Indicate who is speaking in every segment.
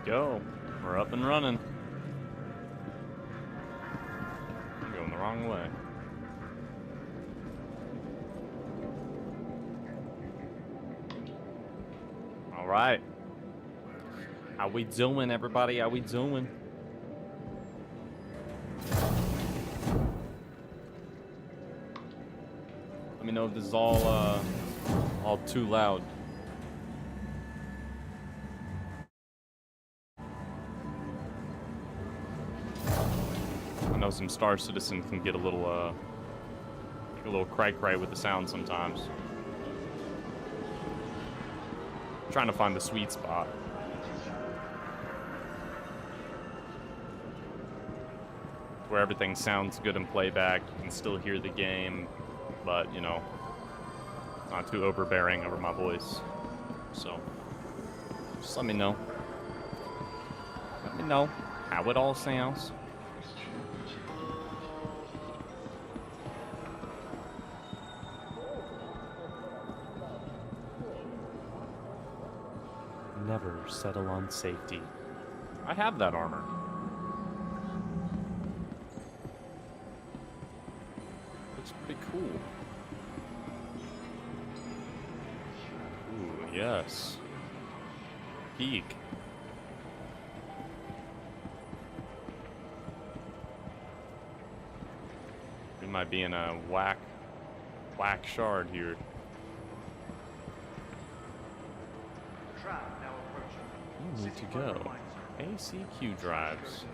Speaker 1: Go. We're up and running. I'm going the wrong way. All right. How we doing, everybody? How we doing? Let me know if this is all too loud. I know some Star Citizen can get a little cray-cray with the sound sometimes. Trying to find the sweet spot. Where everything sounds good in playback, you can still hear the game, but, you know, it's not too overbearing over my voice. So, just let me know. Let me know how it all sounds. Never settle on safety. I have that armor. Looks pretty cool. Ooh, yes. Peak. We might be in a whack shard here. You need to go. ACQ drives.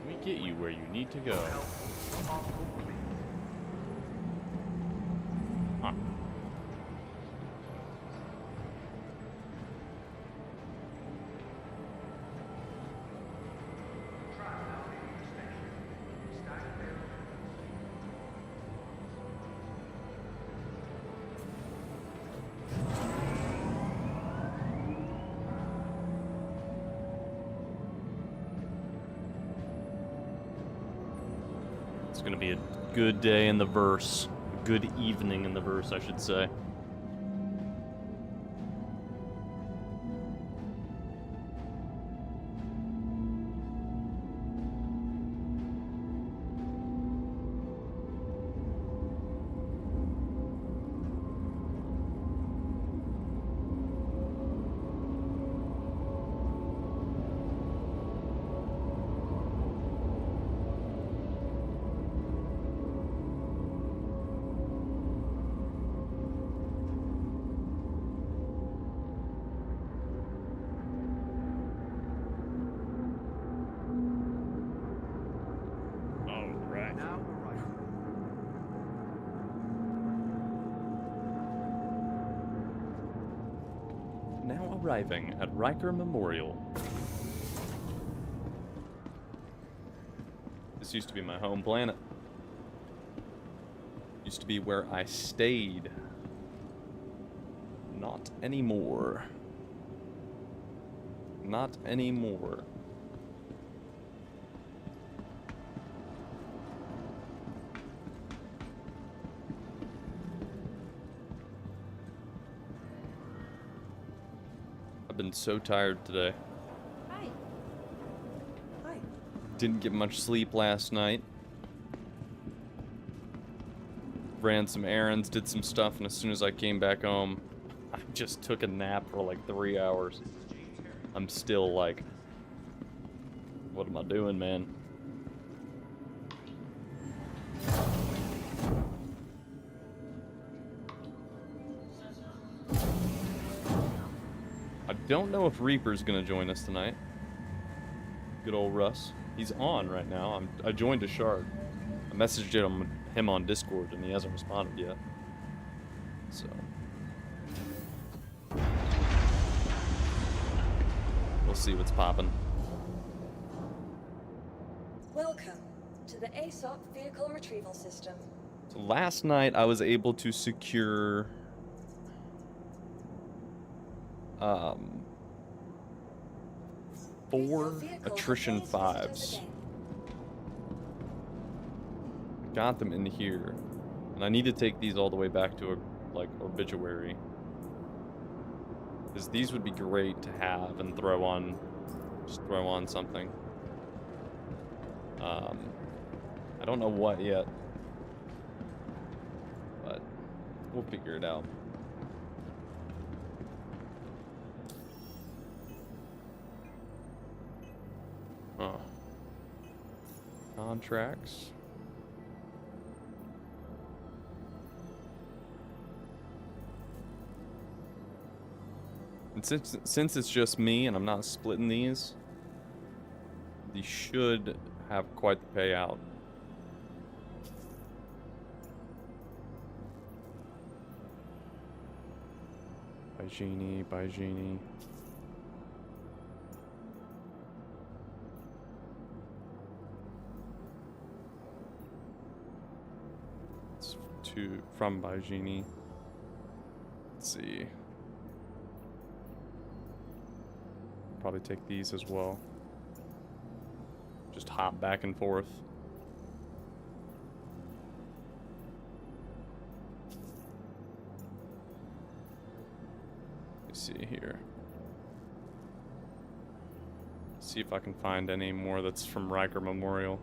Speaker 1: We get you where you need to go. Huh. It's gonna be a good day in the verse. A good evening in the verse, I should say. Now arriving at Riker Memorial. This used to be my home planet. Used to be where I stayed. Not anymore. Not anymore. Been so tired today.
Speaker 2: Hi. Hi.
Speaker 1: Didn't get much sleep last night. Ran some errands, did some stuff, and as soon as I came back home, I just took a nap for like 3 hours. I'm still like, what am I doing, man? I don't know if Reaper's gonna join us tonight. Good old Russ. He's on right now. I joined a shard. I messaged him on Discord and he hasn't responded yet. So. We'll see what's poppin'.
Speaker 2: Welcome to the ASOP Vehicle Retrieval System.
Speaker 1: So last night I was able to secure 4 attrition 5s. Got them in here. And I need to take these all the way back to a, like, obituary. Because these would be great to have and throw on Just throw on something. I don't know what yet, but we'll figure it out. Huh. Contracts. And since it's just me and I'm not splitting these should have quite the payout. By Genie. It's from by Genie. Let's see. Probably take these as well. Just hop back and forth. Let's see here. See if I can find any more that's from Riker Memorial.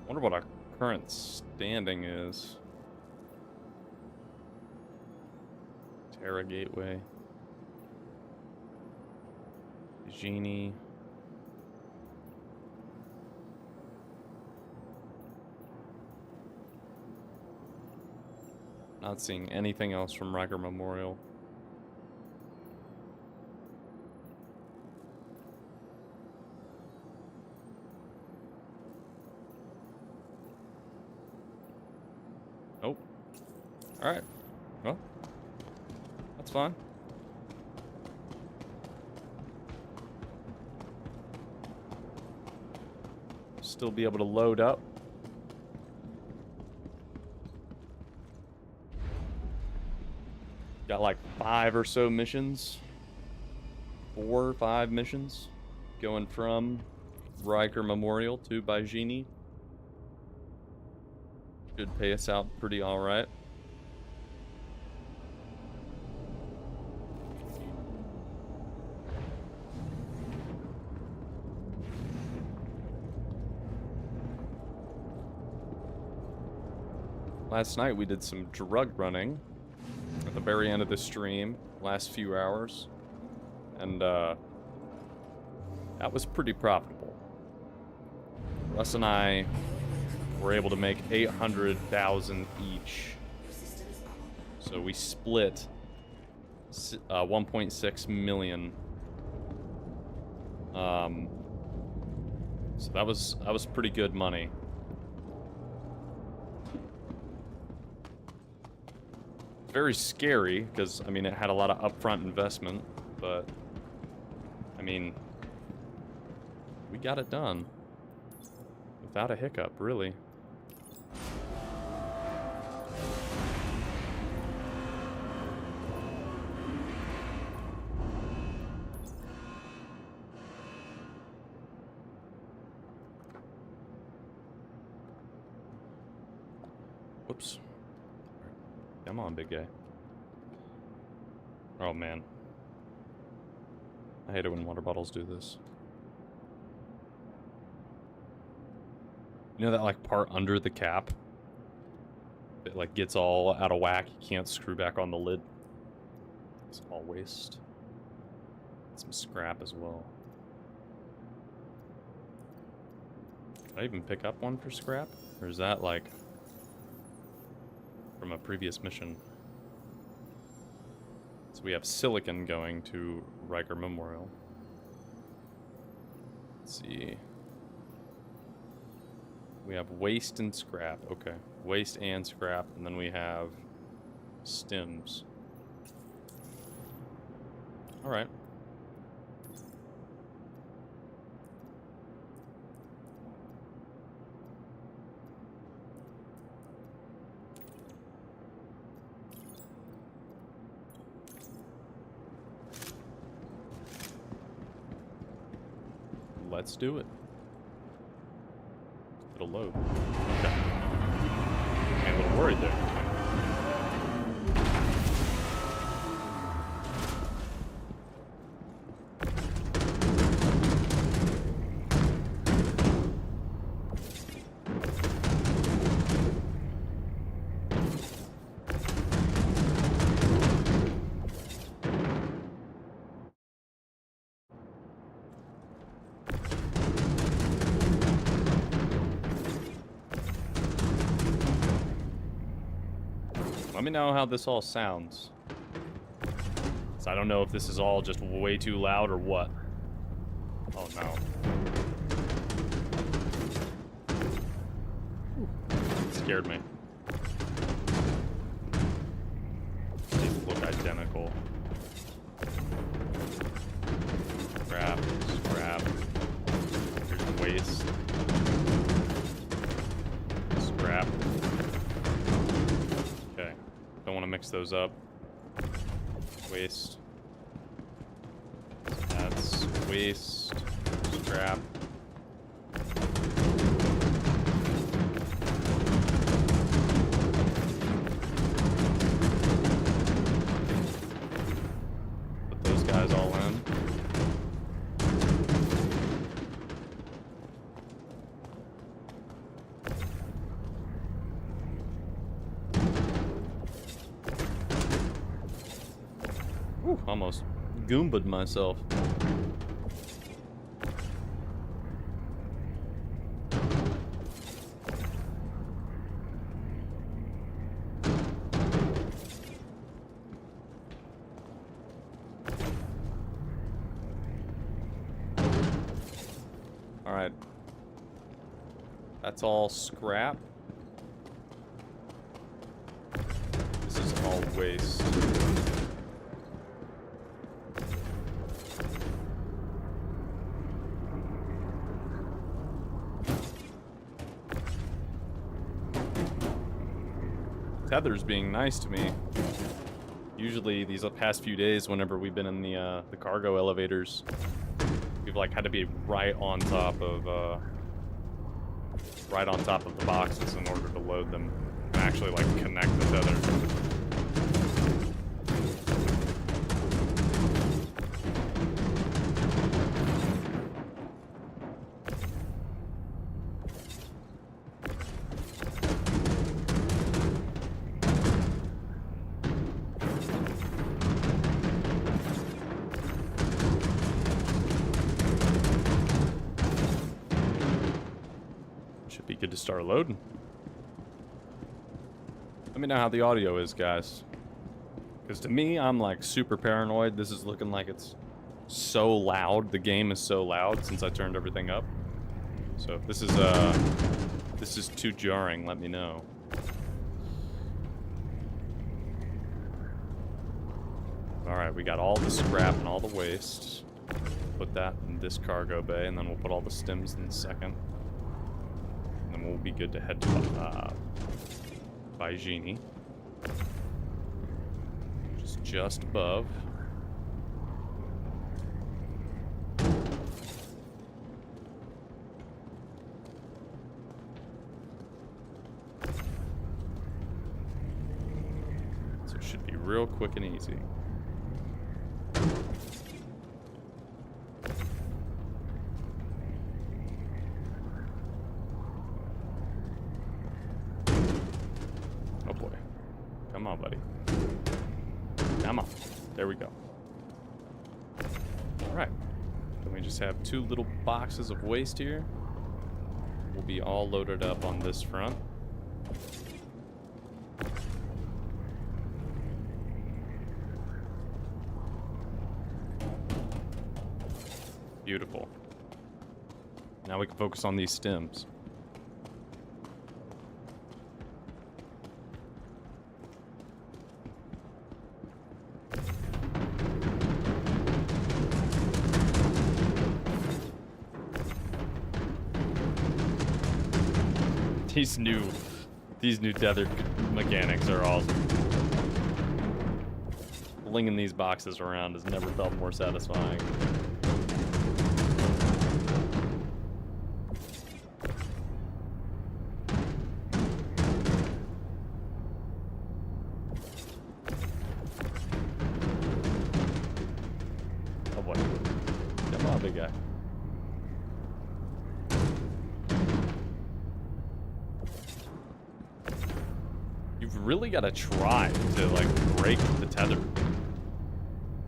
Speaker 1: Wonder what our current standing is. Terra Gateway. Genie. Not seeing anything else from Riker Memorial. Nope. Alright. Well, that's fine. Still be able to load up. Got like 5 or so missions. 4 or 5 missions. Going from Riker Memorial to Baijini. Should pay us out pretty alright. Last night we did some drug running at the very end of the stream, last few hours. And that was pretty profitable. Russ and I were able to make 800,000 each. So we split 1.6 million. So that was pretty good money. Very scary because I mean it had a lot of upfront investment, but I mean we got it done without a hiccup, really. Whoops. Come on, big guy. Oh, man. I hate it when water bottles do this. You know that, like, part under the cap? It, like, gets all out of whack. You can't screw back on the lid. It's all waste. Some scrap as well. Did I even pick up one for scrap? Or is that, like, from a previous mission? So we have silicon going to Riker Memorial. Let's see. We have waste and scrap. Okay. Waste and scrap. And then we have stems. Alright. let's do it. It'll load. Okay. I'm a little worried there. Let me know how this all sounds. So I don't know if this is all just way too loud or what. Oh no. It scared me. These look identical. Scrap, scrap. Here's the waste. Scrap. Okay. Don't want to mix those up. Waste. That's waste. Scrap. Put those guys all in. Ooh, almost goomba'd myself. Alright. That's all scrap. This is all waste. Tether's being nice to me. Usually these past few days, whenever we've been in the cargo elevators, we've like had to be right on top of the boxes in order to load them and actually like connect the tether. Should be good to start loading. Let me know how the audio is, guys. Because to me, I'm like super paranoid. This is looking like it's so loud. The game is so loud since I turned everything up. So if this is too jarring, let me know. Alright, we got all the scrap and all the waste. Put that in this cargo bay, and then we'll put all the stems in the second. And then we'll be good to head to Baijini. Which is just above. So it should be real quick and easy. Come on, buddy. Come on. There we go. Alright. Then we just have two little boxes of waste here. We'll be all loaded up on this front. Beautiful. Now we can focus on these stems. These new tethered mechanics are awesome. Flinging these boxes around has never felt more satisfying. boy. Come on, big guy. You've really got to try to, like, break the tether.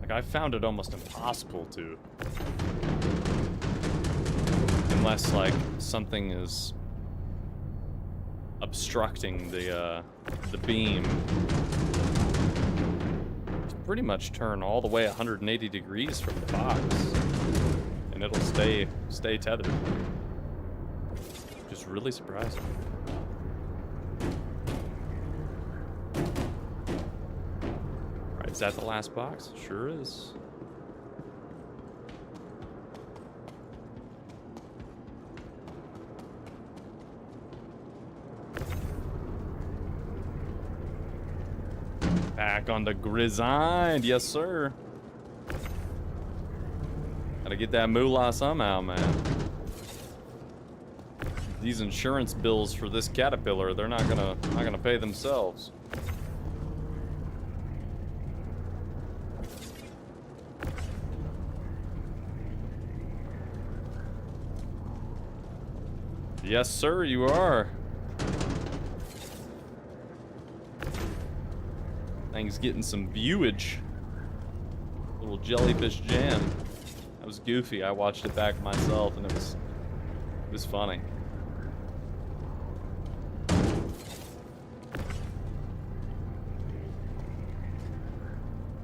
Speaker 1: Like, I found it almost impossible to. Unless, like, something is obstructing the beam. To pretty much turn all the way 180 degrees from the box. And it'll stay tethered. Just really surprising. Right, is that the last box? Sure is. Back on the grind, yes sir. Gotta get that moolah somehow, man. These insurance bills for this caterpillar, they're not gonna pay themselves. Yes sir, you are. Thing's getting some viewage. Little jellyfish jam. That was goofy. I watched it back myself and it was funny.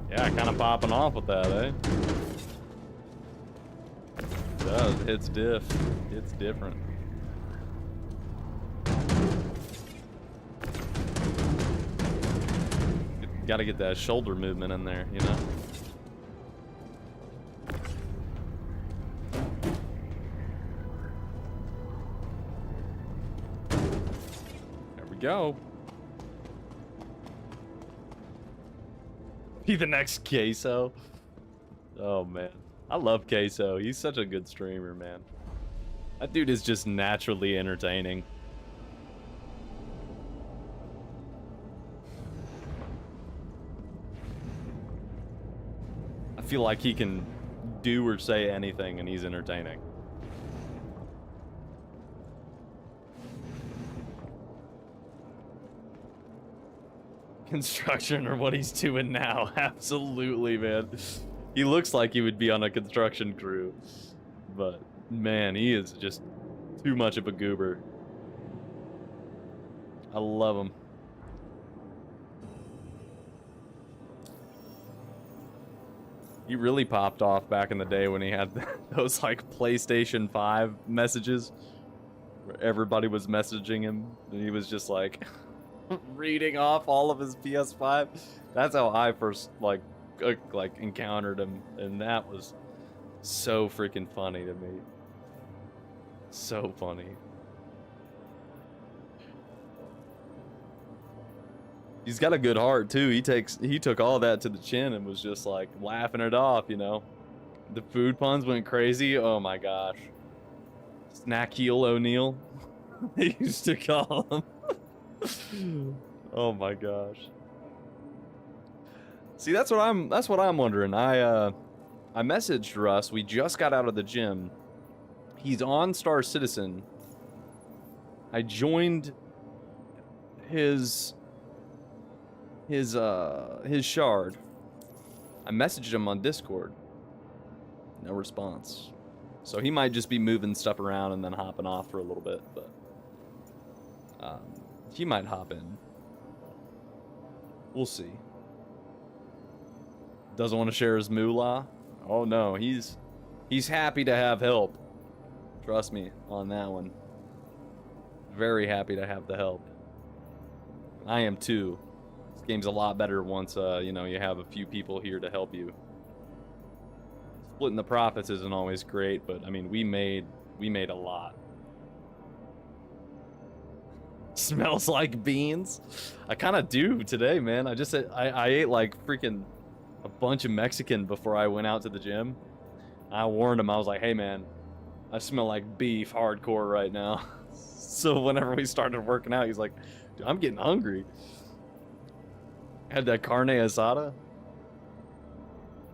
Speaker 1: Yeah, kind of popping off with that, eh? It does. It's diff. It's different. Got to get that shoulder movement in there, you know? There we go. Be the next Queso. Oh, man. I love Queso. He's such a good streamer, man. That dude is just naturally entertaining. I feel like he can do or say anything and he's entertaining. Construction or what he's doing now. Absolutely, man. He looks like he would be on a construction crew. But, man, he is just too much of a goober. I love him. He really popped off back in the day when he had those, like, PlayStation 5 messages where everybody was messaging him and he was just, like, reading off all of his PS5. That's how I first, like encountered him, and that was so freaking funny to me. So funny. He's got a good heart too. He took all that to the chin and was just like laughing it off, you know. The food puns went crazy. Oh my gosh. Snack Heel O'Neal. They used to call him. Oh my gosh. See, that's what I'm wondering. I messaged Russ. We just got out of the gym. He's on Star Citizen. I joined his shard. I messaged him on Discord. No response. So he might just be moving stuff around and then hopping off for a little bit, but he might hop in. We'll see. Doesn't want to share his moolah? Oh no, he's happy to have help. Trust me on that one. Very happy to have the help. I am too. This game's a lot better once you know, you have a few people here to help you. Splitting the profits isn't always great, but I mean, we made a lot. Smells like beans. I kind of do today, man. I ate like freaking a bunch of Mexican before I went out to the gym. I warned him. I was like, "Hey, man, I smell like beef hardcore right now." So whenever we started working out, he's like, "Dude, I'm getting hungry." Had that carne asada.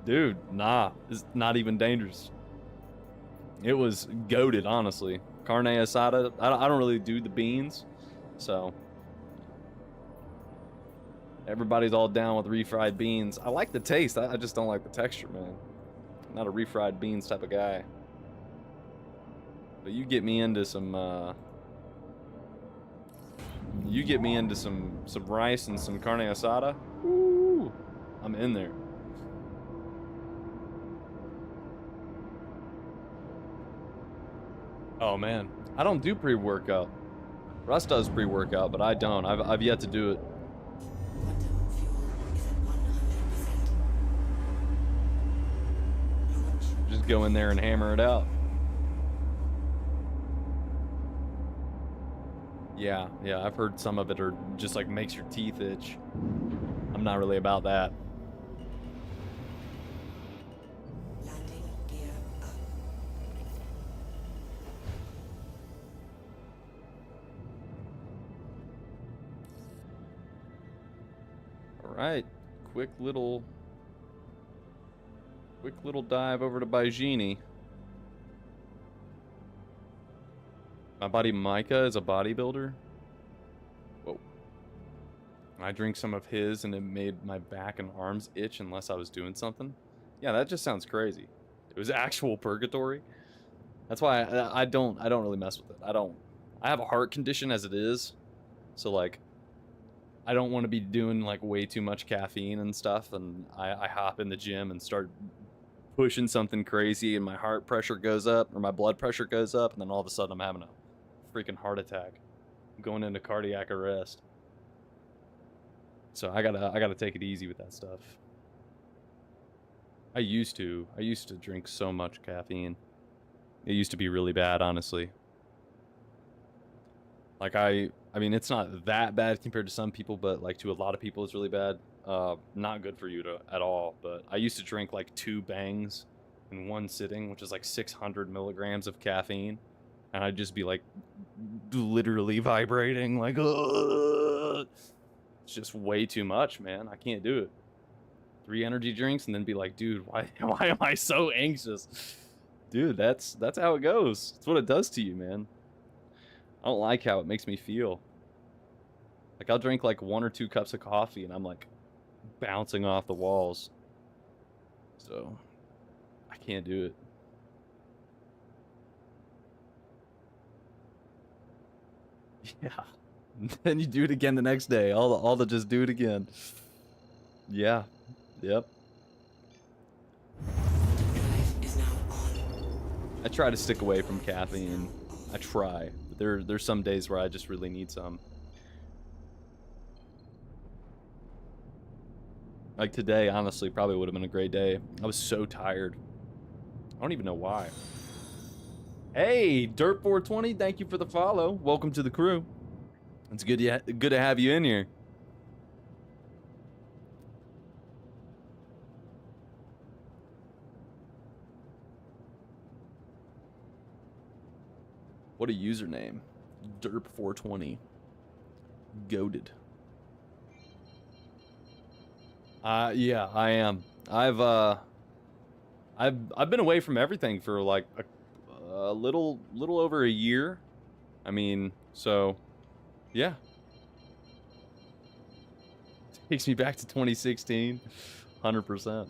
Speaker 1: Dude, nah, it's not even dangerous. It was goated, honestly. Carne asada. I don't really do the beans, so everybody's all down with refried beans. I like the taste. I just don't like the texture, man. I'm not a refried beans type of guy. But you get me into some some rice and some carne asada. Ooh, I'm in there. Oh man, I don't do pre-workout. Russ does pre-workout, but I don't. I've yet to do it. Just go in there and hammer it out. Yeah, I've heard some of it are just like makes your teeth itch. I'm not really about that. All right, quick little dive over to Baijini. My buddy Micah is a bodybuilder. Whoa. I drink some of his and it made my back and arms itch unless I was doing something. Yeah, that just sounds crazy. It was actual purgatory. That's why I don't really mess with it. I have a heart condition as it is. So like I don't want to be doing like way too much caffeine and stuff, and I hop in the gym and start pushing something crazy and my heart pressure goes up or my blood pressure goes up, and then all of a sudden I'm having a freaking heart attack. I'm going into cardiac arrest. So I gotta take it easy with that stuff. I used to drink so much caffeine. It used to be really bad, honestly. Like I mean, it's not that bad compared to some people, but like to a lot of people, it's really bad. Not good for you at all. But I used to drink like 2 bangs in one sitting, which is like 600 milligrams of caffeine, and I'd just be like literally vibrating, like, ugh. It's just way too much, man. I can't do it. 3 energy drinks and then be like, dude, why am I so anxious? Dude, that's how it goes. It's what it does to you, man. I don't like how it makes me feel. Like, I'll drink like 1 or 2 cups of coffee and I'm like bouncing off the walls. So, I can't do it. Yeah. Then you do it again the next day. All to just do it again. Yeah. Yep. I try to stick away from caffeine. I try. But there's some days where I just really need some. Like today, honestly, probably would have been a great day. I was so tired. I don't even know why. Hey, Dirt420, thank you for the follow. Welcome to the crew. It's good to have you in here. What a username. Derp420. Goated. Yeah, I am. I've been away from everything for like a little over a year. I mean, so yeah. Takes me back to 2016. 100%.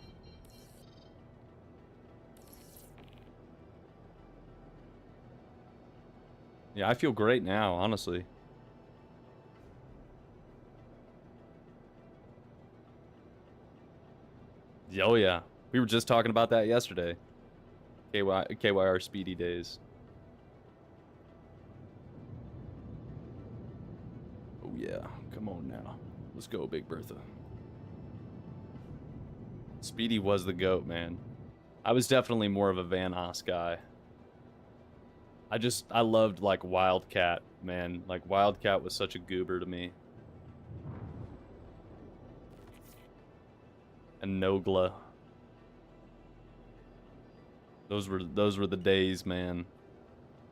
Speaker 1: Yeah, I feel great now, honestly. Oh yeah, we were just talking about that yesterday. KYR speedy days. Oh yeah, come on now. Let's go, Big Bertha. Speedy was the GOAT, man. I was definitely more of a Van Haas guy. I loved like Wildcat, man. Like Wildcat was such a goober to me. And Nogla. Those were the days, man.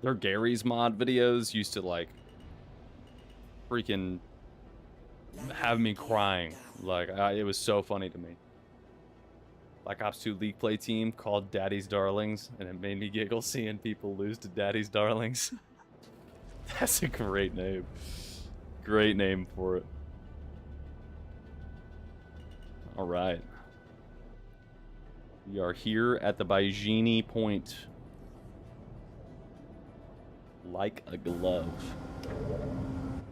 Speaker 1: Their Gary's mod videos used to like freaking have me crying. Like it was so funny to me. Black Ops 2 League play team called Daddy's Darlings, and it made me giggle seeing people lose to Daddy's Darlings. That's a great name. Great name for it. All right. We are here at the Baijini Point. Like a glove. All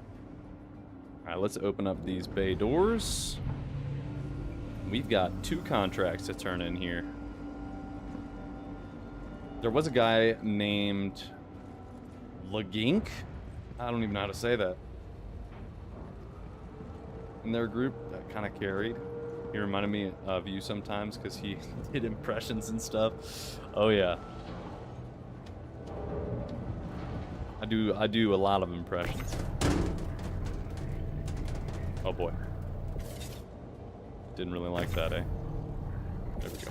Speaker 1: right, let's open up these bay doors. We've got 2 contracts to turn in here. There was a guy named Legink. I don't even know how to say that. In their group that kind of carried. He reminded me of you sometimes because he did impressions and stuff. Oh yeah. I do a lot of impressions. Oh boy. Didn't really like that, eh? There we go.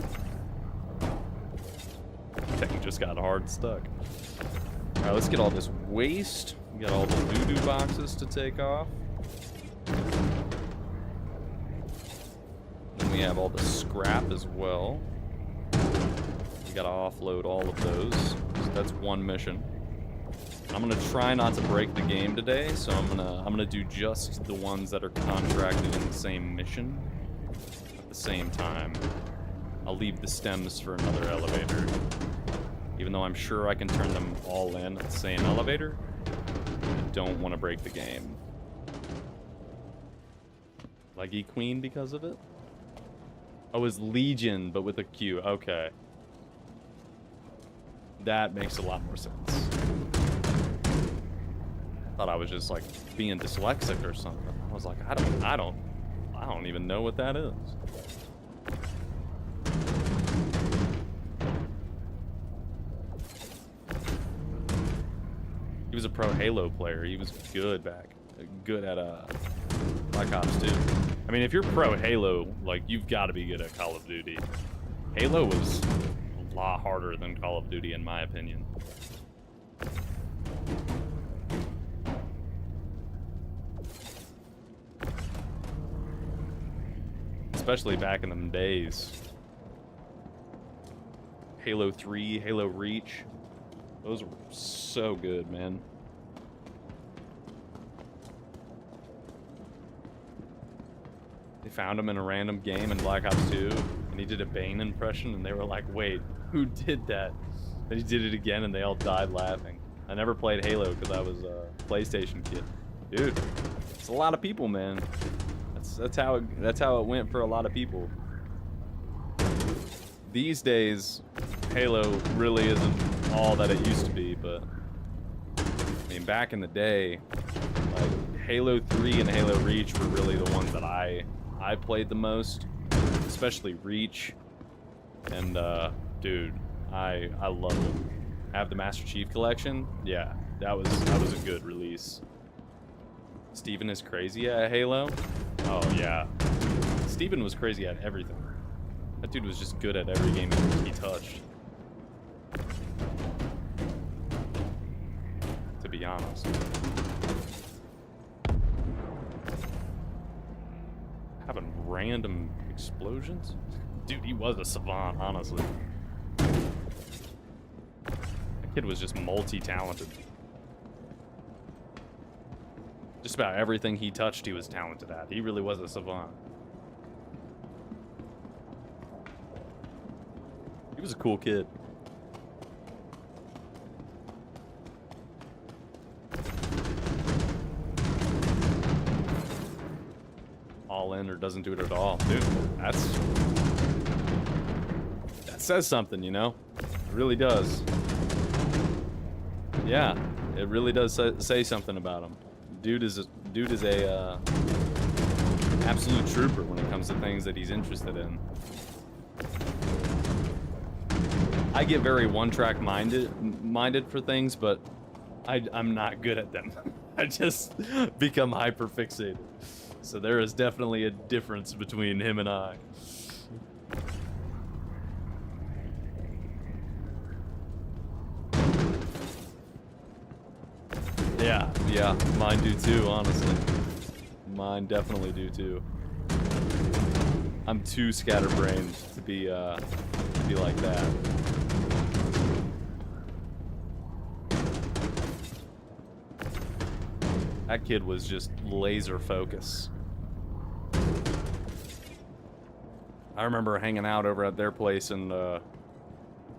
Speaker 1: Thing just got hard stuck. Alright, let's get all this waste. We got all the voodoo boxes to take off. Then we have all the scrap as well. We gotta offload all of those. So that's one mission. I'm gonna try not to break the game today, so I'm gonna do just the ones that are contracted in the same mission at the same time. I'll leave the stems for another elevator. Even though I'm sure I can turn them all in at the same elevator, I don't want to break the game. Leggy Queen because of it? Oh, it's Legion, but with a Q. Okay. That makes a lot more sense. Thought I was just like being dyslexic or something. I was like, I don't even know what that is. He was a pro Halo player. He was good at Black Ops 2. I mean, if you're pro Halo, like, you've got to be good at Call of Duty. Halo was a lot harder than Call of Duty, in my opinion. Especially back in them days. Halo 3, Halo Reach. Those were so good, man. They found him in a random game in Black Ops 2, and he did a Bane impression, and they were like, wait, who did that? And he did it again, and they all died laughing. I never played Halo because I was a PlayStation kid. Dude, it's a lot of people, man. That's how it went for a lot of people. These days, Halo really isn't all that it used to be, but I mean, back in the day, like Halo 3 and Halo Reach were really the ones that I played the most, especially Reach. And dude, I love them. Have the Master Chief Collection. Yeah, that was a good release. Steven is crazy at Halo. Oh yeah, Steven was crazy at everything. That dude was just good at every game he touched. To be honest. Having random explosions? Dude, he was a savant, honestly. That kid was just multi-talented. Just about everything he touched, he was talented at. He really was a savant. He was a cool kid. All in or doesn't do it at all. Dude, that says something, you know? It really does. Yeah, it really does say something about him. Dude is a absolute trooper when it comes to things that he's interested in. I get very one-track minded for things, but I'm not good at them. I just become hyper fixated. So there is definitely a difference between him and I. Yeah, mine do too, honestly. Mine definitely do too. I'm too scatterbrained to be like that. That kid was just laser focus. I remember hanging out over at their place, and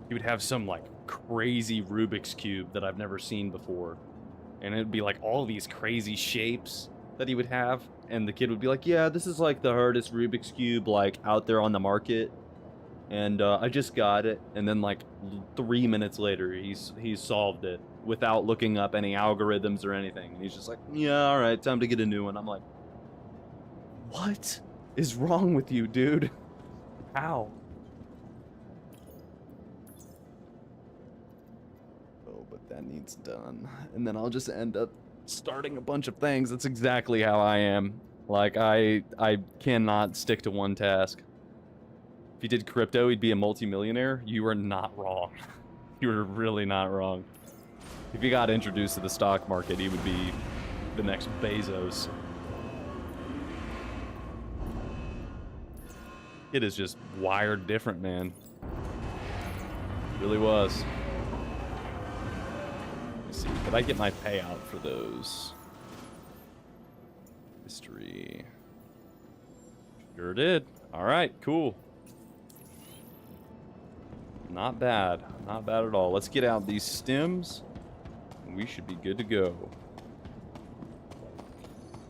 Speaker 1: he would have some like crazy Rubik's Cube that I've never seen before. And it'd be like all these crazy shapes that he would have. And the kid would be like, yeah, this is like the hardest Rubik's Cube like out there on the market. And I just got it. And then like 3 minutes later, he's solved it without looking up any algorithms or anything. And he's just like, yeah, all right, time to get a new one. I'm like, what is wrong with you, dude? How? Oh, but that needs done. And then I'll just end up starting a bunch of things. That's exactly how I am. Like, I cannot stick to one task. If he did crypto, he'd be a multimillionaire. You are not wrong. You were really not wrong. If he got introduced to the stock market, he would be the next Bezos. It is just wired different, man. It really was. Let's see, did I get my payout for those? History. Sure did. All right, cool. Not bad. Not bad at all. Let's get out these stems, and we should be good to go.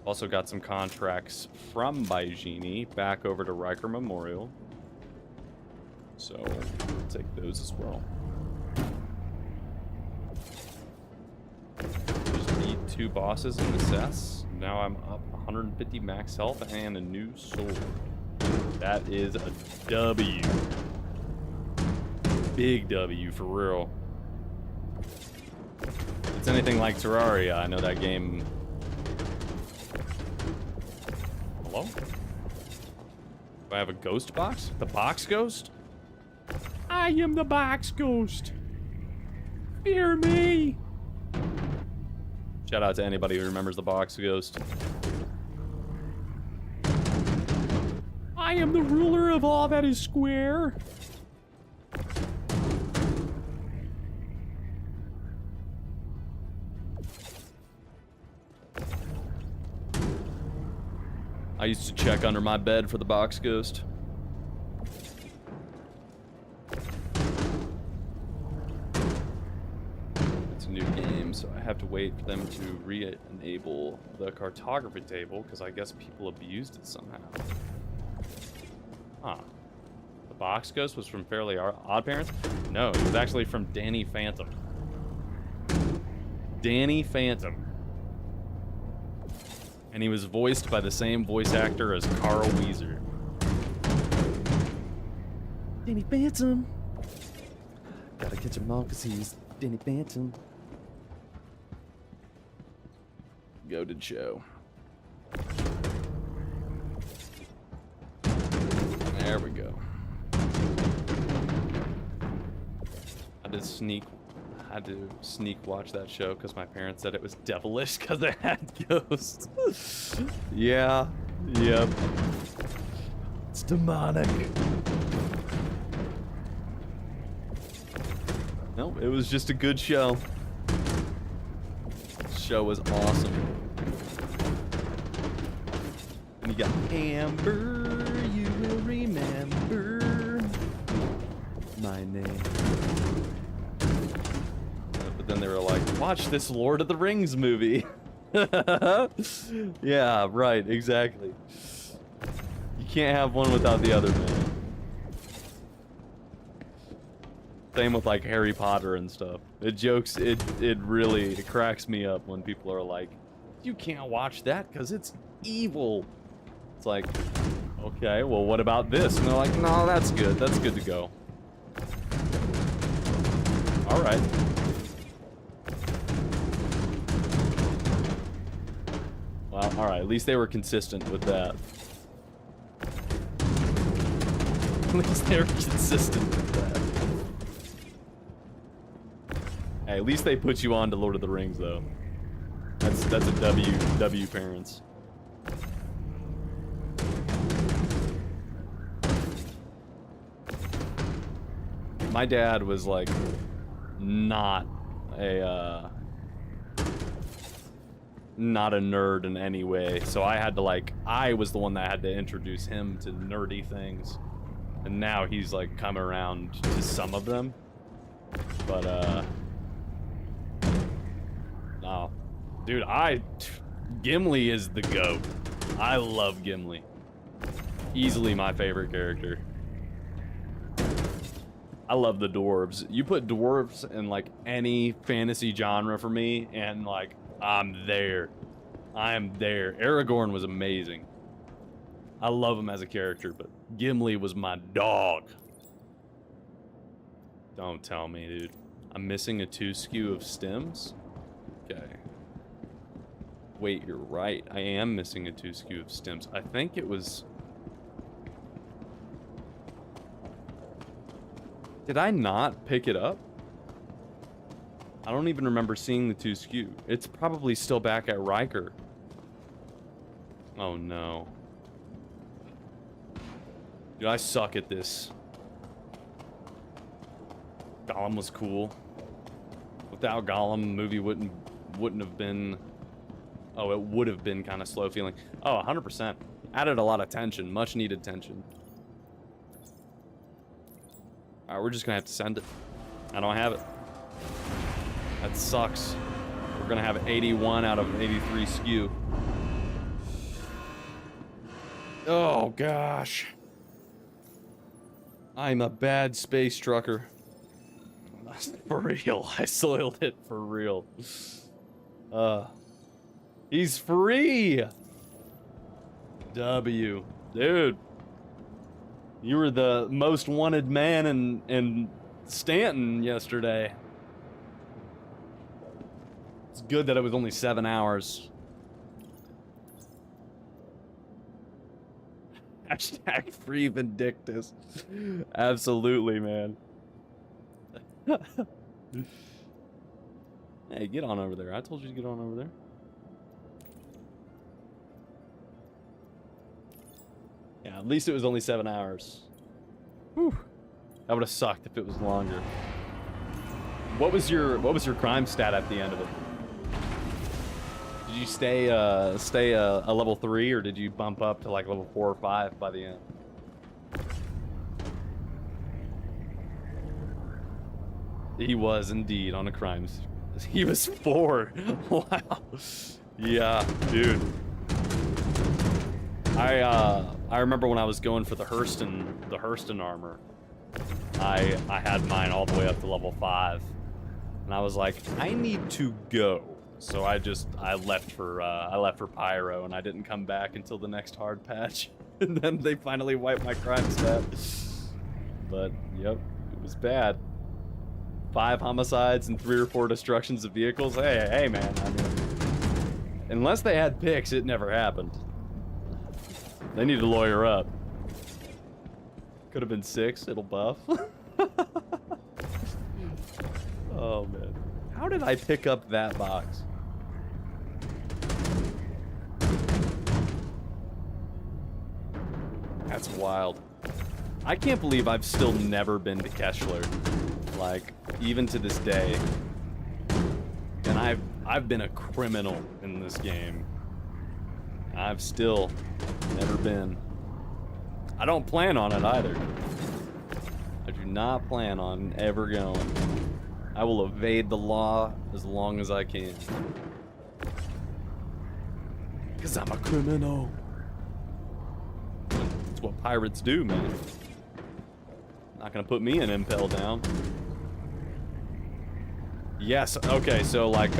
Speaker 1: Also got some contracts from Baijini back over to Riker Memorial. So, we'll take those as well. Just need 2 bosses in the cess. Now I'm up 150 max health and a new sword. That is a W. Big W for real. If it's anything like Terraria, I know that game. Hello? Do I have a ghost box? The box ghost? I am the box ghost. Fear me. Shout out to anybody who remembers the box ghost. I am the ruler of all that is square. I used to check under my bed for the box ghost. It's a new game, so I have to wait for them to re-enable the cartography table, because I guess people abused it somehow. Huh. The box ghost was from Fairly Odd Parents? No, it was actually from Danny Phantom. Danny Phantom. And he was voiced by the same voice actor as Carl Weezer. Danny Phantom. Gotta catch him all because he's Danny Phantom. Goated show. There we go. I had to sneak watch that show because my parents said it was devilish because it had ghosts. Yeah. Yep. It's demonic. No, it was just a good show. The show was awesome. And you got Amber, you will remember my name. But then they were like, watch this Lord of the Rings movie. Yeah, right, exactly. You can't have one without the other, man. Same with like Harry Potter and stuff. It really cracks me up when people are like, you can't watch that because it's evil. It's like, okay, well what about this? And they're like, no, that's good. That's good to go. All right. Well, all right. At least they were consistent with that. At least they were consistent with that. Hey, at least they put you on to Lord of the Rings, though. That's a W, parents.
Speaker 3: my dad was like not a nerd in any way, so I had to like, I was the one that had to introduce him to nerdy things, and now he's like come around to some of them, but no, dude, Gimli is the GOAT. I love Gimli. Easily my favorite character. I love the dwarves. You put dwarves in like any fantasy genre for me, and like I'm there. I am there. Aragorn was amazing. I love him as a character, but Gimli was my dog. Don't tell me, dude. I'm missing a 2 skew of stems? Okay. Wait, you're right. I am missing a 2 skew of stems. I think it was... Did I not pick it up? I don't even remember seeing the 2 skew. It's probably still back at Riker. Oh no. Dude, I suck at this. Gollum was cool. Without Gollum, the movie wouldn't have been... Oh, it would have been kind of slow feeling. Oh, 100%. Added a lot of tension. Much needed tension. Alright, we're just gonna have to send it. I don't have it. That sucks. We're gonna have 81 out of 83 skew. Oh, gosh. I'm a bad space trucker. For real. I soiled it for real. He's free! W. Dude. You were the most wanted man in Stanton yesterday. It's good that it was only 7 hours. Hashtag free Vindictus. Absolutely, man. Hey, get on over there. I told you to get on over there. Yeah, at least it was only 7 hours. Whew. That would have sucked if it was longer. What was your crime stat at the end of it? Did you stay a level 3, or did you bump up to like level 4 or 5 by the end? He was indeed on a crimes. He was 4. Wow. Yeah, dude. I remember when I was going for the Hurston armor. I had mine all the way up to level 5, and I was like, I need to go. So I left for Pyro, and I didn't come back until the next hard patch. And then they finally wiped my crime stat. But yep, it was bad. 5 homicides and 3 or 4 destructions of vehicles. Hey man, I mean, unless they had picks, it never happened. They need to lawyer up. Could have been 6. It'll buff. Oh man, how did I pick up that box? That's wild. I can't believe I've still never been to Keshler. Like, even to this day. And I've been a criminal in this game. I've still never been. I don't plan on it either. I do not plan on ever going. I will evade the law as long as I can. Because I'm a criminal. That's what pirates do, man. Not gonna put me in impel down. Yes, okay, so like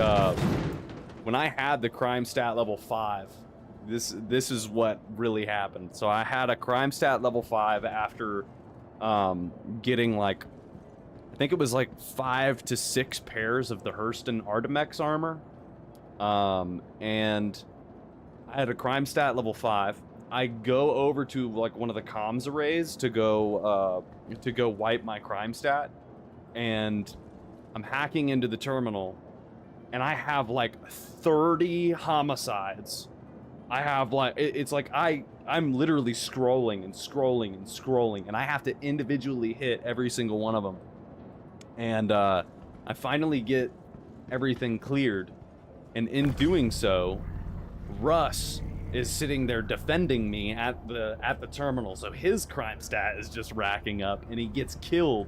Speaker 3: when I had the crime stat level 5, this is what really happened. So I had a crime stat level 5 after getting like, I think it was like 5 to 6 pairs of the Hurston Artemex armor. And I had a crime stat level 5. I go over to like one of the comms arrays to go wipe my crime stat, and I'm hacking into the terminal, and I have like 30 homicides. I have like, it's like I'm literally scrolling and scrolling and scrolling, and I have to individually hit every single one of them. And I finally get everything cleared. And in doing so, Russ is sitting there defending me at the terminal. So his crime stat is just racking up, and he gets killed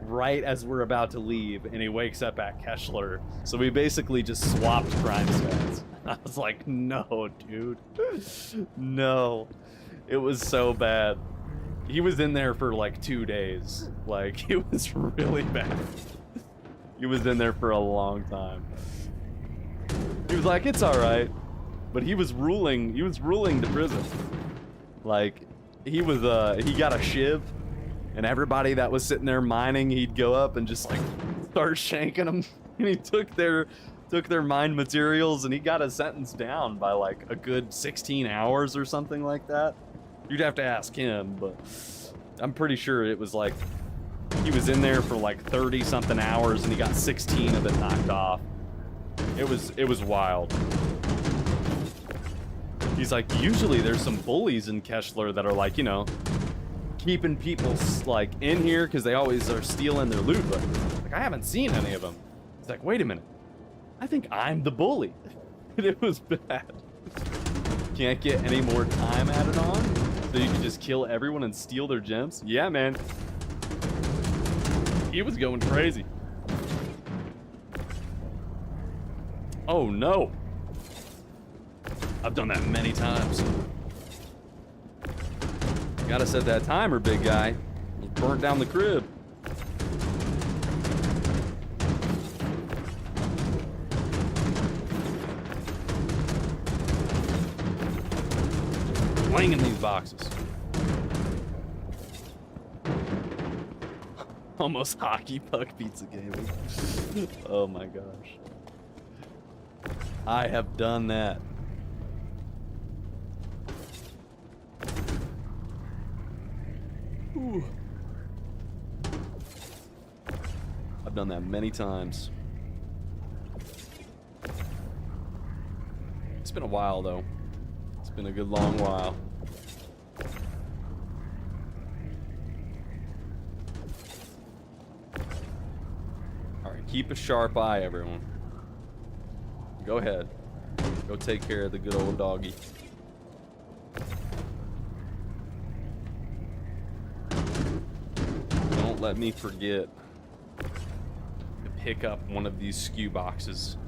Speaker 3: right as we're about to leave, and he wakes up at Keshler. So we basically just swapped crime stats. I was like, no, dude. No. It was so bad. He was in there for like 2 days. Like, it was really bad. He was in there for a long time. He was like, it's alright. But he was ruling the prison. Like, he got a shiv, and everybody that was sitting there mining, he'd go up and just like start shanking them. And he took their mine materials, and he got a sentence down by like a good 16 hours or something like that. You'd have to ask him, but I'm pretty sure it was like he was in there for like 30 something hours, and he got 16 of it knocked off. It was wild. He's like, usually there's some bullies in Keshler that are like, you know, keeping people like in here because they always are stealing their loot, but like, I haven't seen any of them. He's like, wait a minute, I think I'm the bully. And it was bad. Can't get any more time added on, so you can just kill everyone and steal their gems? Yeah, man. He was going crazy. Oh no. I've done that many times. Gotta set that timer, big guy. Just burnt down the crib. Slinging these boxes. Almost hockey puck pizza gaming. Oh my gosh. I have done that. Ooh. I've done that many times. It's been a while though. It's been a good long while. Alright, keep a sharp eye, everyone. Go ahead. Go take care of the good old doggy. Don't let me forget to pick up one of these skew boxes.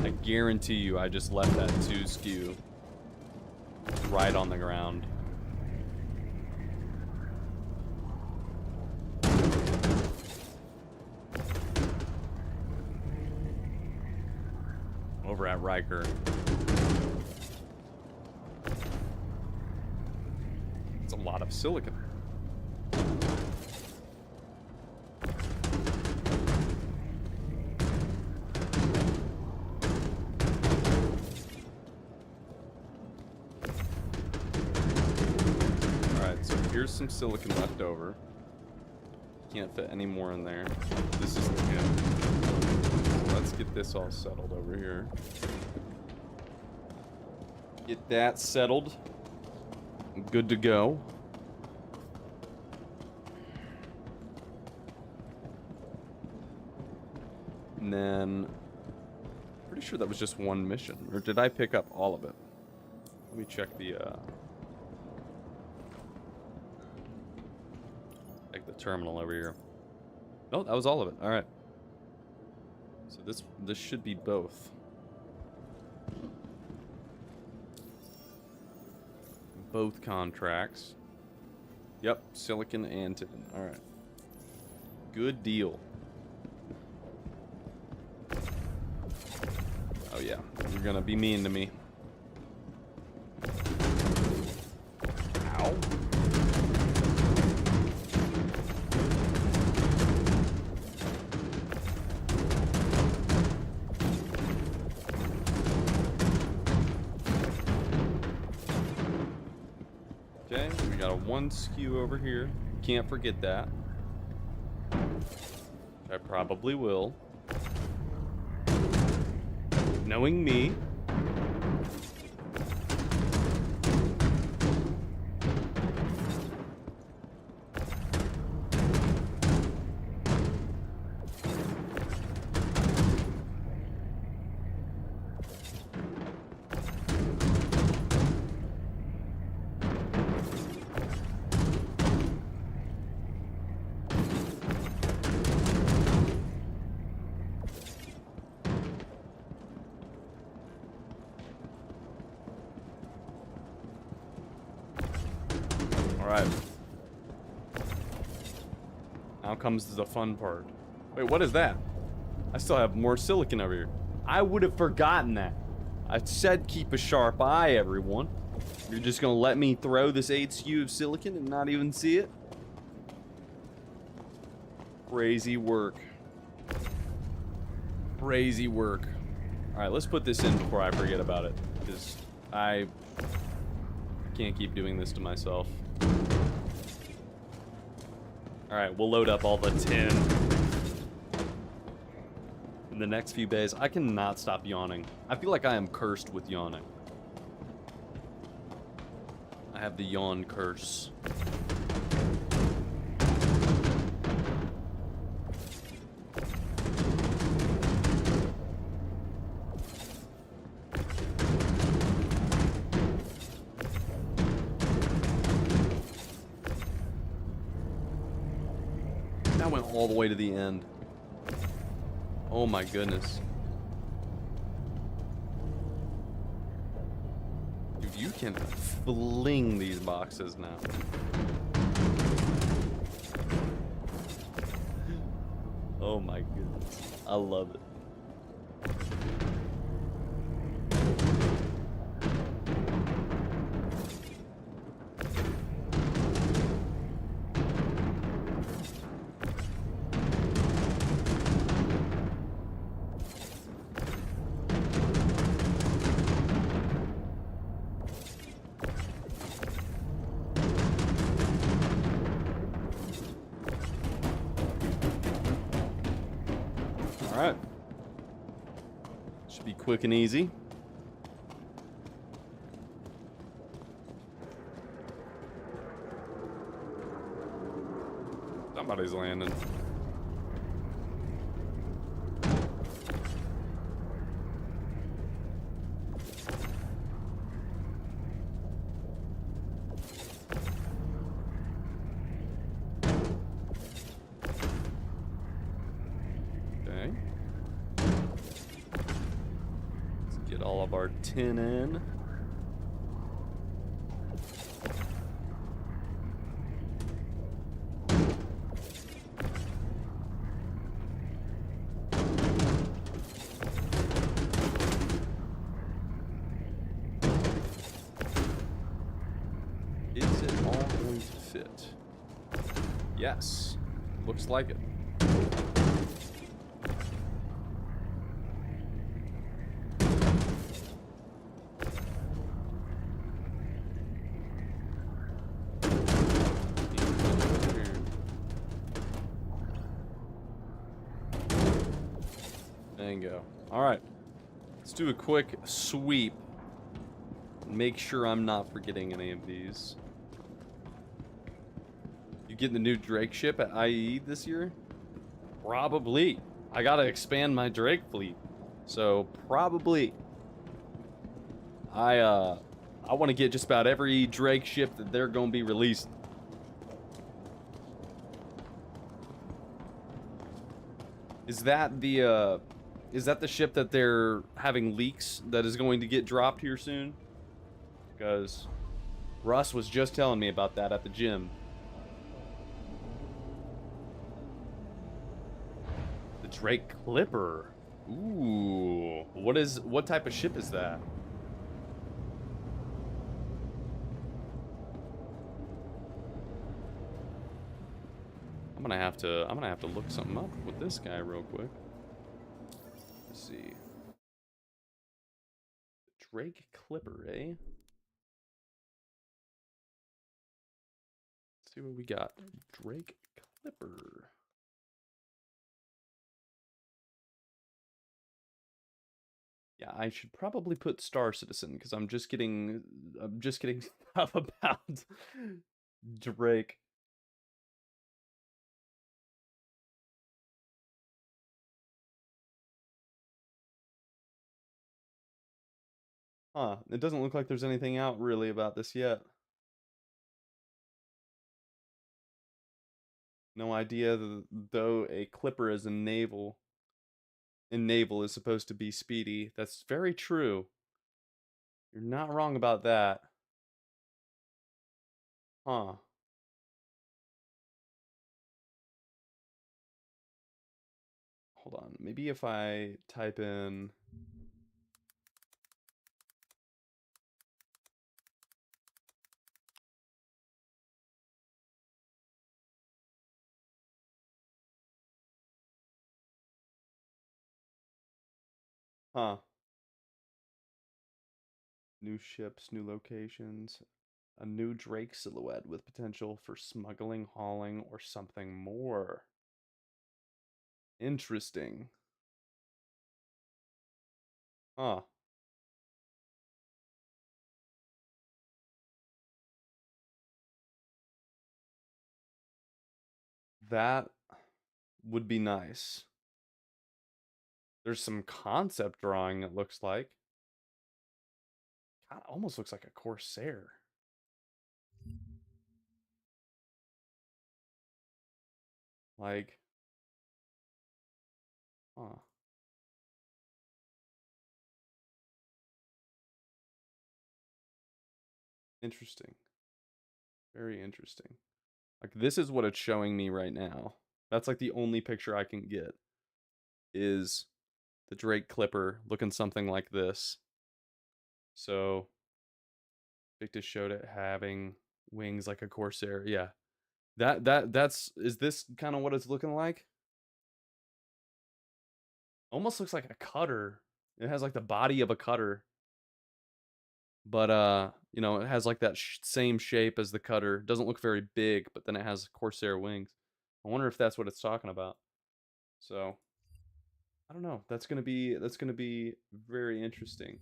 Speaker 3: I guarantee you I just left that 2 skew right on the ground. Over at Riker. It's a lot of silicon. Alright, so here's some silicon left over. Can't fit any more in there. This is the end. Let's get this all settled over here. Get that settled. Good to go. And then, pretty sure that was just one mission. Or did I pick up all of it? Let me check the, check the terminal over here. No, that was all of it. All right. So this should be both. Both contracts. Yep, silicon and tin. All right. Good deal. Oh yeah, you're gonna be mean to me. Ow. Okay, we got a 1 skew over here. Can't forget that. I probably will. Knowing me. comes the fun part. Wait, what is that? I still have more silicon over here. I would have forgotten that. I said keep a sharp eye, everyone. You're just gonna let me throw this 8 SKU of silicon and not even see it? Crazy work. Crazy work. Alright, let's put this in before I forget about it. Because I can't keep doing this to myself. Alright, we'll load up all the tin. In the next few days, I cannot stop yawning. I feel like I am cursed with yawning. I have the yawn curse. That went all the way to the end. Oh my goodness. Dude, you can fling these boxes now. Oh my goodness. I love it. Alright. Should be quick and easy. Somebody's landing. Okay. Let's get all of our tin in. Is it all going to fit? Yes. Looks like it. Bingo. Alright. Let's do a quick sweep. Make sure I'm not forgetting any of these. You getting the new Drake ship at IE this year? Probably. I gotta expand my Drake fleet. So, probably. I want to get just about every Drake ship that they're gonna be releasing. Is that the ship that they're having leaks that is going to get dropped here soon? Because Russ was just telling me about that at the gym. The Drake Clipper. Ooh. What type of ship is that? I'm gonna have to look something up with this guy real quick. Let's see. Drake Clipper, eh? Let's see what we got. Drake Clipper. Yeah, I should probably put Star Citizen because I'm just getting stuff about Drake. Huh, it doesn't look like there's anything out really about this yet. No idea though a Clipper is in naval is supposed to be speedy. That's very true. You're not wrong about that. Huh. hold on. Maybe if I type in... Huh. New ships, new locations. A new Drake silhouette with potential for smuggling, hauling, or something more. Interesting. Huh. That would be nice. There's some concept drawing, it looks like. God, almost looks like a Corsair. Like, huh. Interesting. Very interesting. Like, this is what it's showing me right now. That's like the only picture I can get is the Drake Clipper looking something like this. So, Victus showed it having wings like a Corsair. Yeah. That's is this kind of what it's looking like? Almost looks like a cutter. It has like the body of a cutter. But you know, it has like that same shape as the cutter. Doesn't look very big, but then it has Corsair wings. I wonder if that's what it's talking about. So, I don't know. That's gonna be very interesting.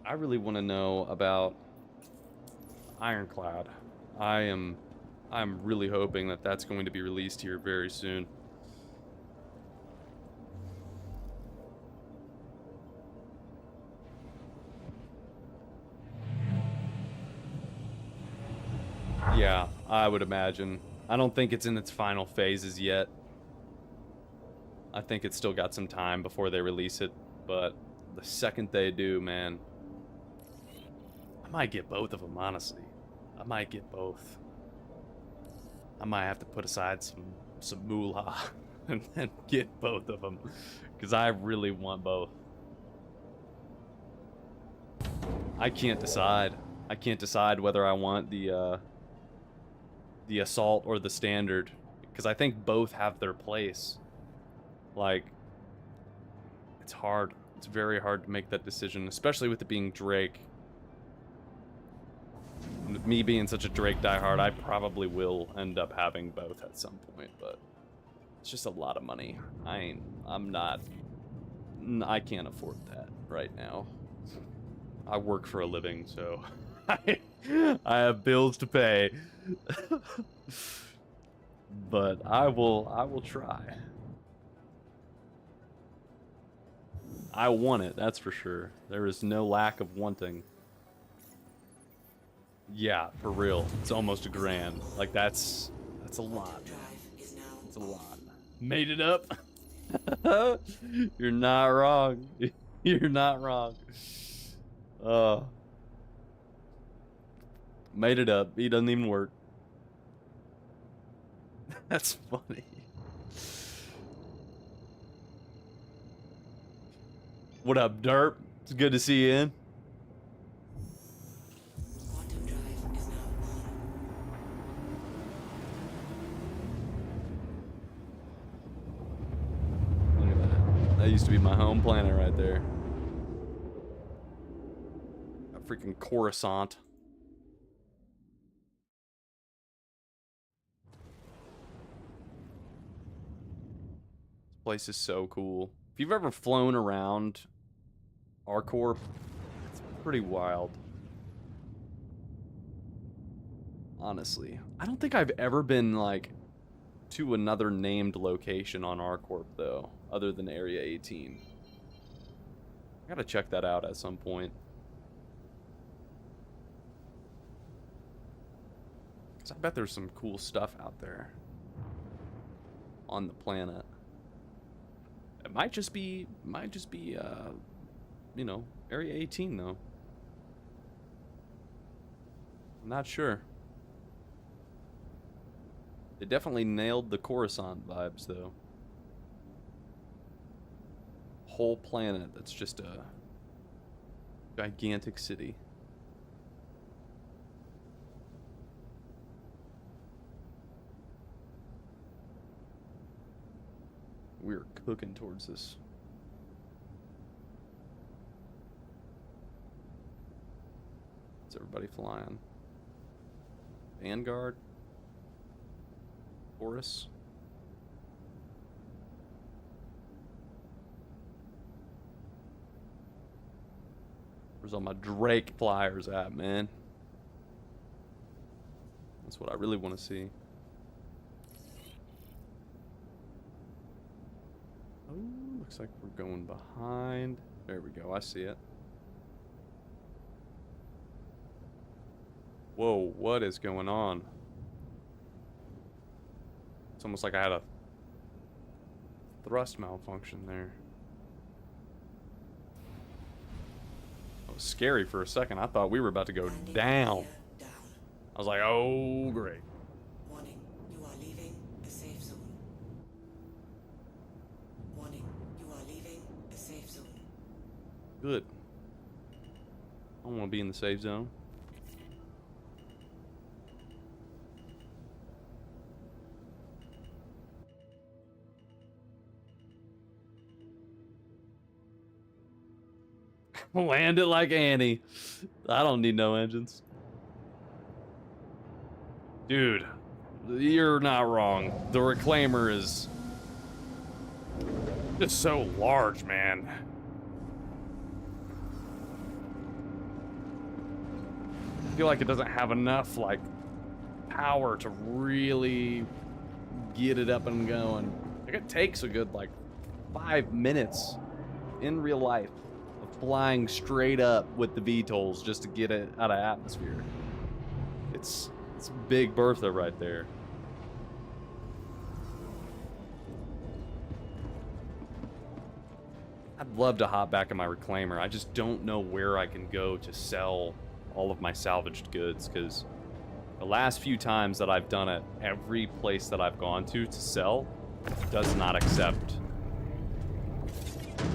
Speaker 3: I really want to know about Ironclad. I'm really hoping that that's going to be released here very soon. Yeah, I would imagine. I don't think it's in its final phases yet. I think it's still got some time before they release it, but the second they do, man, I might get both of them, honestly. I might get both. I might have to put aside some moolah and then get both of them, because I really want both. I can't decide. I can't decide whether I want the assault or the standard, because I think both have their place. Like, it's hard. It's very hard to make that decision, especially with it being Drake. And with me being such a Drake diehard, I probably will end up having both at some point, but it's just a lot of money. I can't afford that right now. I work for a living, so I have bills to pay. But I will try. I want it, that's for sure. There is no lack of wanting. Yeah, for real. It's almost $1,000. Like, that's a lot. It's a lot. Made it up. You're not wrong. You're not wrong. Made it up. He doesn't even work. That's funny. What up, Derp? It's good to see you in. Look at that. That used to be my home planet right there. A freaking Coruscant. This place is so cool. If you've ever flown around ArcCorp, it's pretty wild. Honestly. I don't think I've ever been, like, to another named location on ArcCorp, though, other than Area 18. I gotta check that out at some point. Because I bet there's some cool stuff out there on the planet. It might just be, you know, Area 18, though. I'm not sure. They definitely nailed the Coruscant vibes, though. Whole planet that's just a gigantic city. We're cooking towards this. What's everybody flying? Vanguard? Horus? Where's all my Drake flyers at, man? That's what I really want to see. Oh, looks like we're going behind. There we go, I see it. Whoa, what is going on? It's almost like I had a thrust malfunction there. It was scary for a second. I thought we were about to go down. I was like, oh, great.
Speaker 4: Warning, you are leaving the safe zone. Warning, you are leaving the safe zone.
Speaker 3: Good. I don't want to be in the safe zone. Land it like Annie. I don't need no engines. Dude, you're not wrong. The Reclaimer is just so large, man. I feel like it doesn't have enough, like, power to really get it up and going. Like, it takes a good, like, 5 minutes in real life of flying straight up with the VTOLs just to get it out of atmosphere. It's Big Bertha right there. I'd love to hop back in my Reclaimer. I just don't know where I can go to sell all of my salvaged goods, because the last few times that I've done it, every place that I've gone to sell does not accept.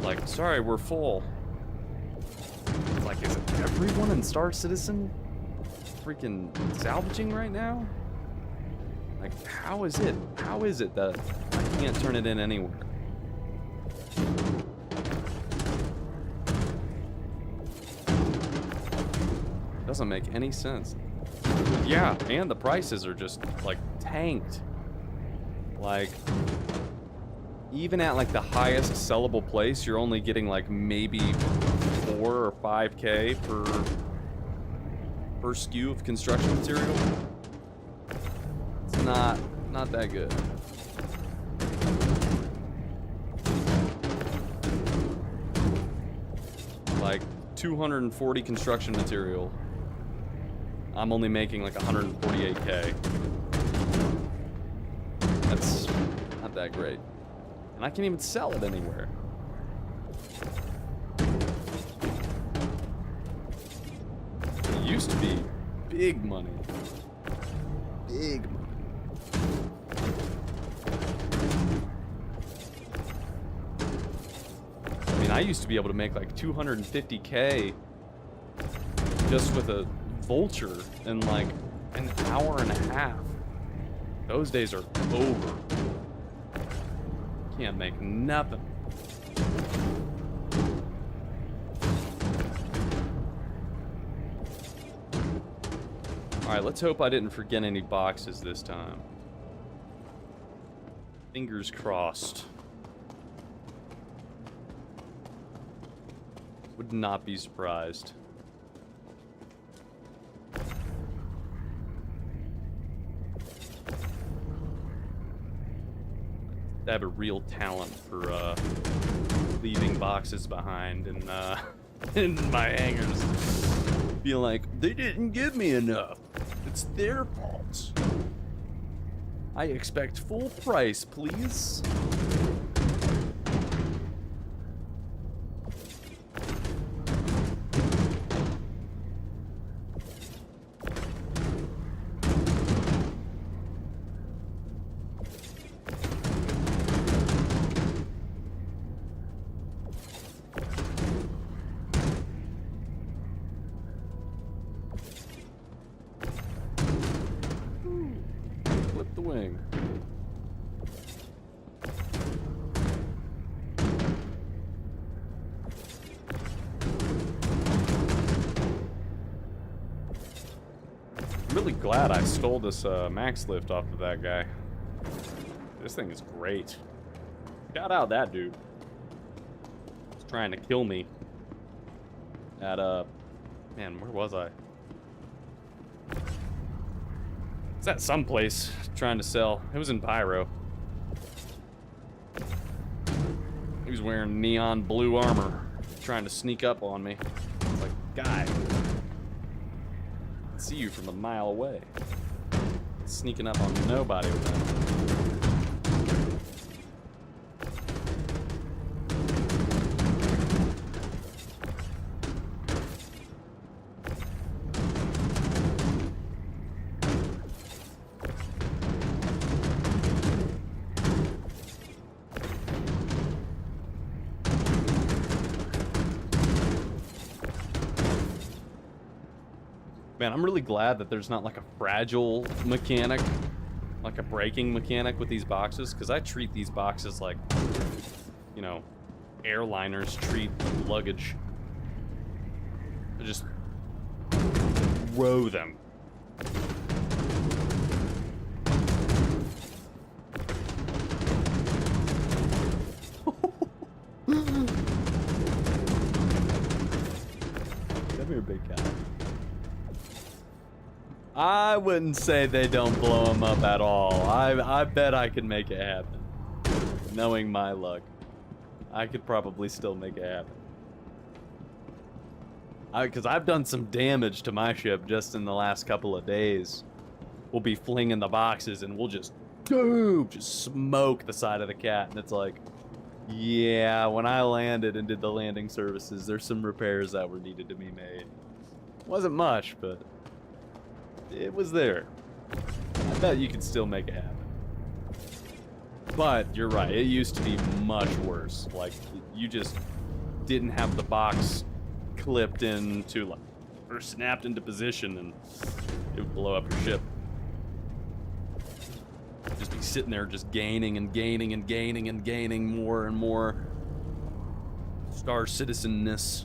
Speaker 3: Like, sorry, we're full. Like, is everyone in Star Citizen freaking salvaging right now? Like, how is it that I can't turn it in anywhere? Doesn't make any sense. Yeah, and the prices are just, like, tanked. Like, even at, like, the highest sellable place, you're only getting, like, maybe 4 or 5K per SKU of construction material. It's not that good. Like, 240 construction material. I'm only making like 148K. That's not that great. And I can't even sell it anywhere. It used to be big money. Big money. I mean, I used to be able to make like 250K just with a vulture in like an hour and a half. Those days are over. Can't make nothing. Alright, let's hope I didn't forget any boxes this time. Fingers crossed. Would not be surprised. I have a real talent for leaving boxes behind in my hangars. Be like, they didn't give me enough. It's their fault. I expect full price, please. flip the wing. I'm really glad I stole this max lift off of that guy. This thing is great. Shout out that dude. He's trying to kill me. At man, where was I? It's at some place trying to sell. It was in Pyro. He was wearing neon blue armor, trying to sneak up on me. It's like, guy, I see you from a mile away. Sneaking up on nobody with that. Man, I'm really glad that there's not like a fragile mechanic, like a braking mechanic with these boxes, because I treat these boxes like, you know, airliners treat luggage. I just throw them. Come here, big cat. I wouldn't say they don't blow them up at all. I bet I could make it happen. Knowing my luck, I could probably still make it happen. Because I've done some damage to my ship just in the last couple of days. We'll be flinging the boxes and we'll just smoke the side of the cat. And it's like, yeah, when I landed and did the landing services, there's some repairs that were needed to be made. Wasn't much, but it was there. I bet you could still make it happen. But you're right, it used to be much worse. Like, you just didn't have the box clipped into, like, or snapped into position and it would blow up your ship. Just be sitting there just gaining and gaining and gaining and gaining more and more Star Citizenness.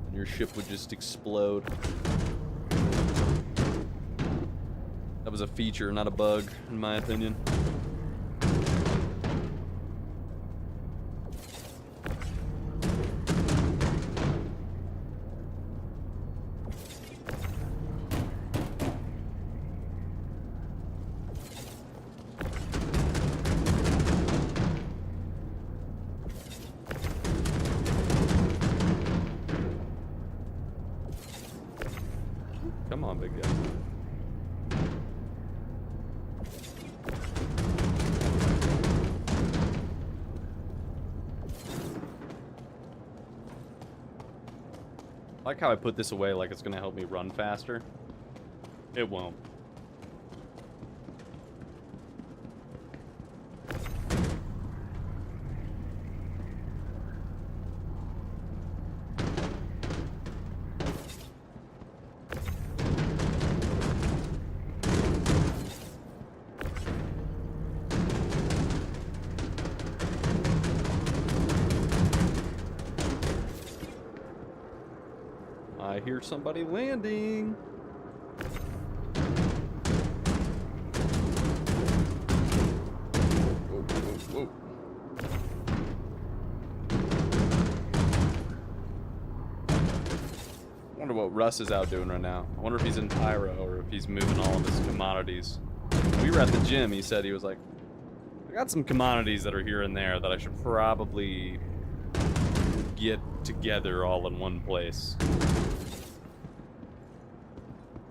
Speaker 3: And your ship would just explode. That was a feature, not a bug, in my opinion. Come on, big guy. I like how I put this away like it's gonna help me run faster. It won't. I hear somebody landing. Whoa, whoa, whoa. I wonder what Russ is out doing right now. I wonder if he's in Pyro or if he's moving all of his commodities. When we were at the gym, he said he was like, I got some commodities that are here and there that I should probably get together all in one place.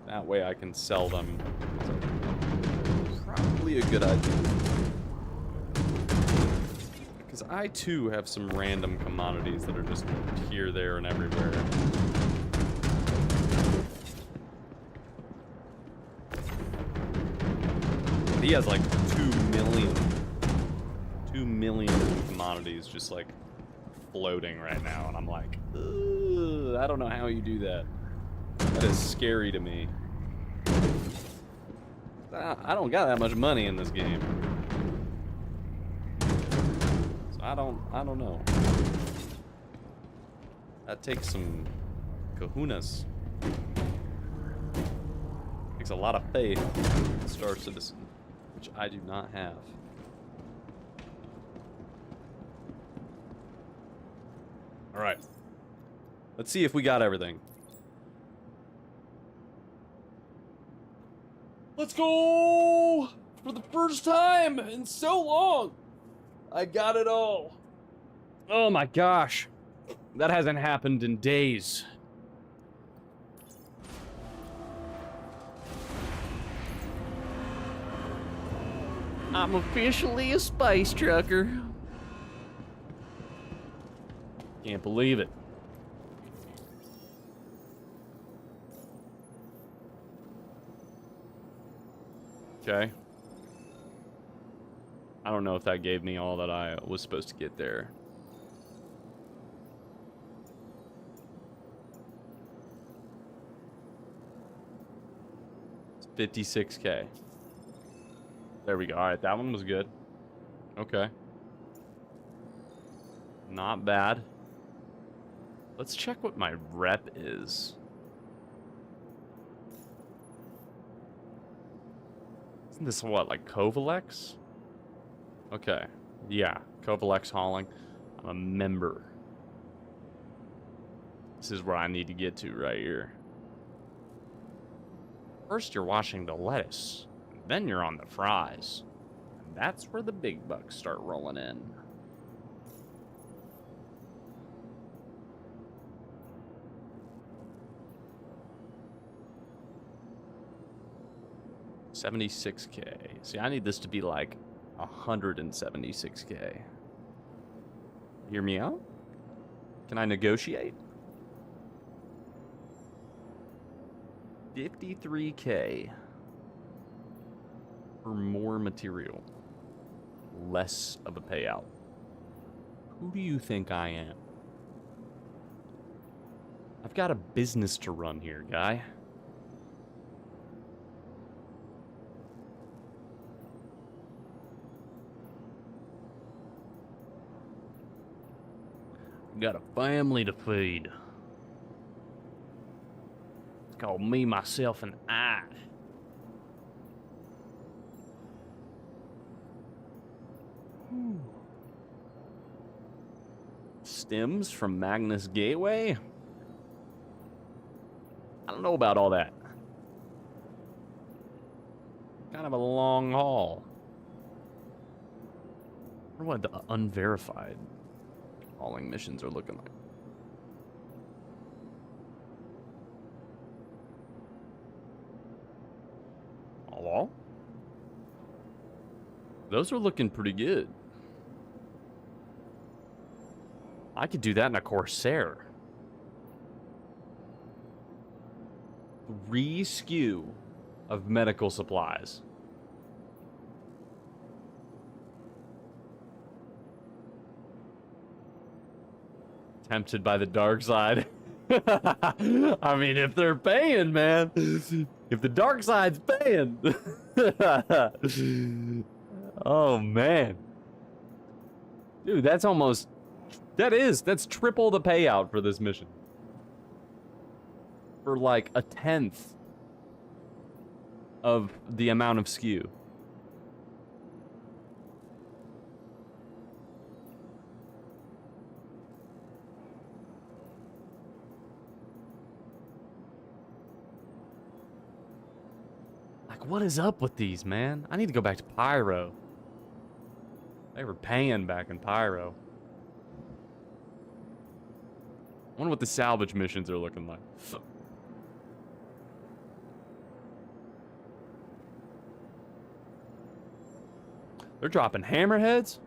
Speaker 3: That way I can sell them. So, probably a good idea. Because I too have some random commodities that are just here, there, and everywhere. But he has like 2 million commodities just like floating right now. And I'm like, ugh, I don't know how you do that. That is scary to me. I don't got that much money in this game. So I don't know. That takes some kahunas. Takes a lot of faith, Star Citizen, which I do not have. All right. Let's see if we got everything. Let's go! For the first time in so long, I got it all. Oh my gosh. That hasn't happened in days. I'm officially a space trucker. Can't believe it. Okay. I don't know if that gave me all that I was supposed to get there. It's 56K. There we go. All right, that one was good. Okay. Not bad. Let's check what my rep is. Isn't this what, like Kovalex? Okay. Yeah, Kovalex hauling. I'm a member. This is where I need to get to right here. First, you're washing the lettuce. Then you're on the fries. And that's where the big bucks start rolling in. $76K. See, I need this to be like 176K. Hear me out? Can I negotiate? 53K. For more material. Less of a payout. Who do you think I am? I've got a business to run here, guy. Got a family to feed. It's called me, myself, and I. Stems from Magnus Gateway? I don't know about all that. Kind of a long haul. I wonder what the unverified hauling missions are looking like. Hello? Those are looking pretty good. I could do that in a Corsair. 3 SKU of medical supplies. Tempted by the dark side. I mean, if they're paying, man. If the dark side's paying. Oh, man. Dude, that's almost... That's triple the payout for this mission. For like a 1/10 of the amount of SKU. Like, what is up with these, man? I need to go back to Pyro. They were paying back in Pyro. I wonder what the salvage missions are looking like. They're dropping hammerheads?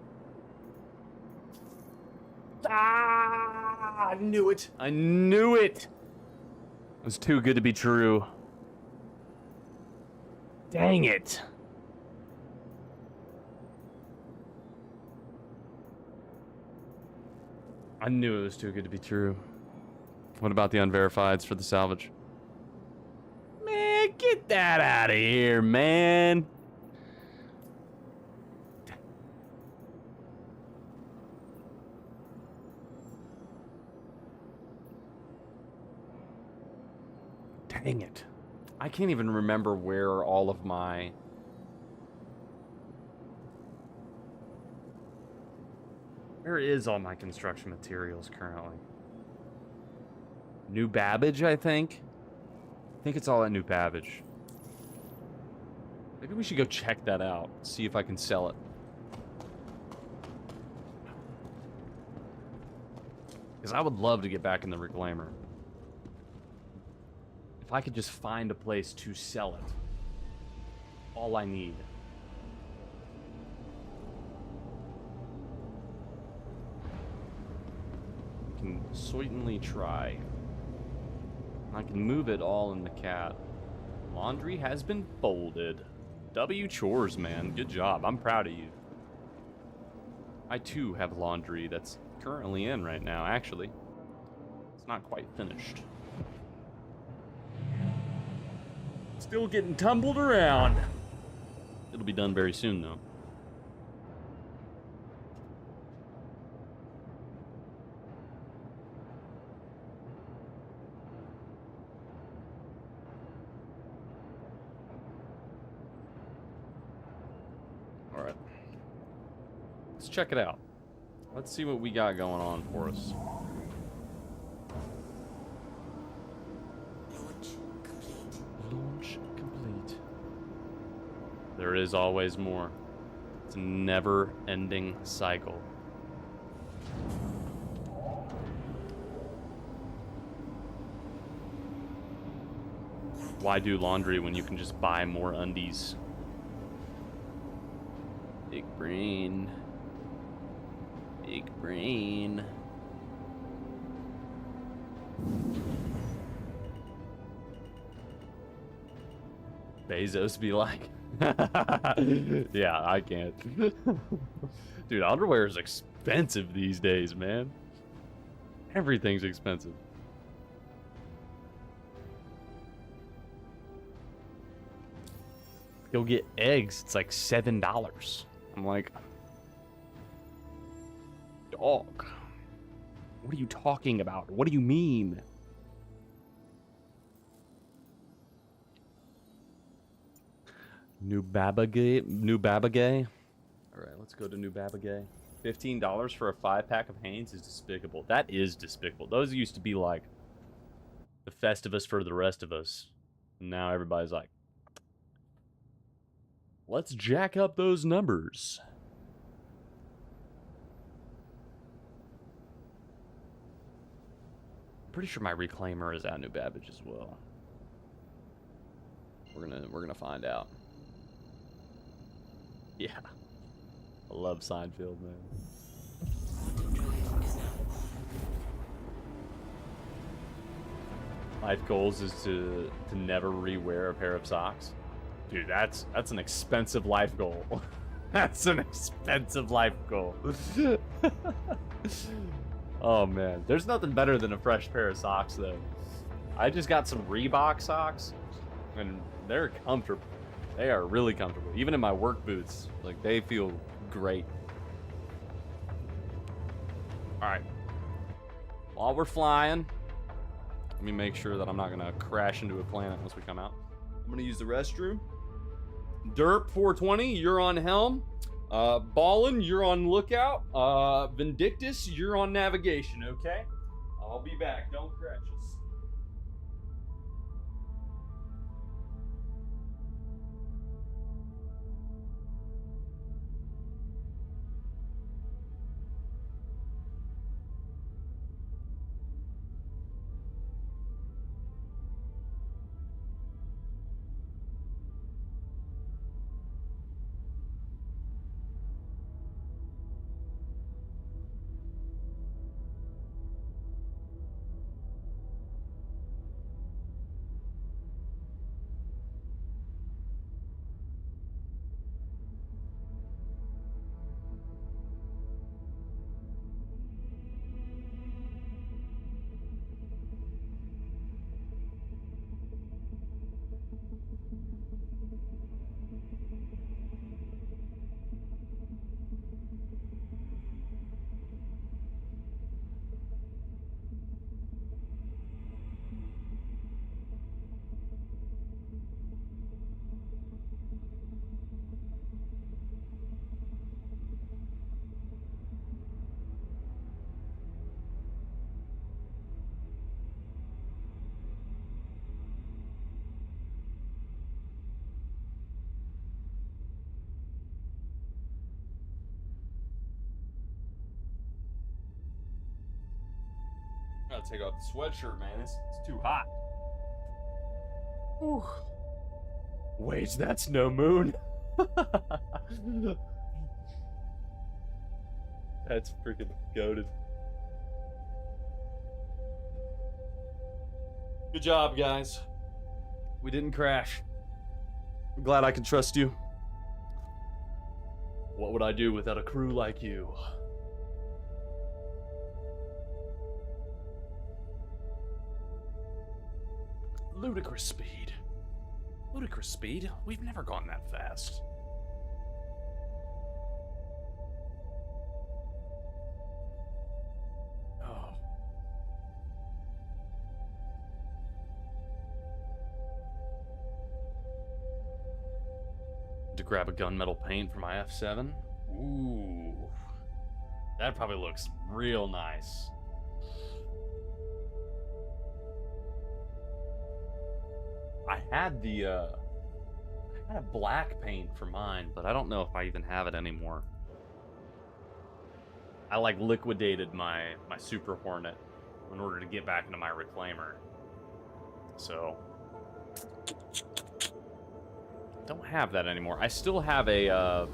Speaker 3: Ah, I knew it. I knew it. It was too good to be true. Dang it. I knew it was too good to be true. What about the unverifieds for the salvage? Man, get Get that out of here, man. Dang it. I can't even remember where all of my... Where is all my construction materials currently? New Babbage, I think? I think it's all at New Babbage. Maybe we should go check that out. See if I can sell it. Because I would love to get back in the Reclaimer. If I could just find a place to sell it. All I need. I can certainly try. I can move it all in the cat. Laundry has been folded. W chores, man. Good job. I'm proud of you. I too have laundry that's currently in right now, actually. It's not quite finished. Still getting tumbled around. It'll be done very soon, though. All right. Let's check it out. Let's see what we got going on for us. Launch complete. There is always more. It's a never-ending cycle. Why do laundry when you can just buy more undies? Big brain. Big brain. Bezos be like, yeah, I can't. Dude, underwear is expensive these days, man. Everything's expensive. Go get eggs, it's like $7. I'm like, dog, what are you talking about? What do you mean? New Babagay. All right, let's go to New Babagay. $15 for a 5-pack of Hanes is despicable. That is despicable. Those used to be like the Festivus for the rest of us. Now everybody's like, let's jack up those numbers. I'm pretty sure my Reclaimer is at New Babbage as well. We're gonna find out. Yeah. I love Seinfeld, man. Life goals is to never re-wear a pair of socks. Dude, that's an expensive life goal. That's an expensive life goal. Oh man, there's nothing better than a fresh pair of socks though. I just got some Reebok socks and they're comfortable. They are really comfortable. Even in my work boots, like they feel great. All right. While we're flying, let me make sure that I'm not gonna crash into a planet once we come out. I'm gonna use the restroom. Derp 420, you're on helm. Ballin, you're on lookout. Vindictus, you're on navigation, okay? I'll be back. Don't crash us. gotta take off the sweatshirt, man. It's too hot. Whew. Wait, that's no moon. That's freaking goated. Good job, guys. We didn't crash. I'm glad I can trust you. What would I do without a crew like you? Ludicrous speed. Ludicrous speed? We've never gone that fast. Oh. To grab a gunmetal paint for my F7. Ooh. That probably looks real nice. I had a black paint for mine, but I don't know if I even have it anymore. I like liquidated my Super Hornet in order to get back into my Reclaimer. So don't have that anymore. I still have a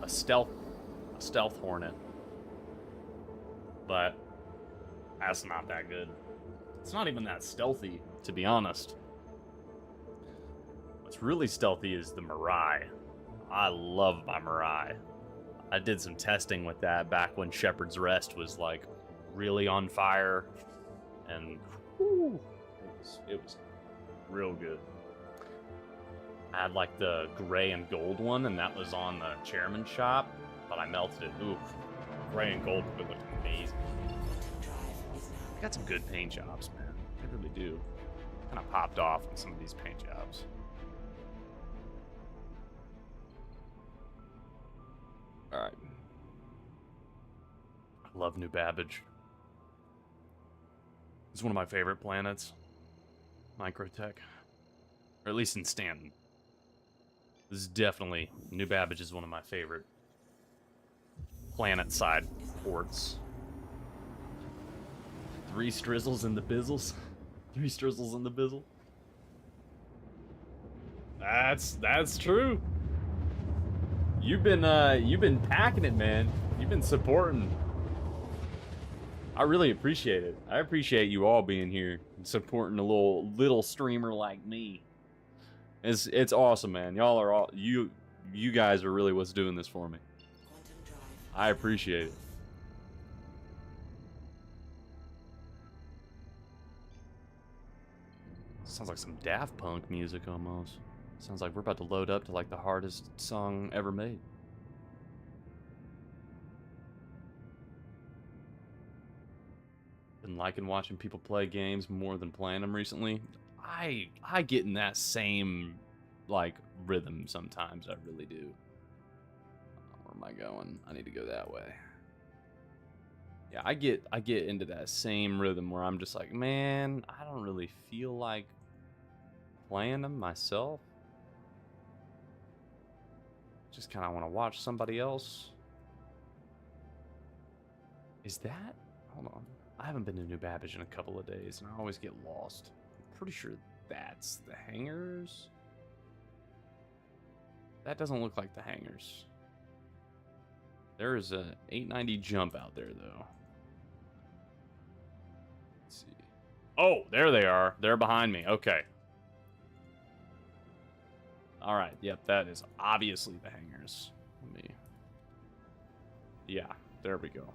Speaker 3: stealth Hornet, but that's not that good. It's not even that stealthy, to be honest. What's really stealthy is the Mirai. I love my Mirai. I did some testing with that back when Shepherd's Rest was like really on fire, and whew, it was real good. I had like the gray and gold one, and that was on the chairman's shop, but I melted it. Ooh, gray and gold would look amazing. I got some good paint jobs, man. I really do. Kind of popped off in some of these paint jobs. All right. I love New Babbage. It's one of my favorite planets. Microtech. Or at least in Stanton. This is definitely... New Babbage is one of my favorite planet-side ports. 3 strizzles in the bizzles. 3 strizzles in the bizzle. That's true. You've been packing it, man. You've been supporting. I really appreciate it. I appreciate you all being here and supporting a little streamer like me. It's awesome, man. Y'all are all you guys are really what's doing this for me. I appreciate it. Sounds like some Daft Punk music almost. Sounds like we're about to load up to like the hardest song ever made. Been liking watching people play games more than playing them recently. I get in that same like rhythm sometimes. I really do. Where am I going? I need to go that way. Yeah, I get into that same rhythm where I'm just like, man, I don't really feel like playing them myself. Just kind of want to watch somebody else. Is that? Hold on. I haven't been to New Babbage in a couple of days, and I always get lost. I'm pretty sure that's the hangars. That doesn't look like the hangars. There is a 890 jump out there, though. Let's see. Oh, there they are. They're behind me. Okay. All right. Yep, that is obviously the hangars. Let me... Yeah, there we go.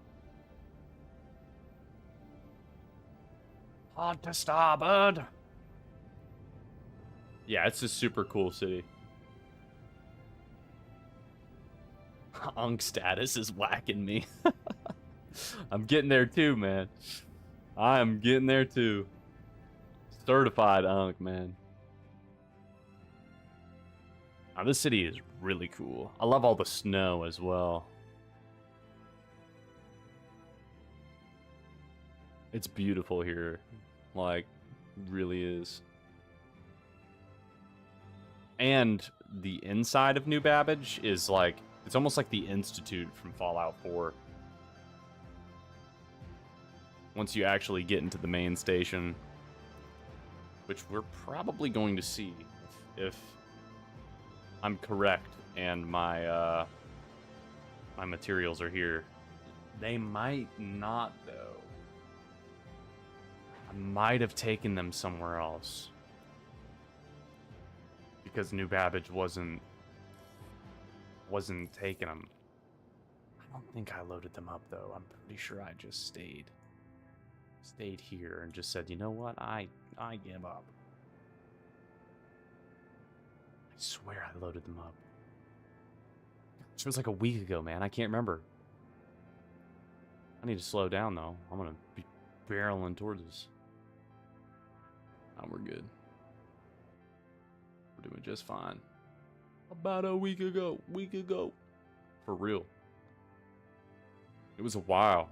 Speaker 3: Hard to starboard. Yeah, it's a super cool city. Unk status is whacking me. I'm getting there too, man. I am getting there too. Certified Unk, man. Now, this city is really cool. I love all the snow as well. It's beautiful here. Like, really is. And the inside of New Babbage is like, it's almost like the Institute from Fallout 4.
Speaker 1: once you actually get into the main station, which we're probably going to see if I'm correct and my my materials are here. They might not, though. I might have taken them somewhere else because New Babbage wasn't taking them. I don't think I loaded them up, though. I'm pretty sure I just stayed here and just said, you know what, I give up. I swear I loaded them up. It was like a week ago, man. I can't remember. I need to slow down, though. I'm gonna be barreling towards this. Oh, we're good. We're doing just fine. About a week ago. For real. It was a while.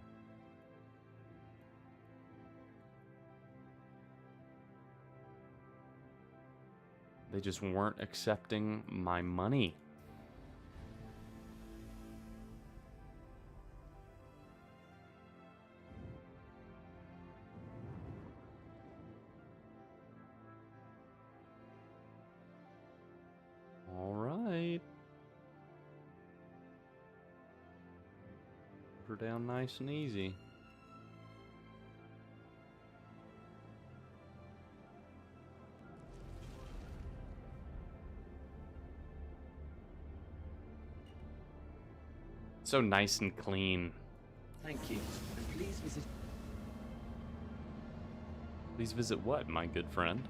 Speaker 1: They just weren't accepting my money. All right. Put her down nice and easy. So nice and clean.
Speaker 5: Thank you. And please visit.
Speaker 1: Please visit what, my good friend?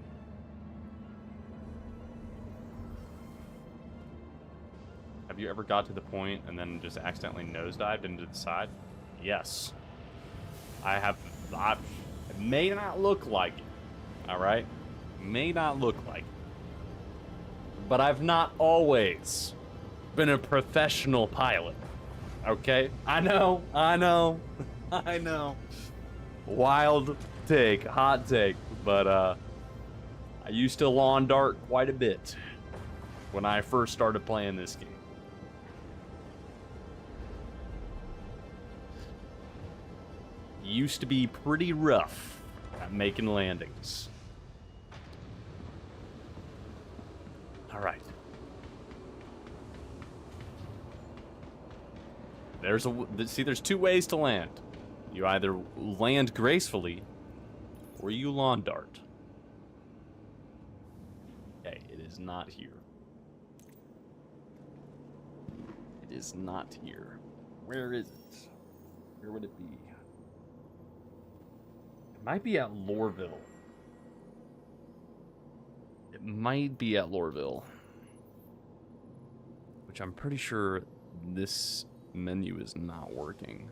Speaker 1: Have you ever got to the point and then just accidentally nosedived into the side? Yes. I have. It may not look like it. Alright? May not look like it. But I've not always been a professional pilot. Okay? I know. Wild take, hot take, but I used to lawn dart quite a bit when I first started playing this game. Used to be pretty rough at making landings. All right. There's two ways to land. You either land gracefully, or you lawn dart. Okay, it is not here. It is not here. Where is it? Where would it be? It might be at Lorville. It might be at Lorville. Which I'm pretty sure this menu is not working.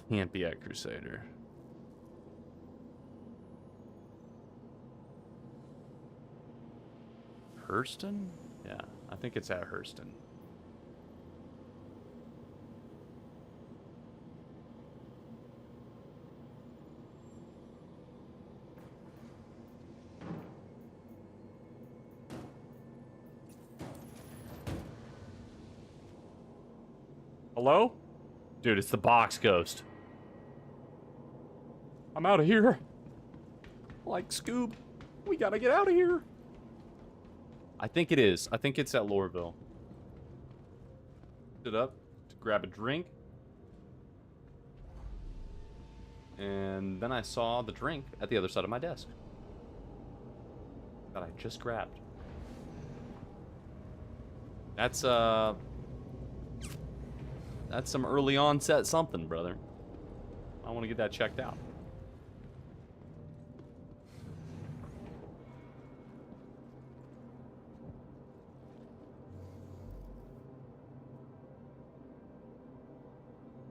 Speaker 1: Can't be at Crusader. Hurston? Yeah, I think it's at Hurston. Hello? Dude, it's the box ghost. I'm out of here. Like Scoob, we gotta get out of here. I think it is. I think it's at Lorville. Stood up to grab a drink. And then I saw the drink at the other side of my desk that I just grabbed. That's some early onset something, brother. I want to get that checked out.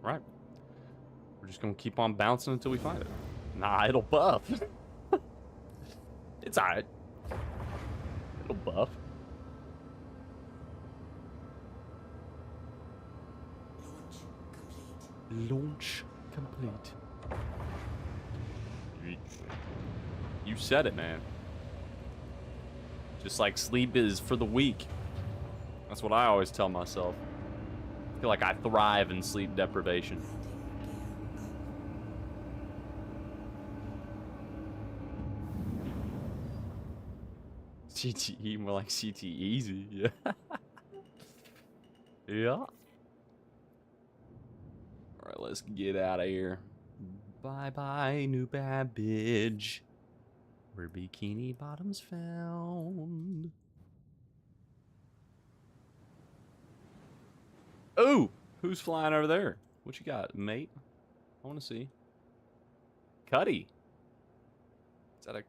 Speaker 1: Right. We're just gonna keep on bouncing until we find it. Nah, it'll buff. It's alright. It'll buff. Launch complete. You said it, man. Just like sleep is for the weak.
Speaker 3: That's what I always tell myself. I feel like I thrive in sleep deprivation. CTE, more like CT easy. Yeah. Yeah. All right, let's get out of here. Bye bye, New Babbage. Where Bikini Bottom's found. Oh, who's flying over there? What you got, mate? I want to see. Cuddy. Is that a...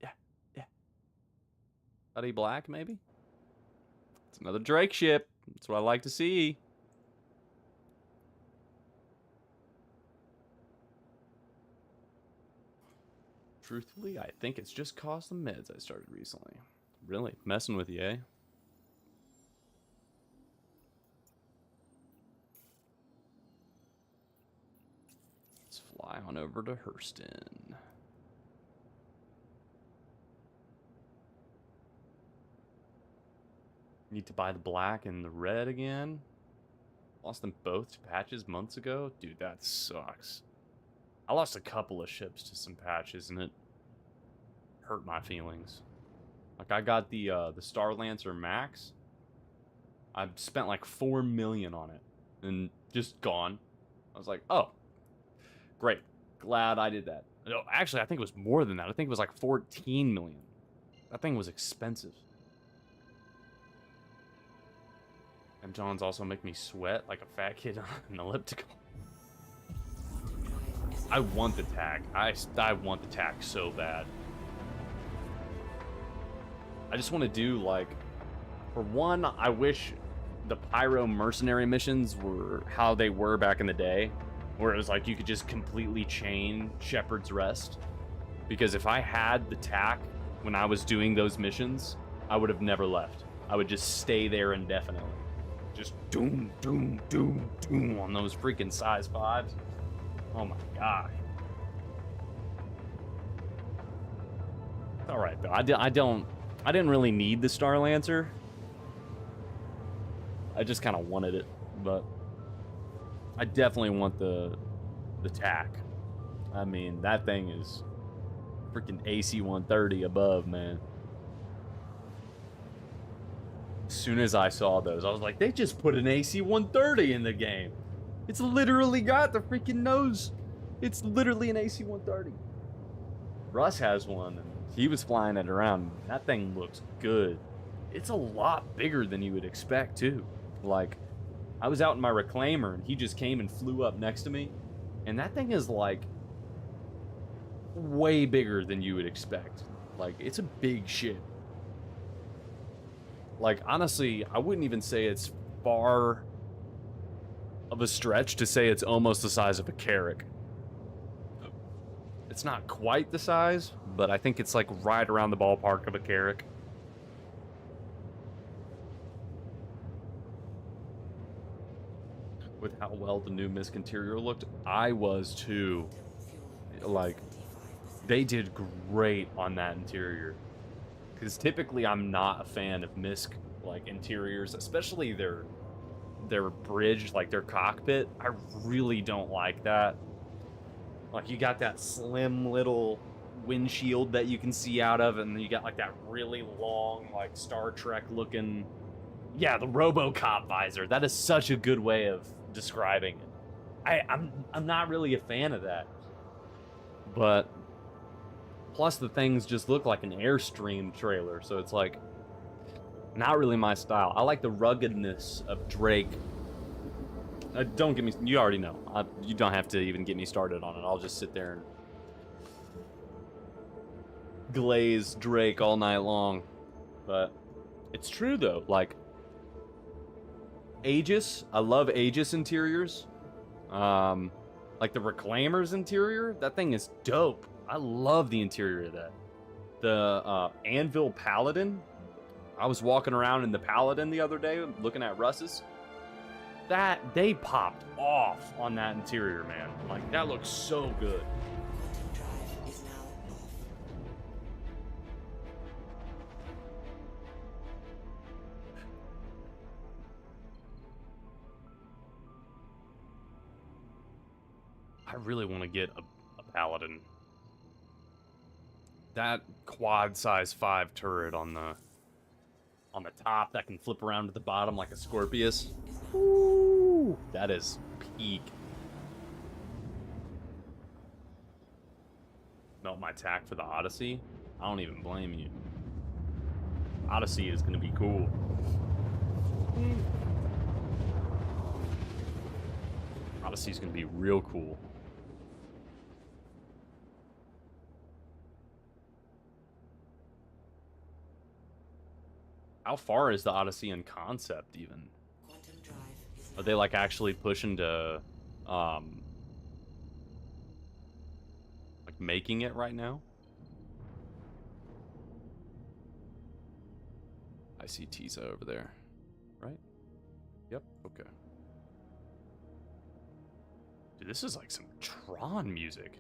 Speaker 3: yeah, yeah. Cuddy Black, maybe? It's another Drake ship. That's what I like to see. Truthfully, I think it's just caused the meds I started recently. Really? Messing with you, eh? Let's fly on over to Hurston. Need to buy the black and the red again. Lost them both to patches months ago. Dude, that sucks. I lost a couple of ships to some patches and it hurt my feelings. Like I got the Star Lancer Max. I spent like 4 million on it and just gone. I was like, oh, great. Glad I did that. No, actually, I think it was more than that. I think it was like 14 million. That thing was expensive. And John's also make me sweat like a fat kid on an elliptical. I want the tack. I want the tack so bad. I just want to do, like, for one, I wish the Pyro mercenary missions were how they were back in the day, where it was like you could just completely chain Shepherd's Rest. Because if I had the tack when I was doing those missions, I would have never left. I would just stay there indefinitely. Just doom, doom, doom, doom on those freaking size 5s. Oh my gosh. All right, though. I didn't really need the Star Lancer. I just kind of wanted it, but I definitely want the tack. I mean, that thing is freaking AC 130 above, man. As soon as I saw those, I was like, they just put an AC 130 in the game. It's literally got the freaking nose. It's literally an AC 130. Russ has one, and he was flying it around. That thing looks good. It's a lot bigger than you would expect, too. Like, I was out in my Reclaimer, and he just came and flew up next to me. And that thing is, like, way bigger than you would expect. Like, it's a big ship. Like, honestly, I wouldn't even say it's far of a stretch to say it's almost the size of a Carrack. It's not quite the size, but I think it's like right around the ballpark of a Carrack. With how well the new Misk interior looked, I was too. Like, they did great on that interior. Because typically I'm not a fan of Misk like interiors, especially their bridge, like their cockpit. I really don't like that. Like, you got that slim little windshield that you can see out of, and then you got like that really long, like Star Trek looking, yeah, the RoboCop visor. That is such a good way of describing it. I'm not really a fan of that. But plus the things just look like an Airstream trailer, so it's like not really my style. I like the ruggedness of Drake. Don't get me, you already know. You don't have to even get me started on it. I'll just sit there and glaze Drake all night long. But it's true though, like Aegis, I love Aegis interiors. Like the Reclaimer's interior, that thing is dope. I love the interior of that. The Anvil Paladin, I was walking around in the Paladin the other day looking at Russ's. That, they popped off on that interior, man. Like, that looks so good.
Speaker 4: Quantum drive is now off.
Speaker 1: I really want to get a paladin. That quad size 5 turret on the top that can flip around to the bottom like a Scorpius. Ooh, that is peak. Melt my tack for the Odyssey. I don't even blame you. Odyssey is going to be cool. Odyssey is going to be real cool. How far is the Odyssey in concept even?
Speaker 4: Quantum drive is
Speaker 1: Are they like actually pushing to like making it right now? I see Tisa over there. Right? Yep, okay. Dude, this is like some Tron music.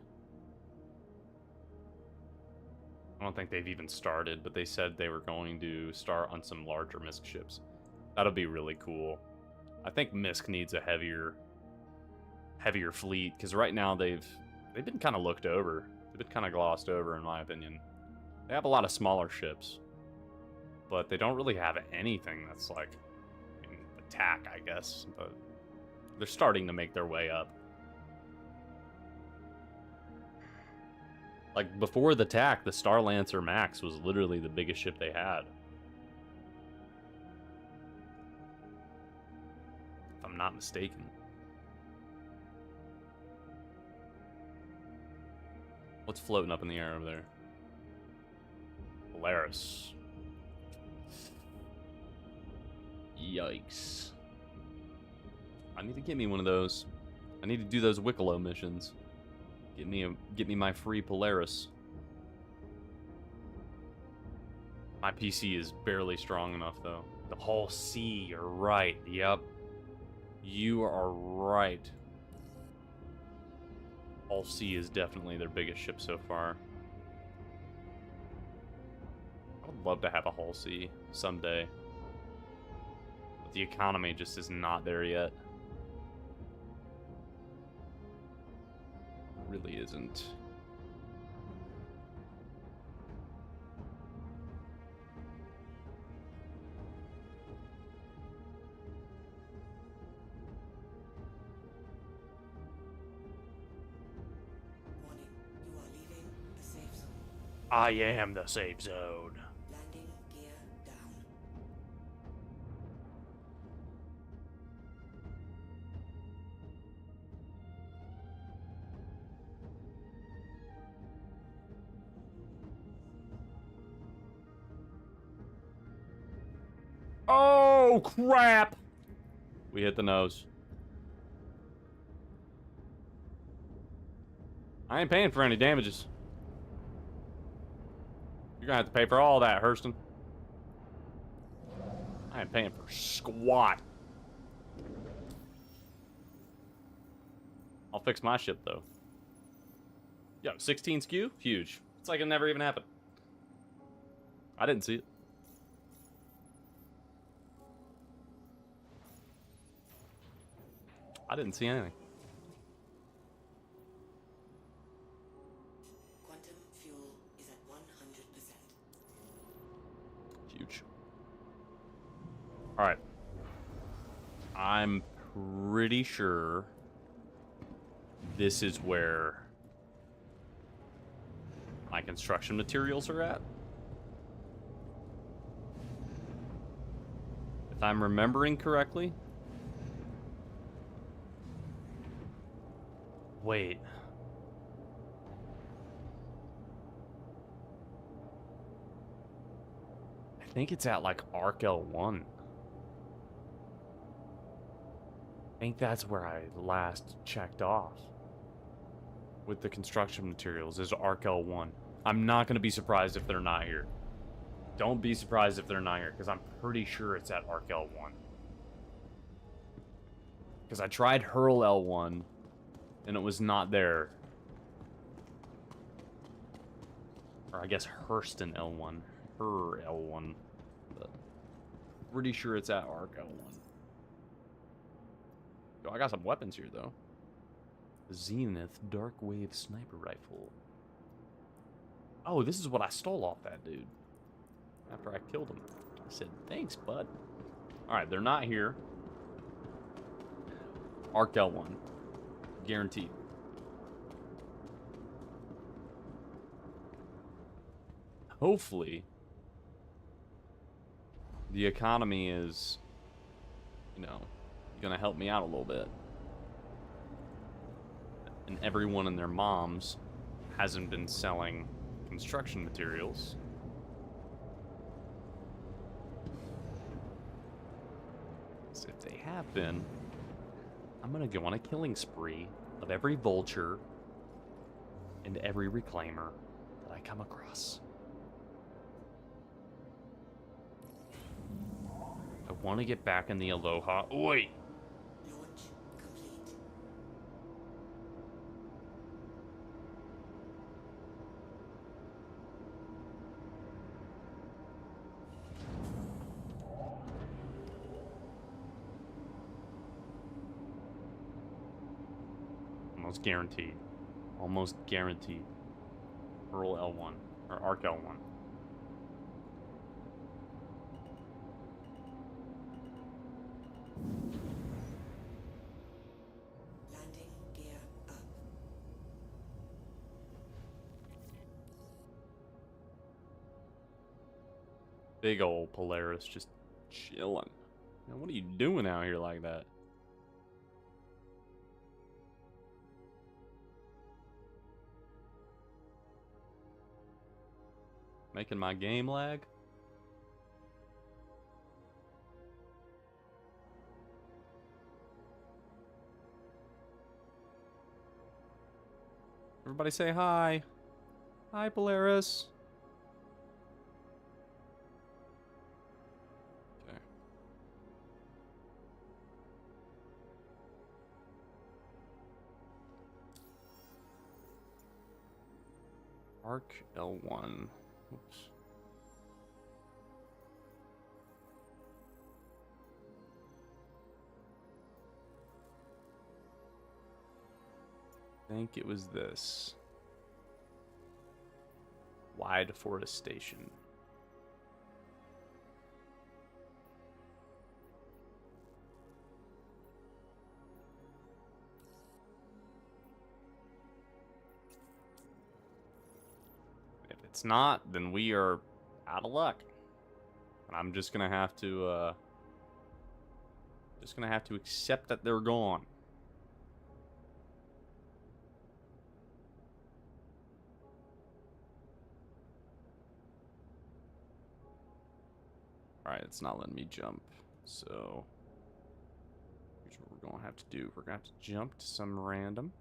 Speaker 1: I don't think they've even started, but they said they were going to start on some larger MISC ships. That'll be really cool. I think MISC needs a heavier fleet, because right now they've been kind of looked over. They've been kind of glossed over, in my opinion. They have a lot of smaller ships, but they don't really have anything that's like attack, I guess. But they're starting to make their way up. Like, before the attack, the Star Lancer Max was literally the biggest ship they had. If I'm not mistaken. What's floating up in the air over there? Polaris. Yikes. I need to get me one of those. I need to do those Wicklow missions. Get me my free Polaris. My PC is barely strong enough though. The Hull C, you're right. Yep. You are right. Hull C is definitely their biggest ship so far. I would love to have a Hull C someday. But the economy just is not there yet. Really isn't.
Speaker 4: warning. You are leaving the safe zone.
Speaker 1: I am the safe zone.
Speaker 4: Landing gear down.
Speaker 1: Oh, crap! We hit the nose. I ain't paying for any damages. You're gonna have to pay for all that, Hurston. I ain't paying for squat. I'll fix my ship, though. Yo, 16 skew? Huge. It's like it never even happened. I didn't see it. I didn't see anything.
Speaker 4: Quantum fuel is at 100%.
Speaker 1: Huge. Alright. I'm pretty sure this is where my construction materials are at. If I'm remembering correctly. Wait. I think it's at like Arc L1. I think that's where I last checked off with the construction materials is Arc L1. I'm not going to be surprised if they're not here. Don't be surprised if they're not here, because I'm pretty sure it's at Arc L1. Because I tried Hurl L1, and it was not there. Or I guess Hurston L1. Her L1. But pretty sure it's at Arc L1. Yo, I got some weapons here, though.
Speaker 3: Zenith Dark Wave Sniper Rifle. Oh, this is what I stole off that dude. After I killed him. I said, thanks, bud. Alright, they're not here. Arc L1. Guaranteed. Hopefully, the economy is, you know, gonna help me out a little bit. And everyone and their moms hasn't been selling construction materials. So if they have been, I'm gonna go on a killing spree of every vulture and every reclaimer that I come across. I want to get back in the Aloha. Oi!
Speaker 4: Launch complete.
Speaker 3: Almost guaranteed. Almost guaranteed. Pearl L1. Or Arc L1.
Speaker 4: Landing gear up.
Speaker 3: Big old Polaris just chilling. Man, what are you doing out here like that? Making my game lag? Everybody say hi. Hi, Polaris. Okay. Arc L1. Oops. I think it was this. Wide forestation. If it's not, then we are out of luck. And I'm just gonna have to accept that they're gone. Alright, it's not letting me jump. So here's what we're gonna have to do. We're gonna have to jump to some random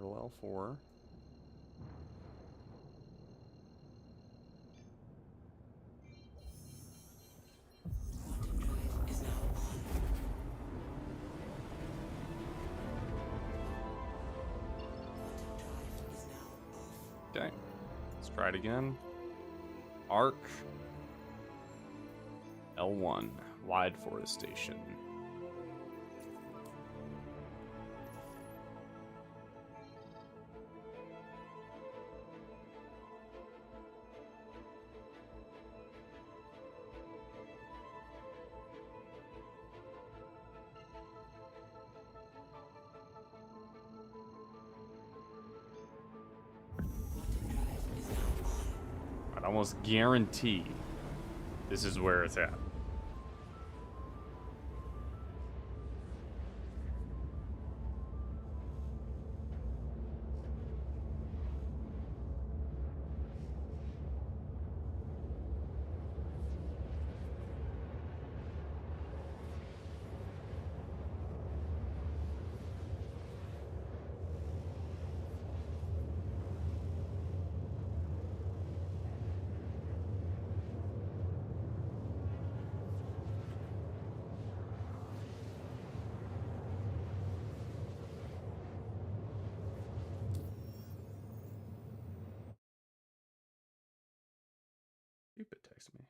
Speaker 3: Earl L4.
Speaker 4: Quantum drive is now on. Quantum drive is now off.
Speaker 3: Okay, let's try it again. Arc L1, wide forestation.
Speaker 4: Quantum drive is now on.
Speaker 3: I'd almost guarantee this is where it's at. Cupid texted me.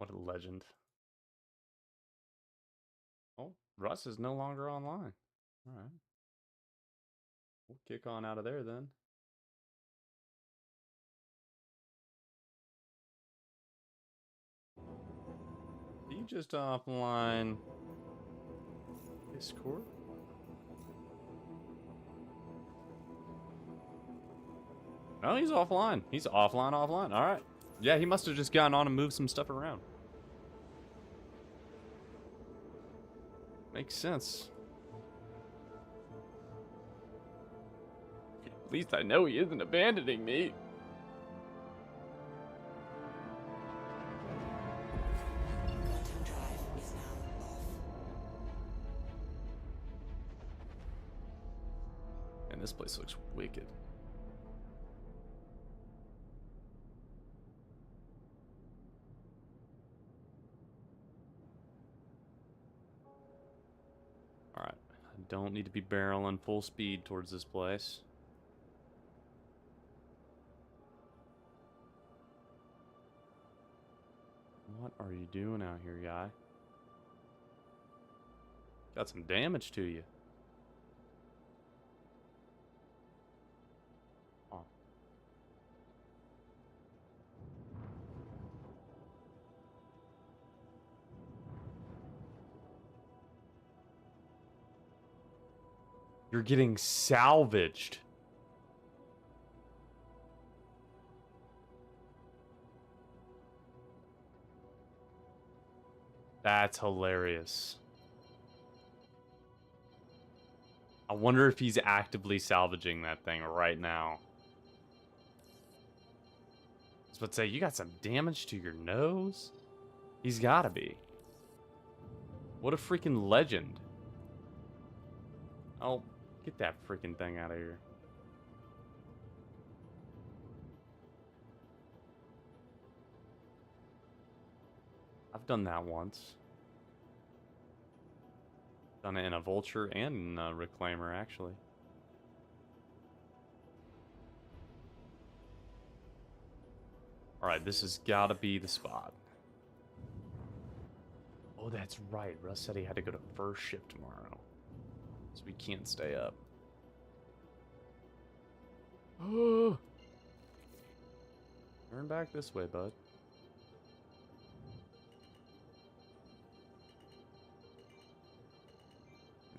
Speaker 3: What a legend. Oh, Russ is no longer online. Alright. We'll kick on out of there then. You just offline Discord? Oh, he's offline. He's offline. Alright. Yeah, he must have just gotten on and moved some stuff around. Makes sense. At least I know he isn't abandoning me.
Speaker 4: Quantum drive is now off.
Speaker 3: And this place looks wicked. Alright. I don't need to be barreling full speed towards this place. What are you doing out here, guy? Got some damage to you. Oh. You're getting salvaged. That's hilarious. I wonder if he's actively salvaging that thing right now. I was about to say, you got some damage to your nose? He's gotta be. What a freaking legend. Oh, get that freaking thing out of here. I've done that once. Done it in a vulture and a reclaimer, actually. Alright, this has got to be the spot. Oh, that's right. Russ said he had to go to first shift tomorrow. So we can't stay up. Oh! Turn back this way, bud.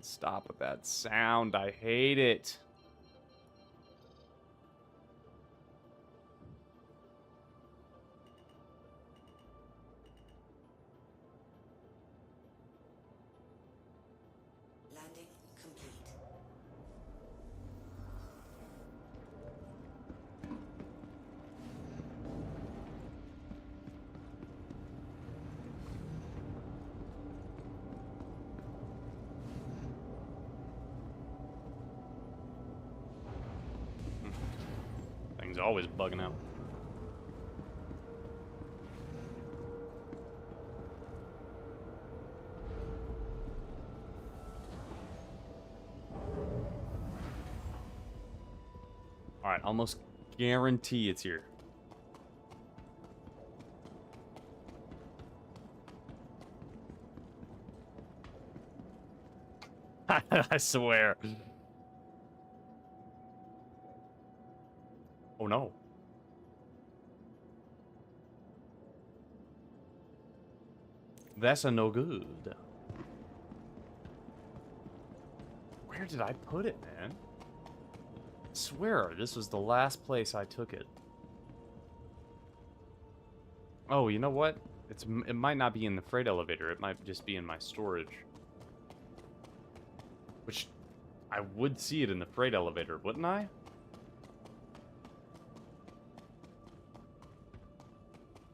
Speaker 3: Stop with that sound. I hate it.
Speaker 4: Landing complete.
Speaker 3: Thing's always bugging out. Alright, almost guarantee it's here. I swear. Oh no. That's a no good. Where did I put it, man? I swear, this was the last place I took it. Oh, you know what? It might not be in the freight elevator. It might just be in my storage. Which, I would see it in the freight elevator, wouldn't I?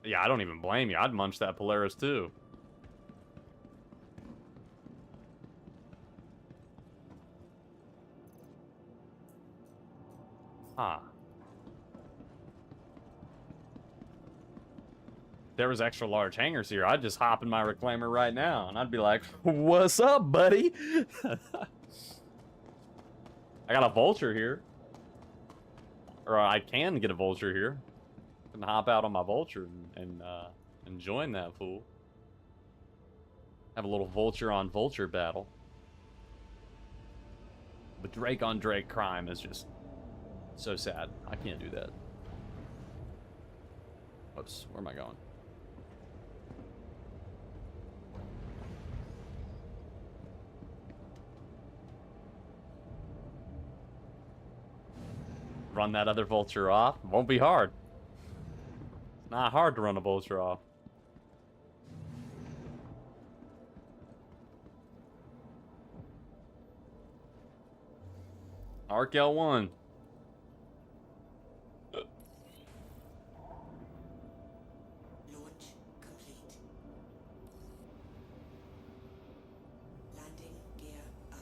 Speaker 3: Yeah, I don't even blame you. I'd munch that Polaris too. Huh. There was extra large hangars here, I'd just hop in my reclaimer right now, and I'd be like, what's up, buddy? I got a vulture here. Or I can get a vulture here. I can hop out on my vulture and Enjoying that, fool. Have a little vulture on vulture battle. But Drake on Drake crime is just so sad. I can't do that. Whoops, where am I going? Run that other vulture off. Won't be hard. It's not hard to run a vulture off. Arc L1.
Speaker 4: Launch complete. Landing gear up.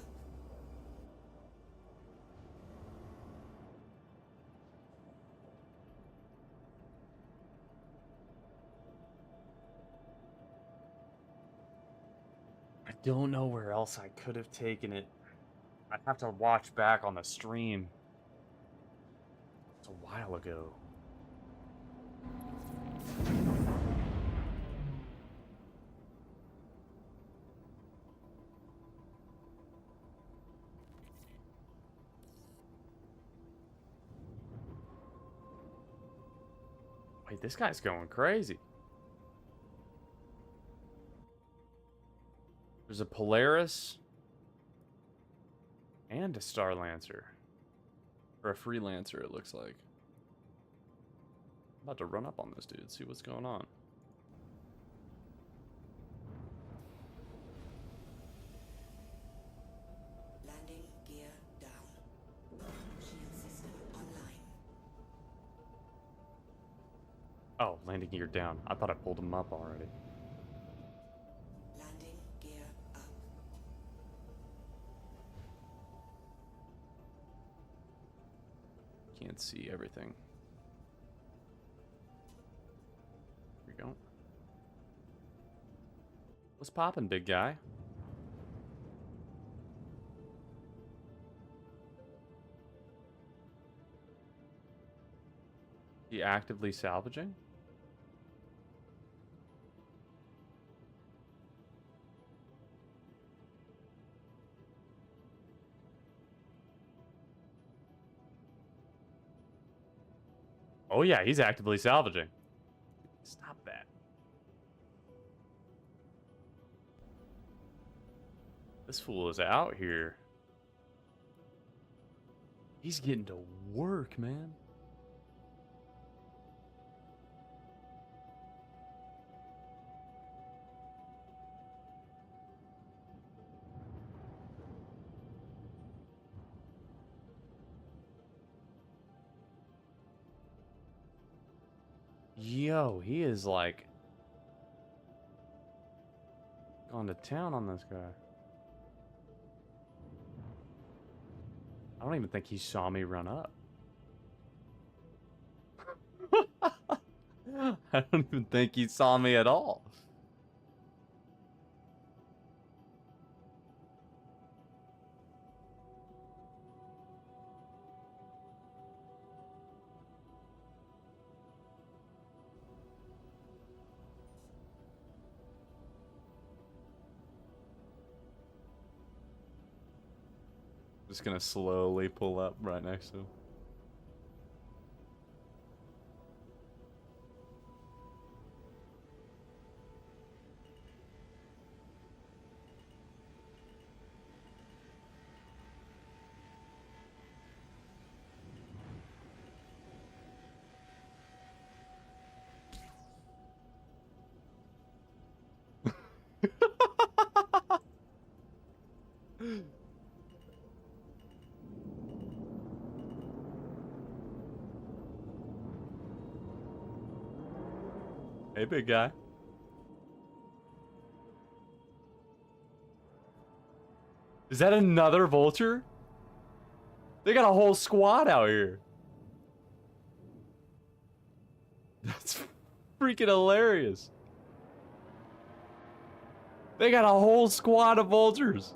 Speaker 3: I don't know where else I could have taken it. I'd have to watch back on the stream. It's a while ago. Wait, this guy's going crazy. There's a Polaris and a Star Lancer. Or a Freelancer, it looks like. I'm about to run up on this dude, see what's going on.
Speaker 4: Landing gear down. Shield system online.
Speaker 3: Oh, landing gear down. I thought I pulled him up already.
Speaker 4: Landing gear up.
Speaker 3: Can't see everything. Here we go. What's poppin', big guy? He actively salvaging? Oh yeah, he's actively salvaging. Stop that. This fool is out here. He's getting to work, man. Yo, he is like going to town on this guy. I don't even think he saw me run up. I don't even think he saw me at all. Just gonna slowly pull up right next to him. Hey, big guy. Is that another vulture? They got a whole squad out here. That's freaking hilarious. They got a whole squad of vultures.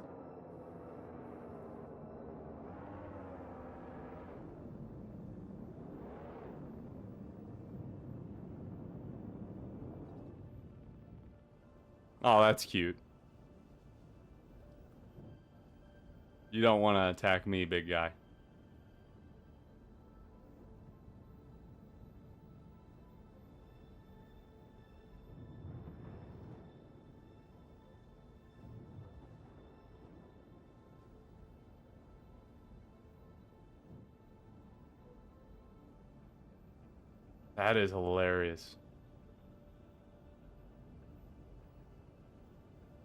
Speaker 1: Oh, that's cute. You don't want to attack me, big guy. That is hilarious.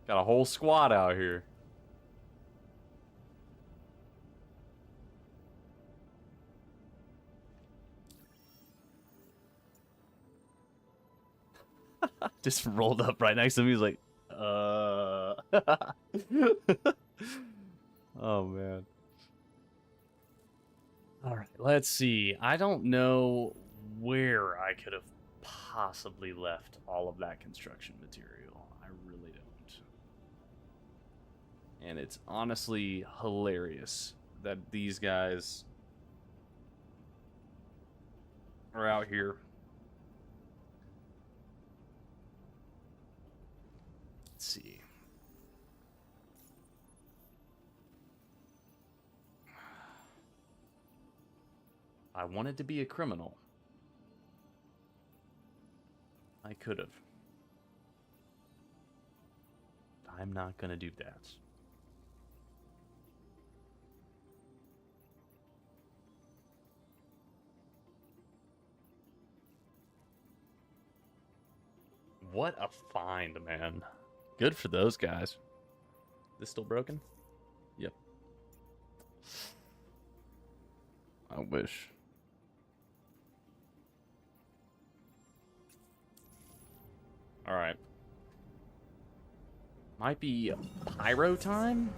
Speaker 1: Got a whole squad out here.
Speaker 3: Just rolled up right next to me. He's like, Oh, man. All right, let's see. I don't know where I could have possibly left all of that construction material. I really don't. And it's honestly hilarious that these guys are out here. Let's see. I wanted to be a criminal. I could have. I'm not gonna do that. What a find, man. Good for those guys. This still broken? Yep. I wish. All right. Might be pyro time?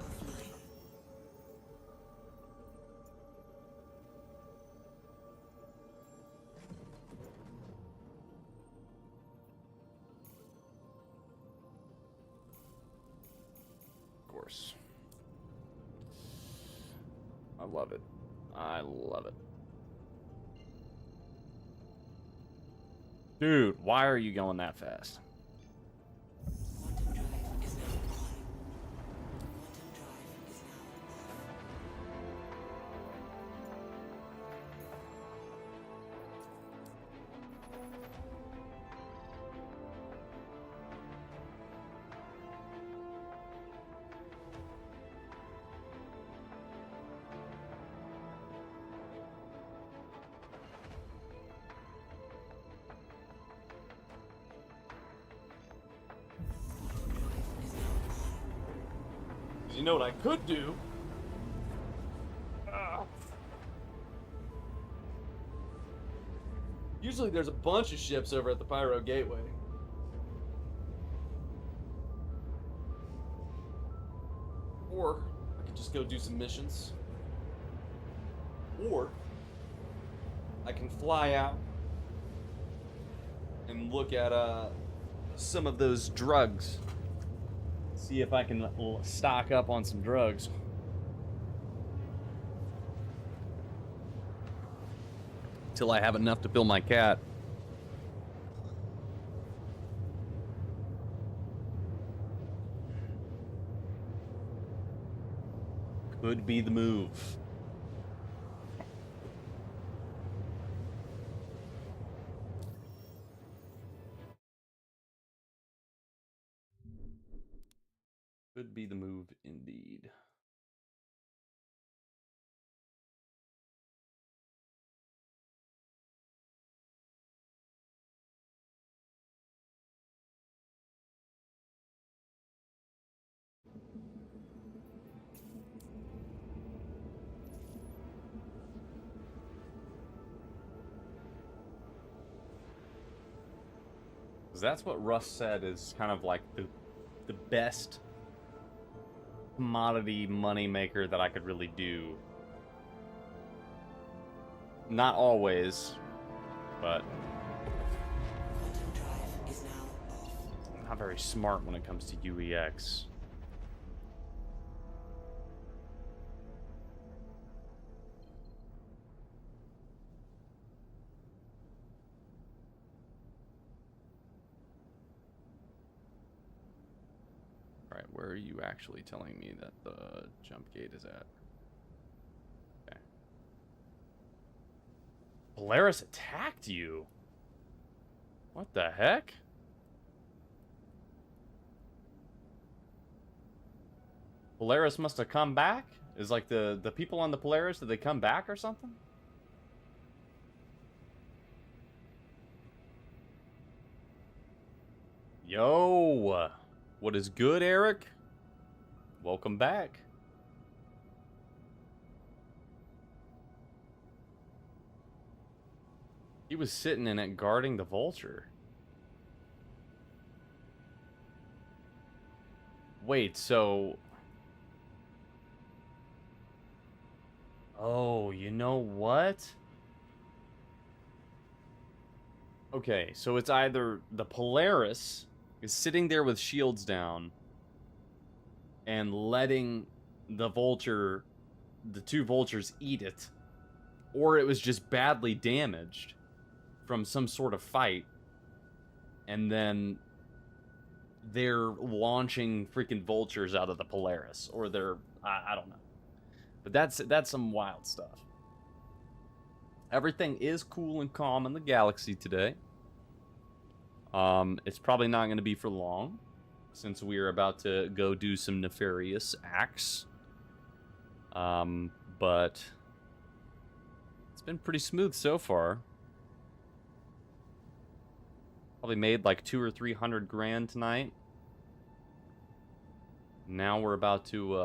Speaker 3: Of course. I love it. I love it. Dude, why are you going that fast?
Speaker 4: Quantum drive is now on. Quantum drive is now off.
Speaker 3: You know what I could do? Usually there's a bunch of ships over at the Pyro Gateway. Or I could just go do some missions. Or I can fly out and look at some of those drugs. See if I can stock up on some drugs. Till I have enough to fill my cat. Could be the move. Could be the move indeed. Because that's what Russ said is kind of like the best commodity money maker that I could really do. Not always, but
Speaker 4: Quantum drive is now off.
Speaker 3: I'm not very smart when it comes to UEX. where are you actually telling me that the jump gate is at? Okay. Polaris attacked you? What the heck? Polaris must have come back? Is like the people on the Polaris, did they come back or something? Yo! What is good, Eric? Welcome back. He was sitting in it guarding the vulture. Wait, so... Oh, you know what? Okay, so it's either the Polaris is sitting there with shields down and letting the vulture, the two vultures, eat it, or it was just badly damaged from some sort of fight, and then they're launching freaking vultures out of the Polaris, or they're, I don't know. But that's some wild stuff. Everything is cool and calm in the galaxy today. It's probably not going to be for long, since we are about to go do some nefarious acts. But it's been pretty smooth so far. Probably made like 200 or 300 grand tonight. Now we're about to,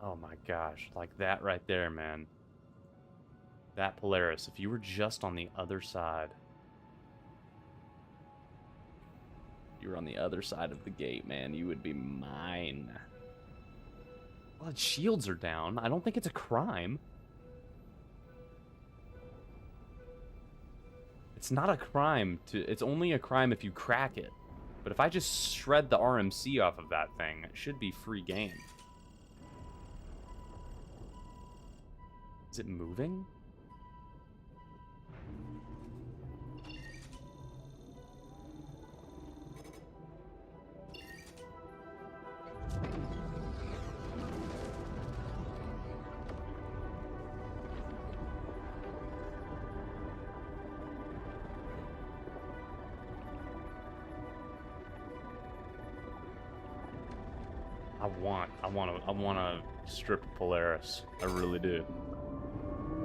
Speaker 3: oh my gosh, like that right there, man. That Polaris, if you were just on the other side. You were on the other side of the gate, man, you would be mine. Well, its shields are down. I don't think it's a crime. It's not a crime to... It's only a crime if you crack it. But if I just shred the RMC off of that thing, it should be free game. Is it moving? I want to strip Polaris. I really do.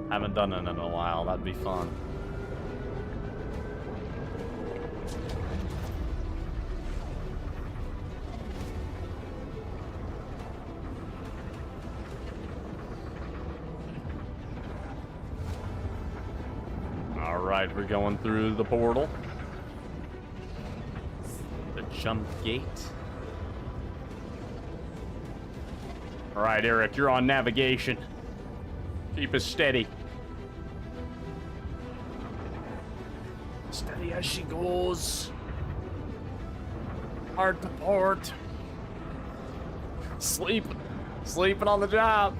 Speaker 3: Haven't done it in a while. That'd be fun. All right, we're going through the portal. The jump gate. All right, Eric, you're on navigation. Keep us steady. Steady as she goes. Hard to port. Sleeping on the job.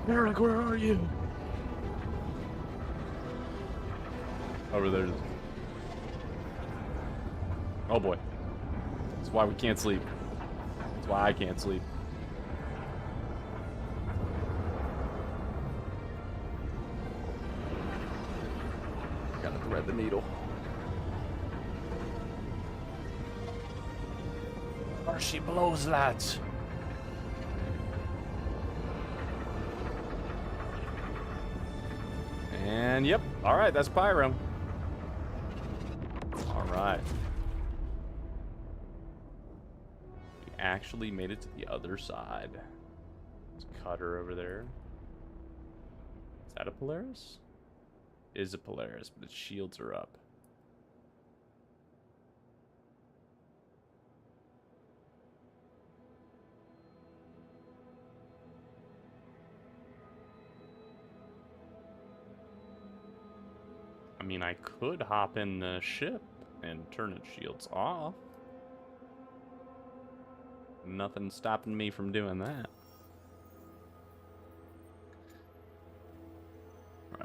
Speaker 3: Eric, where are you? Over there. Oh boy. That's why we can't sleep. That's why I can't sleep. Gotta thread the needle. Or she blows, lads. And yep, all right, that's Pyro. All right. We actually made it to the other side. There's Cutter over there. Is that a Polaris? It is a Polaris, but its shields are up. I mean, I could hop in the ship and turn its shields off. Nothing stopping me from doing that.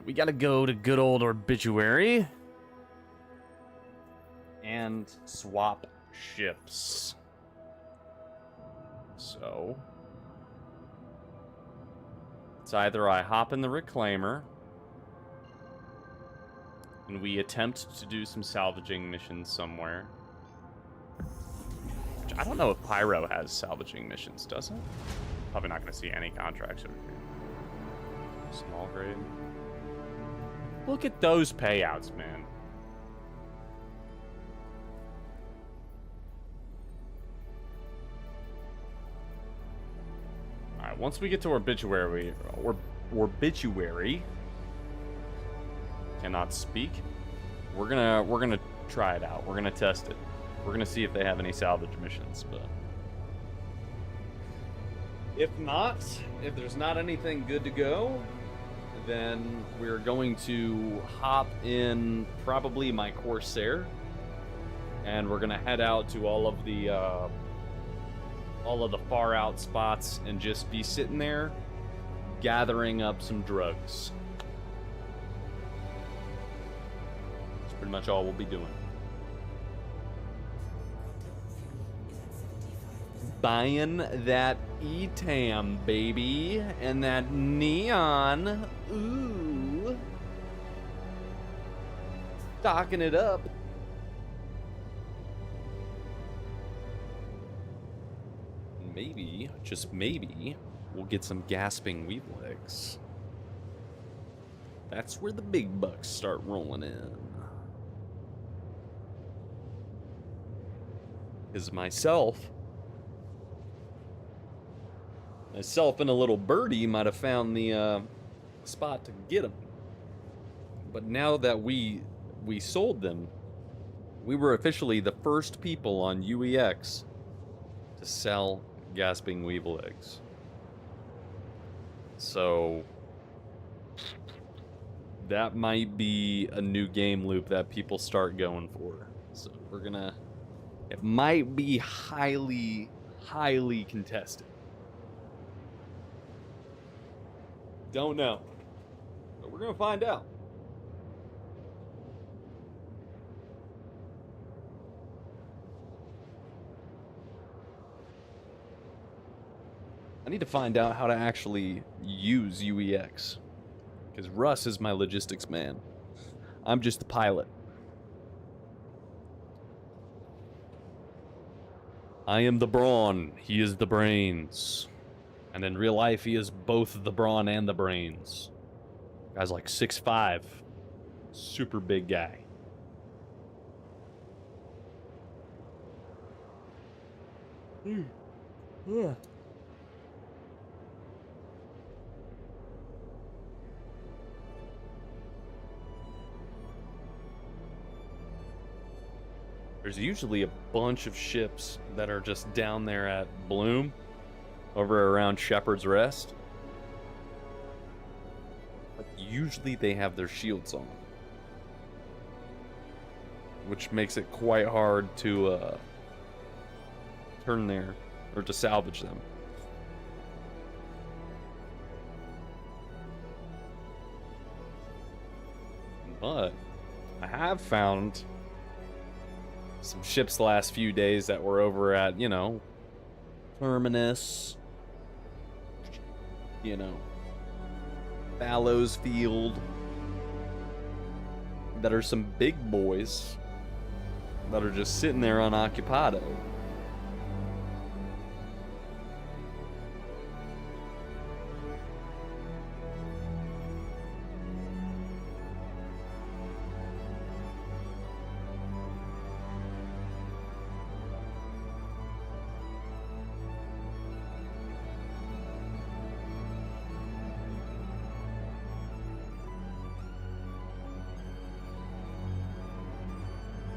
Speaker 3: We gotta go to good old Obituary and swap ships. So it's either I hop in the Reclaimer and we attempt to do some salvaging missions somewhere. Which I don't know if Pyro has salvaging missions, does it? Probably not going to see any contracts over here. Small grade. Look at those payouts, man. Alright, once we get to Obituary, cannot speak. We're gonna try it out. We're gonna test it. We're gonna see if they have any salvage missions, but if not, if there's not anything good to go, then we're going to hop in probably my Corsair, and we're gonna head out to all of the far out spots and just be sitting there gathering up some drugs. That's pretty much all we'll be doing. Buying that ETAM, baby, and that neon. Ooh. Stocking it up. Maybe, just maybe, we'll get some gasping weave legs. That's where the big bucks start rolling in. Because myself and a little birdie might have found the spot to get them. But now that we sold them, we were officially the first people on UEX to sell gasping weevil eggs. So that might be a new game loop that people start going for. So it might be highly, highly contested. Don't know. But we're gonna find out. I need to find out how to actually use UEX. Because Russ is my logistics man. I'm just the pilot. I am the brawn, he is the brains. And in real life, he is both the brawn and the brains. Guy's like 6'5". Super big guy. Yeah. There's usually a bunch of ships that are just down there at Bloom, over around Shepherd's Rest. But usually they have their shields on, which makes it quite hard to turn there or to salvage them. But I have found some ships the last few days that were over at, Terminus, Fallows Field, that are some big boys that are just sitting there unoccupado.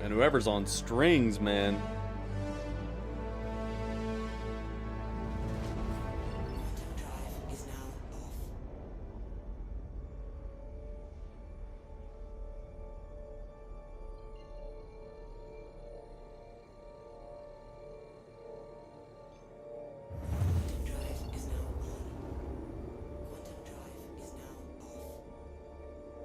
Speaker 3: And whoever's on strings, man.
Speaker 4: Drive is now off. Quantum drive is now on. Quantum drive is now off.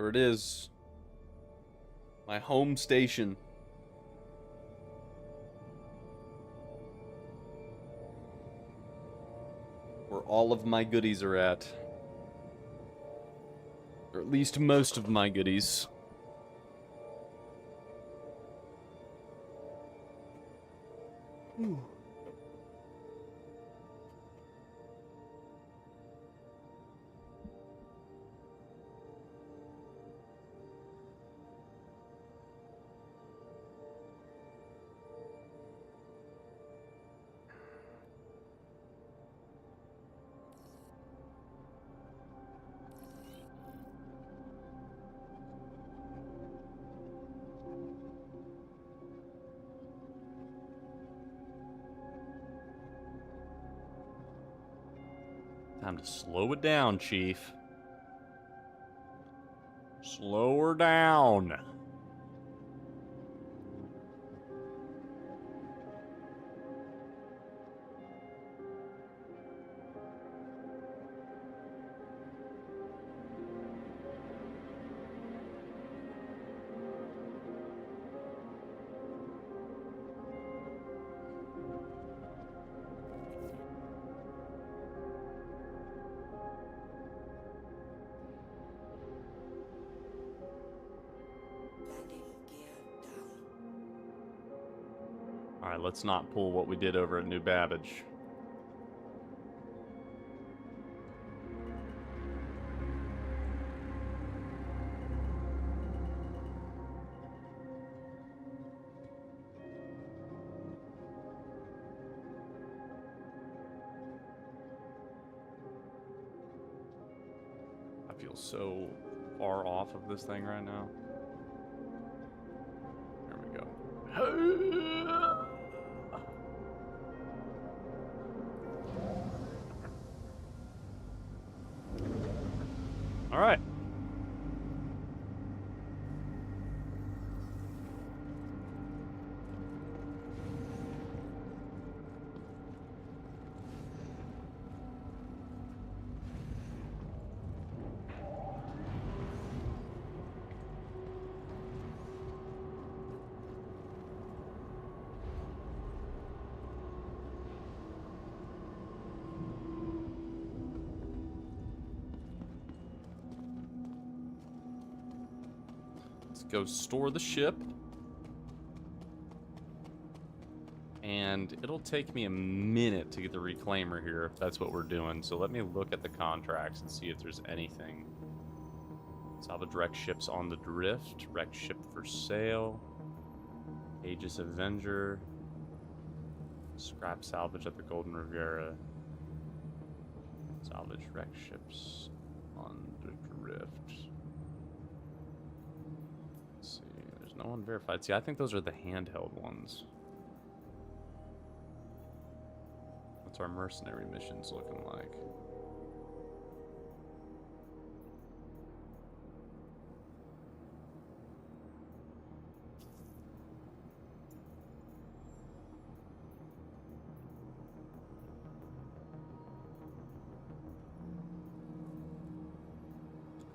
Speaker 3: There it is. My home station. Where all of my goodies are at. Or at least most of my goodies. Ooh. Time to slow it down, Chief. Slow her down.
Speaker 4: Landing gear down.
Speaker 1: Alright, let's not pull what we did over at New Babbage. I feel so far off of this thing right now. There we go. All right. Let's go store the ship. And it'll take me a minute to get the reclaimer here if that's what we're doing. So let me look at the contracts and see if there's anything. Salvage wrecked ships on the drift. Wrecked ship for sale. Aegis Avenger. Scrap salvage at the Golden Riviera. Salvage wrecked ships on the drift. Let's see. There's no one verified. See, I think those are the handheld ones. What's our mercenary missions looking like?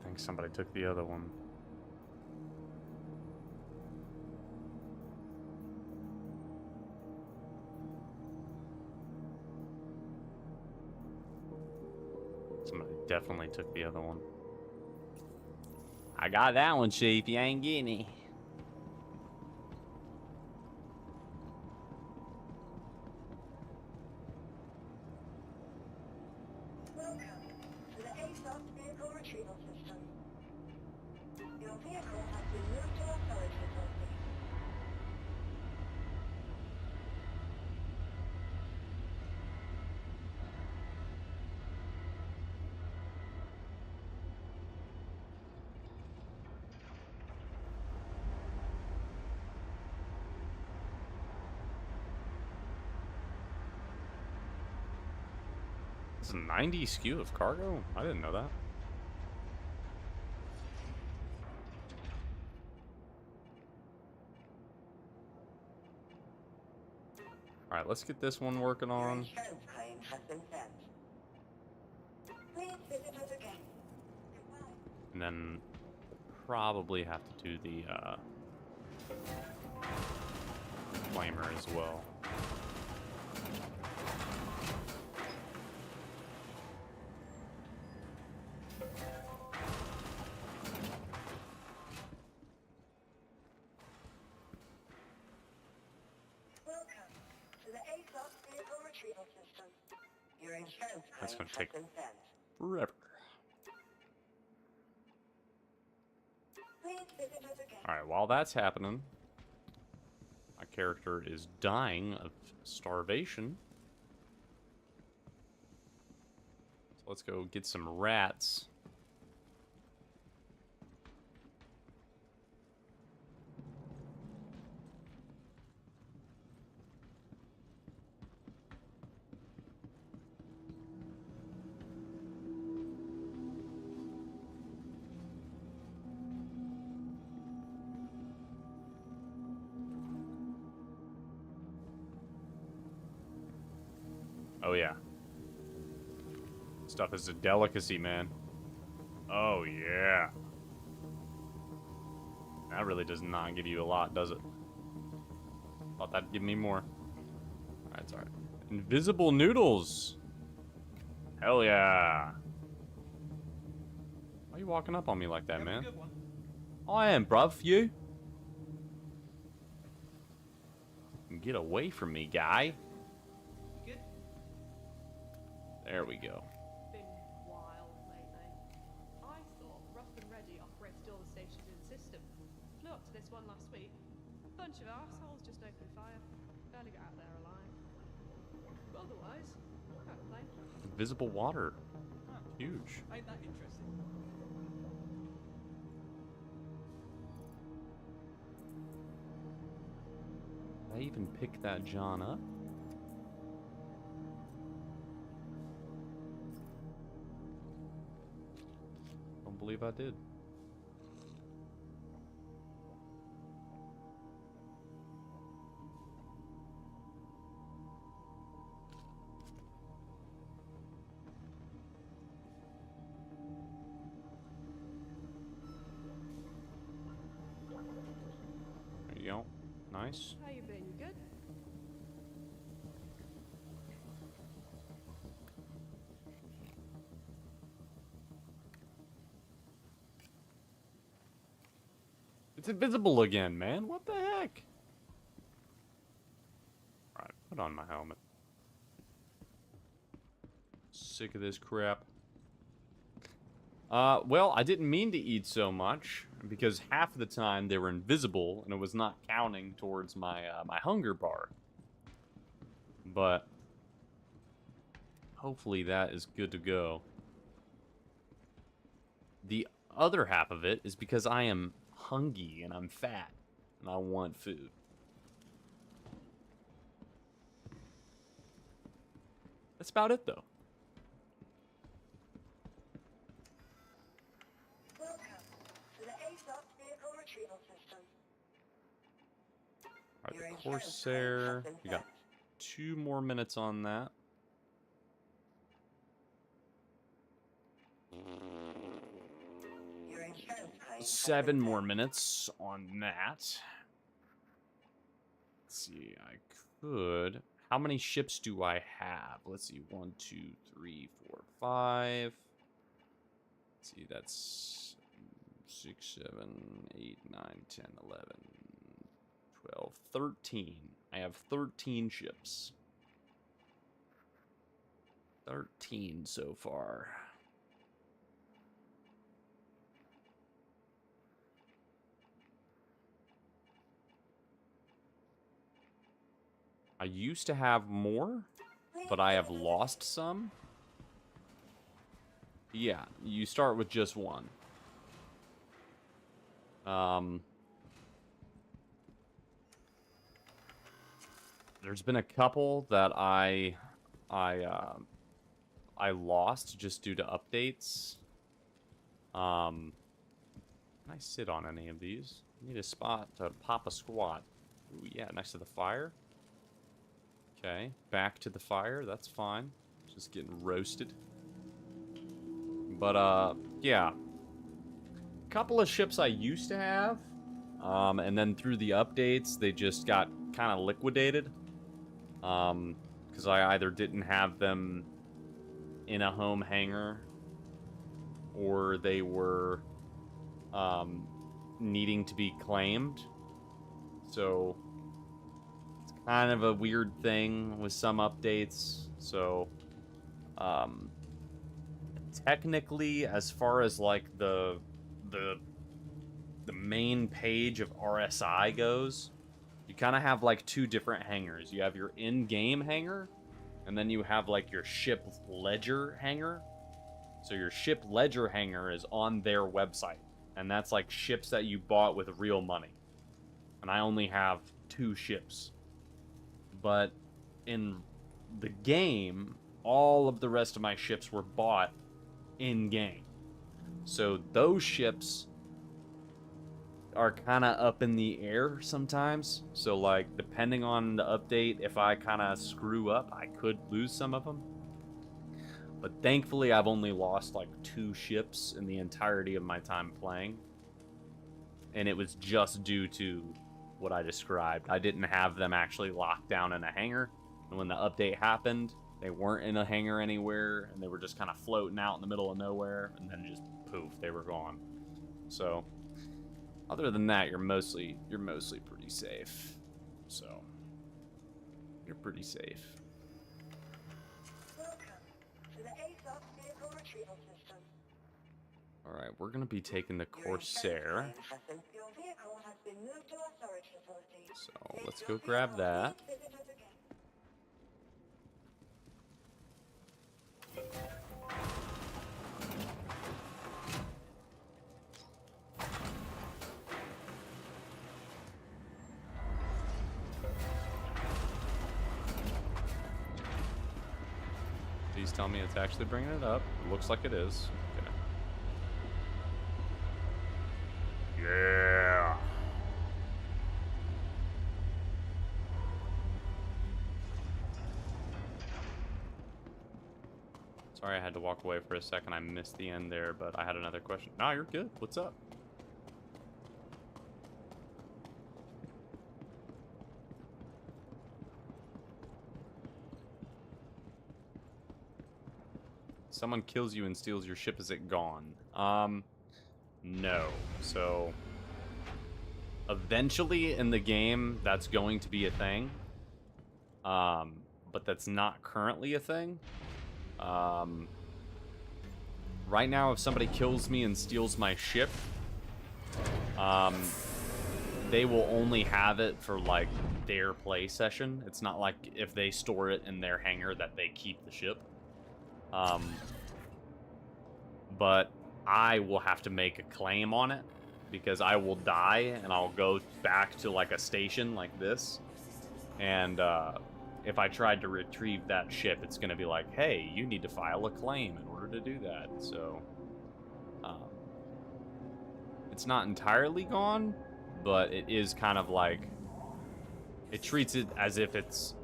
Speaker 1: I think somebody took the other one. Somebody definitely took the other one. I got that one, Chief. You ain't getting it.
Speaker 2: Welcome to the ASOP vehicle retrieval system. Your vehicle has been moved to our storage facility.
Speaker 1: It's a 90 SKU of cargo? I didn't know that. Alright, let's get this one working
Speaker 2: Your
Speaker 1: on.
Speaker 2: insurance claim has been sent. Please visit us again. Goodbye.
Speaker 1: And then probably have to do the flamer as well.
Speaker 2: Welcome to the ASOS vehicle retrieval system. Your insurance
Speaker 1: That's
Speaker 2: claim
Speaker 1: gonna
Speaker 2: has
Speaker 1: take
Speaker 2: been sent.
Speaker 1: forever.
Speaker 2: Please visit us again.
Speaker 1: Alright, while that's happening, my character is dying of starvation. So let's go get some rats. Oh yeah. Stuff is a delicacy, man. Oh yeah. That really does not give you a lot, does it? Thought that'd give me more. Alright, it's alright. Invisible noodles! Hell yeah! Why are you walking up on me like that, man? I am, bruv. You? Get away from me, guy.
Speaker 5: Good?
Speaker 1: There we go.
Speaker 6: Been wild lately. I thought Rough and Ready operated all the stations in the system. Flew up to this one last week. Bunch of assholes just opened fire. Barely got out there alive. But otherwise, can't complain.
Speaker 1: Invisible water. Huge.
Speaker 5: Ain't that interesting?
Speaker 1: Did I even pick that John up? Don't believe I did. There you go. Nice.
Speaker 6: How you been? You good?
Speaker 1: It's invisible again, man. What the heck? Alright, put on my helmet. Sick of this crap. Well, I didn't mean to eat so much, because half of the time they were invisible, and it was not counting towards my, my hunger bar. But hopefully that is good to go. The other half of it is because I am hungry and I'm fat and I want food. That's about it though.
Speaker 2: Welcome to the ASOS vehicle retrieval system.
Speaker 1: Alright,
Speaker 2: Your
Speaker 1: the
Speaker 2: insurance
Speaker 1: Corsair.
Speaker 2: claim has been
Speaker 1: We got
Speaker 2: sent.
Speaker 1: 2 more minutes on that.
Speaker 2: Your insurance claim has
Speaker 1: 7
Speaker 2: been
Speaker 1: more
Speaker 2: sent.
Speaker 1: minutes on that. Let's see, I could. How many ships do I have? Let's see, 1, 2, 3, 4, 5. Let's see, that's 6, 7, 8, 9, 10, 11, 12, 13. I have 13 ships. 13 so far. I used to have more, but I have lost some. Yeah, you start with just one. There's been a couple that I lost just due to updates. Can I sit on any of these? I need a spot to pop a squat. Ooh, yeah, next to the fire. Okay, back to the fire. That's fine. Just getting roasted. But, yeah.
Speaker 3: couple of ships I used to have, and then through the updates, they just got kind of liquidated. Because I either didn't have them in a home hangar, or they were needing to be claimed. So it's kind of a weird thing with some updates. So technically, as far as like the main page of RSI goes, you kind of have like two different hangars. You have your in-game hangar, and then you have like your ship ledger hangar. So your ship ledger hangar is on their website, and that's like ships that you bought with real money. And I only have 2 ships. But in the game, all of the rest of my ships were bought in-game. So those ships are kind of up in the air sometimes. So like, depending on the update, if I kind of screw up, I could lose some of them. But thankfully, I've only lost like 2 ships in the entirety of my time playing. And it was just due to what I described. I didn't have them actually locked down in a hangar. And when the update happened, they weren't in a hangar anywhere, and they were just kind of floating out in the middle of nowhere, and then just poof, they were gone. So other than that, you're mostly pretty safe. So you're pretty safe.
Speaker 2: Welcome to the ASOS vehicle retrieval system.
Speaker 3: All right, we're gonna be taking the
Speaker 2: Your
Speaker 3: Corsair.
Speaker 2: insurance claim has been- Your vehicle has been moved to our storage facility.
Speaker 3: So let's go grab that.
Speaker 2: Please visit us again.
Speaker 3: Please tell me it's actually bringing it up. It looks like it is. Okay. Yeah. Sorry I had to walk away for a second. I missed the end there, but I had another question. No, you're good. What's up? Someone kills you and steals your ship, is it gone? No. So eventually in the game that's going to be a thing. But that's not currently a thing. Right now, if somebody kills me and steals my ship, they will only have it for like their play session. It's not like if they store it in their hangar that they keep the ship. But I will have to make a claim on it because I will die and I'll go back to like a station like this. And if I tried to retrieve that ship, it's going to be like, hey, you need to file a claim in order to do that. So it's not entirely gone, but it is kind of like, it treats it as if it's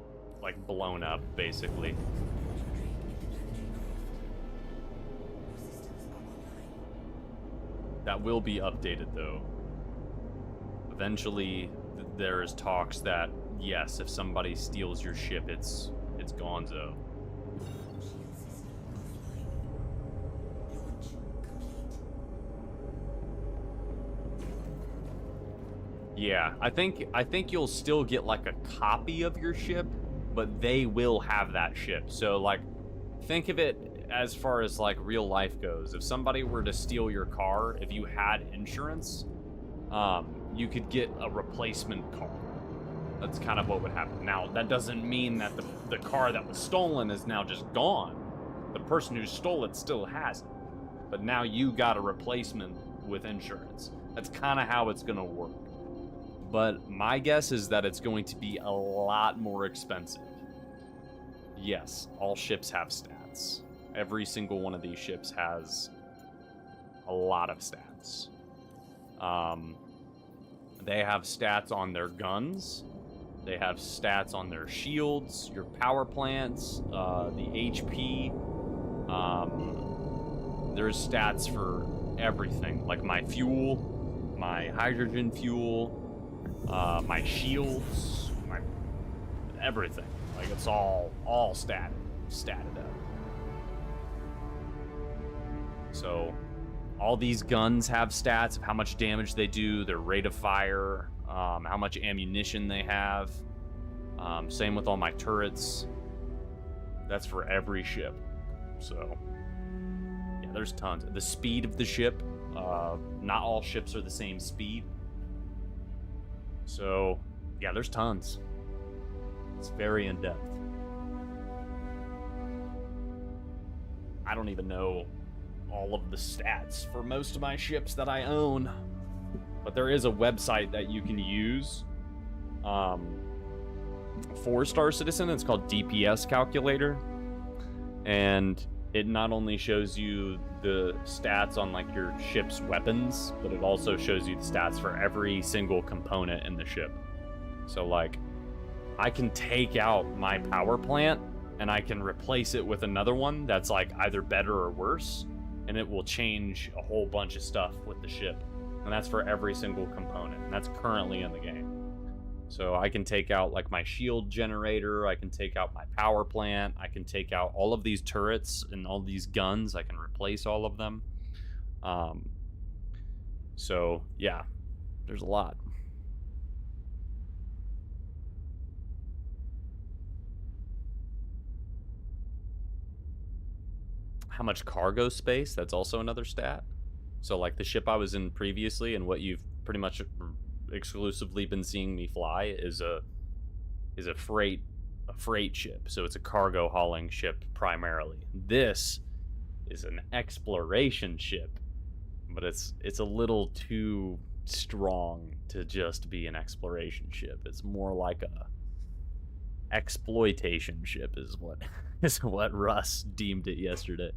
Speaker 3: like blown up, basically. That will be updated, though. Eventually, there is talks that, yes, if somebody steals your ship, it's gonzo. Yeah, I think you'll still get like a copy of your ship, but they will have that ship. So like, think of it as far as like real life goes. If somebody were to steal your car, if you had insurance, you could get a replacement car. That's kind of what would happen. Now, that doesn't mean that the car that was stolen is now just gone. The person who stole it still has it. But now you got a replacement with insurance. That's kind of how it's going to work. But my guess is that it's going to be a lot more expensive. Yes, all ships have stats. Every single one of these ships has a lot of stats. They have stats on their guns. They have stats on their shields, your power plants, the HP. There's stats for everything, like my fuel, my hydrogen fuel, my shields, my everything. Like it's all statted up. So all these guns have stats of how much damage they do, their rate of fire, how much ammunition they have. Same with all my turrets. That's for every ship. So yeah, there's tons. The speed of the ship, not all ships are the same speed. So yeah, there's tons. It's very in-depth. I don't even know all of the stats for most of my ships that I own, but there is a website that you can use for Star Citizen. It's called DPS Calculator, and it not only shows you the stats on like your ship's weapons, but it also shows you the stats for every single component in the ship. So like I can take out my power plant and I can replace it with another one that's like either better or worse, and it will change a whole bunch of stuff with the ship. And that's for every single component, and that's currently in the game. So I can take out like my shield generator, I can take out my power plant, I can take out all of these turrets and all these guns, I can replace all of them. So yeah, there's a lot. How much cargo space, that's also another stat. So like the ship I was in previously and what you've pretty much exclusively been seeing me fly is a freight ship. So it's a cargo hauling ship primarily. This is an exploration ship, but it's a little too strong to just be an exploration ship. It's more like a exploitation ship is what Russ deemed it yesterday.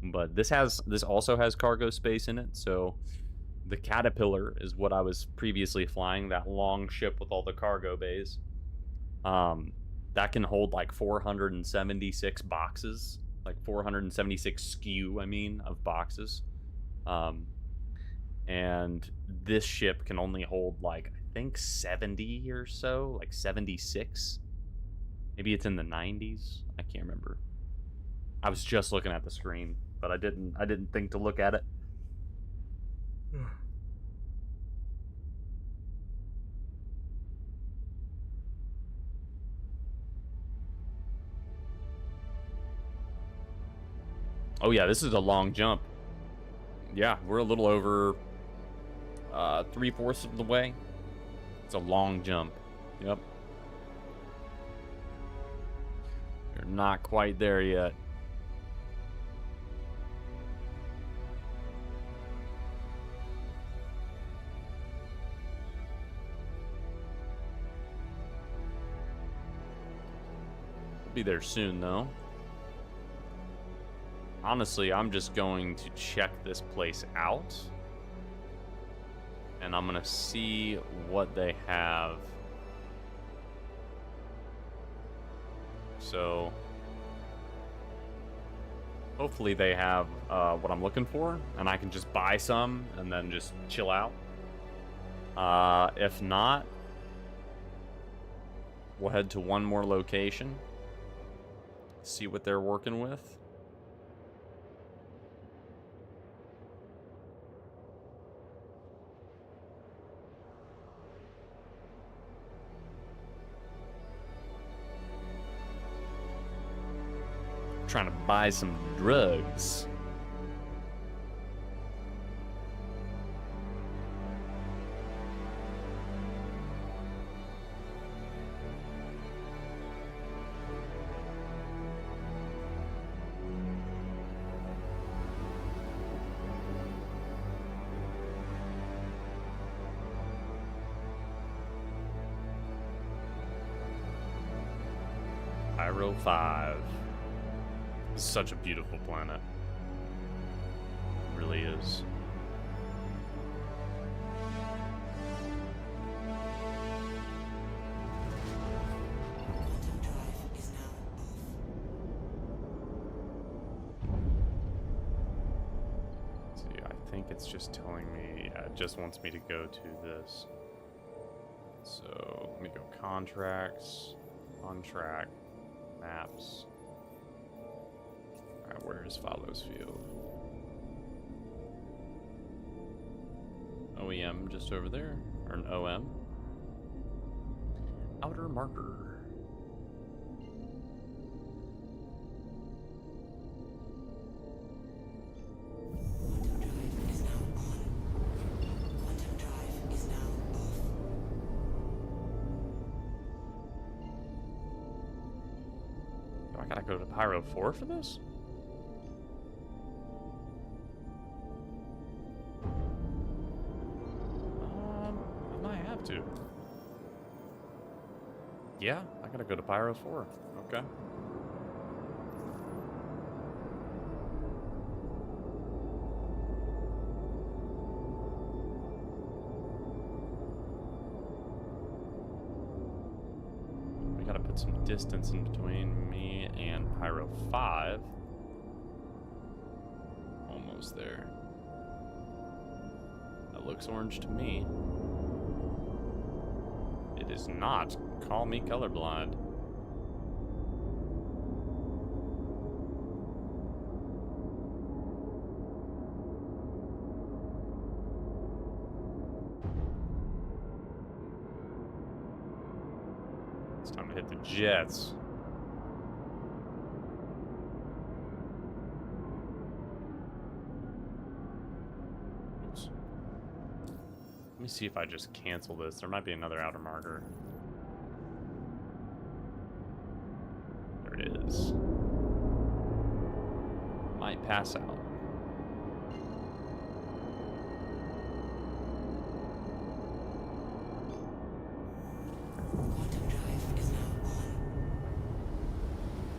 Speaker 3: But this also has cargo space in it. So the Caterpillar is what I was previously flying, that long ship with all the cargo bays. That can hold like 476 boxes, like 476 SKU, I mean, of boxes. And this ship can only hold like, I think 70 or so, like 76. Maybe it's in the 90s. I can't remember. I was just looking at the screen, but I didn't think to look at it. Oh yeah, this is a long jump. Yeah, we're a little over 3/4 of the way. It's a long jump. Yep. You're not quite there yet. We'll be there soon, though. Honestly, I'm just going to check this place out. And I'm going to see what they have. So, hopefully they have what I'm looking for, and I can just buy some and then just chill out. If not, we'll head to one more location, see what they're working with. Trying to buy some drugs. Pyro 5. It's such a beautiful planet. It really is.
Speaker 4: Quantum drive is now off.
Speaker 3: Let's see, I
Speaker 1: think it's just telling me, yeah, it just wants me to go to this. So let me go contracts, contract, maps. Alright, where is Follows Field? OEM just over there, or an OM. Outer marker.
Speaker 4: Drive is now on. Quantum drive is now off.
Speaker 1: Do I gotta go to Pyro 4 for this? I might have to. Yeah, I gotta go to Pyro 4. Okay. We gotta put some distance in between me and Pyro 5. Almost there. That looks orange to me. It is not. Call me colorblind. It's time to hit the jets. Oops. Let me see if I just cancel this. There might be another outer marker. There it is. Might pass out.
Speaker 4: Quantum drive is now on.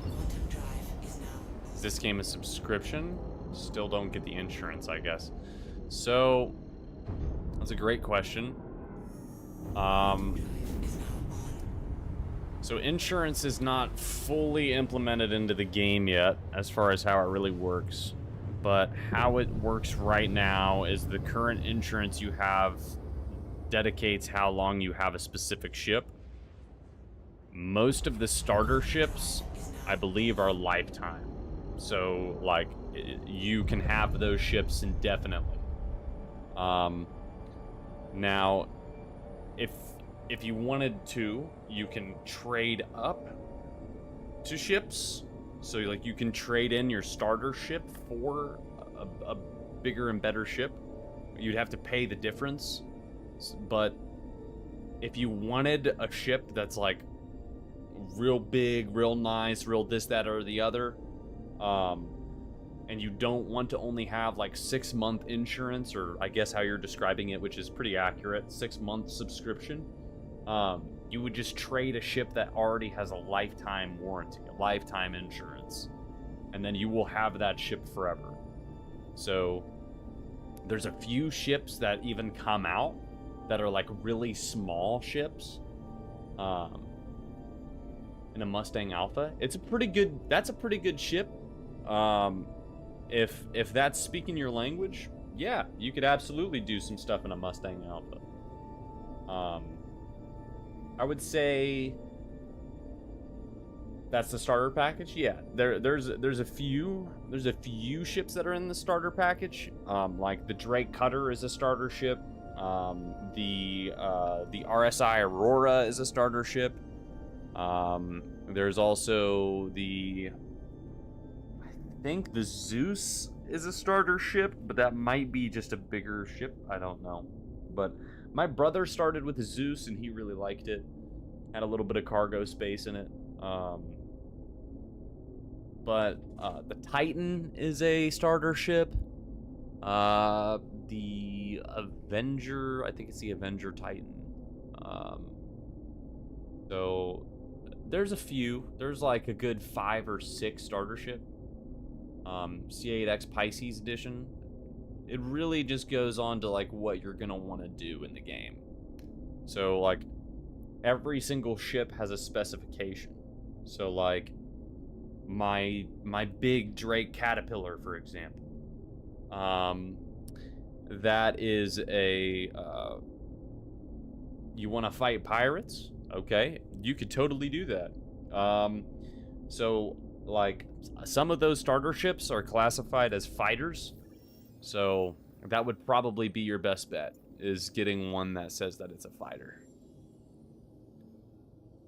Speaker 4: Quantum drive is now
Speaker 1: Is this game a subscription? Still don't get the insurance, I guess. So, that's a great question. So insurance is not fully implemented into the game yet, as far as how it really works. But how it works right now is the current insurance you have dedicates how long you have a specific ship. Most of the starter ships, I believe, are lifetime. So, like, you can have those ships indefinitely. Now, if you wanted to, you can trade up to ships. So, like, you can trade in your starter ship for a bigger and better ship. You'd have to pay the difference. But if you wanted a ship that's, like, real big, real nice, real this, that, or the other, and you don't want to only have, like, 6-month insurance, or I guess how you're describing it, which is pretty accurate, 6-month subscription, you would just trade a ship that already has a lifetime warranty, a lifetime insurance, and then you will have that ship forever. So there's a few ships that even come out that are like really small ships in a Mustang Alpha. That's a pretty good ship. If that's speaking your language, yeah, you could absolutely do some stuff in a Mustang Alpha. I would say that's the starter package. Yeah, there's a few ships that are in the starter package. Like the Drake Cutter is a starter ship. The RSI Aurora is a starter ship. There's also I think the Zeus is a starter ship, but that might be just a bigger ship. I don't know. But my brother started with the Zeus and he really liked it. Had a little bit of cargo space in it. But the Titan is a starter ship. The Avenger, I think it's the Avenger Titan. So there's a few. There's like a good 5 or 6 starter ship. C8X Pisces edition. It really just goes on to like what you're gonna want to do in the game. So like every single ship has a specification. So like my big Drake Caterpillar, for example,
Speaker 3: That is a you want to fight pirates? Okay, you could totally do that. So like some of those starter ships are classified as fighters, so that would probably be your best bet, is getting one that says that it's a fighter.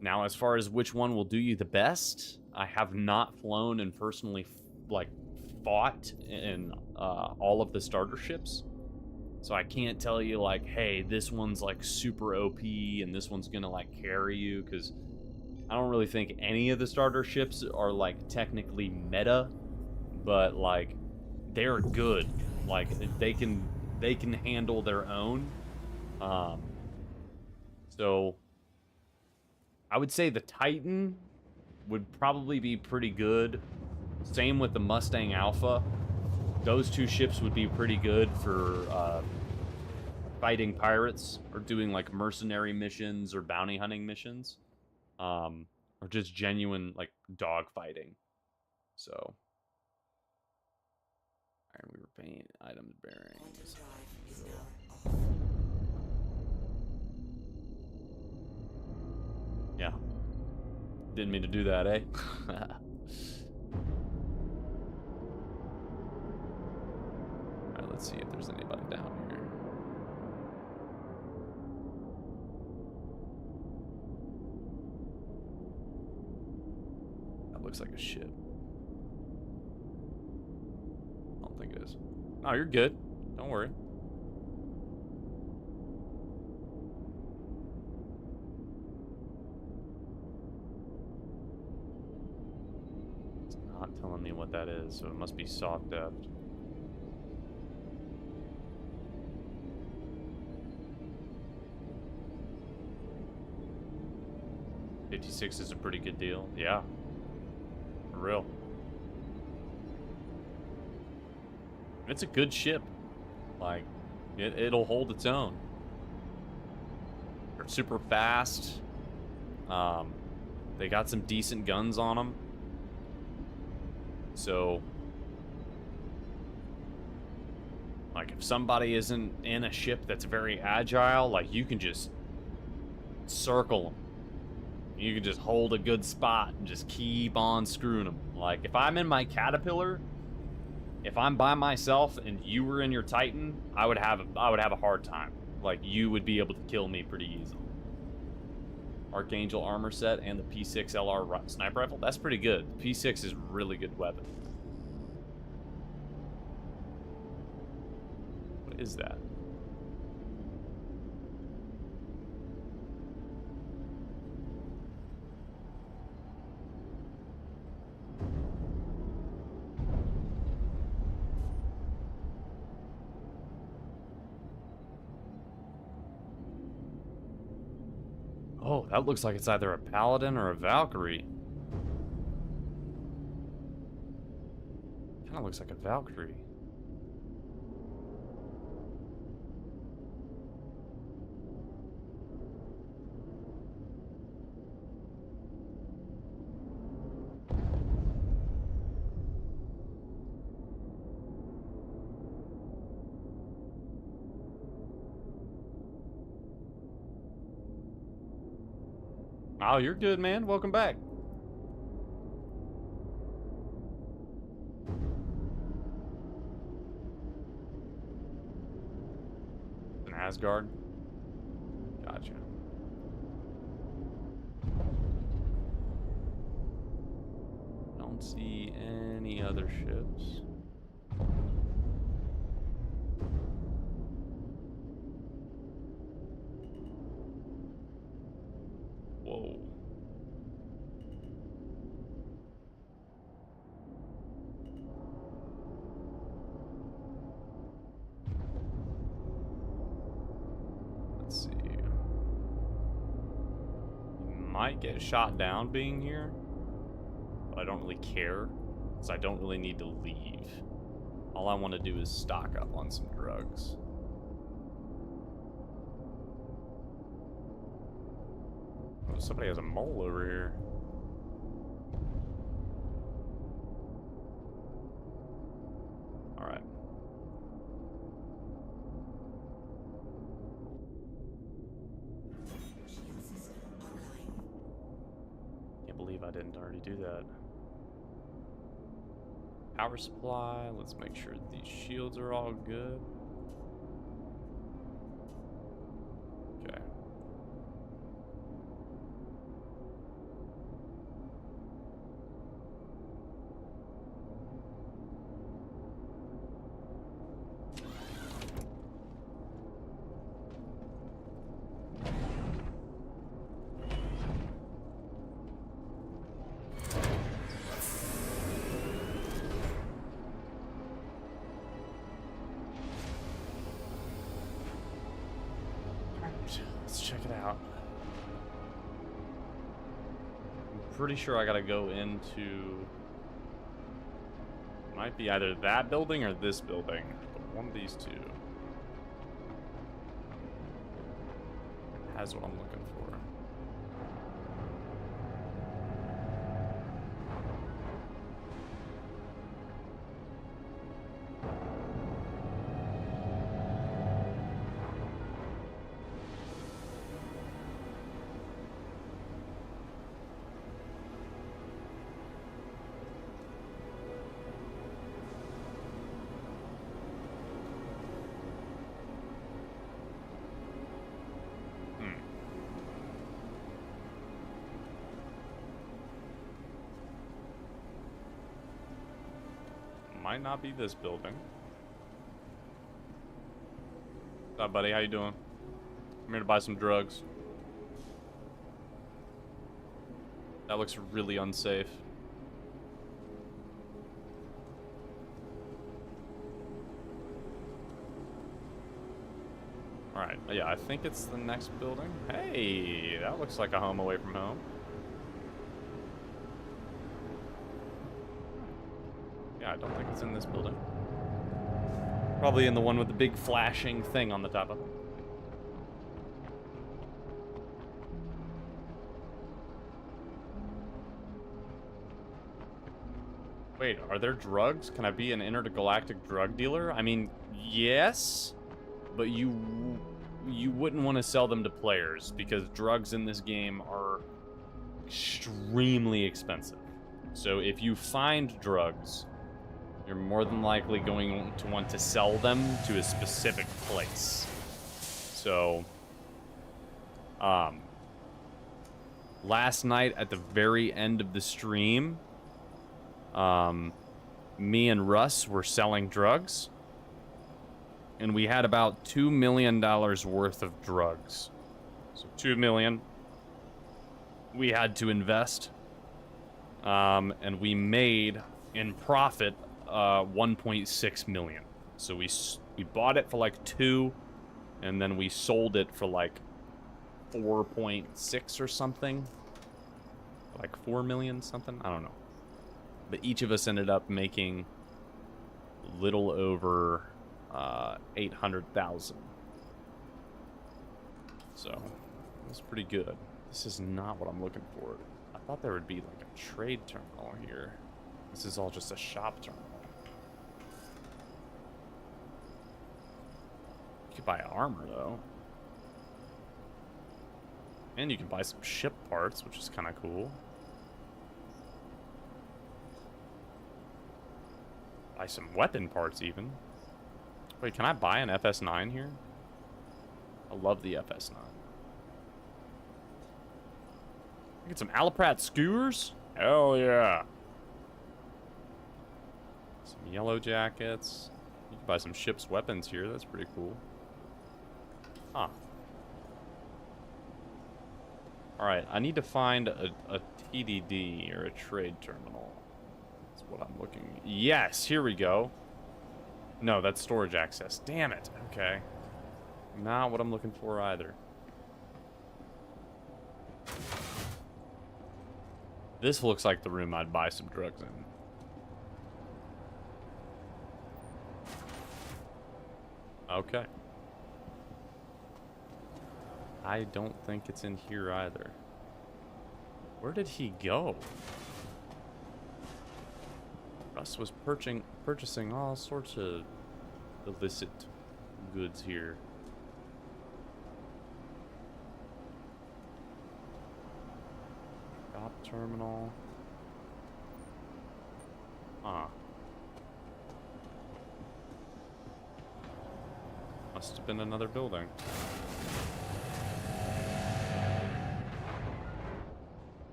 Speaker 3: Now, as far as which one will do you the best, I have not flown and personally fought in all of the starter ships. So I can't tell you like, hey, this one's like super OP and this one's gonna like carry you, because I don't really think any of the starter ships are like technically meta, but like they're good. Like they can handle their own. So I would say the Titan would probably be pretty good. Same with the Mustang Alpha. Those two ships would be pretty good for fighting pirates or doing like mercenary missions or bounty hunting missions, or just genuine like dog fighting. So, iron weaver paint, items bearings.
Speaker 4: Quantum drive is now off.
Speaker 3: Yeah, didn't mean to do that, eh? Alright, let's see if there's anybody down here. That looks like a ship. I don't think it is. No, you're good. Don't worry. It's not telling me what that is, so it must be soft depth. $56 is a pretty good deal. Yeah. For real. It's a good ship. Like, it'll hold its own. They're super fast. They got some decent guns on them. So, like, if somebody isn't in a ship that's very agile, like, you can just circle them. You can just hold a good spot and just keep on screwing them. Like, if I'm in my Caterpillar, if I'm by myself and you were in your Titan, I would have a hard time. Like, you would be able to kill me pretty easily. Archangel armor set and the P6 LR sniper rifle. That's pretty good. The P6 is a really good weapon. What is that? Oh, that looks like it's either a Paladin or a Valkyrie. Kind of looks like a Valkyrie. Oh, you're good, man. Welcome back. An Asgard? Gotcha. Don't see any other ships. Whoa. Let's see. You might get shot down being here, but I don't really care, because I don't really need to leave. All I want to do is stock up on some drugs. Oh, somebody has a mole over here. Alright.
Speaker 1: I didn't already do that. Power supply. Let's make sure these shields are all good. Okay. Let's check it out. I'm pretty sure I gotta go into... Might be either that building or this building, but one of these two has what I'm looking for. Might not be this building. What's up, buddy? How you doing? I'm here to buy some drugs. That looks really unsafe. Alright, yeah, I think it's the next building. Hey, that looks like a home away from home. Yeah, I don't think it's in this building. Probably in the one with the big flashing thing on the top of it. Wait, are there drugs? Can I be an intergalactic drug dealer? I mean, yes, but you wouldn't want to sell them to players because drugs in this game are extremely expensive. So if you find drugs, you're more than likely going to want to sell them to a specific place. So, last night at the very end of the stream, me and Russ were selling drugs, and we had about $2 million worth of drugs. So $2 million we had to invest, and we made in profit 1.6 million. So we bought it for like 2, and then we sold it for like 4.6 or something, like 4 million something. I don't know. But each of us ended up making a little over 800,000. So that's pretty good. This is not what I'm looking for. I thought there would be like a trade terminal here. This is all just a shop terminal. You could buy armor, though. And you can buy some ship parts, which is kind of cool. Buy some weapon parts, even. Wait, can I buy an FS9 here? I love the FS9. Get some Alaprat skewers? Hell yeah. Some yellow jackets. You can buy some ship's weapons here. That's pretty cool. Huh. Alright, I need to find a TDD, or a trade terminal. That's what I'm looking... Yes, here we go. No, that's storage access. Damn it. Okay. Not what I'm looking for either. This looks like the room I'd buy some drugs in. Okay. I don't think it's in here either. Where did he go? Russ was purchasing all sorts of illicit goods here. Shop
Speaker 3: Terminal. Huh. Must have been another building.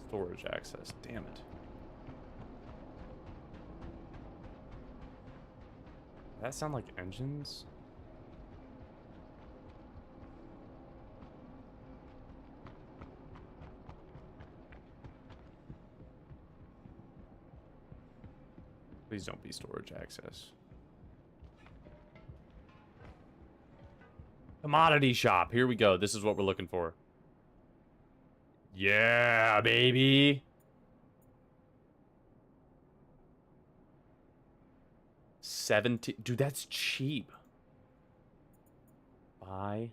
Speaker 3: Storage access, damn it. Does that sound like engines? Please don't be storage access. Commodity shop. Here we go. This is what we're looking for. Yeah, baby. $17. Dude, that's cheap. Buy.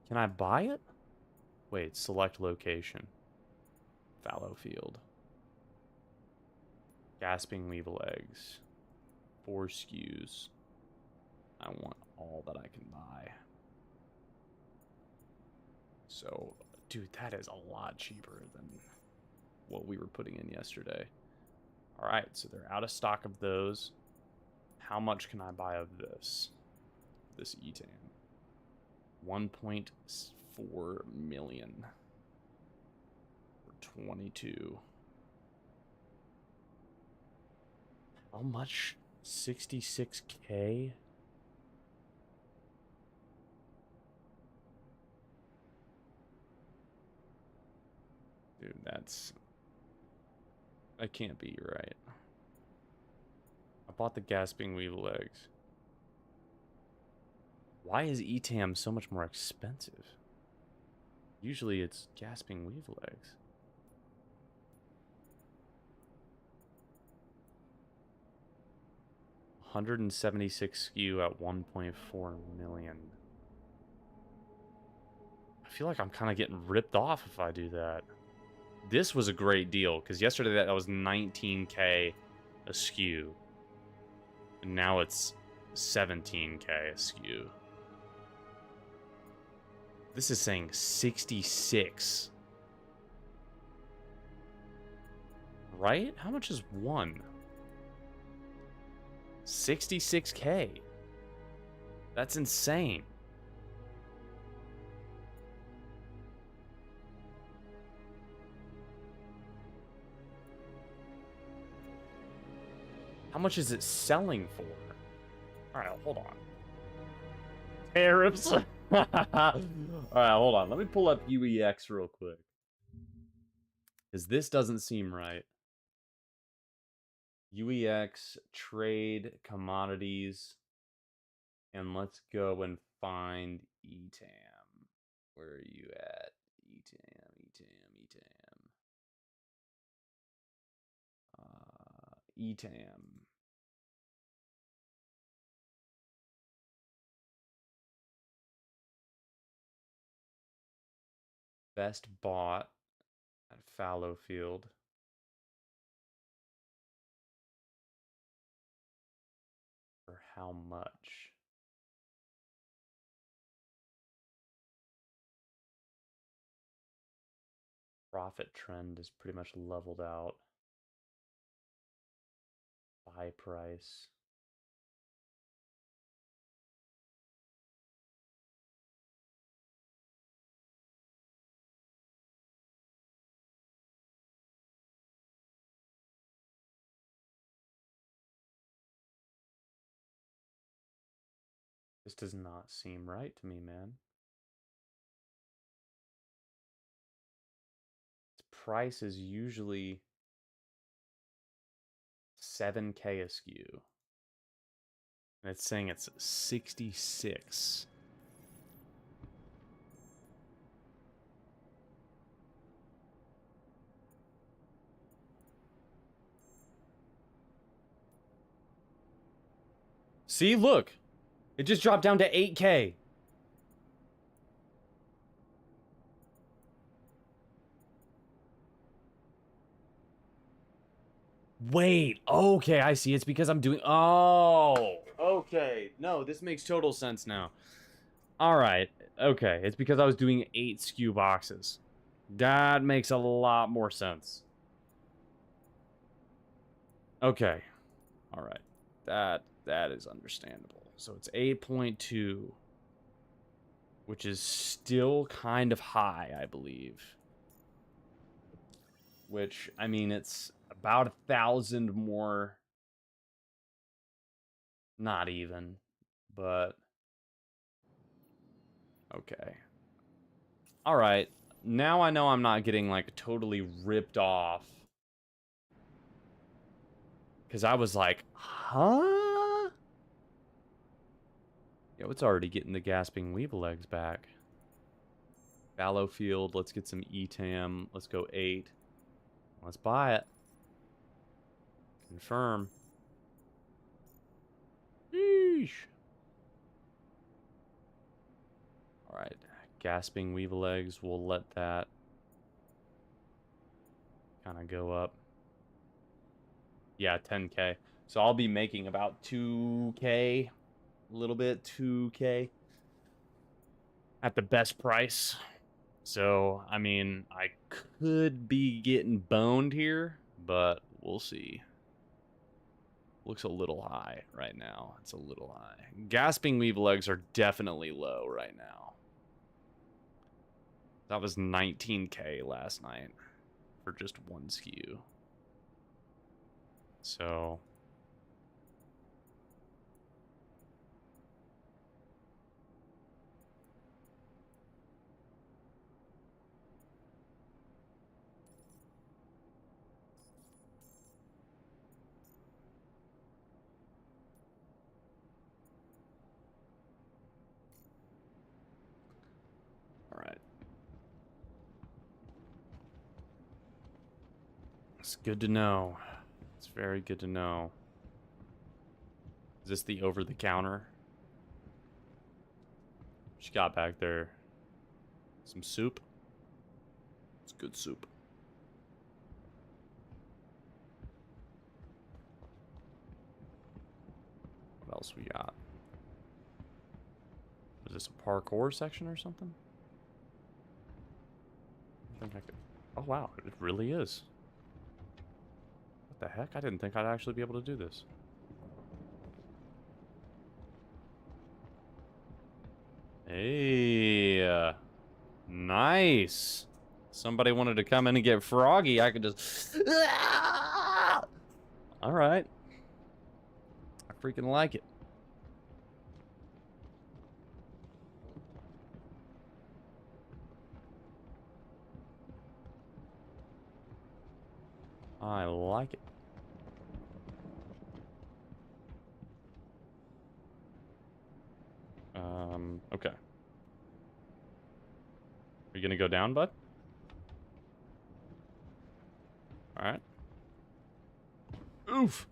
Speaker 3: Can I buy it? Wait, select location. Fallow field. Gasping weevil eggs. 4 SKUs. I want all that I can buy. So, dude, that is a lot cheaper than what we were putting in yesterday. All right, so they're out of stock of those. How much can I buy of this? This ETAM. 1.4 million. For 22. How much? 66K? Dude, that can't be right. I bought the gasping weevil eggs. Why is ETAM so much more expensive? Usually it's gasping weevil eggs. $176 SKU at 1.4 million. I feel like I'm kind of getting ripped off if I do that. This was a great deal, because yesterday that was 19K a SKU. And now it's 17K a SKU. This is saying 66. Right? How much is one? 66K. That's insane. How much is it selling for? Alright, hold on. Tariffs. Alright, hold on. Let me pull up UEX real quick. Because this doesn't seem right. UEX, trade, commodities. And let's go and find ETAM. Where are you at? ETAM. ETAM. Best bought at fallow field. For how much? Profit trend is pretty much leveled out. Buy price. This does not seem right to me, man. Its price is usually 7K a SKU. And it's saying it's 66. See, look. It just dropped down to 8K. Wait, okay, I see. It's because I'm doing... Oh. Okay. No, this makes total sense now. All right. Okay. It's because I was doing 8 skew boxes. That makes a lot more sense. Okay. All right. That is understandable. So it's 8.2, which is still kind of high, I believe. Which, I mean, it's about 1,000 more. Not even, but okay. All right. Now I know I'm not getting like totally ripped off. Because I was like, huh? Yo, it's already getting the gasping weevil eggs back. Fallow field. Let's get some ETAM. Let's go 8. Let's buy it. Confirm. Yeesh. All right. Gasping weevil eggs. We'll let that kind of go up. Yeah, 10K. So I'll be making about 2K. A little bit, 2K. At the best price. So, I mean, I could be getting boned here, but we'll see. Looks a little high right now. It's a little high. Gasping weevil eggs are definitely low right now. That was 19K last night for just one skew. So... Alright. It's good to know. It's very good to know. Is this the over-the-counter? What you got back there? Some soup? It's good soup. What else we got? Is this a parkour section or something? I think I could... Oh, wow. It really is. What the heck? I didn't think I'd actually be able to do this. Hey. Nice. Somebody wanted to come in and get froggy. I could just... All right. I freaking like it. I like it. Okay. Are you gonna go down, bud? All right. Oof.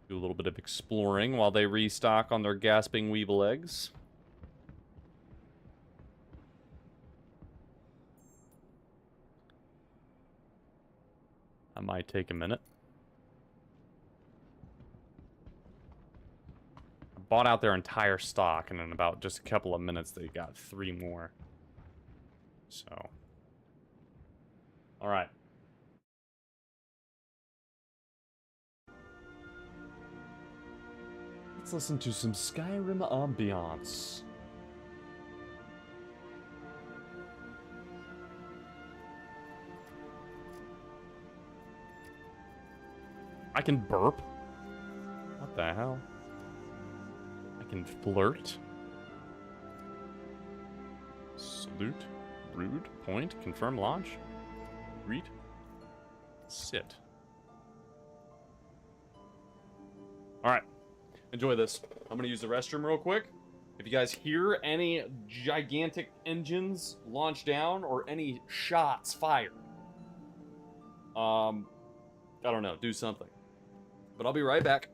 Speaker 3: Do a little bit of exploring while they restock on their gasping weevil eggs. That might take a minute. I bought out their entire stock, and in about just a couple of minutes, they got 3 more. So. Alright. Let's listen to some Skyrim ambiance. I can burp? What the hell? I can flirt? Salute? Rude? Point? Confirm launch? Greet? Sit. Alright. Enjoy this. I'm gonna use the restroom real quick. If you guys hear any gigantic engines launch down or any shots fired, I don't know, do something. But I'll be right back.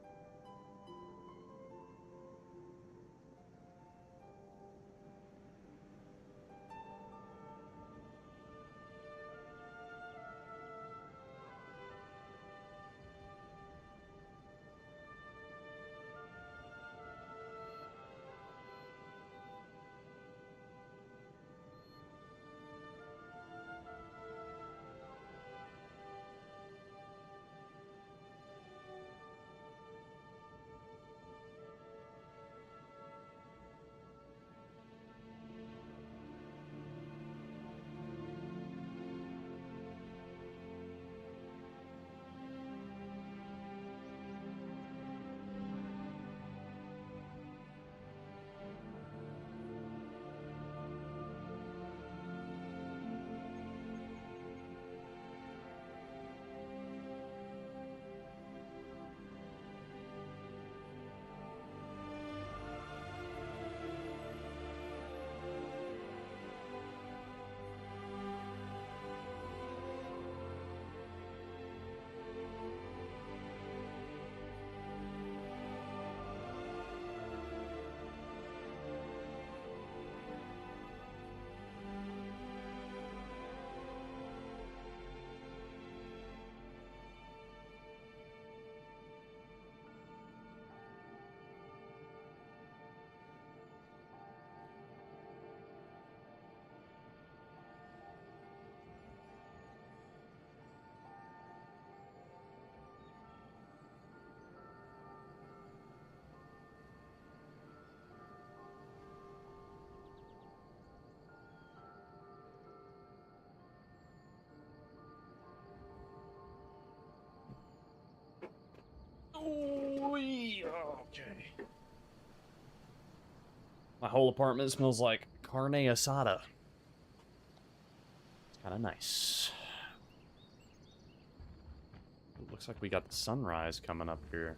Speaker 3: Oh, yeah. Okay. My whole apartment smells like carne asada. It's kind of nice. It looks like we got the sunrise coming up here.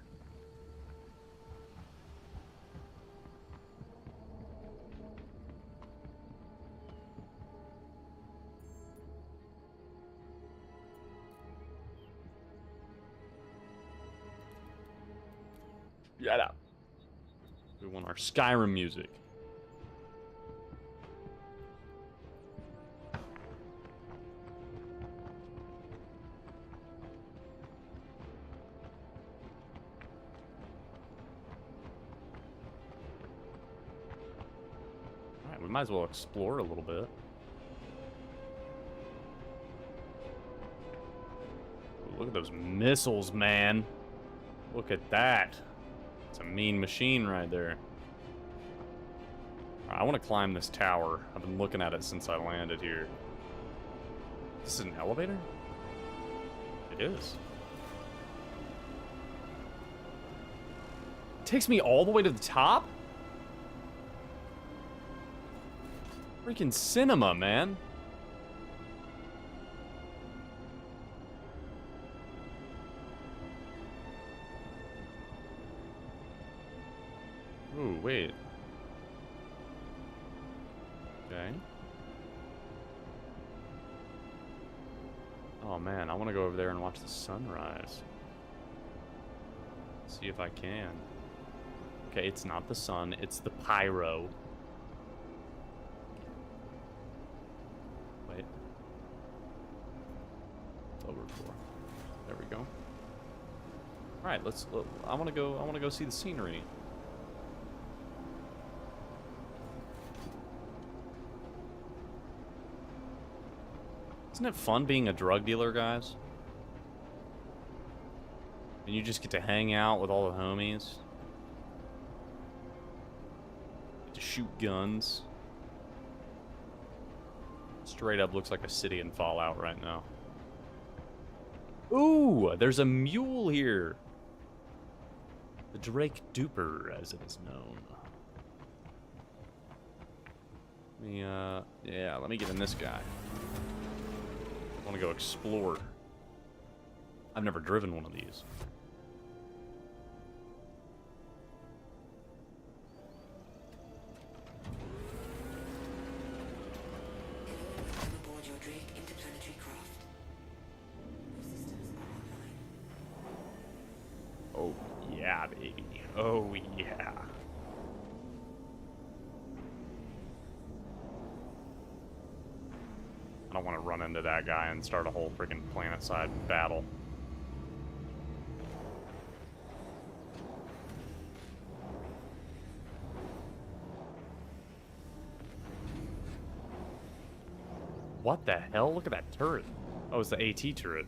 Speaker 3: Get out. We want our Skyrim music. Alright, we might as well explore a little bit. Ooh, look at those missiles, man. Look at that. It's a mean machine right there. I want to climb this tower. I've been looking at it since I landed here. This is an elevator? It is. It takes me all the way to the top? Freaking cinema, man. Ooh, wait. Okay. Oh man, I want to go over there and watch the sunrise. See if I can. Okay, it's not the sun, it's the pyro. Wait. Over 4. There we go. All right, I want to go see the scenery. Isn't it fun being a drug dealer, guys? And you just get to hang out with all the homies. Get to shoot guns. Straight up looks like a city in Fallout right now. Ooh, there's a mule here. The Drake Duper, as it is known. Let me get in this guy. I want to go explore. I've never driven one of these.
Speaker 4: Come aboard your Drake interplanetary craft. Systems are online.
Speaker 3: Oh, yeah, baby. Oh, yeah. I don't want to run into that guy and start a whole freaking planet-side battle. What the hell? Look at that turret. Oh, it's the AT turret.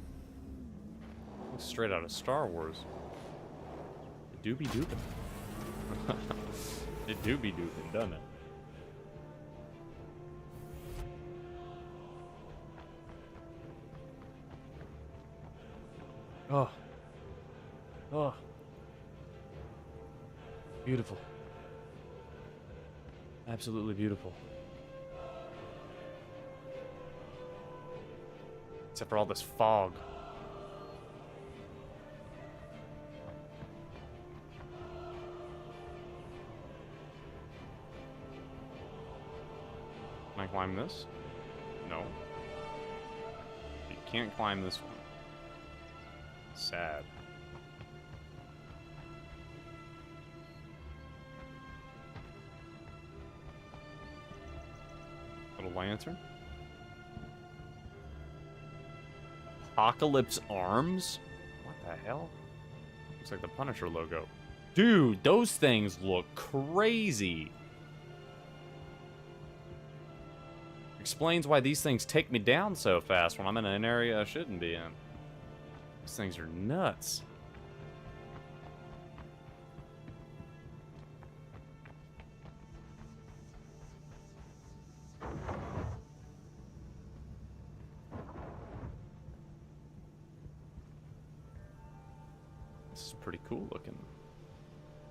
Speaker 3: Looks straight out of Star Wars. Doobie doopin'. It doobie doopin', doesn't it? Oh. Oh. Beautiful. Absolutely beautiful. Except for all this fog. Can I climb this? No. You can't climb this one. Sad. Little lantern. Apocalypse Arms? What the hell? Looks like the Punisher logo. Dude, those things look crazy. Explains why these things take me down so fast when I'm in an area I shouldn't be in. These things are nuts.
Speaker 1: pretty cool looking.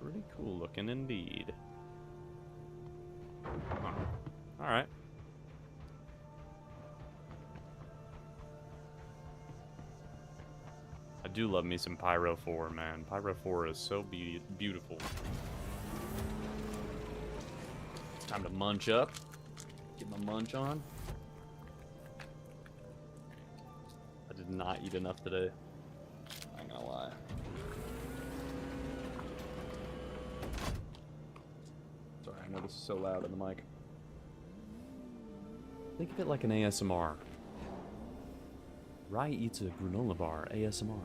Speaker 1: Pretty cool looking indeed. Alright. I do love me some Pyro 4, man. Pyro 4 is so beautiful. Time to munch up. Get my munch on. I did not eat enough today. I ain't gonna lie. Sorry, I know this is so loud in the mic. Think of it like an ASMR. Rye eats a granola bar ASMR.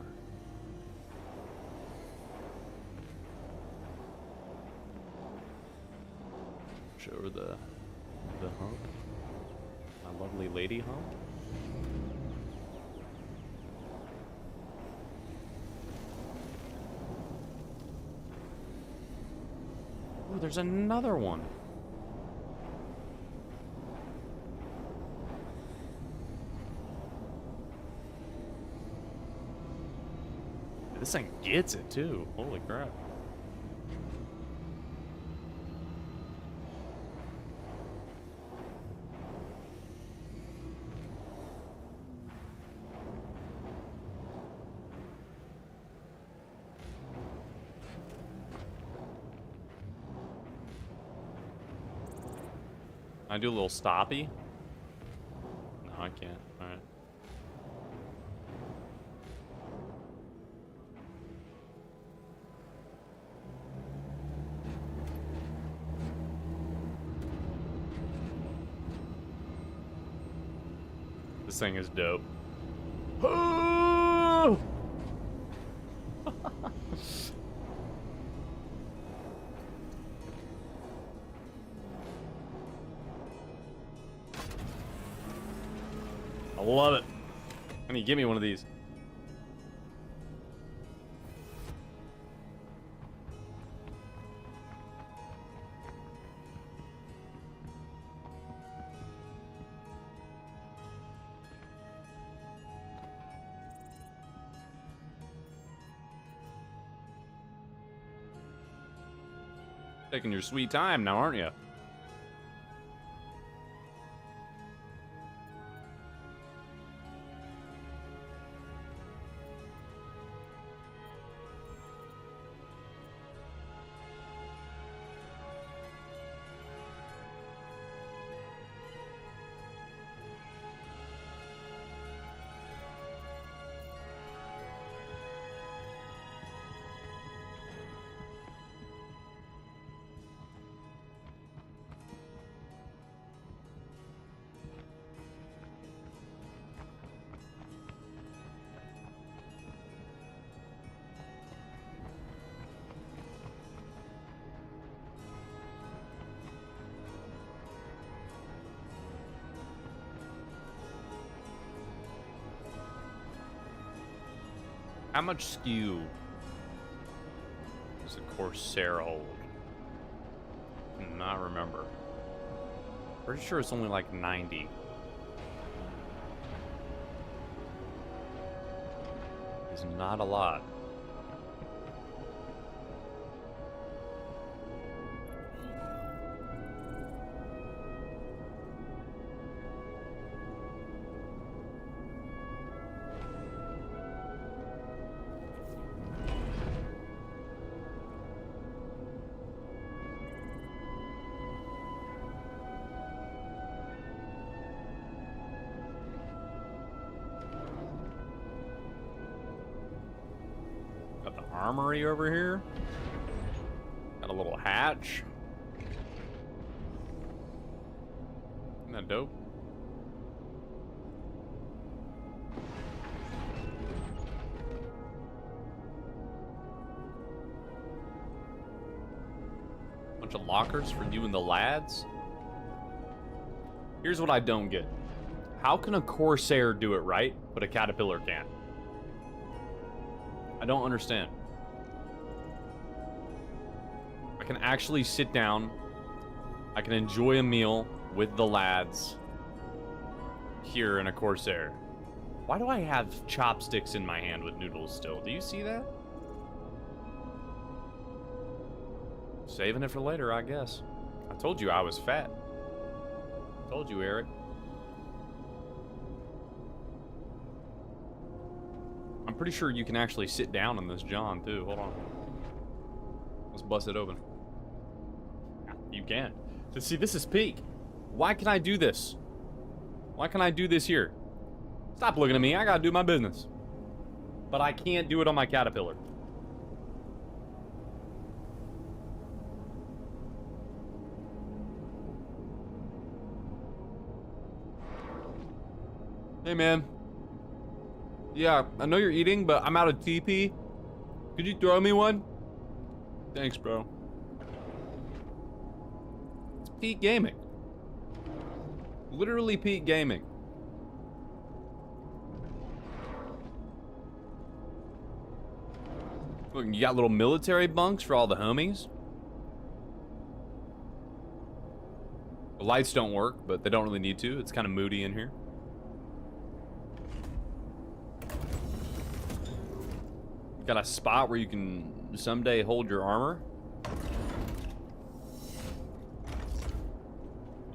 Speaker 1: Show her the hump. My lovely lady hump. Ooh, there's another one. This thing gets it too. Holy crap. I do a little stoppy. No, I can't. All right. This thing is dope. Oh! I love it. I mean, give me one of these. Taking your sweet time now, aren't you? How much skew does a Corsair hold? I cannot remember. Pretty sure it's only like 90. It's not a lot. Got the armory over here. Got a little hatch. Isn't that dope? Bunch of lockers for you and the lads. Here's what I don't get. How can a Corsair do it right, but a Caterpillar can't? I don't understand. I can actually sit down. I can enjoy a meal with the lads here in a Corsair. Why do I have chopsticks in my hand with noodles still? Do you see that?
Speaker 3: Saving it for later, I guess. I told you I was fat. Told you, Eric. I'm pretty sure you can actually sit down on this John, too. Hold on. Let's bust it open. Yeah, you can. See, this is peak. Why can I do this? Why can I do this here? Stop looking at me. I gotta do my business. But I can't do it on my Caterpillar. Hey, man. Yeah, I know you're eating, but I'm out of TP. Could you throw me one? Thanks, bro. It's peak gaming. Literally peak gaming. Look, you got little military bunks for all the homies. The lights don't work, but they don't really need to. It's kind of moody in here. Got a spot where you can someday hold your armor.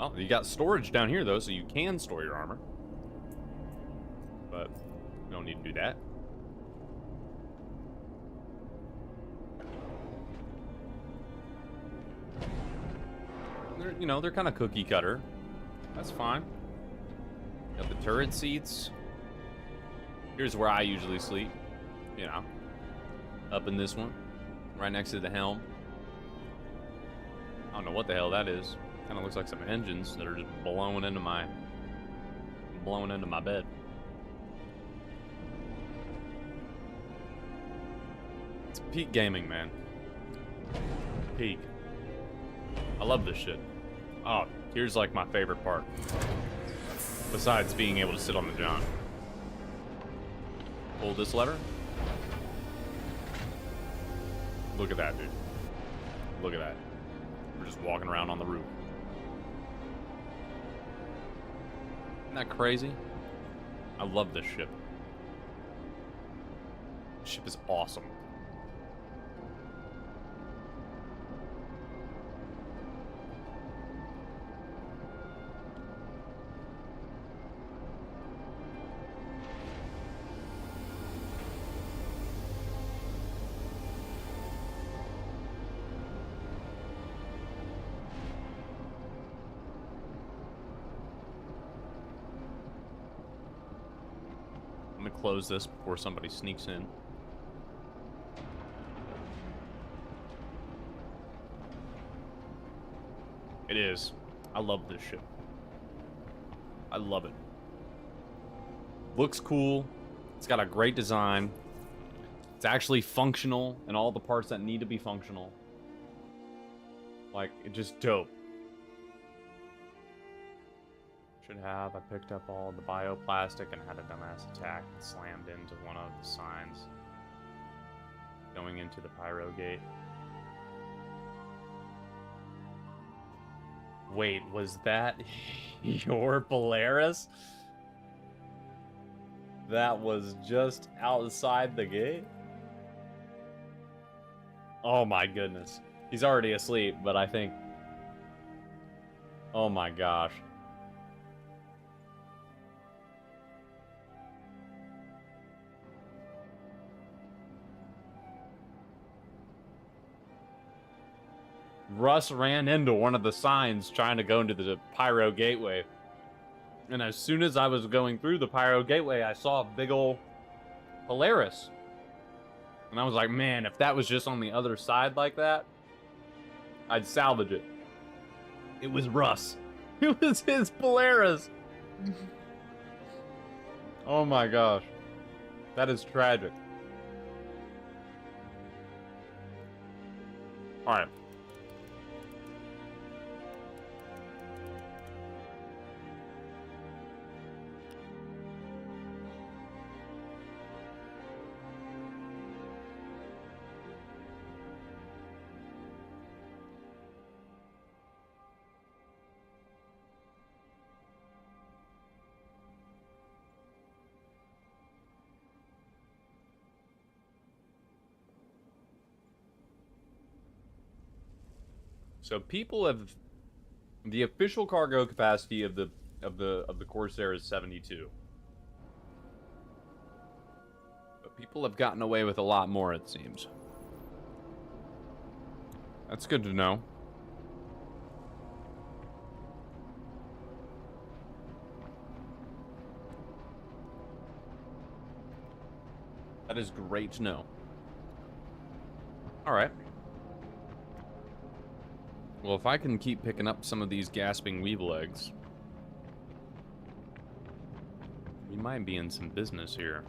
Speaker 3: Oh, you got storage down here, though, so you can store your armor. But you don't need to do that. They're, you know, they're kind of cookie cutter. That's fine. Got the turret seats. Here's where I usually sleep. You know, up in this one, right next to the helm. I don't know what the hell that is. Kind of looks like some engines that are just blowing into my bed. It's peak gaming, man. Peak. I love this shit. Oh, here's like my favorite part. Besides being able to sit on the John. Pull this lever. Look at that, dude. Look at that. We're just walking around on the roof. Isn't that crazy? I love this ship. This ship is awesome. I'm gonna close this before somebody sneaks in. It is. I love this ship. I love it. Looks cool. It's got a great design. It's actually functional in all the parts that need to be functional. Like, it's just dope. I picked up all the bioplastic and had a dumbass attack and slammed into one of the signs going into the pyro gate. Wait, was that your Polaris? That was just outside the gate? Oh my goodness. He's already asleep, but I think... Oh my gosh. Russ ran into one of the signs trying to go into the pyro gateway. And as soon as I was going through the pyro gateway, I saw a big ol' Polaris. And I was like, man, if that was just on the other side like that, I'd salvage it. It was Russ. It was his Polaris. Oh my gosh. That is tragic. Alright. So people have the official cargo capacity of the Corsair is 72. But people have gotten away with a lot more, it seems. That's good to know. That is great to know. All right. Well, if I can keep picking up some of these gasping weevil eggs, we might be in some business here.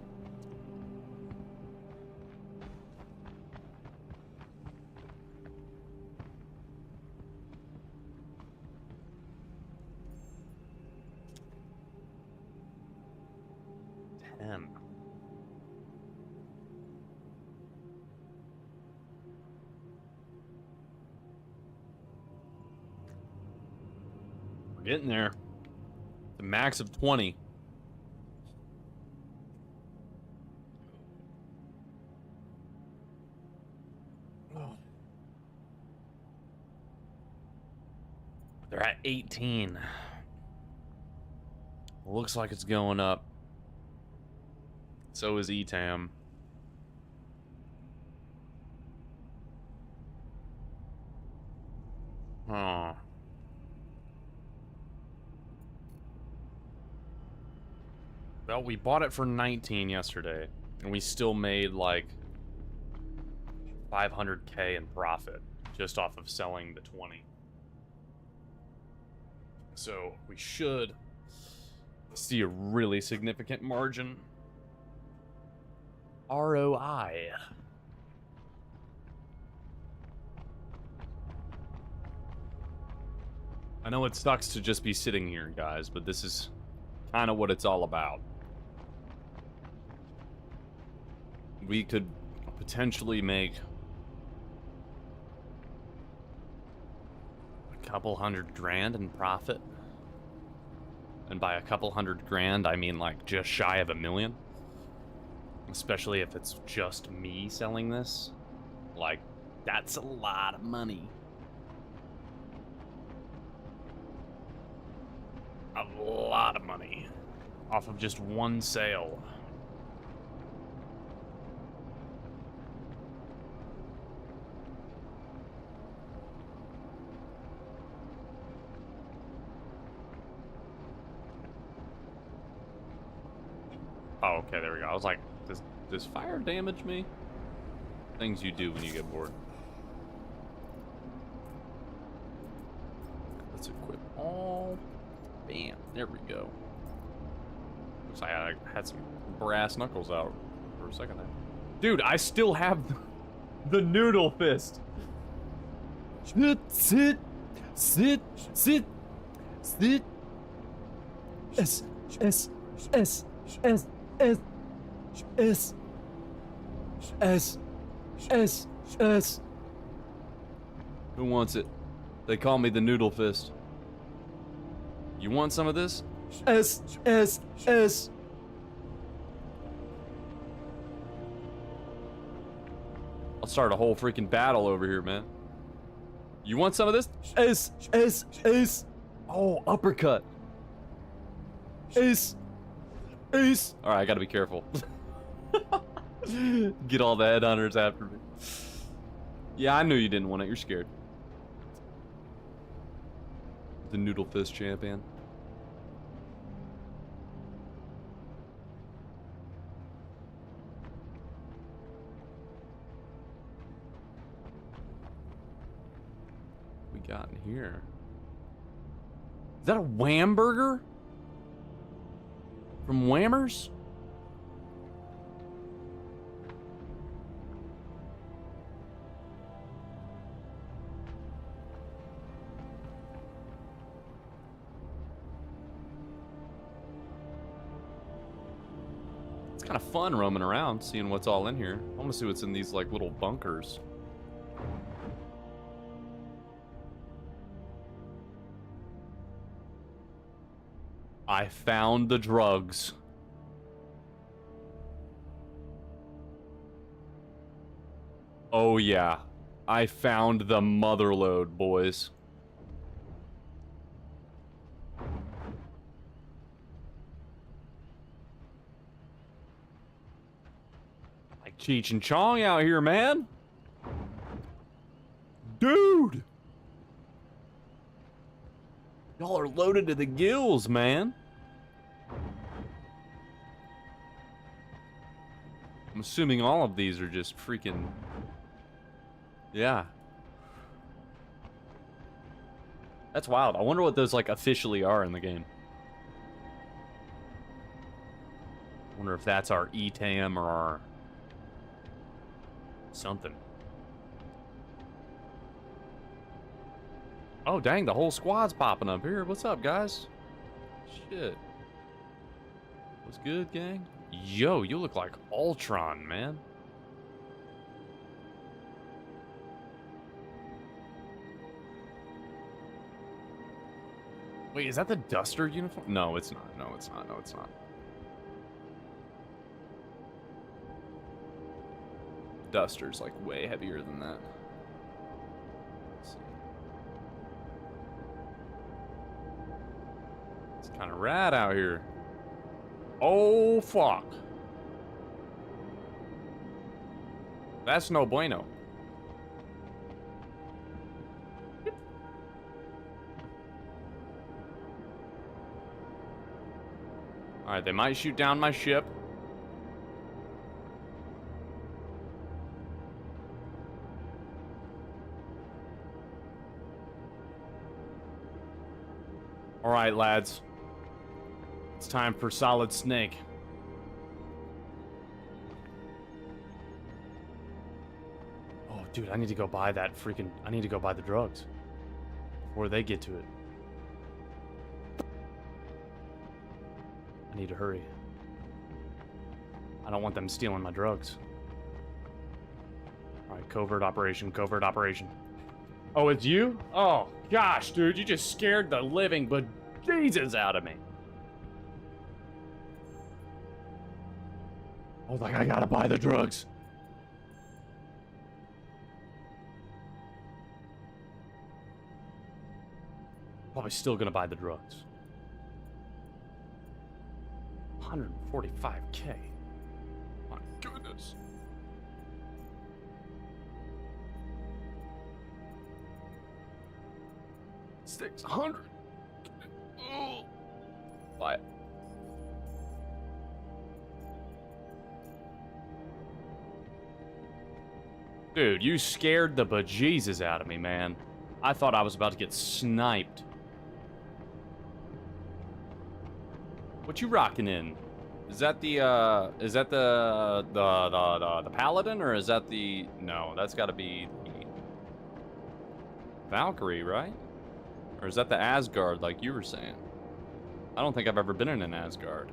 Speaker 3: We're getting there. The max of 20. They're at 18. Looks like it's going up. So is ETAM. Huh. Well, we bought it for 19 yesterday, and we still made like 500K in profit just off of selling the 20. So we should see a really significant margin. ROI. I know it sucks to just be sitting here, guys, but this is kind of what it's all about. We could potentially make a couple $100,000 in profit. And by a couple $100,000, I mean like just shy of $1 million. Especially if it's just me selling this. Like, that's a lot of money. A lot of money. Off of just one sale. Oh, okay, there we go. I was like, does fire damage me? Things you do when you get bored. Let's equip all. Bam, there we go. Looks like I had some brass knuckles out for a second there. Dude, I still have the noodle fist. Sit. S. Who wants it? They call me the noodle fist. You want some of this? S. I'll start a whole freaking battle over here, man. You want some of this? S. Oh, uppercut. S. Alright, I gotta be careful. Get all the headhunters after me. Yeah, I knew you didn't want it. You're scared. The Noodle Fist champion. We got in here. Is that a Wham burger? From Whammers? It's kind of fun roaming around, seeing what's all in here. I want to see what's in these like little bunkers. I found the drugs. Oh yeah. I found the motherlode, boys. Like Cheech and Chong out here, man. Dude! Y'all are loaded to the gills, man. I'm assuming all of these are just freaking... Yeah. That's wild. I wonder what those, like, officially are in the game. I wonder if that's our ETAM or our... something. Oh, dang, the whole squad's popping up here. What's up, guys? Shit. What's good, gang? Yo, you look like Ultron, man. Wait, is that the Duster uniform? No, it's not. No, it's not. No, it's not. Duster's like way heavier than that. Let's see. It's kind of rad out here. Oh, fuck. That's no bueno. Alright, they might shoot down my ship. Alright, lads. It's time for Solid Snake. Oh, dude, I need to go buy that freaking... I need to go buy the drugs before they get to it. I need to hurry. I don't want them stealing my drugs. Alright, covert operation, covert operation. Oh, it's you? Oh, gosh, dude, you just scared the living bejesus out of me. I was like, I gotta buy the drugs. Probably still gonna buy the drugs. 145K. My goodness. $600. Oh. Buy it. Dude, you scared the bejesus out of me, man. I thought I was about to get sniped. What you rocking in? Is that the Paladin, or is that the... No, that's gotta be the Valkyrie, right? Or is that the Asgard, like you were saying? I don't think I've ever been in an Asgard.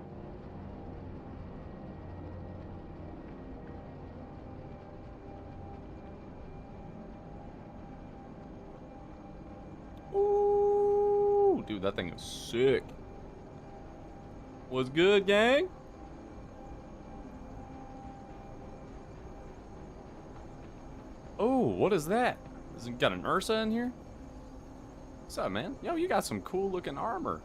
Speaker 3: Ooh, dude, that thing is sick. What's good, gang? Oh, what is that? Has it got an Ursa in here? What's up, man? Yo, you got some cool looking armor.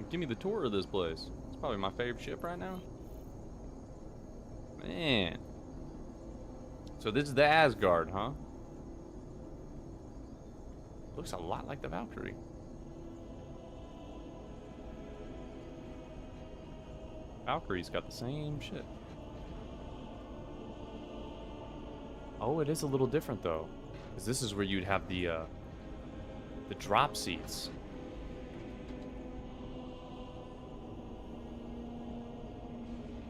Speaker 3: Give me the tour of this place. It's probably my favorite ship right now. Man. So this is the Asgard, huh? Looks a lot like the Valkyrie. Valkyrie's got the same shit. Oh, it is a little different though, because this is where you'd have the drop seats.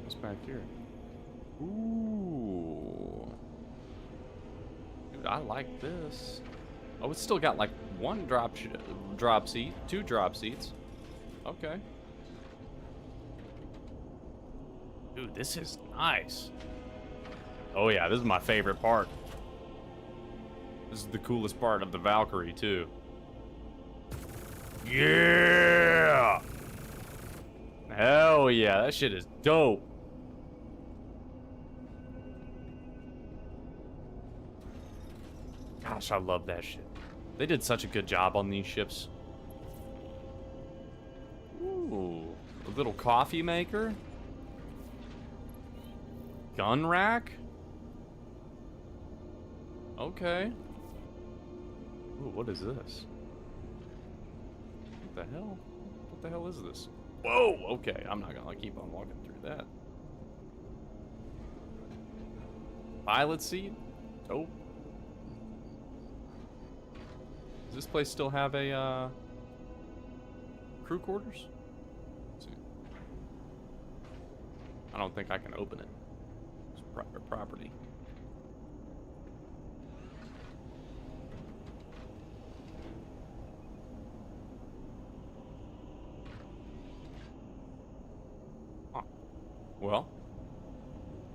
Speaker 3: What's back here? Ooh, dude, I like this. Oh, it's still got like one drop seat, two drop seats. Okay. Dude, this is nice. Oh yeah, this is my favorite part. This is the coolest part of the Valkyrie too. Yeah! Hell yeah, that shit is dope.
Speaker 1: Gosh, I love that shit. They did such a good job on these ships. Ooh, a little coffee maker. Gun rack. Okay. Ooh, what is this? What the hell? What the hell is this? Whoa, okay, I'm not gonna keep on walking through that. Pilot seat? Oh. Does this place still have a, crew quarters? Let's see. I don't think I can open it. It's private property. Huh. Well.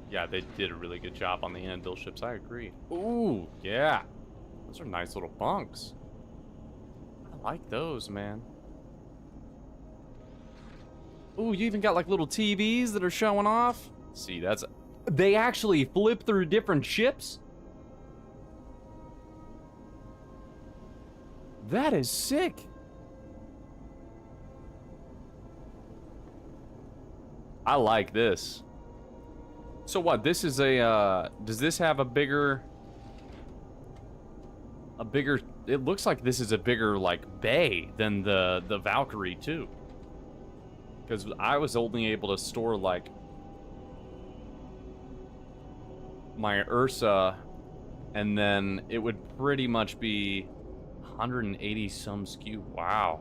Speaker 1: Yeah, they did a really good job on the Anvil ships, I agree. Ooh, yeah. Those are nice little bunks. I like those, man. Ooh, you even got like little TVs that are showing off. See, that's... They actually flip through different ships? That is sick. I like this. So what, this is a, does this have a bigger, it looks like this is a bigger, like, bay than the Valkyrie, too. Because I was only able to store, like, my Ursa, and then it would pretty much be 180 some skew. Wow.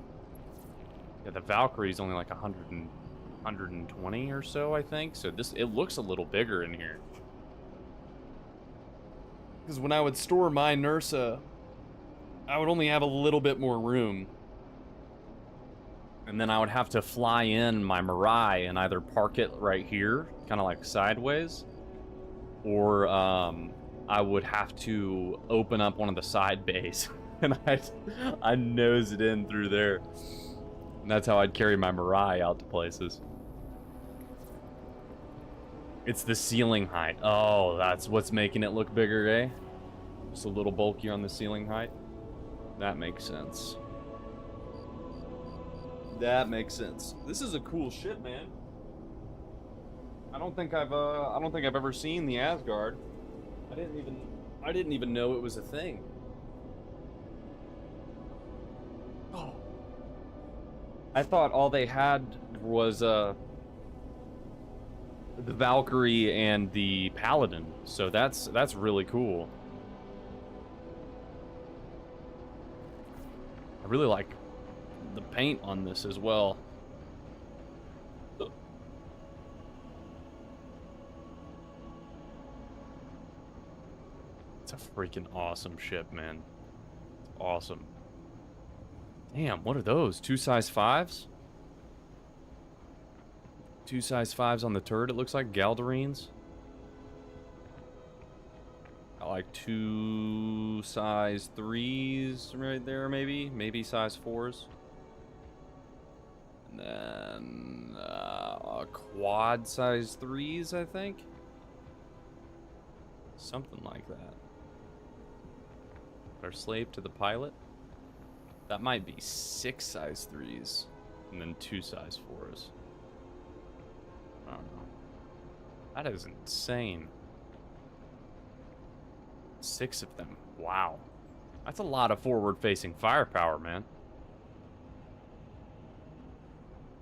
Speaker 1: Yeah, the Valkyrie's only like 120 or so, I think. So this, it looks a little bigger in here. Because when I would store my Nursa, I would only have a little bit more room. And then I would have to fly in my Mirai and either park it right here, kind of like sideways, or I would have to open up one of the side bays and I'd nose it in through there. And that's how I'd carry my Mirai out to places. It's the ceiling height. Oh, that's what's making it look bigger, eh? Just a little bulkier on the ceiling height. That makes sense. That makes sense. This is a cool ship, man. I don't think I've ever seen the Asgard. I didn't even know it was a thing. Oh. I thought all they had was the Valkyrie and the Paladin. So that's really cool. I really like the paint on this as well. It's a freaking awesome ship, man. It's awesome. Damn, what are those? 2 size 5s? 2 size 5s on the turret, it looks like. Galdarines. I like 2 size 3s right there, maybe. Maybe size 4s. And then quad size 3s, I think. Something like that. Our slave to the pilot. That might be 6 size 3s. And then 2 size 4s. I don't know. That is insane. 6 of them. Wow. That's a lot of forward-facing firepower, man.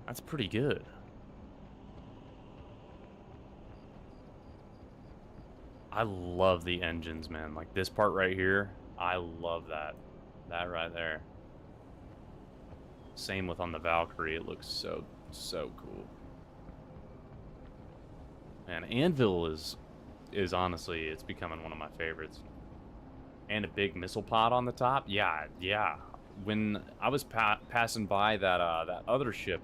Speaker 1: That's pretty good. I love the engines, man. Like this part right here, I love that. That right there. Same with on the Valkyrie. It looks so cool. Man, Anvil is honestly, it's becoming one of my favorites. And a big missile pod on the top. Yeah. When I was passing by that that other ship,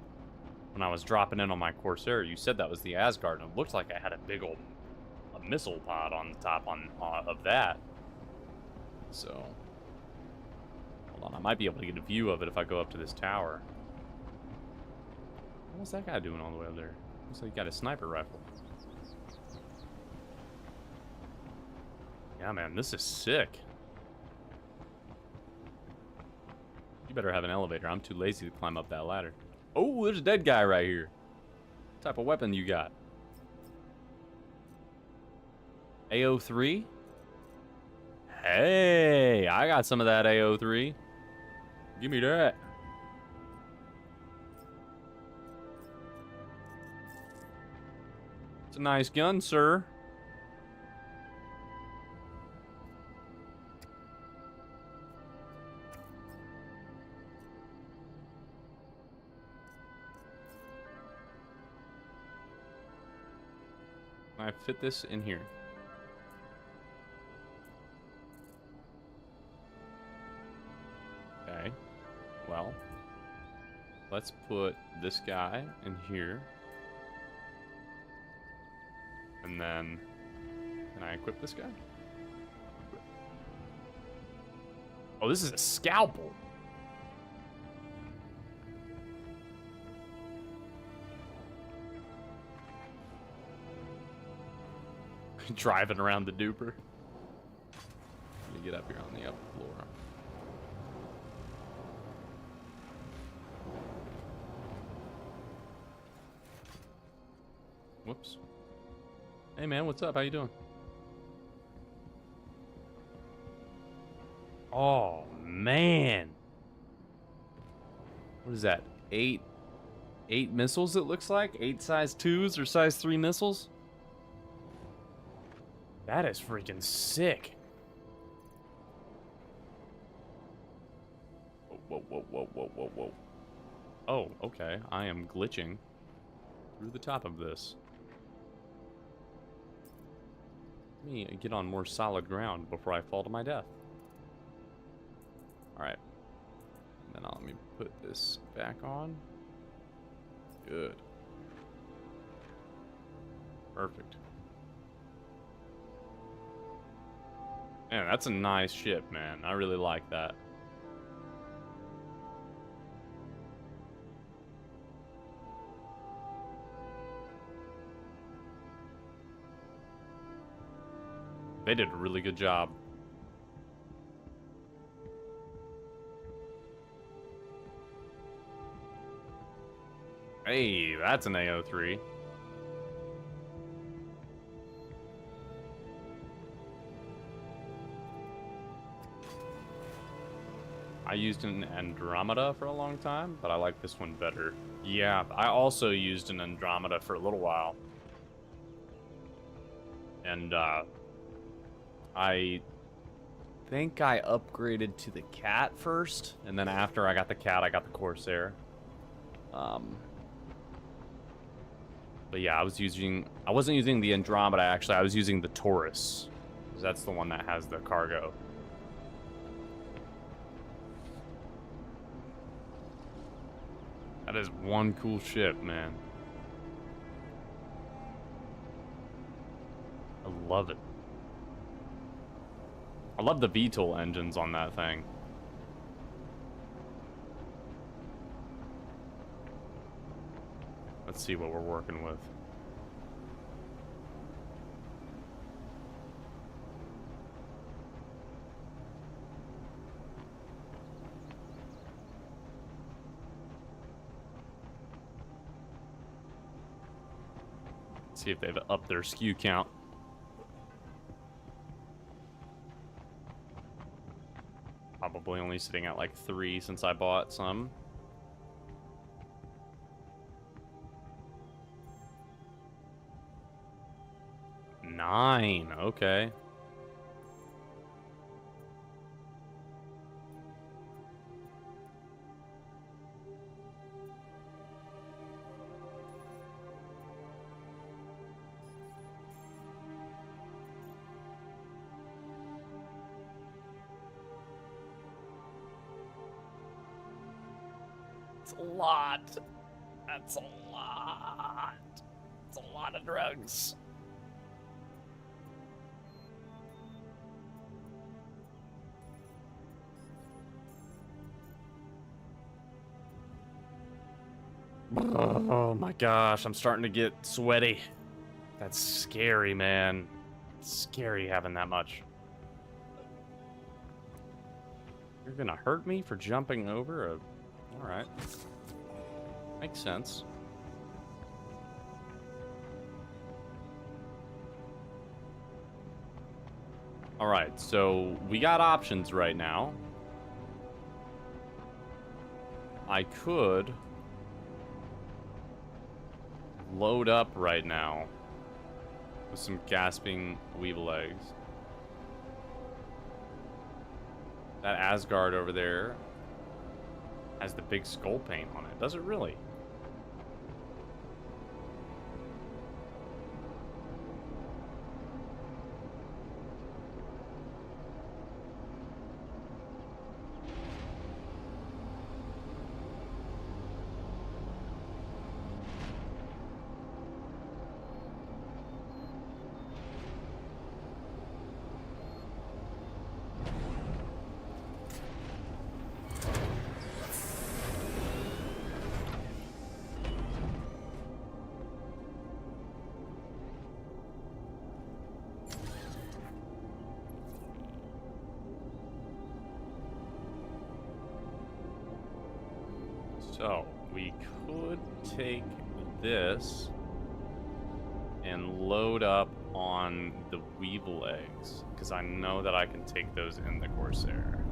Speaker 1: when I was dropping in on my Corsair, you said that was the Asgard, and it looked like I had a big old missile pod on the top of that. So, hold on, I might be able to get a view of it if I go up to this tower. What's that guy doing all the way up there? Looks like he got a sniper rifle. Yeah, man, this is sick.
Speaker 3: You better have an elevator. I'm too lazy to climb up that ladder. Oh, there's a dead guy right here. What type of weapon you got? AO3? Hey, I got some of that AO3. Give me that. It's a nice gun, sir. Can I fit this in here? Okay. Well, let's put this guy in here. And then, can I equip this guy? Oh, this is a scalpel. Driving around the duper. Let me get up here on the upper floor. Whoops. Hey man, what's up? How you doing? Oh man. What is that? Eight missiles it looks like? 8 size 2s or size 3 missiles? That is freaking sick. Whoa, whoa, whoa, whoa, whoa, whoa. Oh, okay. I am glitching through the top of this. Let me get on more solid ground before I fall to my death. Alright. Then let me put this back on. Good. Perfect. Man, that's a nice ship, man. I really like that. They did a really good job. Hey, that's an AO3. I used an Andromeda for a long time, but I like this one better. Yeah, I also used an Andromeda for a little while. And, I think I upgraded to the Cat first, and then after I got the Cat, I got the Corsair. But yeah, I wasn't using the Andromeda, actually. I was using the Taurus, 'cause that's the one that has the cargo. That is one cool ship, man. I love it. I love the VTOL engines on that thing. Let's see what we're working with. See if they've upped their SKU count. Probably only sitting at like 3 since I bought some. Nine, okay. It's a lot. That's a lot. It's a lot of drugs. Oh my gosh, I'm starting to get sweaty. That's scary, man. It's scary having that much. You're gonna hurt me for jumping over a... Alright. Makes sense. Alright, so we got options right now. I could load up right now with some gasping weevil eggs. That Asgard over there has the big skull paint on it. Does it really? So, we could take this and load up on the weevil eggs, because I know that I can take those in the Corsair.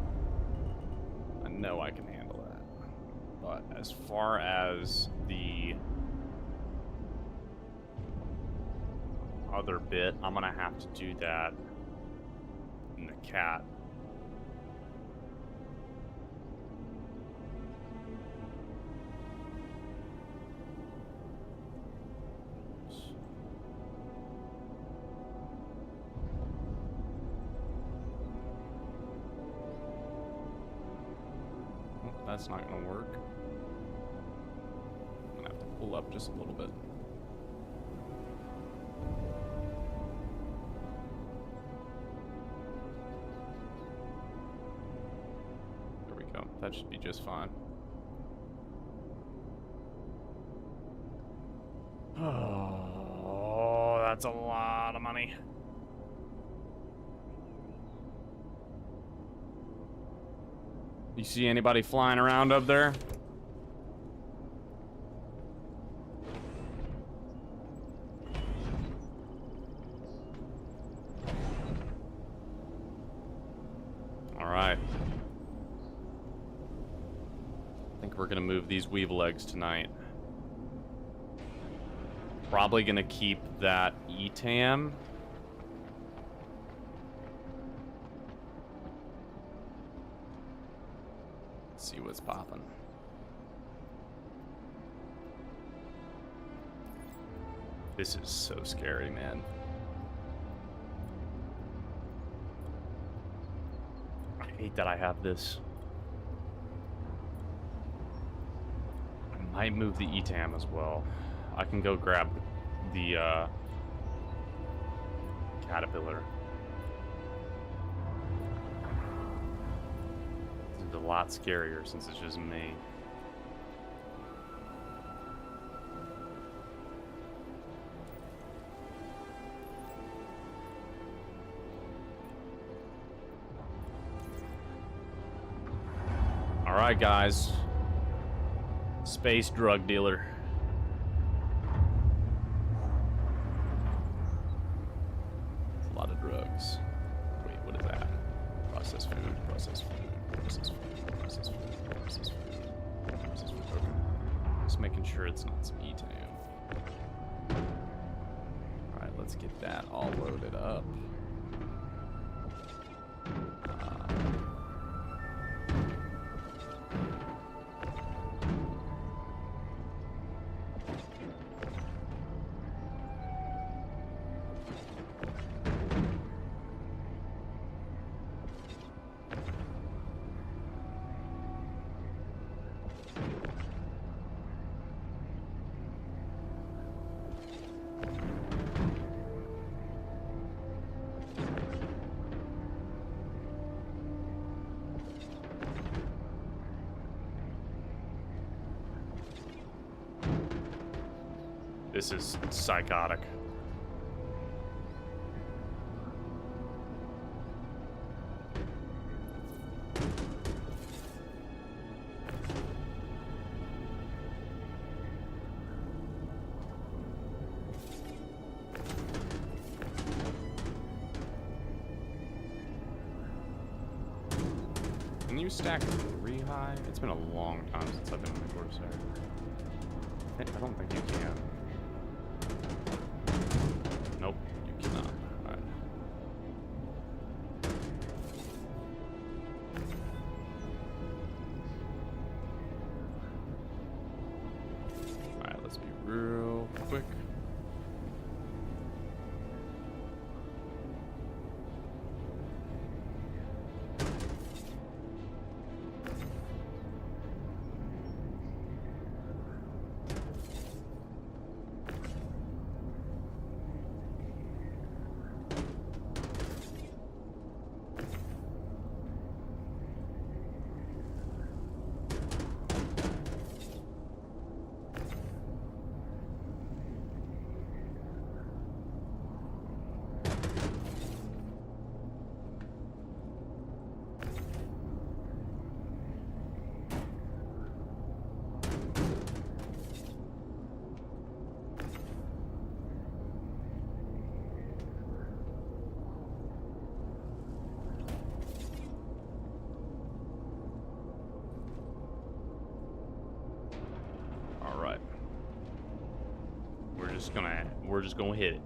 Speaker 3: I know I can handle that. But as far as the other bit, I'm gonna have to do that in the cat. That's not gonna work. I'm gonna have to pull up just a little bit. There we go. That should be just fine. Oh, that's a lot of money. You see anybody flying around up there? All right. I think we're gonna move these weevil eggs tonight. Probably gonna keep that ETAM. See what's popping. This is so scary, man. I hate that I have this. I might move the ETAM as well. I can go grab the caterpillar. A lot scarier since it's just me. All right, guys. Space drug dealer. It's a lot of drugs. Wait, what is that? Processed food, processed food, processed food, processed food, processed food, processed food. Okay. Just making sure it's not some ETAM. Alright, let's get that all loaded up. This is psychotic.
Speaker 1: Can you stack 3 high? It's been a long time since I've been on the Corsair. I don't think you can. Nope, you cannot. Alright. Alright, let's be real quick. Alright. We're just gonna hit it.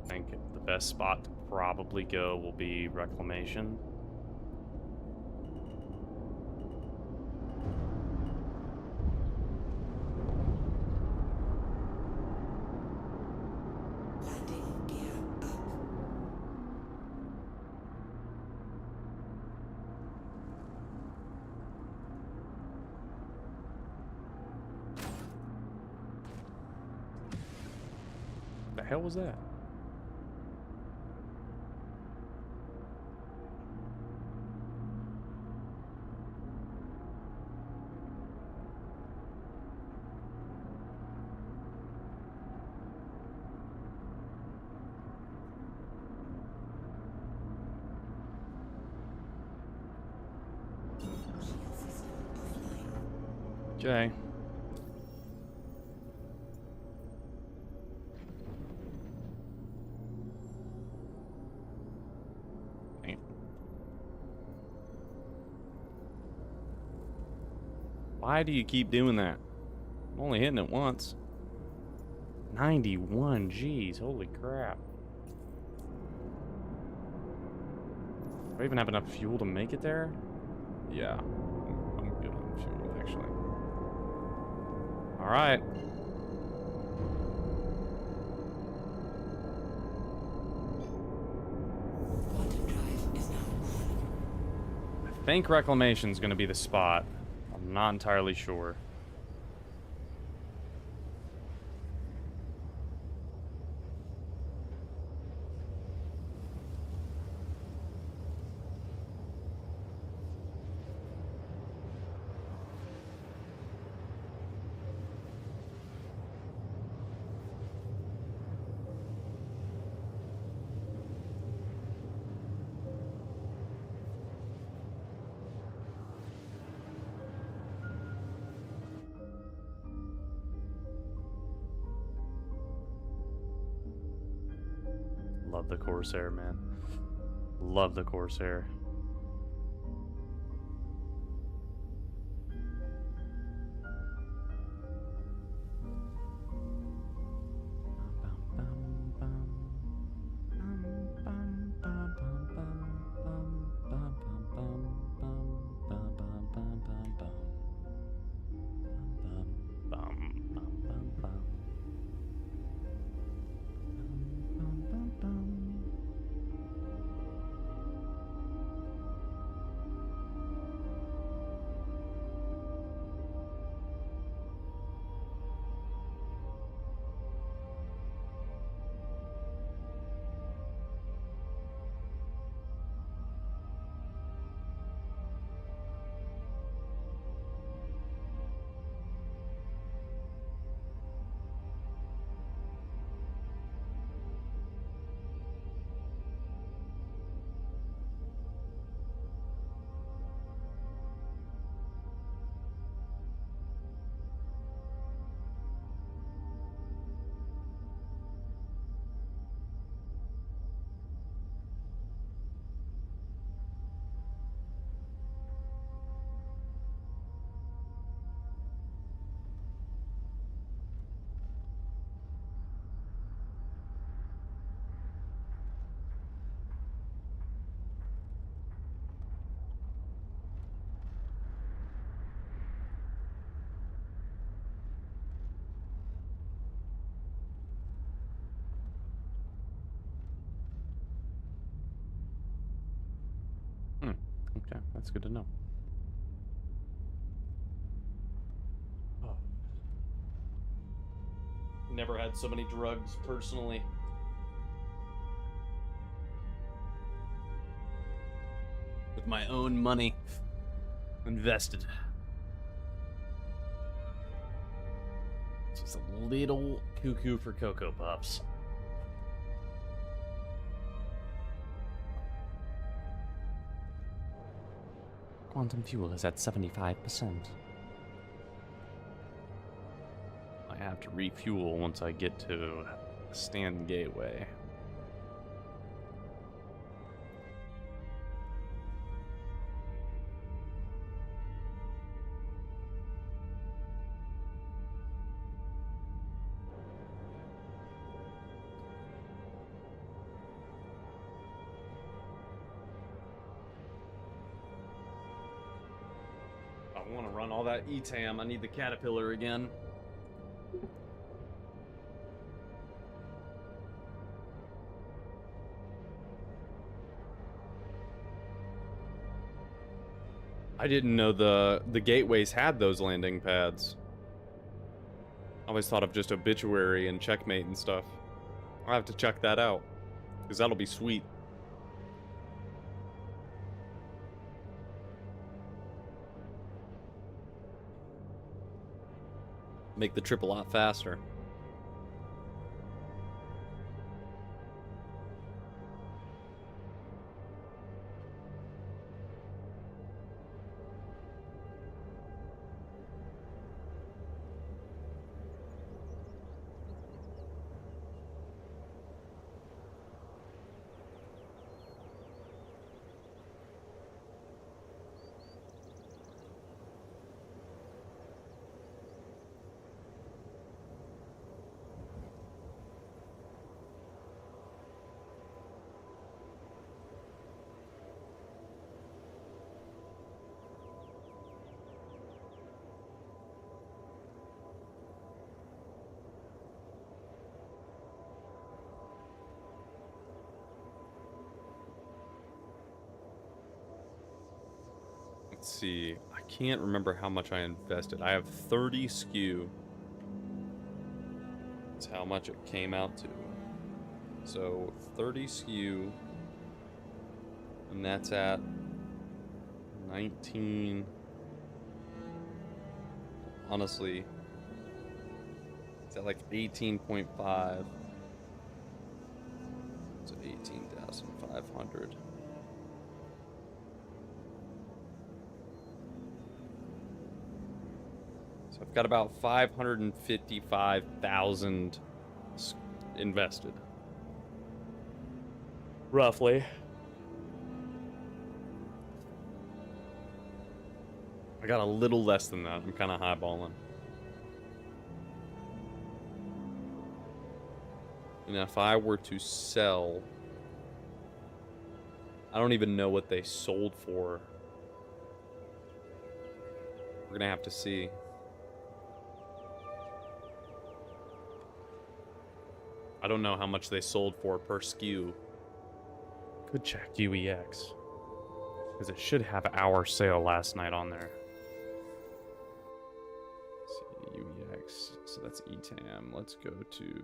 Speaker 1: I think the best spot to probably go will be Reclamation.
Speaker 4: Landing gear up.
Speaker 1: The hell was that?
Speaker 4: Shield system offline.
Speaker 1: Okay. Damn. Why do you keep doing that? I'm only hitting it once. 91, jeez, holy crap. Do I even have enough fuel to make it there? Yeah, I'm good on fuel, actually. Alright.
Speaker 4: Quantum drive is now on.
Speaker 1: I think Reclamation's gonna be the spot. I'm not entirely sure. Love the Corsair, man. Love the Corsair.
Speaker 3: Okay, that's good to know. Oh. Never had so many drugs personally. With my own money invested. Just a little cuckoo for Cocoa Puffs. Quantum fuel is at 75%. I have to refuel once I get to Stanton Gateway. I want to run all that ETAM. I need the Caterpillar again. I didn't know the gateways had those landing pads. I always thought of just Obituary and Checkmate and stuff. I'll have to check that out, because that'll be sweet. Make the trip a lot faster. Let's see. I can't remember how much I invested. I have 30 SKU. That's how much it came out to. So 30 SKU. And that's at 19. Honestly, it's at like 18.5. So 18,500. I've got about 555,000 invested. Roughly. I got a little less than that. I'm kind of highballing. And if I were to sell, I don't even know what they sold for. We're gonna have to see. I don't know how much they sold for per SKU. Could check UEX. Because it should have our sale last night on there. Let's see, UEX. So that's ETAM. Let's go to...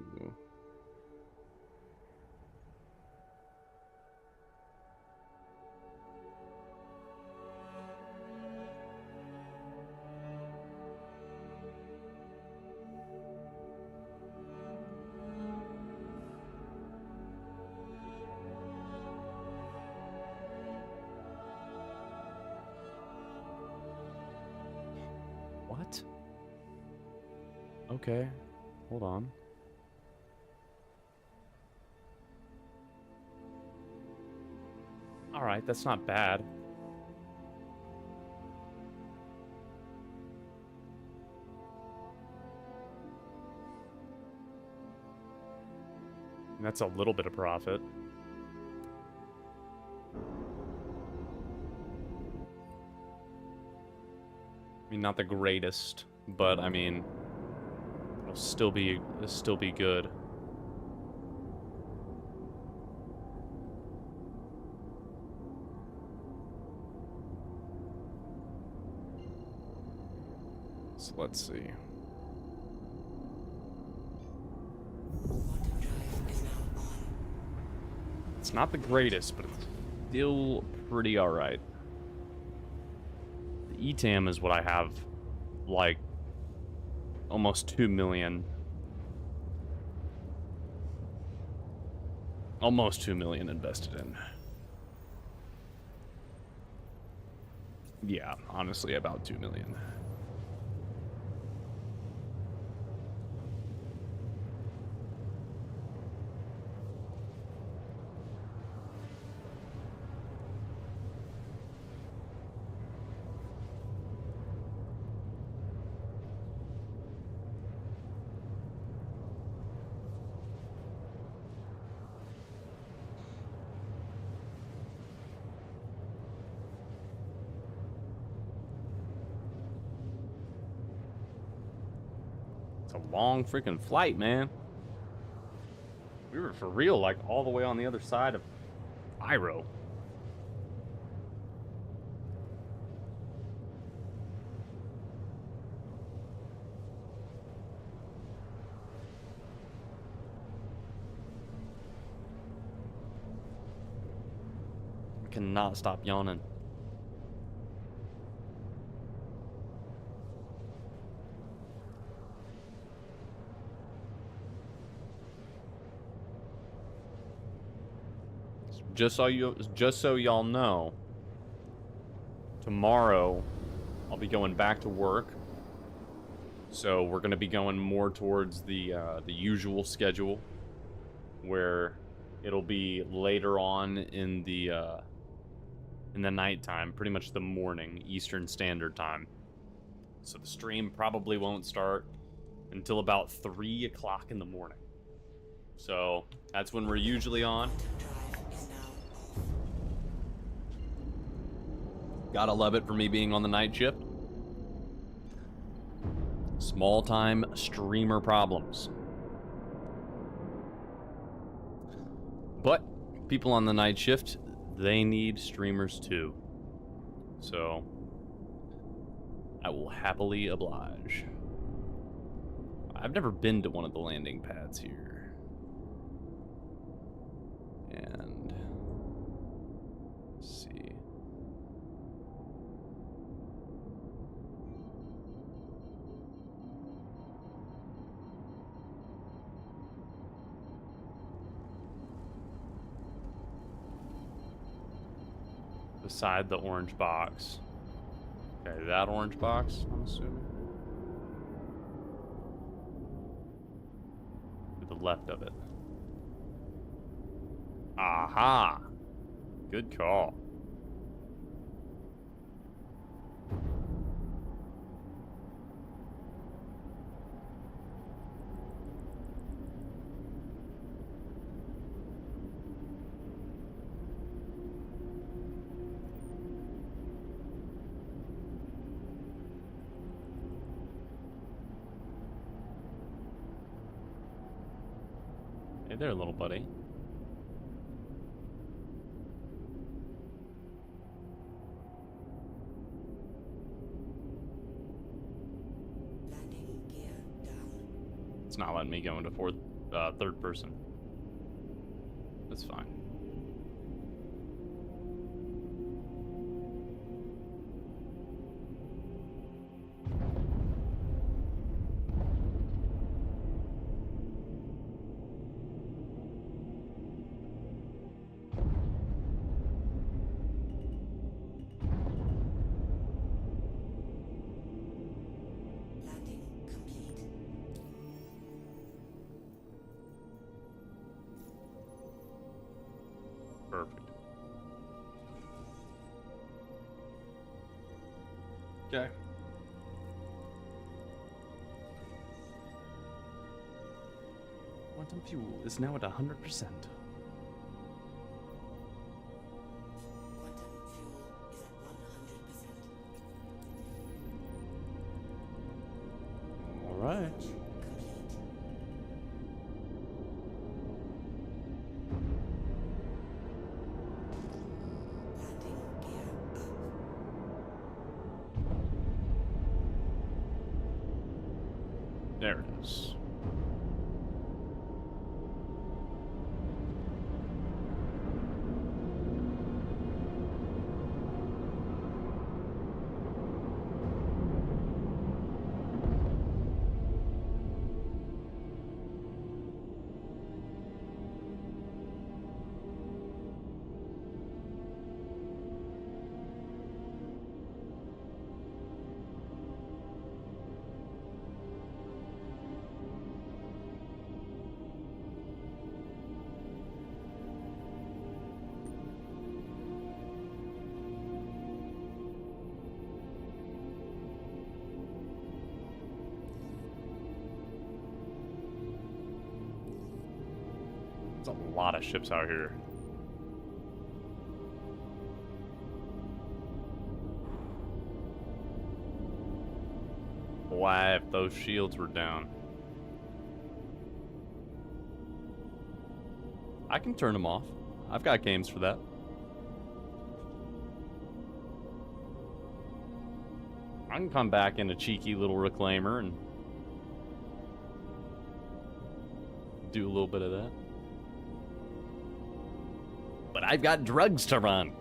Speaker 3: What? Okay, hold on. Alright, that's not bad. That's a little bit of profit. I mean, not the greatest, but I mean, it'll still be good. So let's see.
Speaker 4: Quantum drive is now on.
Speaker 3: It's not the greatest, but it's still pretty alright. The ETAM is what I have, like, almost 2 million. Almost 2 million invested in. Yeah, honestly, about 2 million. It's a long freaking flight, man. We were for real, like, all the way on the other side of Iro. I cannot stop yawning. Just so y'all know, tomorrow I'll be going back to work. So we're gonna be going more towards the usual schedule, where it'll be later on in the nighttime, pretty much the morning, Eastern Standard Time. So the stream probably won't start until about 3 o'clock in the morning. So that's when we're usually on.
Speaker 4: Drive is now off.
Speaker 3: Gotta love it for me being on the night shift. Small time streamer problems. But people on the night shift, they need streamers too. So I will happily oblige. I've never been to one of the landing pads here. And let's see. Beside the orange box. Okay, that orange box, I'm assuming. To the left of it. Aha! Good call. Hey there, little buddy.
Speaker 4: Landing gear down.
Speaker 3: It's not letting me go into third person. That's fine.
Speaker 4: Landing complete.
Speaker 3: Perfect. Okay. Quantum fuel is now at 100%.
Speaker 4: Quantum fuel is at 100%.
Speaker 3: All right.
Speaker 4: Complete. Landing gear up.
Speaker 1: There it is. There's a lot of ships out here. Why, if those shields were down?
Speaker 3: I can turn them off. I've got games for that.
Speaker 1: I can come back in a cheeky little reclaimer and
Speaker 3: Do a little bit of that. But I've got drugs to run.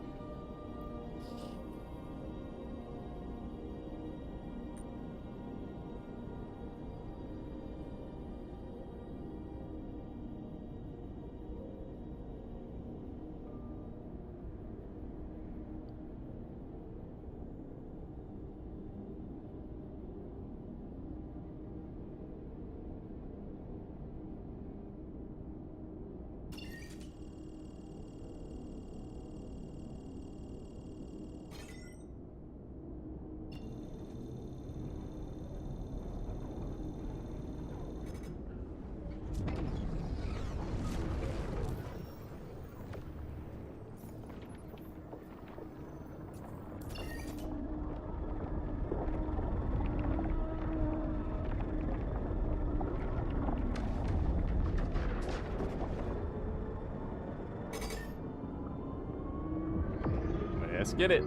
Speaker 1: let's get it.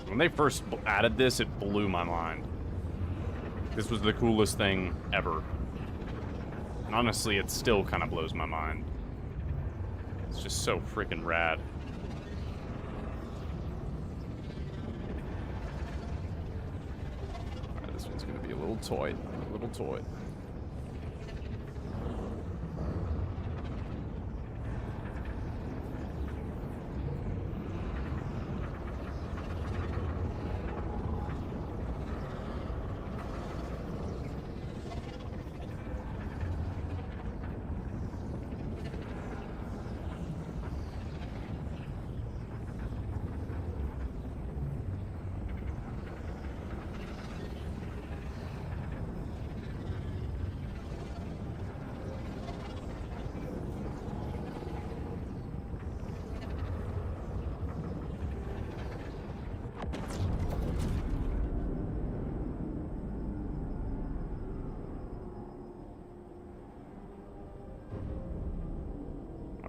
Speaker 1: When they first added this, it blew my mind. This was the coolest thing ever. And honestly, it still kind of blows my mind. It's just so freaking rad. Alright, this one's gonna be a little toy. A little toy.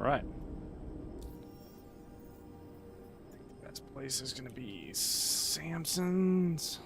Speaker 1: All right. I think the best place is going to be Samson's.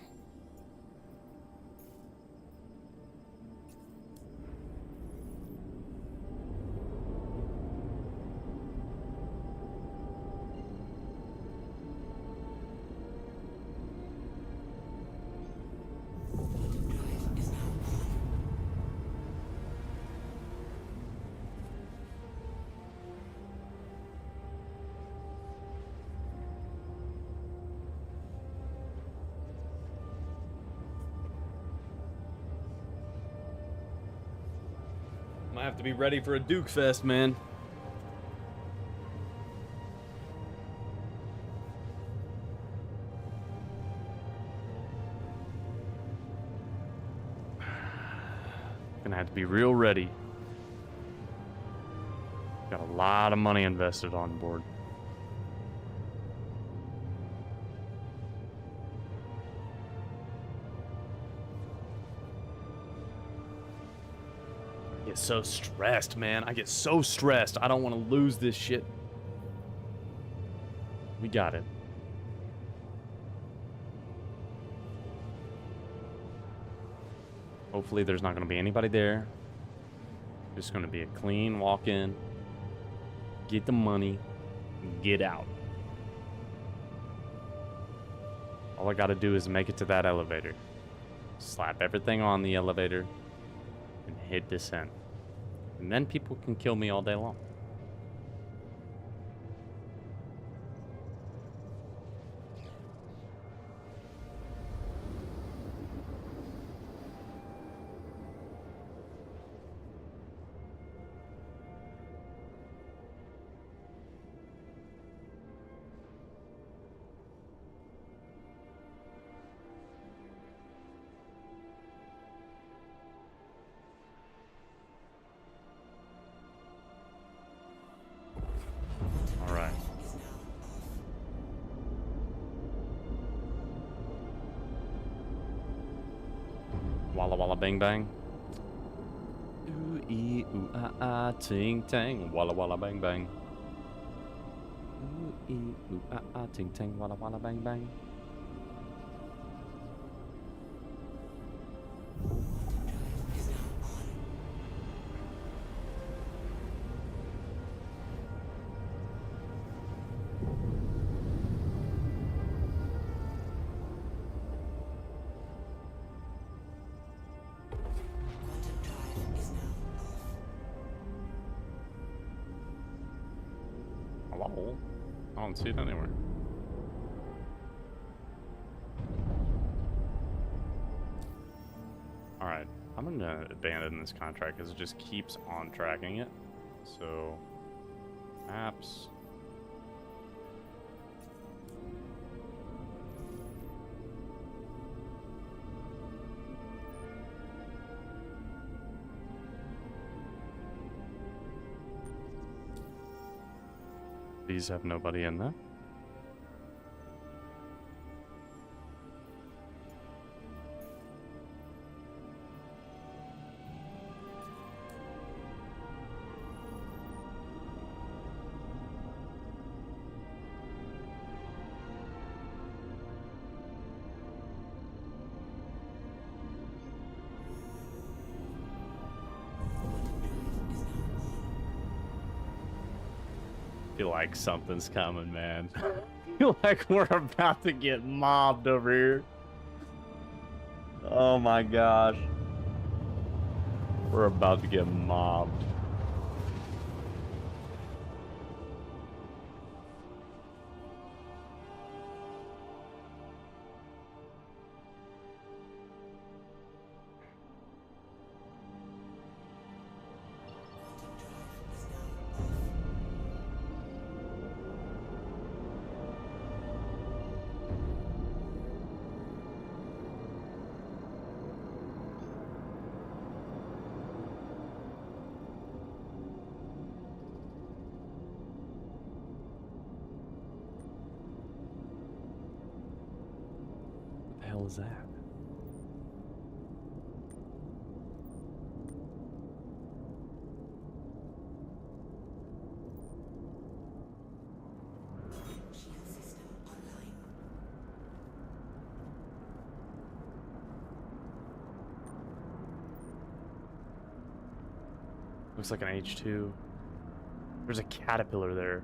Speaker 3: Might have to be ready for a Duke Fest, man.
Speaker 1: Gonna have to be real ready. Got a lot of money invested on board.
Speaker 3: I get so stressed, man. I get so stressed. I don't want to lose this shit. We got it. Hopefully there's not going to be anybody there. Just going to be a clean walk in, get the money, get out. All I got to do is make it to that elevator, slap everything on the elevator, and hit descent. And then people can kill me all day long. All right. Walla walla bang bang. Ooh ee ooh ah ah ting tang. Walla walla bang bang. Ooh ee ooh ah ah ting tang. Walla walla bang bang.
Speaker 4: Quantum drive is now off.
Speaker 1: Hello? I don't see it anywhere. Alright, I'm gonna abandon this contract because it just keeps on tracking it. So, maps. These have nobody in them. Feel like something's coming, man. Feel like we're about to get mobbed over here. Oh my gosh. We're about to get mobbed. What the hell is that?
Speaker 4: Shield system online.
Speaker 1: Looks like an H2. There's a caterpillar there.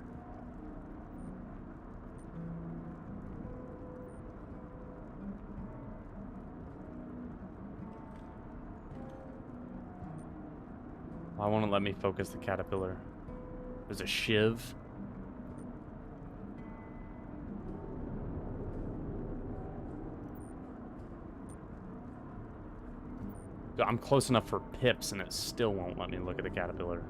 Speaker 1: Why won't it let me focus the caterpillar? There's a shiv. I'm close enough for pips and it still won't let me look at the caterpillar.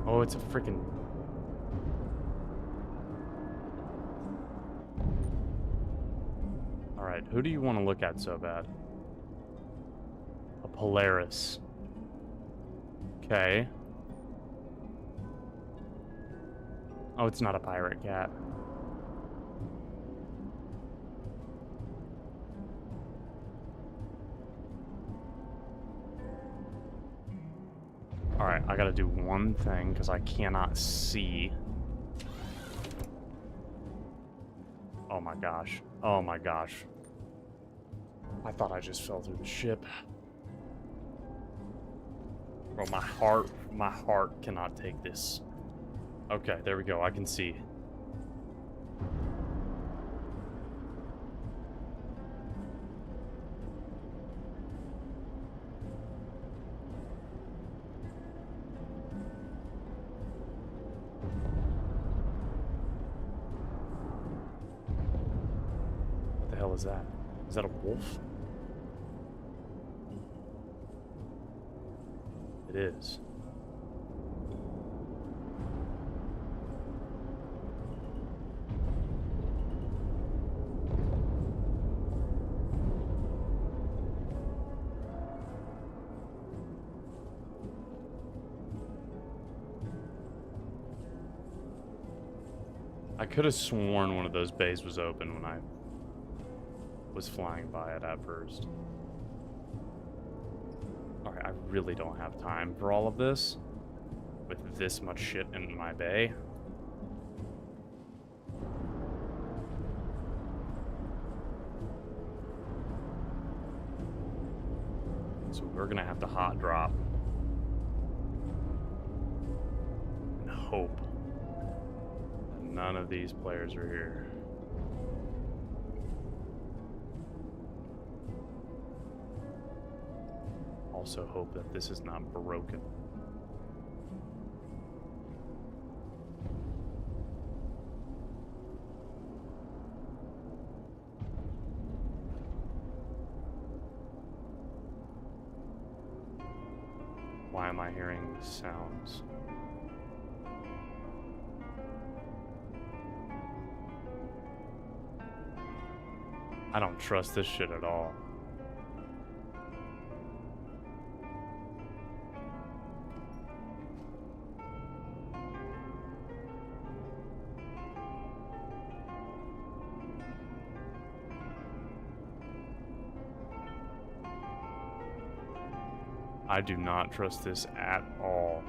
Speaker 1: Oh, it's a freaking... Alright, Who do you want to look at so bad? A Polaris. Okay. Oh, it's not a pirate cat. Alright, I gotta do one thing because I cannot see. Oh my gosh. Oh my gosh. I thought I just fell through the ship. Bro, my heart cannot take this. Okay, there we go. I can see. What the hell is that? Is that a wolf? It is. I could have sworn one of those bays was open when I was flying by it at first. Alright, I really don't have time for all of this with this much shit in my bay. So we're gonna have to hot drop and hope that none of these players are here. Also hope that this is not broken. Why am I hearing sounds? I don't trust this shit at all. I do not trust this at all.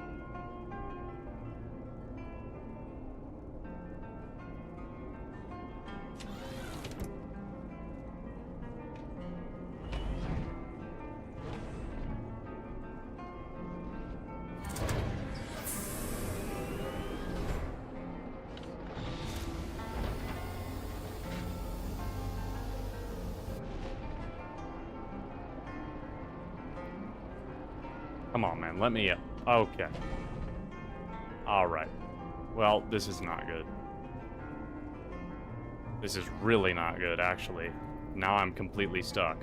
Speaker 1: Come on, man. Let me up. Okay. Alright. Well, this is not good. This is really not good, actually. Now I'm completely stuck.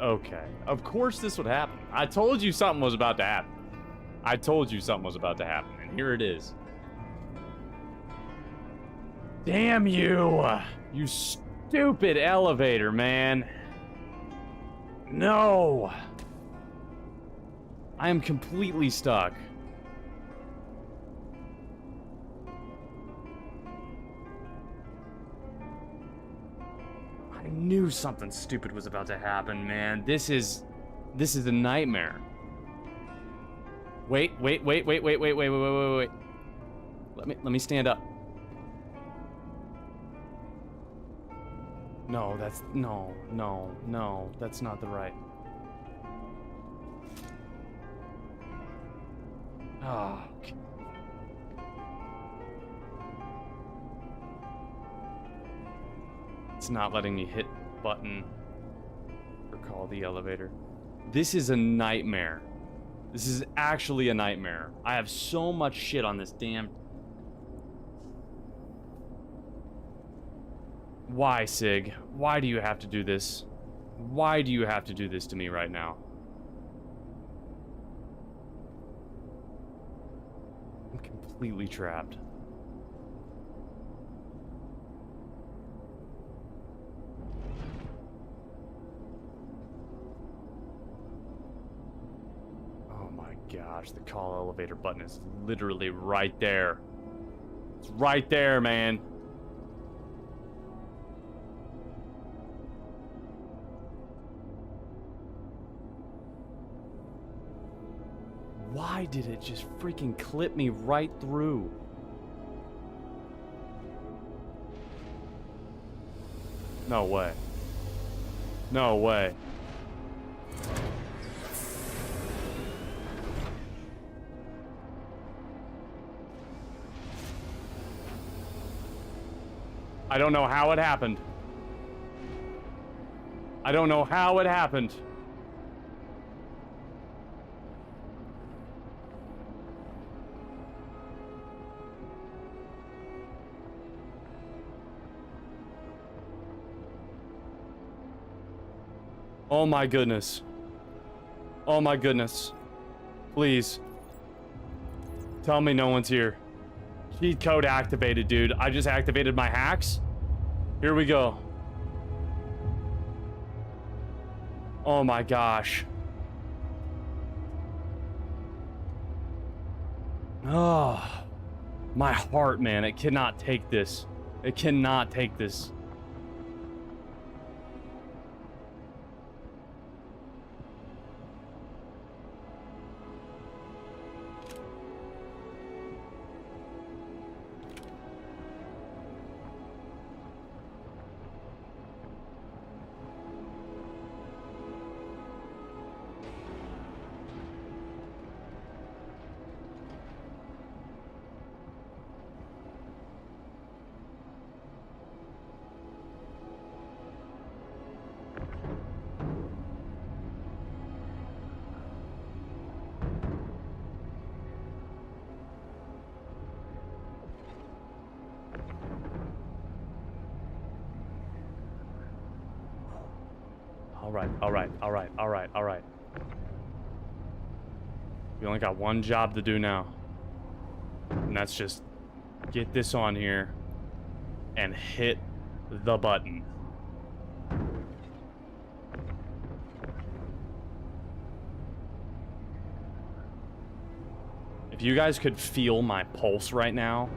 Speaker 1: Okay. Of course this would happen. I told you something was about to happen. I told you something was about to happen, and here it is. Damn you! You stupid elevator, man. No! I am completely stuck. I knew something stupid was about to happen, man. This is a nightmare. Wait. Let me stand up. No, that's no, that's not the right. Ah. Okay. It's not letting me hit button or call the elevator. This is a nightmare. This is actually a nightmare. I have so much shit on this damn... Why, Sig? Why do you have to do this? Why do you have to do this to me right now? I'm completely trapped. gosh, the call elevator button is literally right there. It's right there, man. Why did it just freaking clip me right through? No way. No way. I don't know how it happened. I don't know how it happened. Oh my goodness. Oh my goodness. Please. Tell me no one's here. Cheat code activated, dude. I just activated my hacks. Here we go. Oh my gosh. Oh, my heart, man. It cannot take this. It cannot take this. All right. We only got one job to do now. And that's just get this on here and hit the button. If you guys could feel my pulse right now,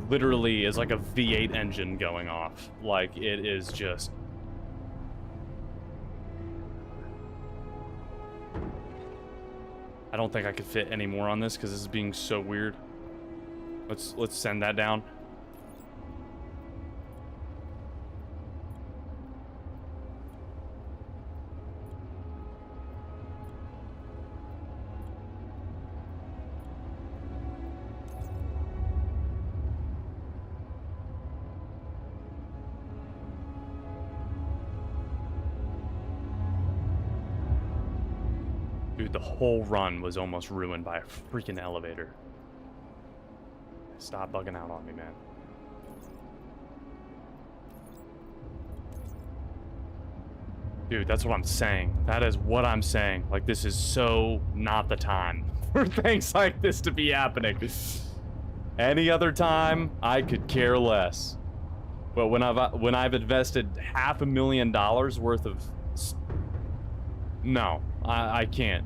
Speaker 1: literally is like a V8 engine going off. Like, it is just... I don't think I could fit any more on this because this is being so weird. Let's send that down. Dude, the whole run was almost ruined by a freaking elevator. Stop bugging out on me, man. Dude, that's what I'm saying. That is what I'm saying. Like, this is so not the time for things like this to be happening. Any other time, I could care less. But when I've invested $500,000 worth of... No, I can't.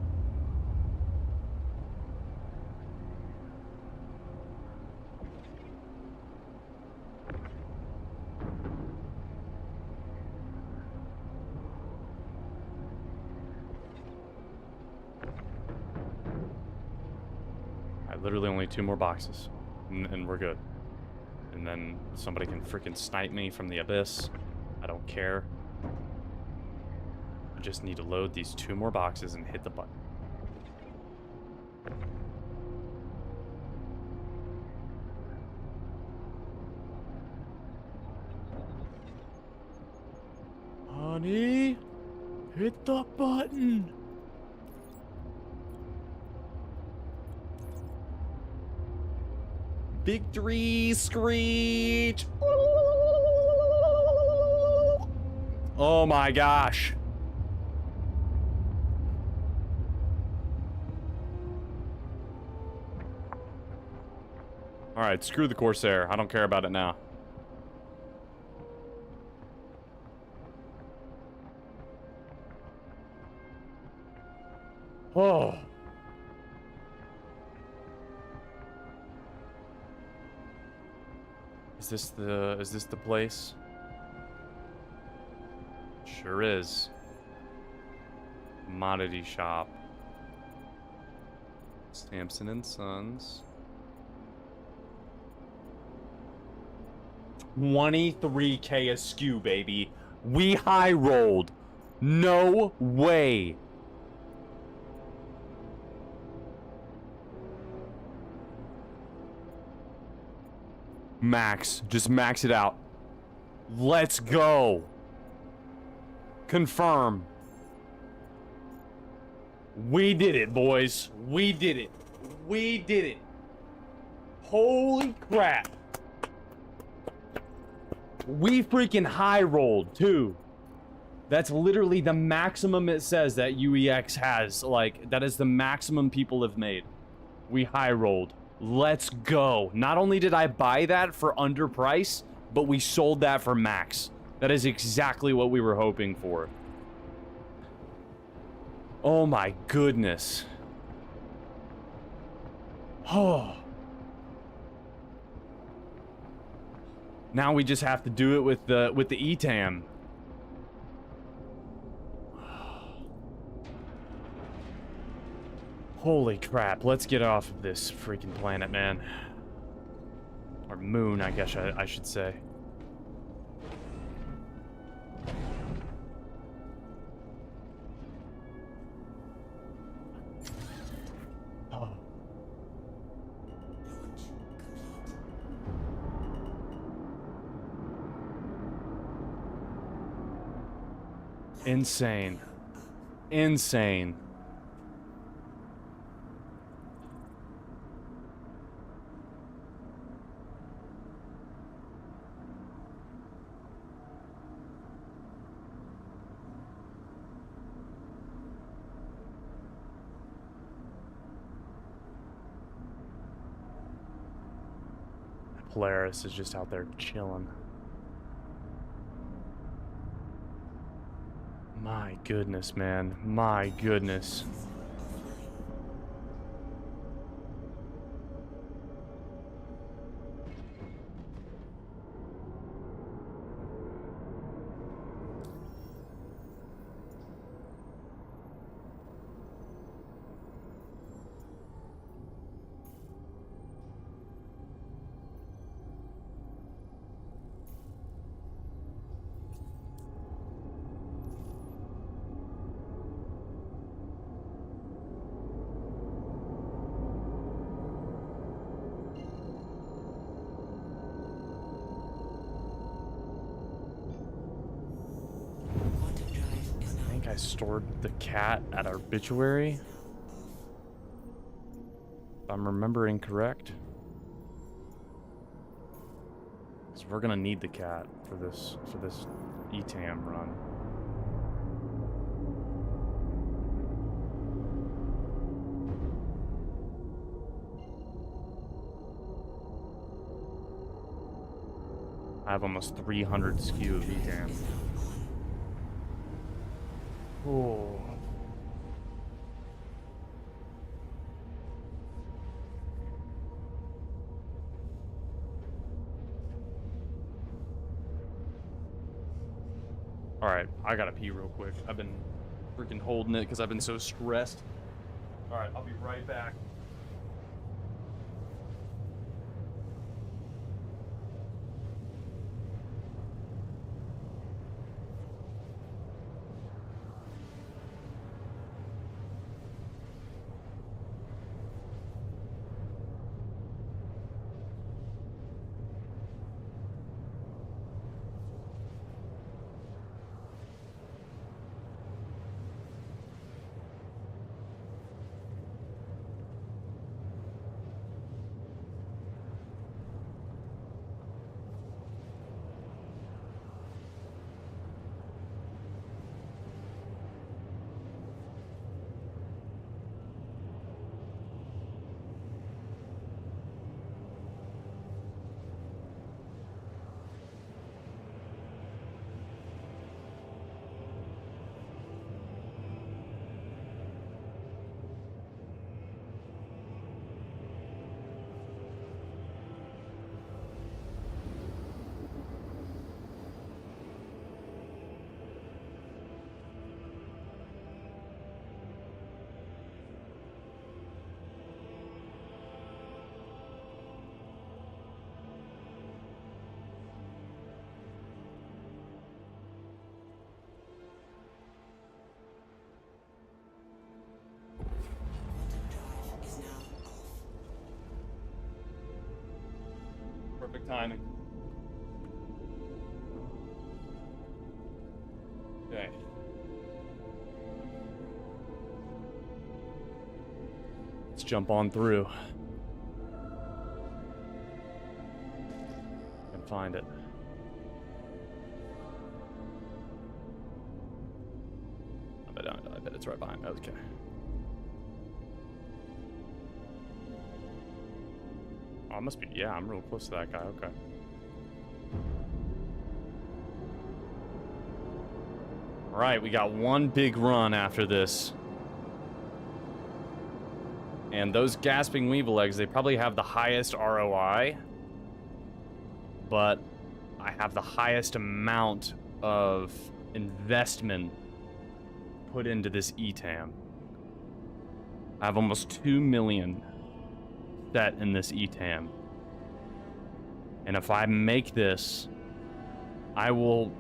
Speaker 1: Literally only 2 more boxes, and we're good. And then somebody can freaking snipe me from the abyss. I don't care. I just need to load these 2 more boxes and hit the button. Honey, hit the button. Victory screech! Oh my gosh. Alright, screw the Corsair. I don't care about it now. Oh. this the place? Sure is. Commodity shop. Sampson and Sons.
Speaker 3: 23K a skew, baby. We high rolled. No way. Max. Just max it out. Let's go. Confirm. We did it, boys. We did it. We did it. Holy crap. We freaking high rolled, too. That's literally the maximum it says that UEX has. Like, that is the maximum people have made. We high rolled. Let's go. Not only did I buy that for under price, but we sold that for max. That is exactly what we were hoping for. Oh my goodness. Oh. Now we just have to do it with the ETAM. Holy crap, let's get off of this freaking planet, man. Or moon, I guess I should say. Oh. Insane. Insane. Polaris is just out there chilling. My goodness, man. My goodness. I stored the cat at our obituary. If I'm remembering correct. So we're gonna need the cat for this ETAM run. I have almost 300 SKU of ETAM. Oh. Alright, I gotta pee real quick. I've been freaking holding it because I've been so stressed. Alright, I'll be right back. timing. Okay. Let's jump on through. And find it. I bet it's right behind me. Okay. Oh, it must be. Yeah, I'm real close to that guy. Okay. All right, we got one big run after this. And those gasping weevil eggs, they probably have the highest ROI. But I have the highest amount of investment put into this ETAM. I have almost 2 million set in this ETAM. And if I make this, I will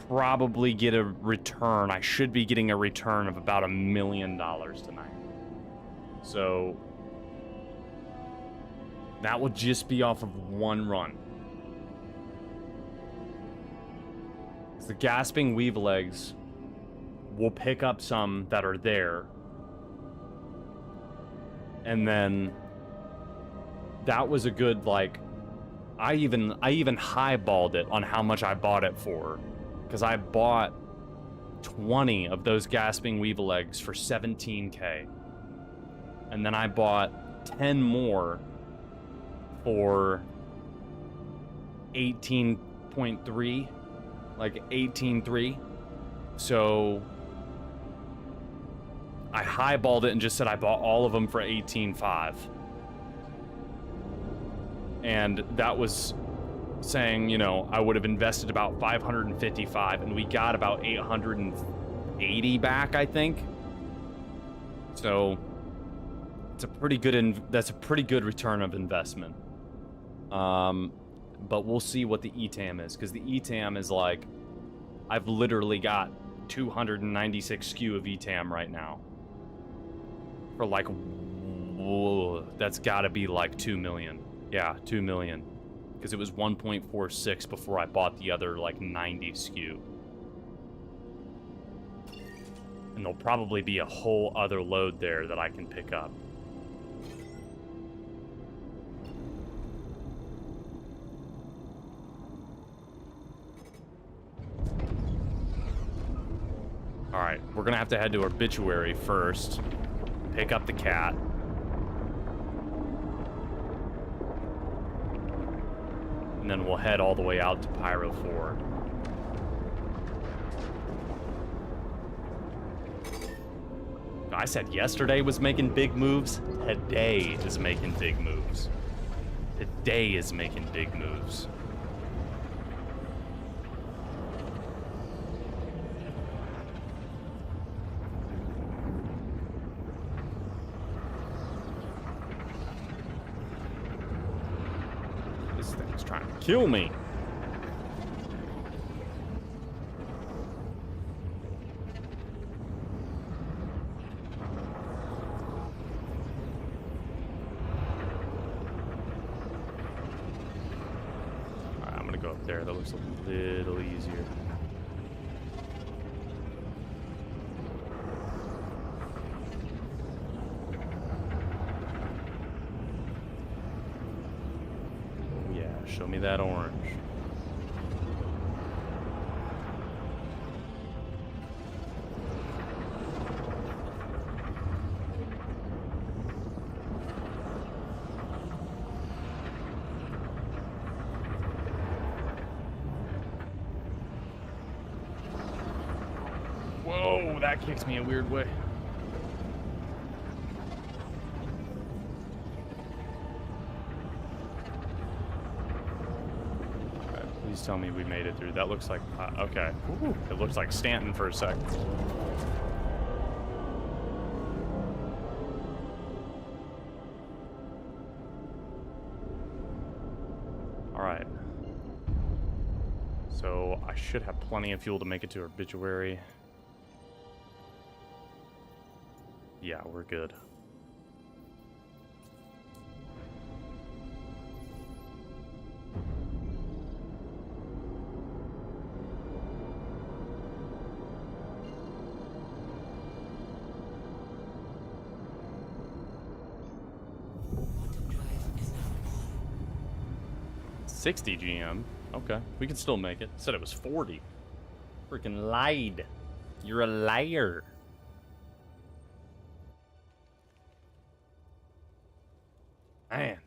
Speaker 3: probably get a return. I should be getting a return of about $1 million tonight. So that will just be off of one run. The gasping weevil eggs will pick up some that are there. And then that was a good, like, I even highballed it on how much I bought it for. Because I bought 20 of those gasping weevil eggs for 17K. And then I bought 10 more for 18.3, like 18.3. So I highballed it and just said I bought all of them for 18.5. And that was saying, you know, I would have invested about 555 and we got about 880 back, I think. So it's a pretty good that's a pretty good return of investment. But we'll see what the ETAM is, because the ETAM is like, I've literally got 296 SKU of ETAM right now. For like, whoa, that's gotta be like 2 million. Yeah, 2 million. Because it was 1.46 before I bought the other like 90 SKU. And there'll probably be a whole other load there that I can pick up. Alright, we're gonna have to head to Obituary first. Pick up the cat. And then we'll head all the way out to Pyro 4. I said yesterday was making big moves. Today is making big moves. Today is making big moves. This thing's trying to kill me. There, that looks a little easier. Oh yeah, show me that orange. Whoa, that kicks me a weird way. Alright, please tell me we made it through. That looks like... okay. Ooh, it looks like Stanton for a sec. Alright. So, I should have plenty of fuel to make it to Obituary. Yeah, we're good. 60 GM. Okay, we can still make it. Said it was 40. Freaking lied. You're a liar. Man.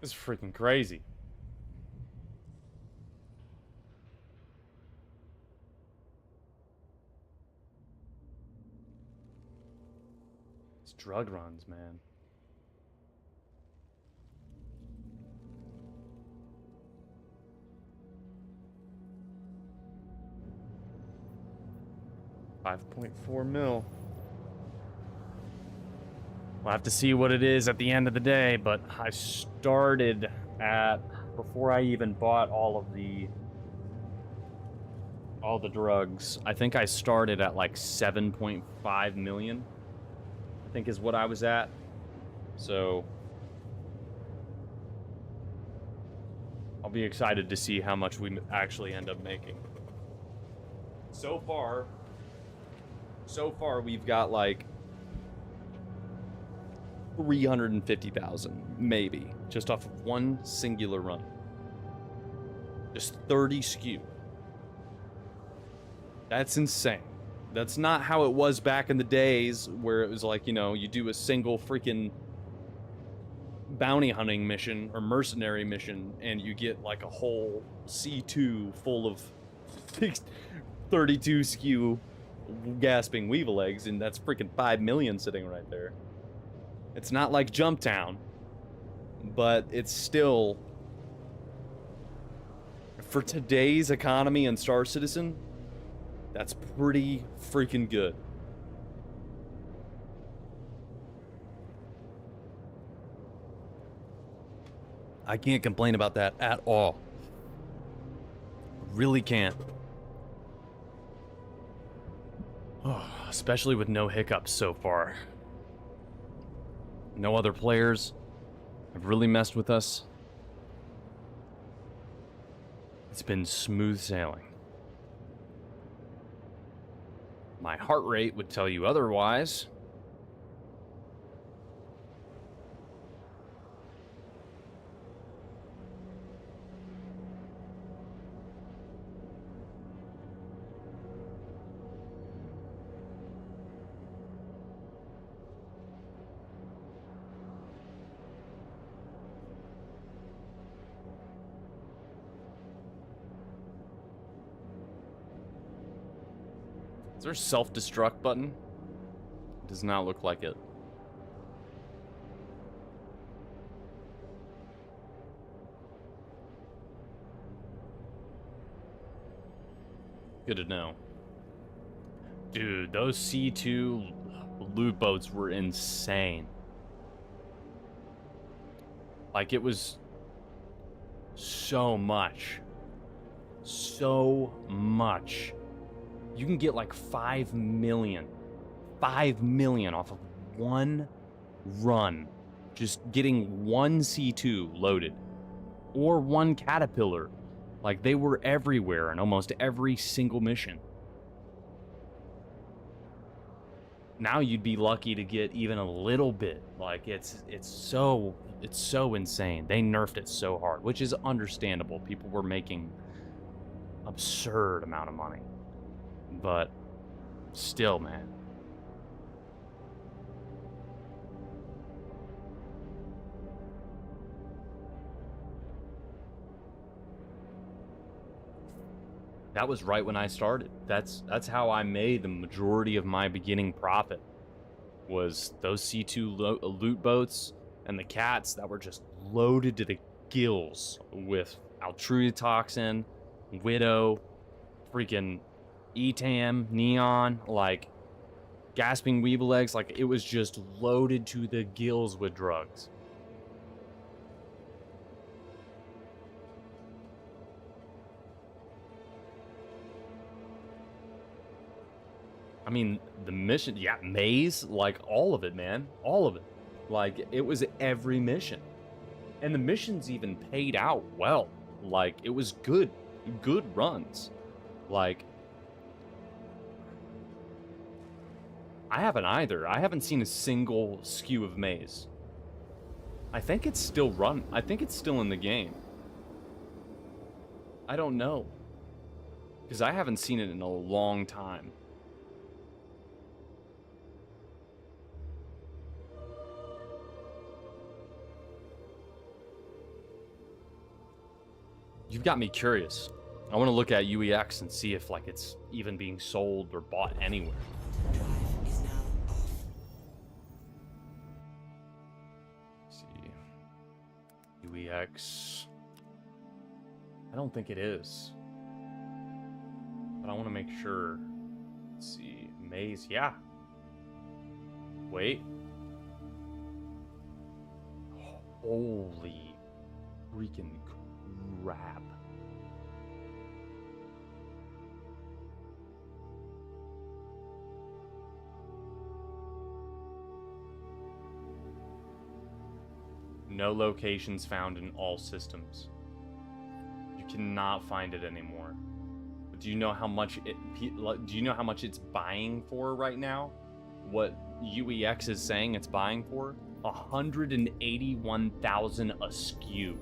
Speaker 3: This is freaking crazy. It's drug runs, man. $5.4 mil. We'll have to see what it is at the end of the day, but I started at, before I even bought all the drugs, I think I started at like 7.5 million, I think is what I was at. So I'll be excited to see how much we actually end up making. So far we've got like 350,000 maybe just off of one singular run. Just 30 SKU. That's insane. That's not how it was back in the days where it was like, you know, you do a single freaking bounty hunting mission or mercenary mission and you get like a whole C2 full of 32 SKU gasping weevil eggs, and that's freaking 5 million sitting right there. It's not like Jumptown, but it's still, for today's economy and Star Citizen, that's pretty freaking good. I can't complain about that at all. Really can't. Oh, especially with no hiccups so far. No other players have really messed with us. It's been smooth sailing. My heart rate would tell you otherwise. Is there a self-destruct button? Does not look like it. Good to know. Dude, those C2 loot boats were insane. Like, it was so much. So much. You can get like 5 million. 5 million off of one run. Just getting one C2 loaded. Or one Caterpillar. Like, they were everywhere in almost every single mission. Now you'd be lucky to get even a little bit. Like, it's so insane. They nerfed it so hard, which is understandable. People were making absurd amount of money. But still, man. That was right when I started. That's how I made the majority of my beginning profit. Was those C2 loot boats and the cats that were just loaded to the gills with Altruia toxin, Widow, freaking Etam, Neon, like gasping weevil eggs. Like, it was just loaded to the gills with drugs. I mean, the mission, yeah, maze, like all of it, man, all of it. Like, it was every mission, and the missions even paid out well. Like, it was good runs. Like,
Speaker 1: I haven't either. I haven't seen a single skew of Maze. I think it's still run. I think it's still in the game. I don't know. Because I haven't seen it in a long time. You've got me curious. I want to look at UEX and see if like it's even being sold or bought anywhere.
Speaker 4: Drive is now off.
Speaker 1: Let's see. UEX. I don't think it is. But I want to make sure. Let's see. Maze. Yeah. Wait. Holy freaking crap. No locations found in all systems. You cannot find it anymore. But do you know how much it's buying for right now? What UEX is saying it's buying for? 181,000 a SKU.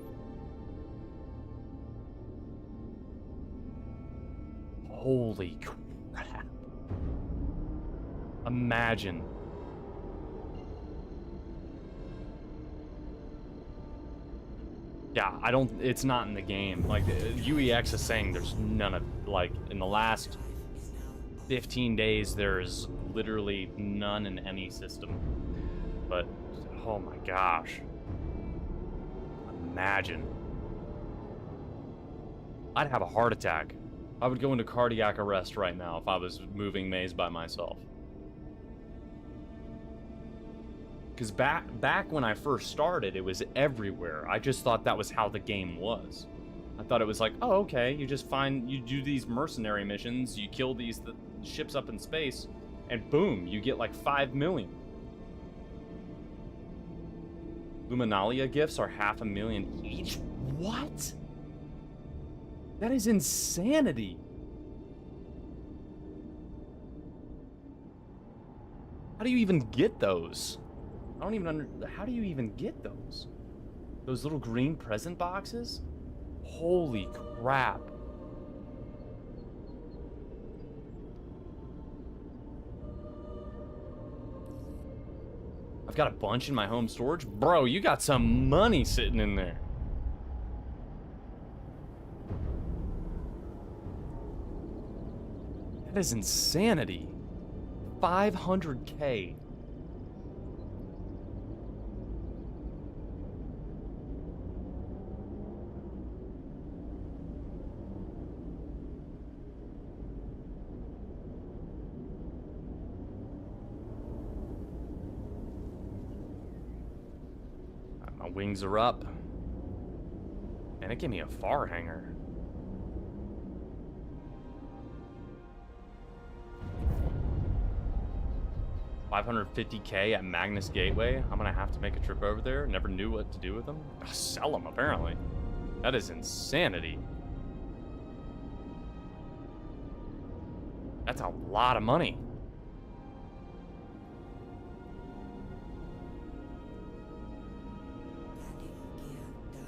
Speaker 1: Holy crap. Imagine. Yeah, it's not in the game. Like, UEX is saying there's none of, like, in the last 15 days, there's literally none in any system. But, oh my gosh. Imagine. I'd have a heart attack. I would go into cardiac arrest right now if I was moving Maze by myself. Because back when I first started, it was everywhere. I just thought that was how the game was. I thought it was like, oh, okay, you do these mercenary missions, you kill the ships up in space, and boom, you get like 5 million. Luminalia gifts are 500,000 each? What? That is insanity. How do you even get those? I don't even how do you even get those? Those little green present boxes? Holy crap. I've got a bunch in my home storage. Bro, you got some money sitting in there. That is insanity. 500K. My wings are up. And it gave me a far hanger. $550K at Magnus Gateway. I'm gonna have to make a trip over there. Never knew what to do with them. Sell them, apparently. That is insanity. That's a lot of money.
Speaker 4: Landing gear down.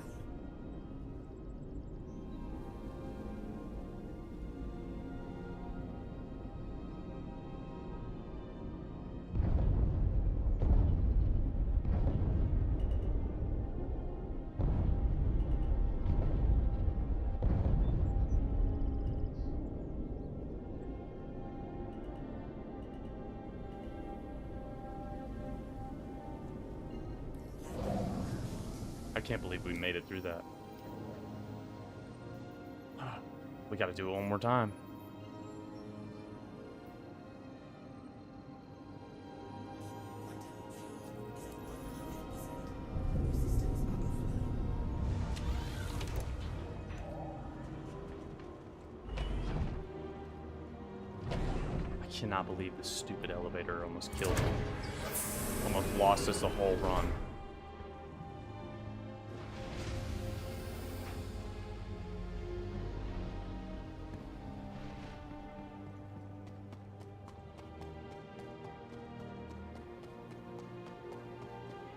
Speaker 1: I can't believe we made it through that. We gotta do it one more time. I cannot believe this stupid elevator almost killed me. Almost lost us the whole run.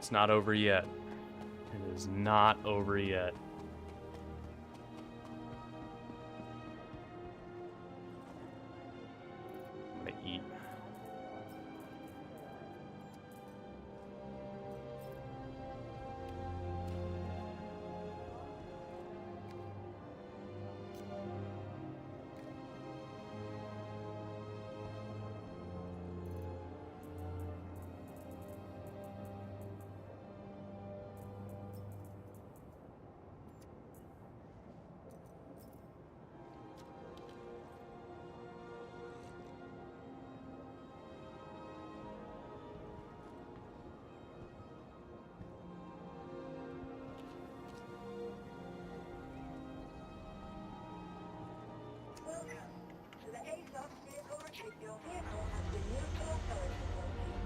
Speaker 1: It's not over yet. It is not over yet. I'm gonna eat.
Speaker 2: Welcome to the ASOS vehicle retreat. Your vehicle has been moved to our storage facility.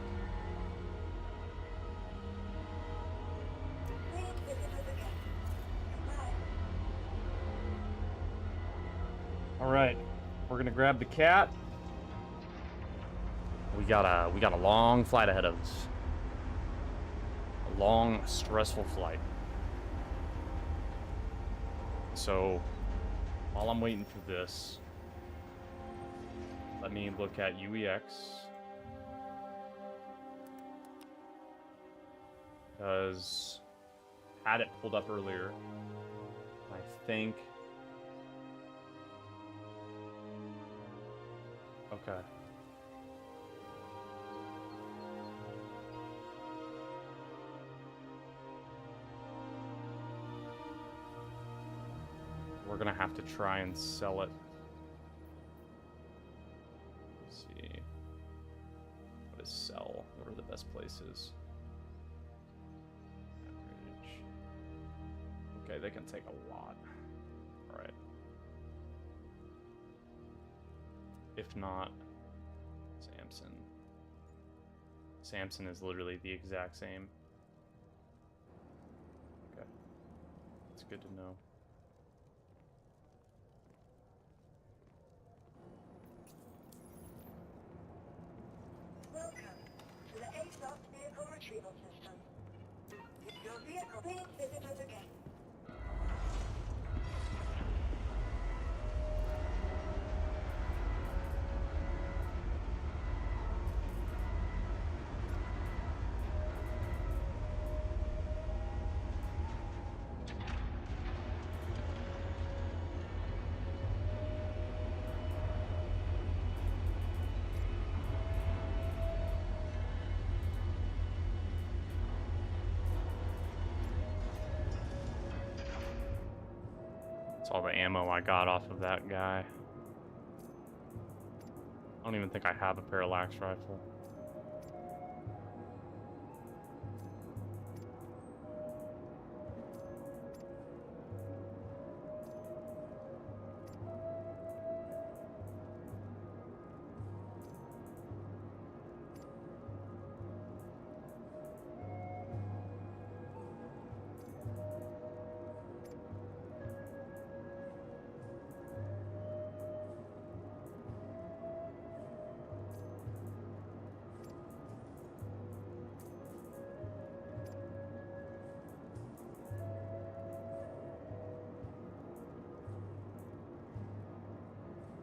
Speaker 2: Please visit us again. Goodbye.
Speaker 1: All right, we're gonna grab the cat. We got a long flight ahead of us. A long, stressful flight. So, while I'm waiting for this, let me look at UEX. Because had it pulled up earlier. I think. Okay. We're gonna have to try and sell it. Let's see. What is sell? What are the best places? Average. Okay, they can take a lot. Alright. If not, Samson. Samson is literally the exact same. Okay. That's good to know.
Speaker 2: Welcome to the ASOS vehicle retrieval system. Your vehicle, please visit us again.
Speaker 1: That's all the ammo I got off of that guy. I don't even think I have a parallax rifle.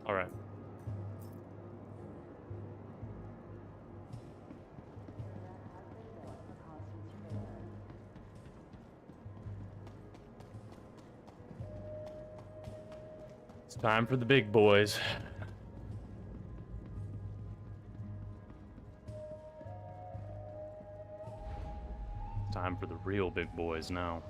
Speaker 1: All right. It's time for the big boys. Time for the real big boys now.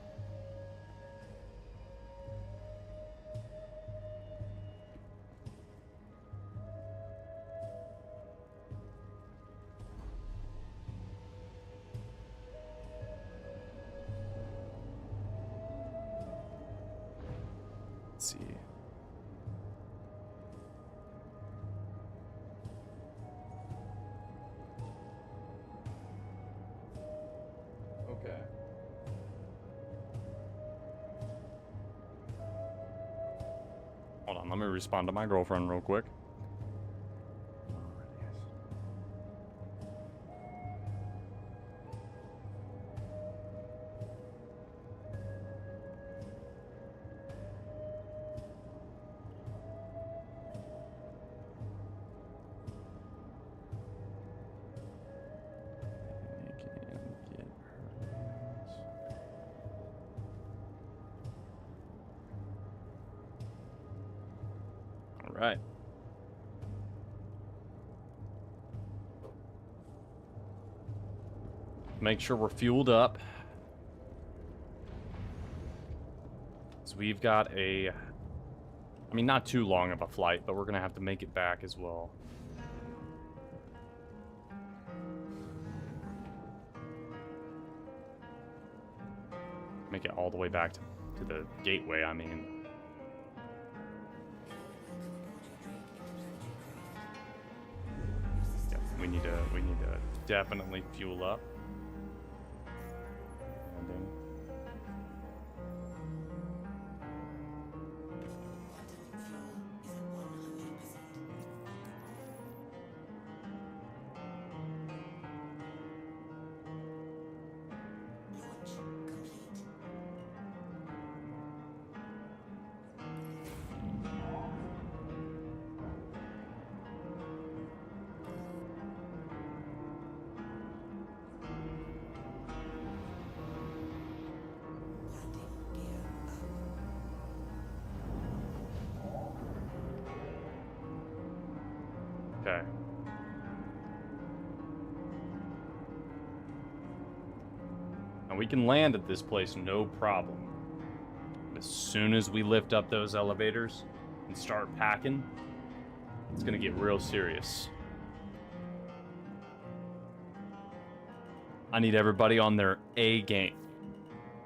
Speaker 1: Let's see. Okay. Hold on, let me respond to my girlfriend real quick.
Speaker 3: right. Make sure we're fueled up. So we've got a... I mean, not too long of a flight, but we're going to have to make it back as well. Make it all the way back to the gateway, I mean. Yep, we need to definitely fuel up. And then okay. And we can land at this place no problem. As soon as we lift up those elevators and start packing, it's gonna get real serious. I need everybody on their A game.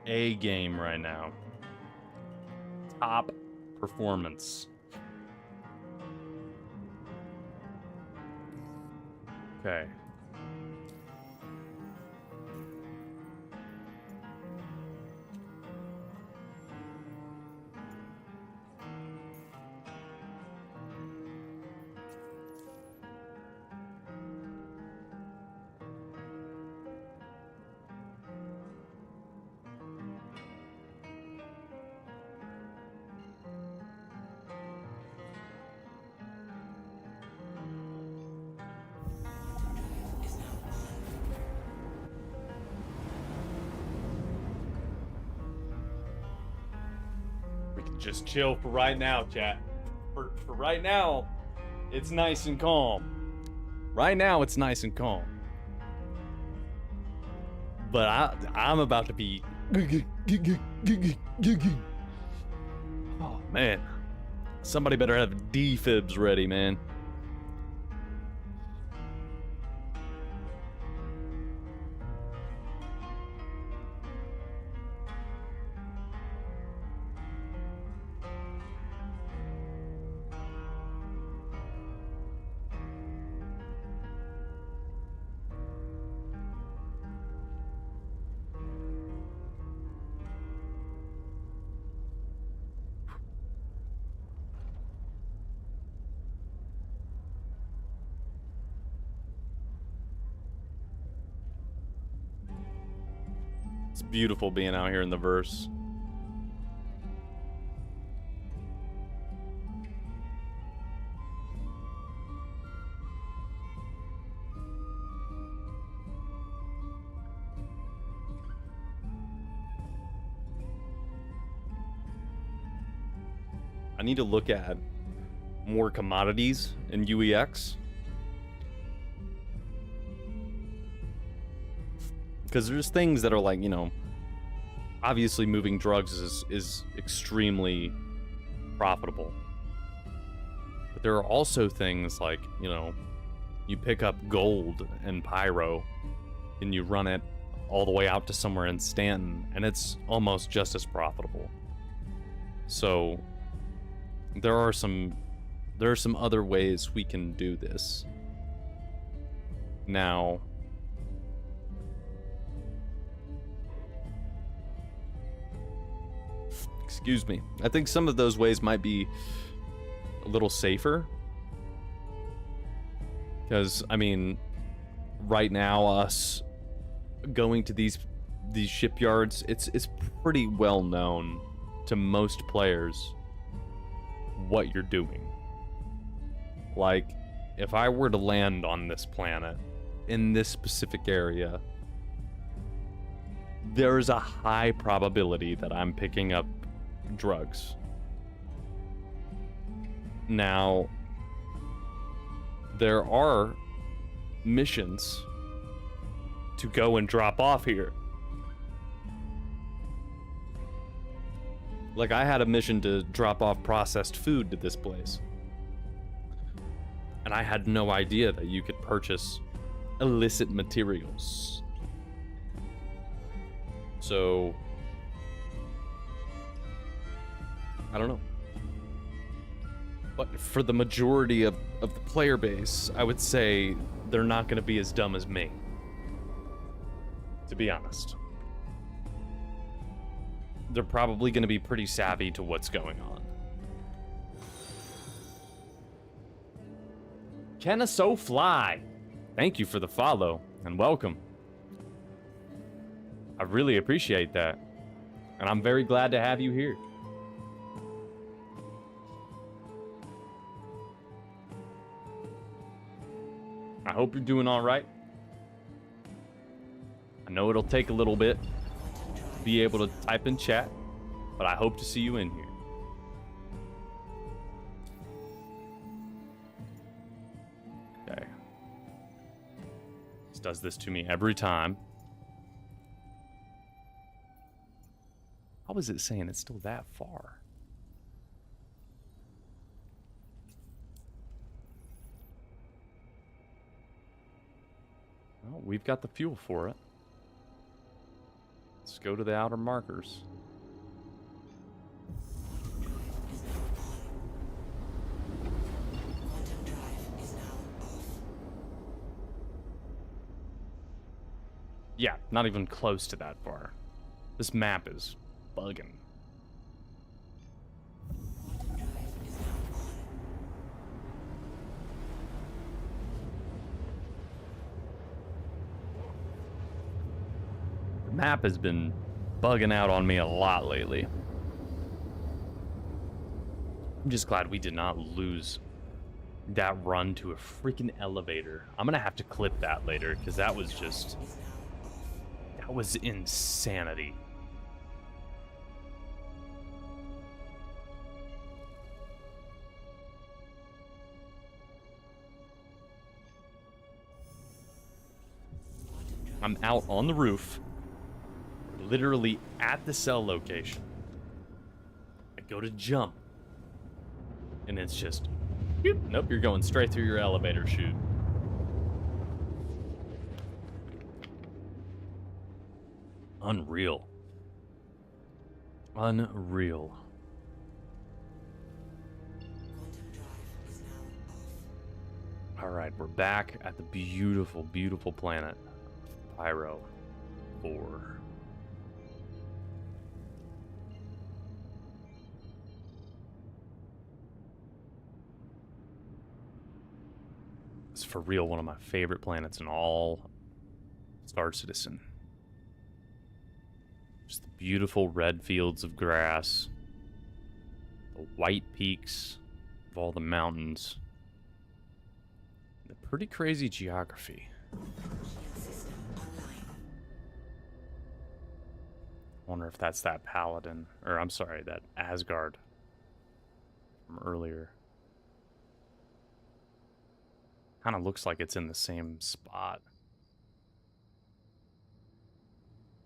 Speaker 3: A game right now. Top performance. Okay. We can just chill for right now, chat. For right now, it's nice and calm. Right now, it's nice and calm. But I'm about to be... Oh, man. Somebody better have defibs ready, man. It's beautiful being out here in the verse. I need to look at more commodities in UEX. Because there's things that are like, you know, obviously moving drugs is extremely profitable. But there are also things like, you know, you pick up gold and pyro and you run it all the way out to somewhere in Stanton and it's almost just as profitable. So there are some other ways we can do this. Now, excuse me. I think some of those ways might be a little safer. Because, I mean, right now, us going to these shipyards, it's pretty well known to most players what you're doing. Like, if I were to land on this planet, in this specific area, there is a high probability that I'm picking up drugs. Now, there are missions to go and drop off here. Like, I had a mission to drop off processed food to this place. And I had no idea that you could purchase illicit materials. So, I don't know. But for the majority of the player base, I would say they're not going to be as dumb as me. To be honest. They're probably going to be pretty savvy to what's going on. Can a so fly? Thank you for the follow and welcome. I really appreciate that. And I'm very glad to have you here. I hope you're doing all right. I know it'll take a little bit to be able to type in chat, but I hope to see you in here. Okay. This does this to me every time. How is it saying it's still that far? Well, we've got the fuel for it. Let's go to the outer markers.
Speaker 4: Quantum drive is now off.
Speaker 3: Yeah, not even close to that far. This map is bugging.
Speaker 4: Quantum drive is now on.
Speaker 3: The map has been bugging out on me a lot lately. I'm just glad we did not lose that run to a freaking elevator. I'm gonna have to clip that later, because that was just... that was insanity. I'm out on the roof, literally at the cell location. I go to jump, and it's just, nope, you're going straight through your elevator chute. Unreal. Unreal.
Speaker 4: Quantum drive is now off.
Speaker 3: All right, we're back at the beautiful, beautiful planet Pyro 4. It's for real one of my favorite planets in all Star Citizen. Just the beautiful red fields of grass, the white peaks of all the mountains, the pretty crazy geography.
Speaker 4: Shield system online.
Speaker 3: Wonder if that's that Paladin, or I'm sorry, that Asgard from earlier. Kind of looks like it's in the same spot.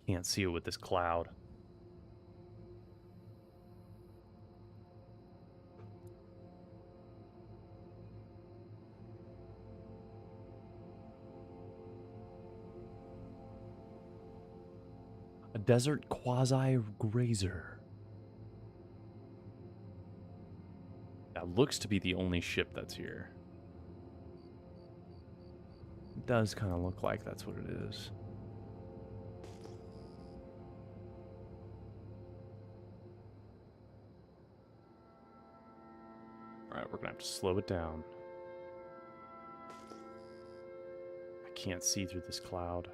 Speaker 3: Can't see it with this cloud. A desert quasi-grazer. That looks to be the only ship that's here. It does kind of look like that's what it is. Alright, we're gonna have to slow it down. I can't see through this cloud.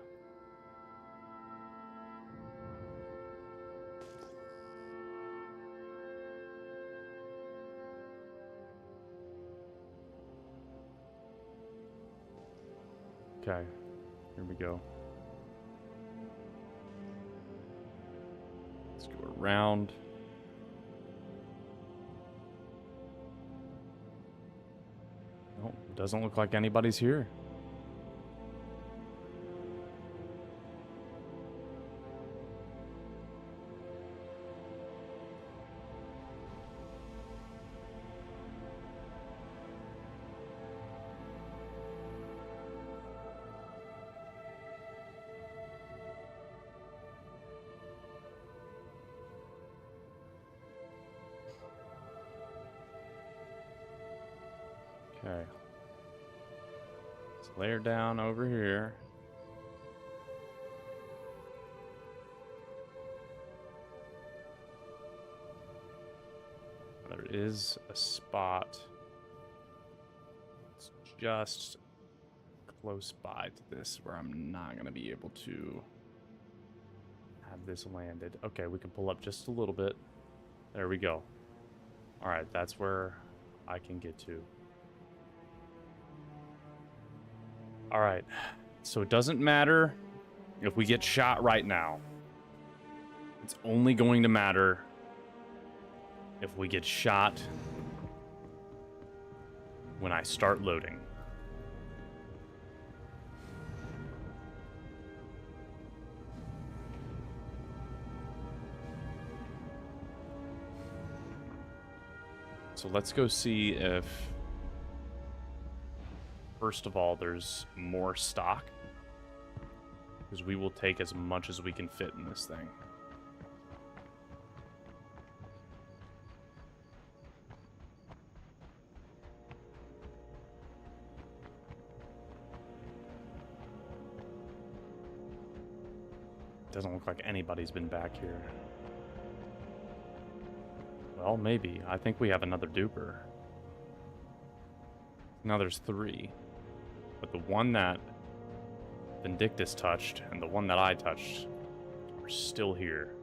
Speaker 3: Okay, here we go. Let's go around.
Speaker 1: Doesn't look like anybody's here. Okay. Let's lay her down over here. There is a spot. It's just close by to this where I'm not going to be able to have this landed. Okay, we can pull up just a little bit. There we go. All right, that's where I can get to. All right, so it doesn't matter if we get shot right now. It's only going to matter if we get shot when I start loading. So let's go see if, first of all, there's more stock, because we will take as much as we can fit in this thing. Doesn't look like anybody's been back here. Well, maybe. I think we have another duper. Now there's 3. But the one that Vindictus touched and the one that I touched are still here.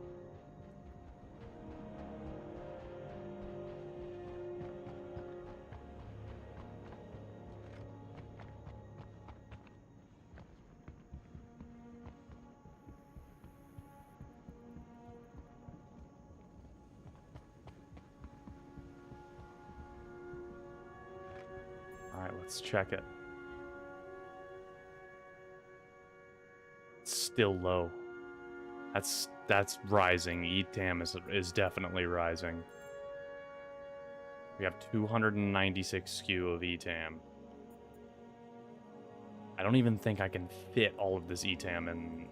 Speaker 1: Alright, let's check it. It's still low. That's rising. ETAM is definitely rising. We have 296 SKU of ETAM. I don't even think I can fit all of this ETAM in.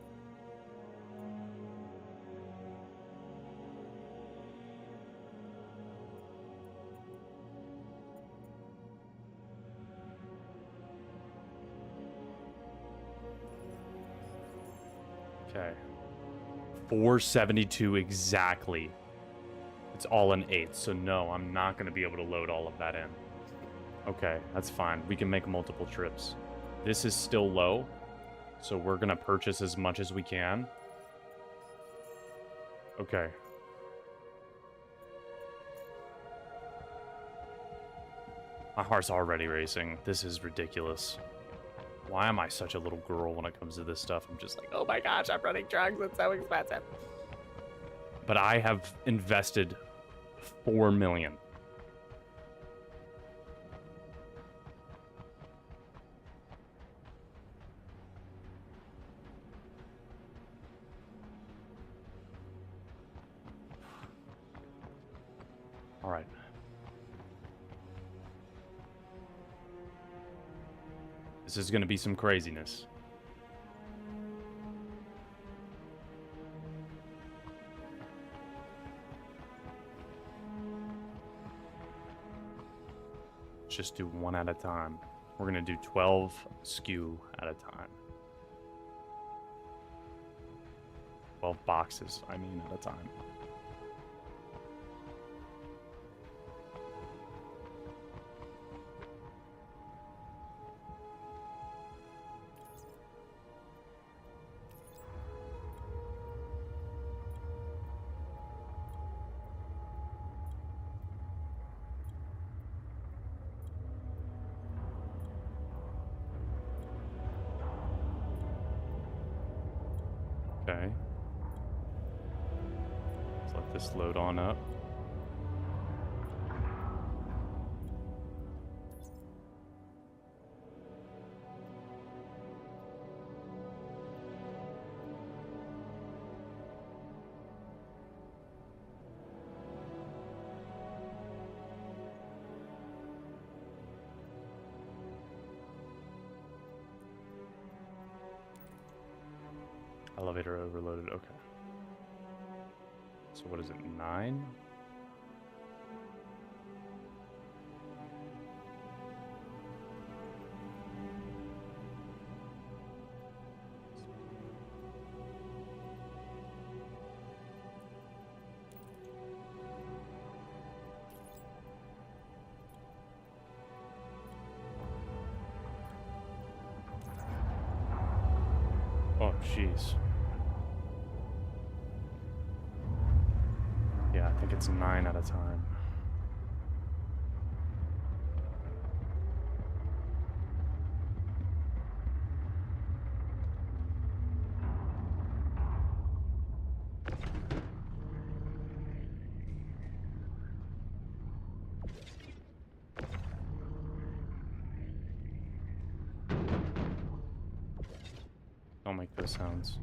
Speaker 1: Okay. 472 exactly. It's all an 8, so no, I'm not going to be able to load all of that in. Okay, that's fine. We can make multiple trips. This is still low, so we're going to purchase as much as we can. Okay. My heart's already racing. This is ridiculous. Why am I such a little girl when it comes to this stuff? I'm just like, oh my gosh, I'm running trucks. It's so expensive. But I have invested 4 million. All right. This is going to be some craziness. Let's just do one at a time. We're going to do 12 SKU at a time. 12 boxes, I mean, at a time. Okay. Let's let this load on up. Elevator overloaded. Okay. So what is it? 9? Oh, jeez. Yeah, I think it's 9 at a time. Don't make those sounds.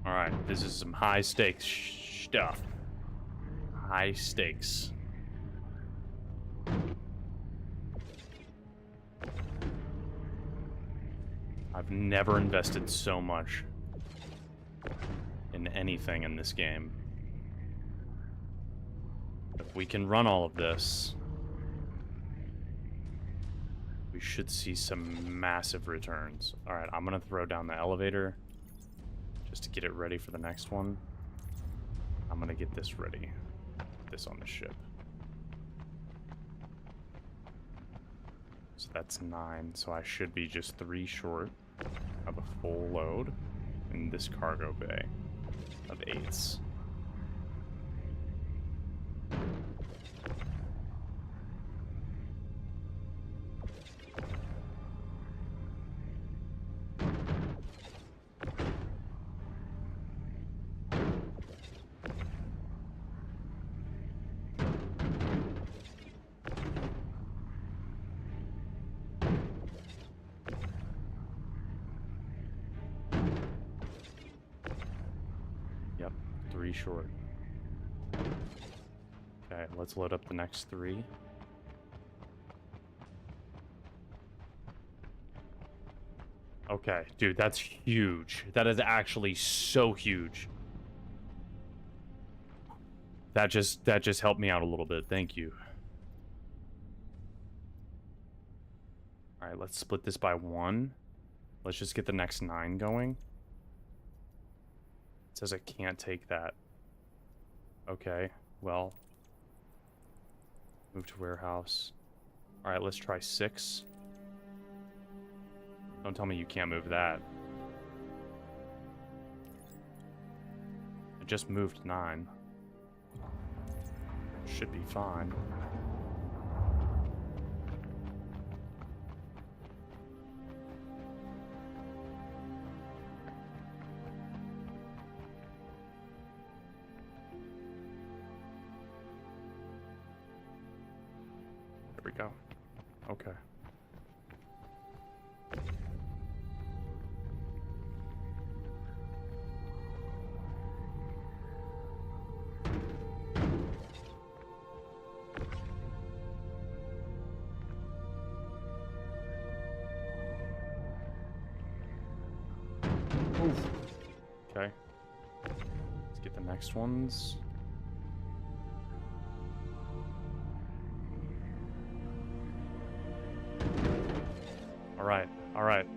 Speaker 1: All right, this is some high stakes stuff. High stakes. I've never invested so much in anything in this game. If we can run all of this, we should see some massive returns. All right, I'm gonna throw down the elevator just to get it ready for the next one. I'm gonna get this ready. Put this on the ship. So that's 9, so I should be just 3 short of a full load in this cargo bay of 8s. Yep, 3 short. Okay, let's load up the next 3. Okay, dude, that's huge. That is actually so huge. That just helped me out a little bit. Thank you. All right, let's split this by 1. Let's just get the next 9 going. It says I can't take that. Okay, well. Move to warehouse. All right, let's try 6. Don't tell me you can't move that. I just moved 9. Should be fine. There we go. Okay. Okay. Let's get the next ones. All right. All right.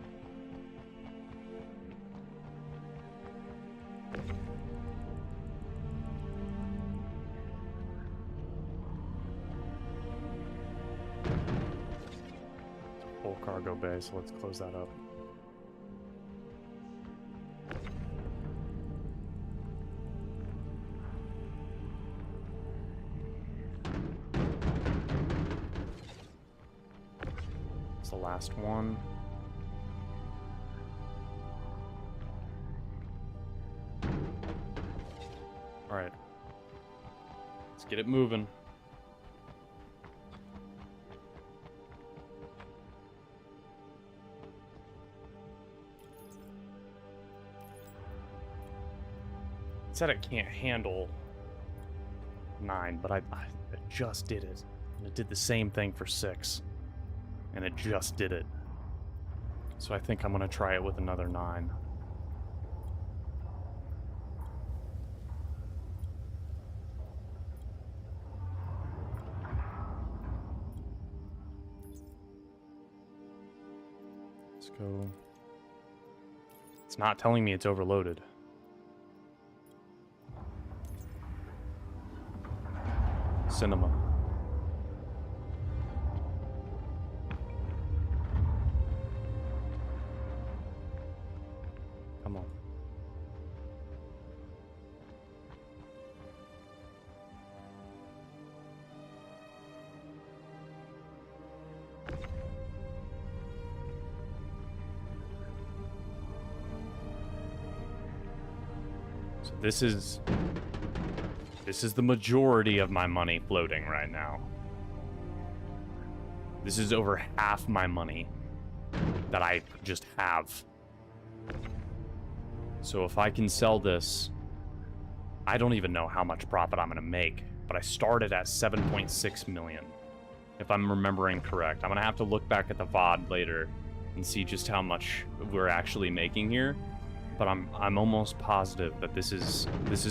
Speaker 1: Full cargo bay, so let's close that up. It's the last one. All right. Let's get it moving. It said it can't handle 9, but I just did it. And it did the same thing for 6. And it just did it. So I think I'm going to try it with another 9. Let's go. It's not telling me it's overloaded. Cinema. Come on. So this is the majority of my money floating right now. This is over half my money that I just have. So if I can sell this, I don't even know how much profit I'm going to make, but I started at 7.6 million, if I'm remembering correct. I'm going to have to look back at the VOD later and see just how much we're actually making here, but I'm almost positive that this is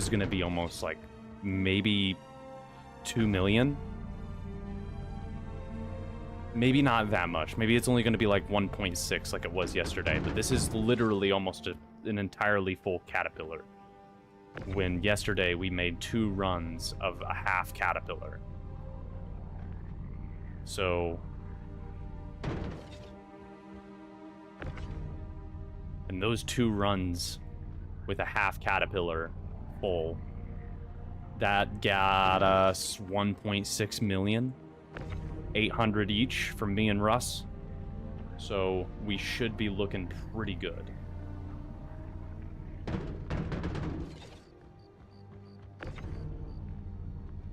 Speaker 1: going to be almost like maybe 2 million. Maybe not that much. Maybe it's only going to be like 1.6 like it was yesterday, but this is literally almost an entirely full Caterpillar. When yesterday we made 2 runs of a half Caterpillar. So... and those 2 runs with a half Caterpillar full, that got us 1.6 million. 800 each from me and Russ. So we should be looking pretty good.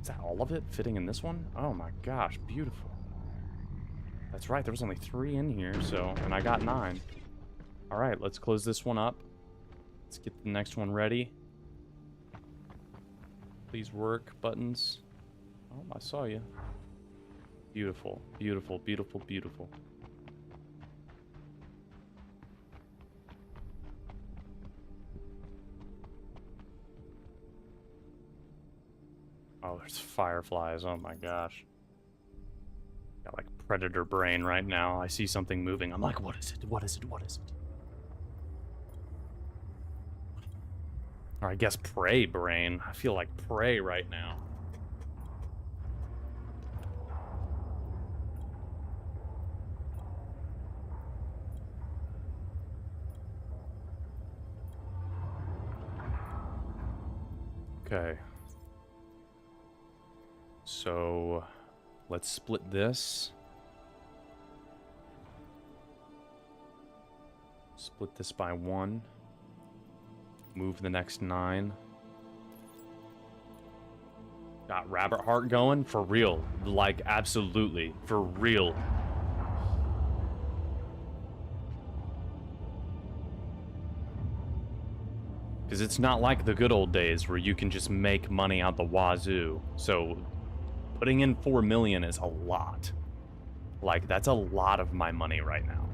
Speaker 1: Is that all of it fitting in this one? Oh my gosh, beautiful. That's right, there was only 3 in here, so, and I got 9. All right, let's close this one up. Let's get the next one ready. Please work, buttons. Oh, I saw you. Beautiful, beautiful, beautiful, beautiful. Oh, there's fireflies. Oh my gosh. Got like predator brain right now. I see something moving. I'm like, what is it? What is it? What is it? Or I guess prey brain. I feel like prey right now. Okay. So, let's split this. Split this by 1. Move the next 9. Got Rabbit Heart going? For real. Like, absolutely. For real. Because it's not like the good old days where you can just make money out the wazoo. So, putting in 4 million is a lot. Like, that's a lot of my money right now.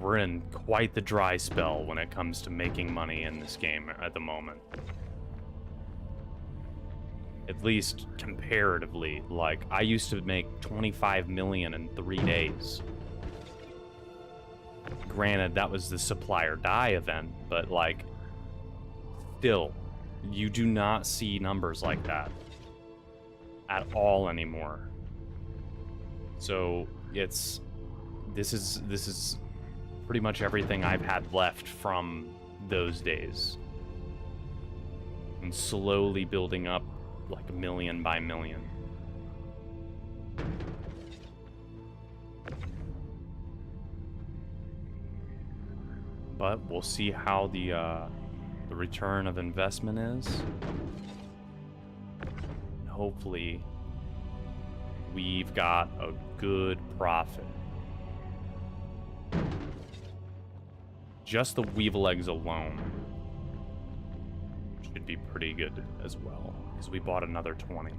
Speaker 1: We're in quite the dry spell when it comes to making money in this game at the moment. At least comparatively. Like, I used to make 25 million in 3 days. Granted, that was the supply or die event, but like, still, you do not see numbers like that at all anymore. So this is pretty much everything I've had left from those days. And slowly building up like million by million. But we'll see how the return of investment is. Hopefully, we've got a good profit. just the weevil eggs alone should be pretty good as well, because we bought another 20.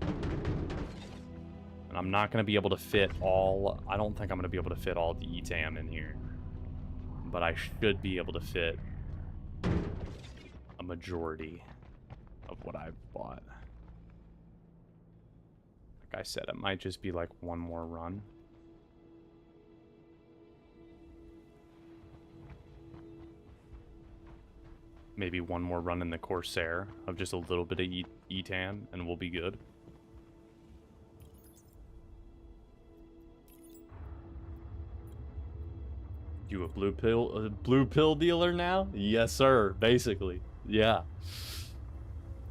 Speaker 1: And I'm not going to be able to fit all... I don't think I'm going to be able to fit all the ETAM in here. But I should be able to fit a majority of what I've bought. Like I said, it might just be like one more run. Maybe one more run in the Corsair of just a little bit of ETAM, and we'll be good. You a blue pill dealer now? Yes, sir. Basically, yeah.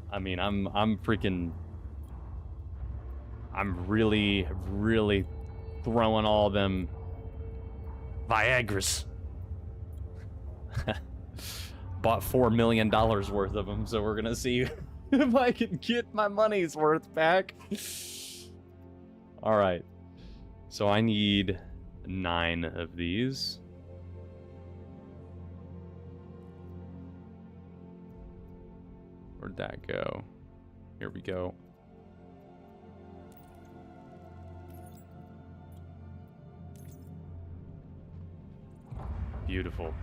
Speaker 1: I mean, I'm really throwing all them Viagras. Bought $4 million worth of them, so we're gonna see if I can get my money's worth back. All right, so I need 9 of these. Where'd that go? Here we go. Beautiful.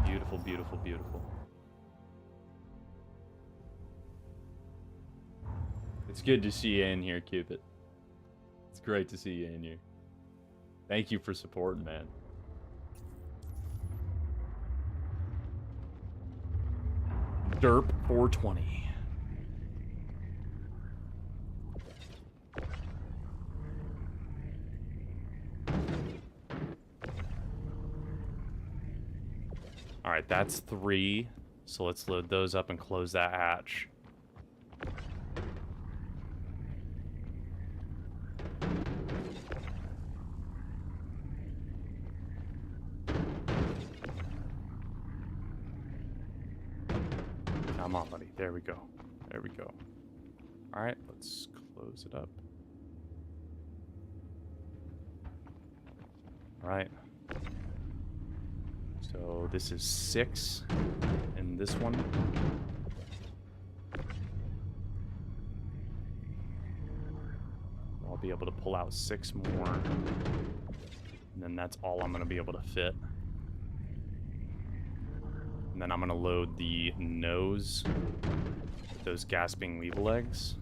Speaker 1: Beautiful, beautiful, beautiful. It's good to see you in here, Cupid. It's great to see you in here. Thank you for supporting, man. Derp 420. All right, that's 3. So let's load those up and close that hatch. Come on, buddy. There we go. There we go. All right, let's close it up. All right. So this is 6 in this one. I'll be able to pull out 6 more. And then that's all I'm going to be able to fit. And then I'm going to load the nose with those gasping weevil eggs.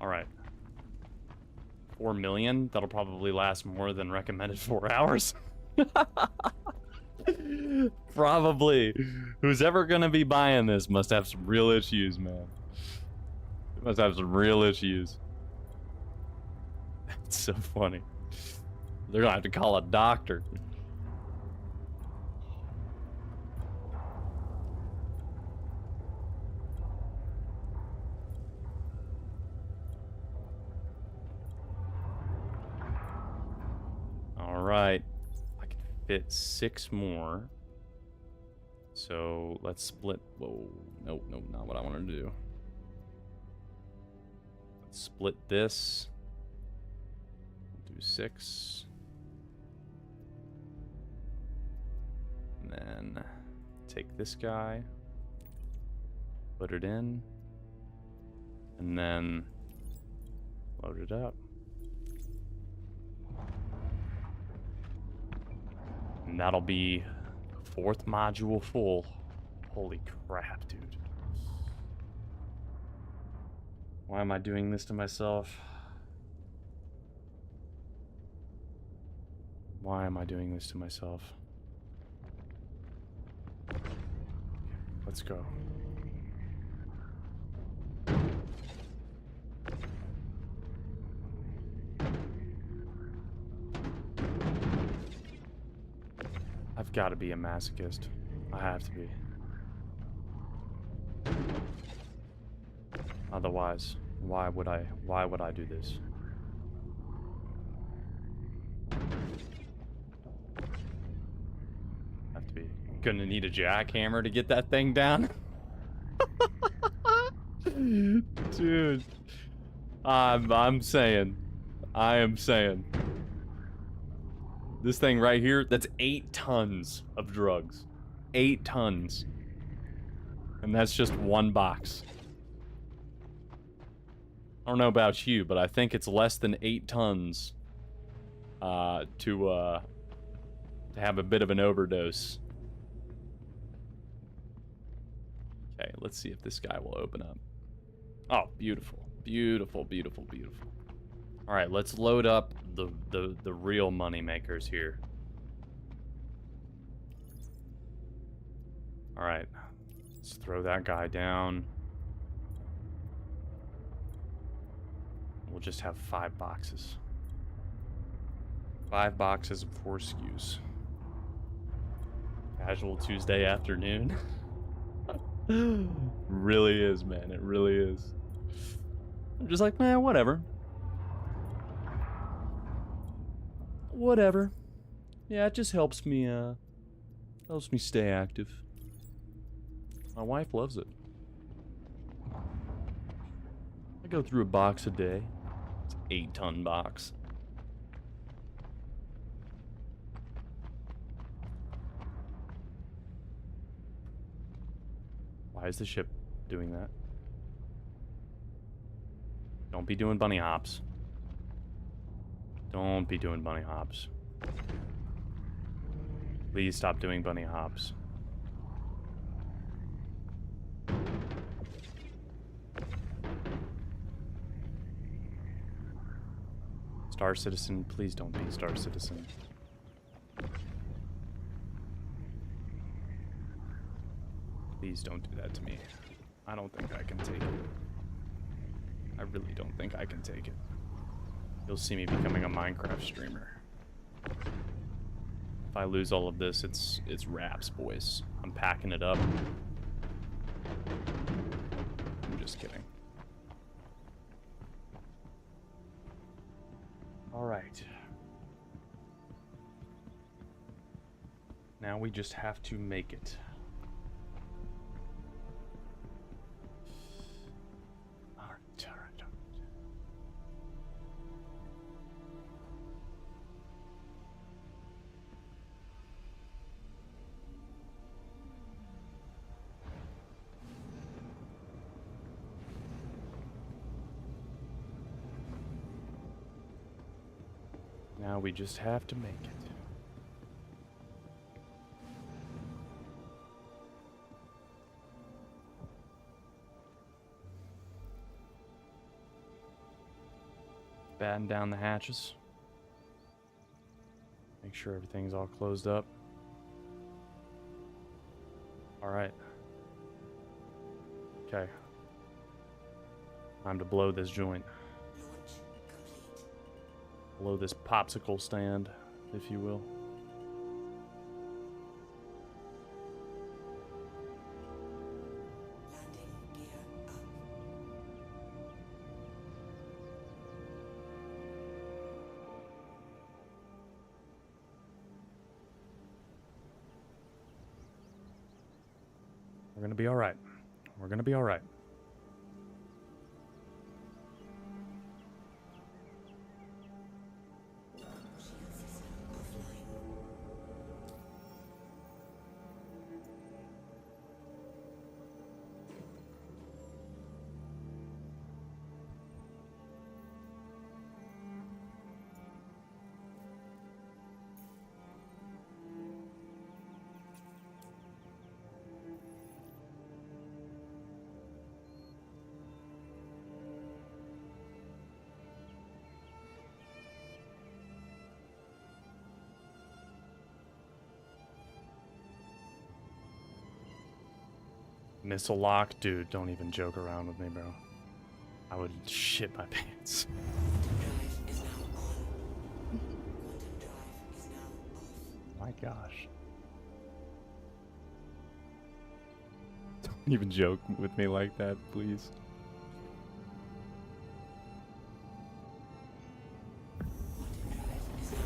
Speaker 1: All right. 4 million? That'll probably last more than recommended 4 hours. Probably. Who's ever gonna be buying this must have some real issues, man. Must have some real issues. It's so funny. They're gonna have to call a doctor. Alright, I can fit 6 more. So let's split. Whoa, nope, not what I wanted to do. Let's split this. Do 6. And then take this guy, put it in, and then load it up. And that'll be 4th module full. Holy crap, dude. Why am I doing this to myself? Why am I doing this to myself? Let's go. I've got to be a masochist. I have to be. Otherwise, why would I do this?
Speaker 3: Gonna need a jackhammer to get that thing down. Dude. I'm saying. I am saying. This thing right here, that's 8 tons of drugs. 8 tons. And that's just one box. I don't know about you, but I think it's less than 8 tons to have a bit of an overdose. Okay, let's see if this guy will open up. Oh, beautiful. Beautiful, beautiful, beautiful. All right, let's load up the real money makers here. All right, let's throw that guy down. We'll just have 5 boxes. 5 boxes of 4 SKUs. Casual Tuesday afternoon. Really is, man. It really is. I'm just like, man, whatever. Whatever. Yeah, it just helps me stay active. My wife loves it. I go through a box a day. It's an 8-ton box. Why is the ship doing that? Don't be doing bunny hops. Don't be doing bunny hops. Please stop doing bunny hops. Star Citizen, please don't be Star Citizen. Please don't do that to me. I don't think I can take it. I really don't think I can take it. You'll see me becoming a Minecraft streamer. If I lose all of this, it's wraps, boys. I'm packing it up. I'm just kidding. All right. Now we just have to make it. All right. Now we just have to make it. Batten down the hatches. Make sure everything's all closed up. All right. Okay. Time to blow this joint.
Speaker 4: Launch complete.
Speaker 3: Blow this popsicle stand, if you will.
Speaker 4: Landing gear up.
Speaker 3: We're gonna be all right. We're gonna be all right.
Speaker 4: Shield system offline.
Speaker 3: Missile lock? Dude, don't even joke around with me, bro. I would shit my pants.
Speaker 4: Quantum drive is now on. Quantum drive is now off.
Speaker 3: My gosh. Don't even joke with me like that, please.
Speaker 4: Quantum drive is now on.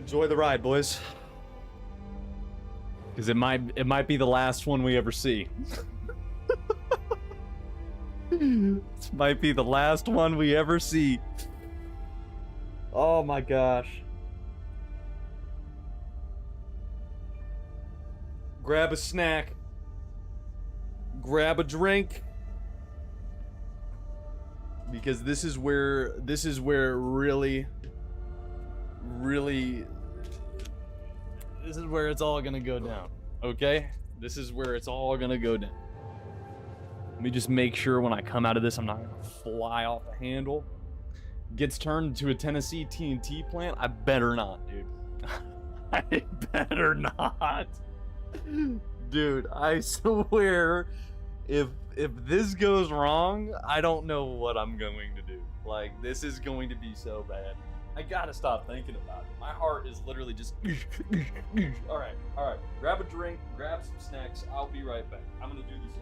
Speaker 3: Enjoy the ride, boys. Because it might be the last one we ever see. This might be the last one we ever see. Oh my gosh. Grab a snack. Grab a drink. Because this is where really this is where it's all gonna go down. Okay? This is where it's all gonna go down. Let me just make sure when I come out of this I'm not gonna fly off the handle. Gets turned into a Tennessee TNT plant? I better not, dude. I better not. Dude, I swear, if this goes wrong, I don't know what I'm going to do. Like, this is going to be so bad. I gotta stop thinking about it. My heart is literally just... Alright. Grab a drink, grab some snacks. I'll be right back. I'm gonna do this.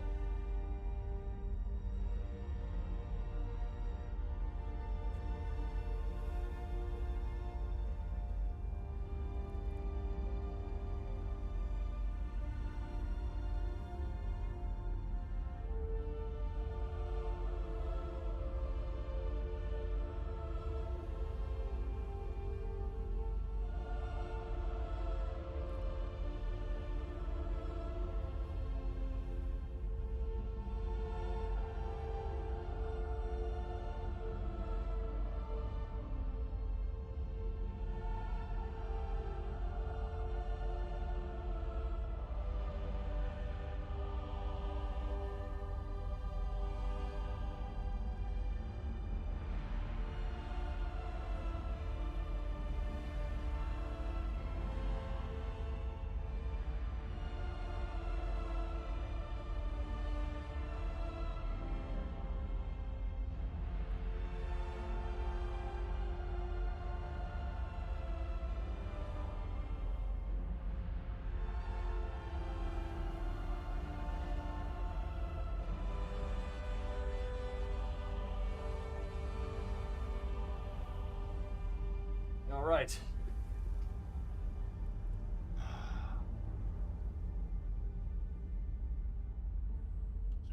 Speaker 3: All right. It's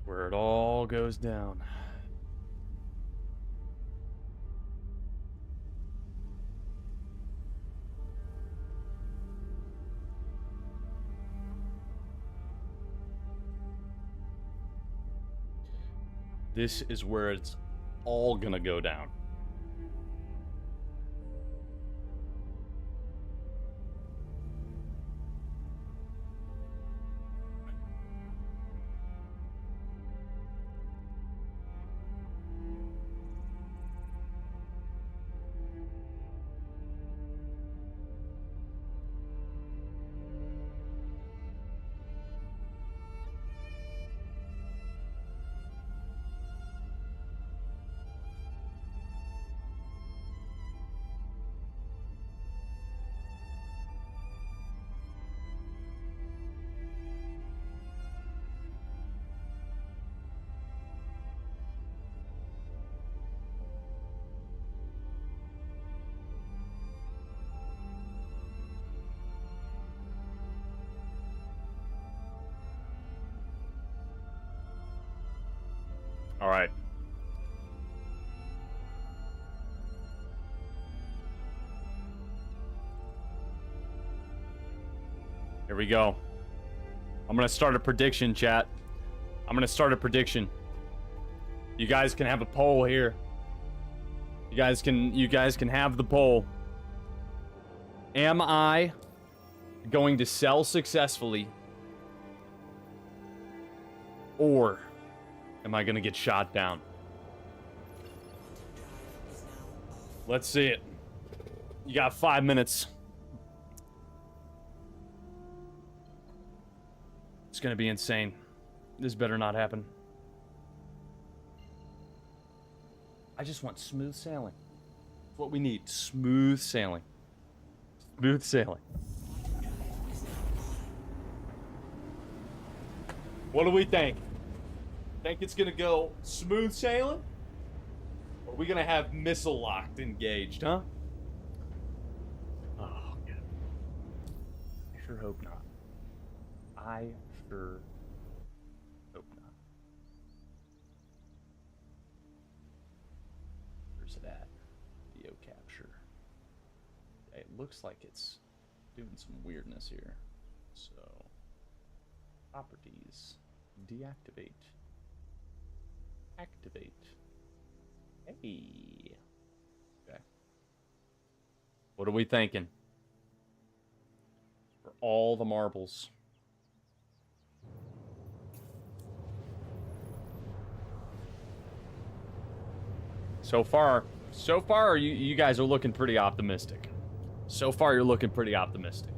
Speaker 3: where it all goes down. This is where it's all gonna go down. All right. Here we go. I'm gonna start a prediction, chat. I'm gonna start a prediction. You guys can have a poll here. You guys can have the poll. Am I going to sell successfully, or am I gonna get shot down? Let's see it. You got 5 minutes. It's gonna be insane. This better not happen. I just want smooth sailing. That's what we need. Smooth sailing. Smooth sailing. What do we think? Think it's gonna go smooth sailing? Or are we gonna have missile locked engaged, huh? Oh, good.
Speaker 1: sure hope not. I sure hope not. Where's it at? Video capture. It looks like it's doing some weirdness here. So, properties, deactivate, activate. Hey. Okay. What are we thinking? For all the marbles. So far, you guys are looking pretty optimistic. So far, you're looking pretty optimistic.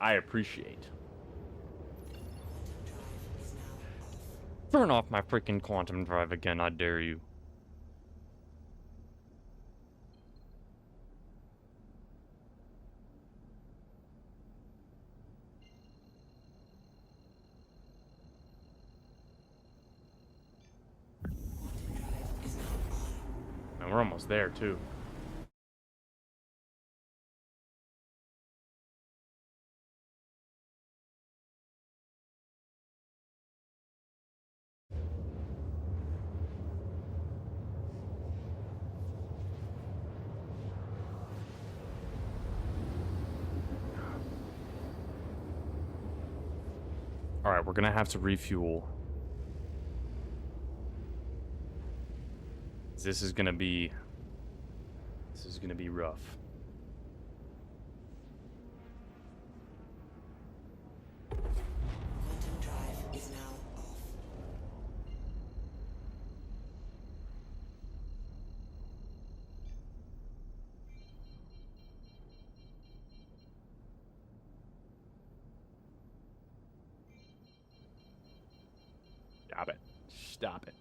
Speaker 1: I appreciate. Turn off my freaking quantum drive again, I dare you. And we're almost there, too. Alright, we're gonna have to refuel. This is gonna be rough.
Speaker 4: Quantum drive is now off.
Speaker 1: Stop it. Stop it.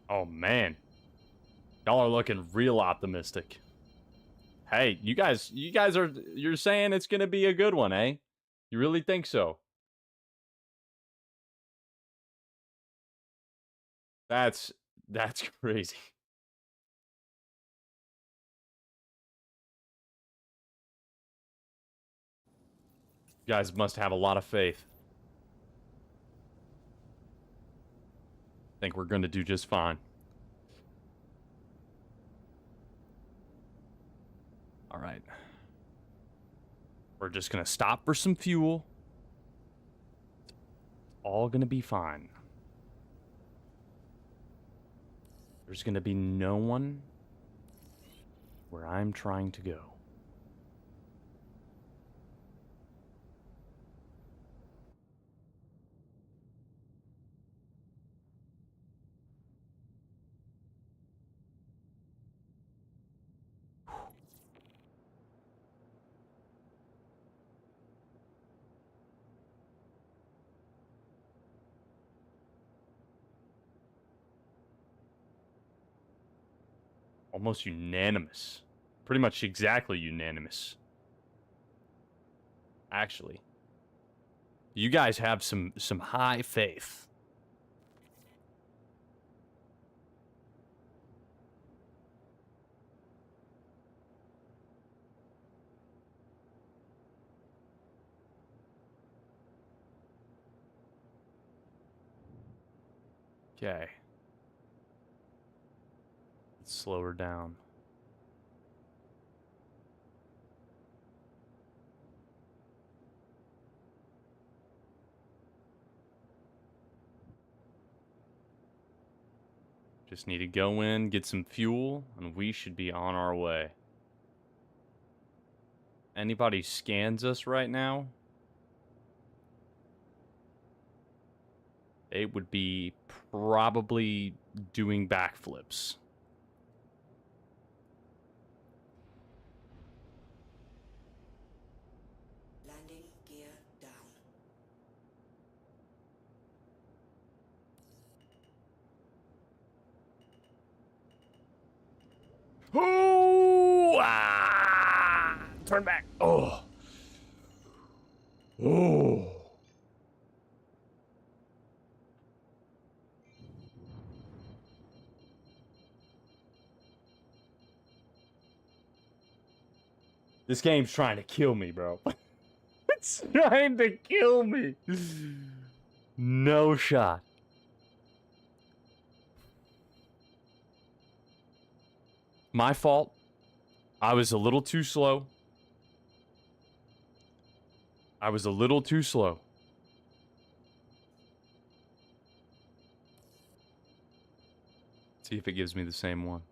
Speaker 1: Oh, man. Y'all are looking real optimistic. Hey, you're saying it's gonna be a good one, eh? You really think so? That's crazy. You guys must have a lot of faith. Think we're gonna do just fine. All right. We're just gonna stop for some fuel. It's all gonna be fine. There's gonna be no one where I'm trying to go. Almost unanimous. Pretty much exactly unanimous. Actually. You guys have some high faith. Okay. Let's slow her down. Just need to go in, get some fuel, and we should be on our way. Anybody scans us right now? They would be probably doing backflips.
Speaker 4: Landing gear down.
Speaker 1: Oh! Ah! Turn back. Oh. Oh. This game's trying to kill me, bro. It's trying to kill me. No shot. My fault. I was a little too slow. I was a little too slow. See if it gives me the same one.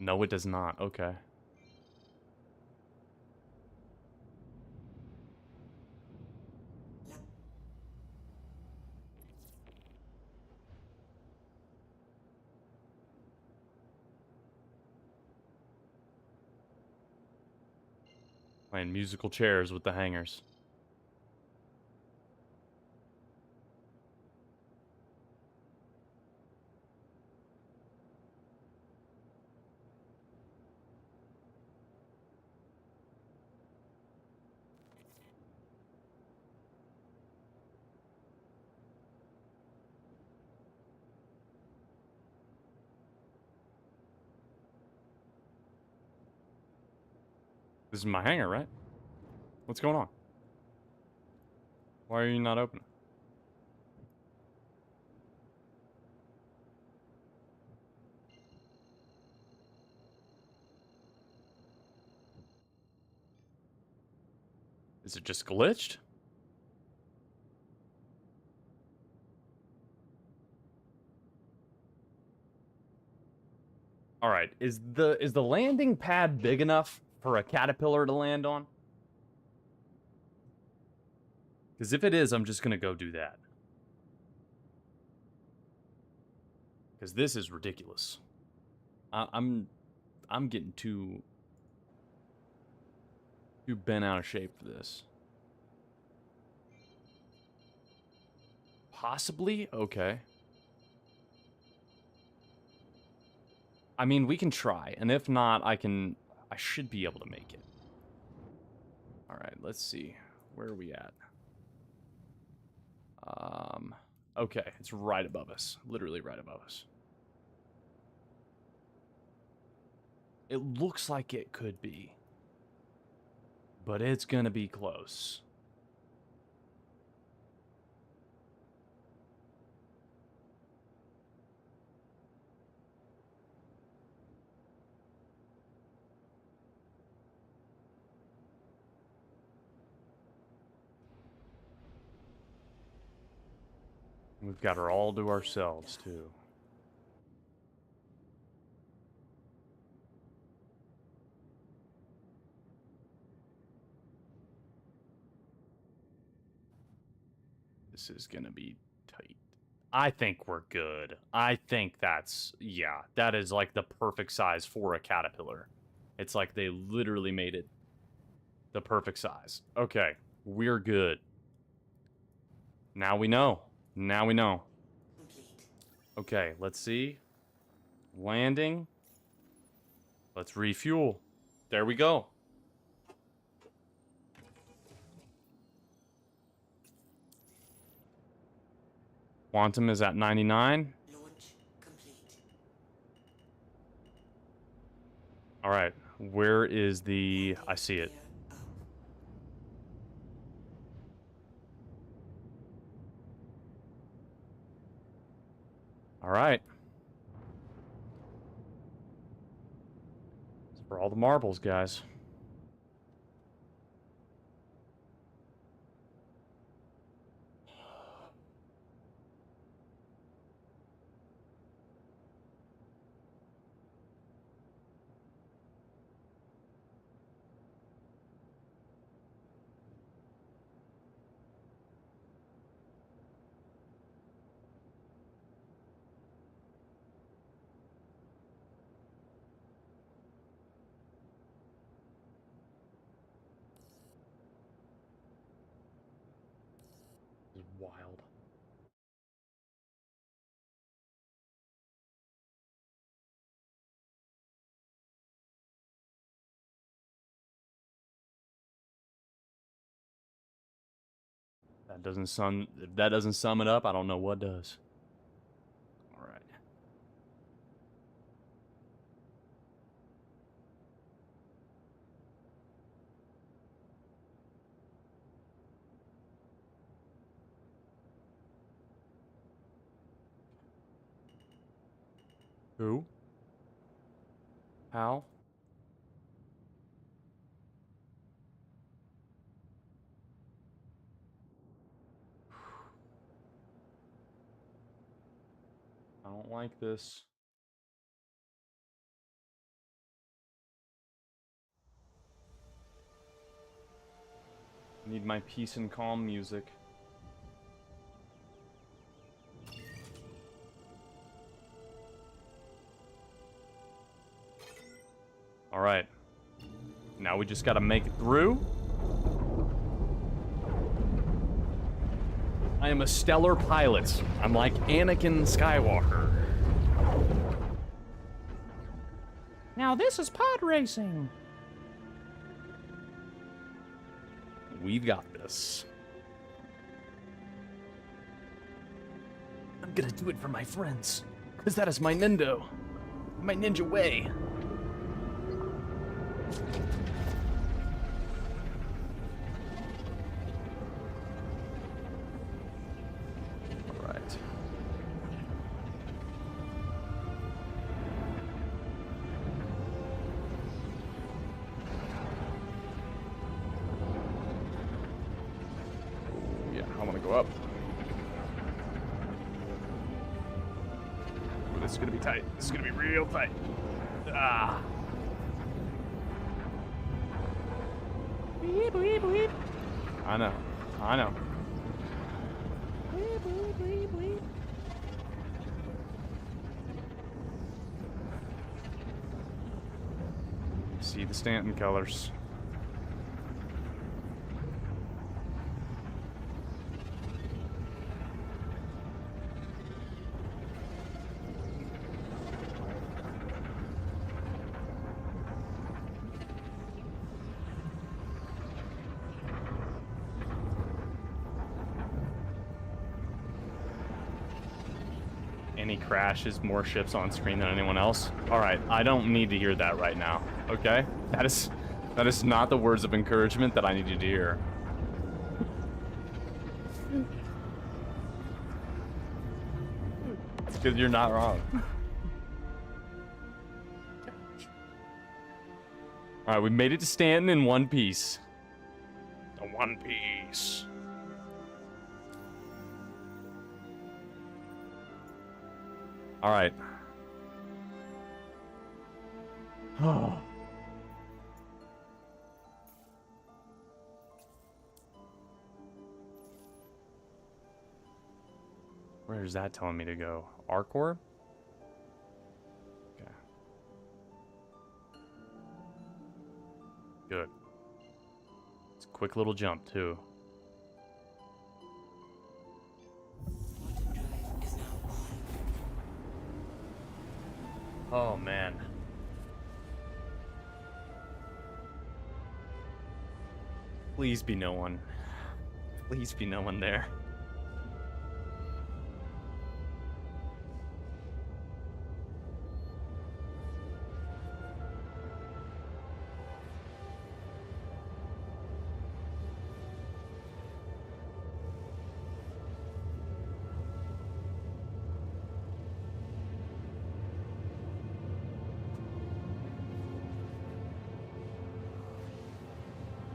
Speaker 1: No, it does not. Okay. Playing musical chairs with the hangers. This is my hanger, right? What's going on? Why are you not opening? Is it just glitched? All right, is the landing pad big enough for a caterpillar to land on? Because if it is, I'm just gonna go do that. Because this is ridiculous. I'm getting too bent out of shape for this. Possibly? Okay. I mean, we can try, and if not, I should be able to make it. All right, let's see. Where are we at? Okay, it's right above us. Literally right above us. It looks like it could be. But it's gonna be close. We've got her all to ourselves, too. This is gonna be tight. I think we're good. I think that's, yeah, that is like the perfect size for a caterpillar. It's like they literally made it the perfect size. Okay, we're good. Now we know. Now we know. Okay, let's see. Landing. Let's refuel. There we go. Quantum is at 99.
Speaker 4: Launch complete.
Speaker 1: All right, where is the... I see it. All right. It's for all the marbles, guys. Wild. If that doesn't sum it up, I don't know what does. All right. Who? How? I don't like this. I need my peace and calm music. All right. Now we just gotta make it through. I am a stellar pilot. I'm like Anakin Skywalker. Now this is pod racing. We've got this. I'm gonna do it for my friends, because that is my Nindo. My ninja way. Alright. Yeah, I want to go up. Ooh, this is gonna be tight. This is gonna be real tight. Ah. Beep, beep, beep. I know. I know. Beep, beep, beep, beep. See the Stanton colors. Any crashes, more ships on screen than anyone else. All right, I don't need to hear that right now. Okay, that is not the words of encouragement that I needed to hear. Because you're not wrong. All right, we made it to Stanton in one piece. The one piece. All right. Oh. Where is that telling me to go? Arcor? Okay. Good. It's a quick little jump, too. Oh, man. Please be no one. Please be no one there.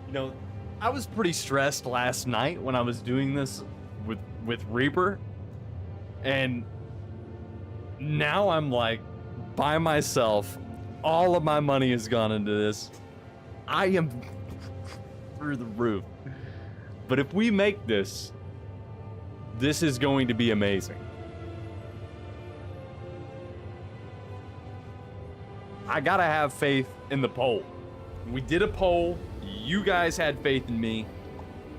Speaker 1: You know, I was pretty stressed last night when I was doing this with Reaper, and now I'm like by myself. All of my money has gone into this. I am through the roof. But if we make this, this is going to be amazing. I gotta have faith in the poll. We did a poll. You guys had faith in me.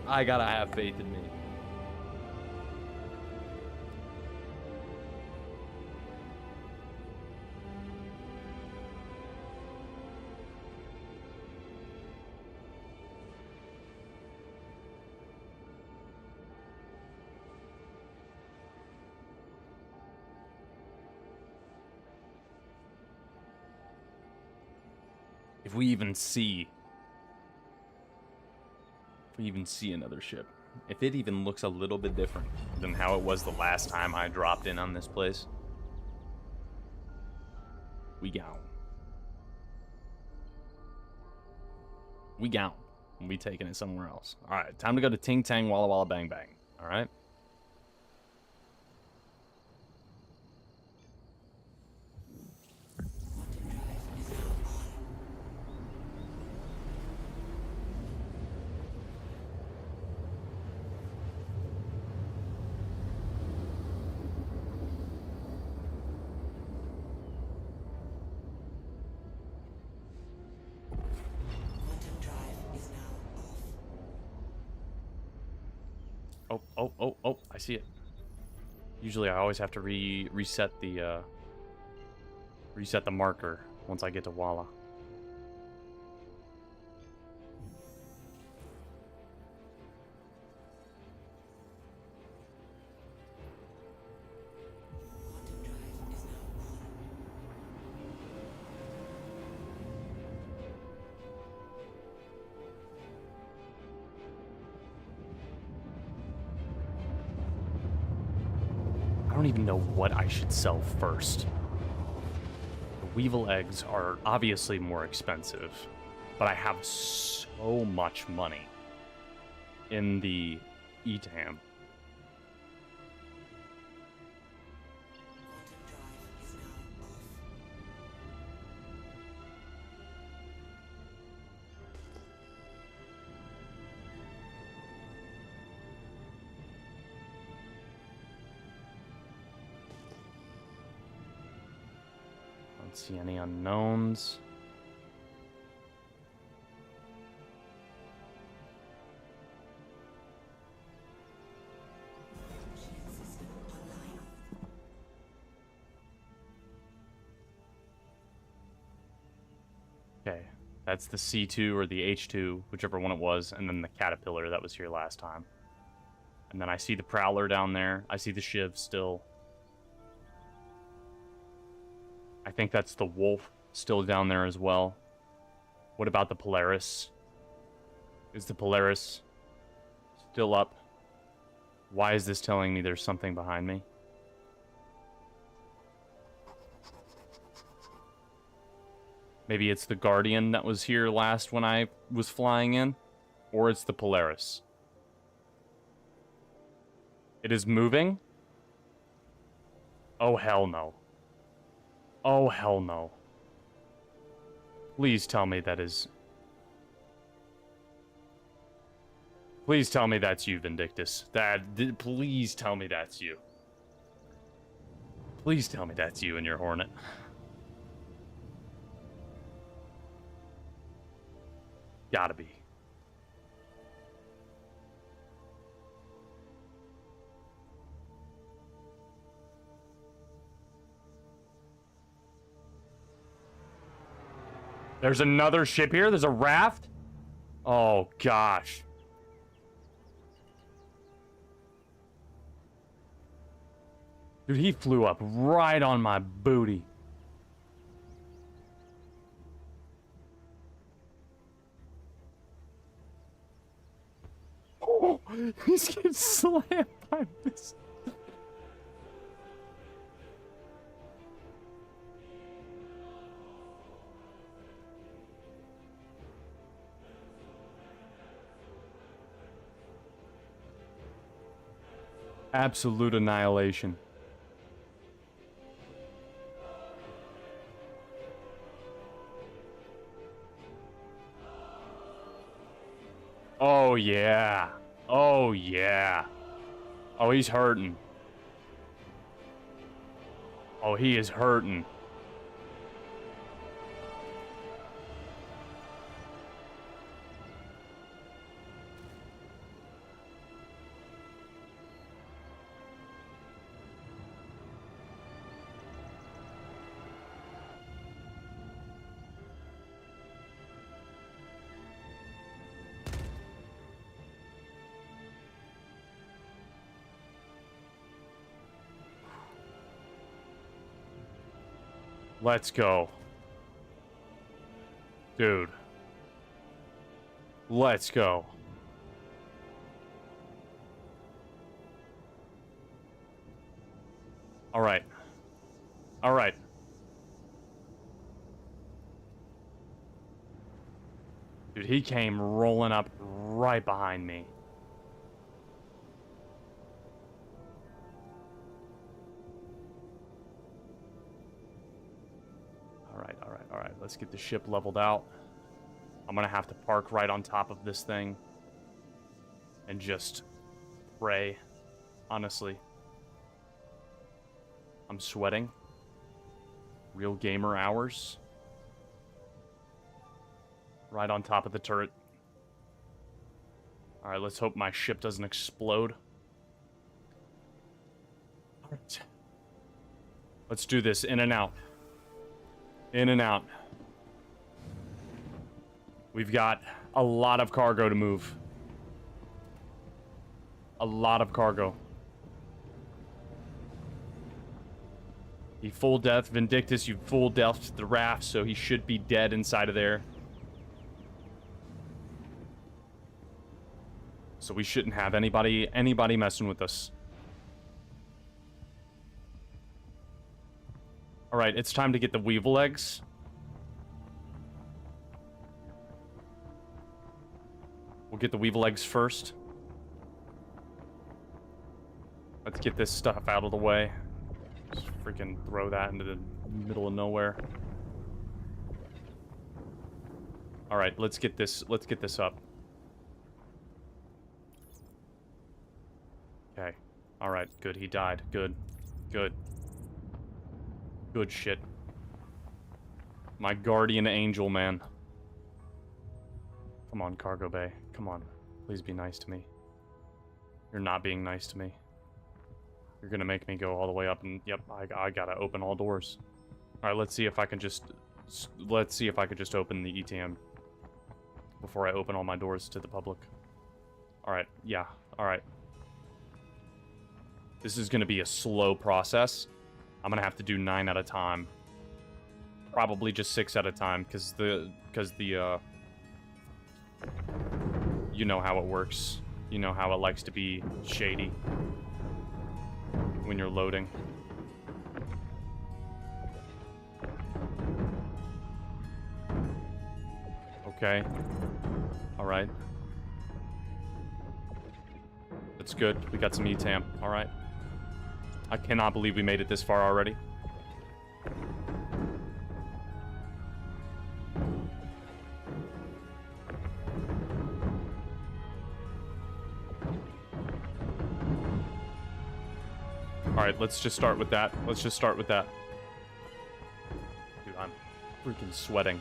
Speaker 1: I gotta have faith in me. If we even see... If we even see another ship. If it even looks a little bit different than how it was the last time I dropped in on this place. We gone. We gone. We taking it somewhere else. Alright, time to go to Ting Tang Walla Walla Bang Bang. Alright?
Speaker 4: Quantum drive is now off.
Speaker 1: Oh, I see it. Usually I always have to reset the marker once I get to Walla.
Speaker 4: Quantum drive is now on.
Speaker 1: I don't even know what I should sell first. The Weevil eggs are obviously more expensive, but I have so much money in the Etam.
Speaker 4: Quantum drive is now off.
Speaker 1: Don't see any unknowns.
Speaker 4: Shield system online.
Speaker 1: Okay, that's the C2 or the H2, whichever one it was, and then the caterpillar that was here last time. And then I see the prowler down there. I see the shiv still. I think that's the wolf still down there as well. What about the Polaris? Is the Polaris still up? Why is this telling me there's something behind me? Maybe it's the Guardian that was here last when I was flying in. Or it's the Polaris. It is moving? Oh, hell no. Oh, hell no. Please tell me that is... Please tell me that's you, Vindictus. Please tell me that's you. Please tell me that's you and your Hornet. Gotta be. There's another ship here? There's a raft? Oh, gosh. Dude, he flew up right on my booty. Oh, he's getting slammed by this. Absolute annihilation. Oh, yeah. Oh, yeah. Oh, he's hurting. Oh, he is hurting. Let's go. Dude. Let's go. All right. All right. Dude, he came rolling up right behind me. All right. Let's get the ship leveled out. I'm gonna have to park right on top of this thing and just pray, honestly. I'm sweating. Real gamer hours. Right on top of the turret. Alright, let's hope my ship doesn't explode. Alright. Let's do this. In and out. In and out. We've got a lot of cargo to move. A lot of cargo. He full death. Vindictus, you full death the raft, so he should be dead inside of there. So we shouldn't have anybody messing with us. Alright, it's time to get the weevil eggs. We'll get the weevil eggs first. Let's get this stuff out of the way. Just freaking throw that into the middle of nowhere. Alright, let's get this up. Okay. Alright, good, he died. Good. Good. Good shit. My guardian angel, man. Come on, cargo bay. Come on. Please be nice to me. You're not being nice to me. You're gonna make me go all the way up and... Yep, I gotta open all doors. Alright, let's see if I can just... Let's see if I could just open the ETM before I open all my doors to the public. Alright, yeah. Alright. This is gonna be a slow process. I'm gonna have to do 9 at a time. Probably just 6 at a time, because the you know how it works. You know how it likes to be shady when you're loading. Okay. Alright. That's good. We got some ETAM. Alright. I cannot believe we made it this far already. Alright, let's just start with that. Let's just start with that. Dude, I'm freaking sweating.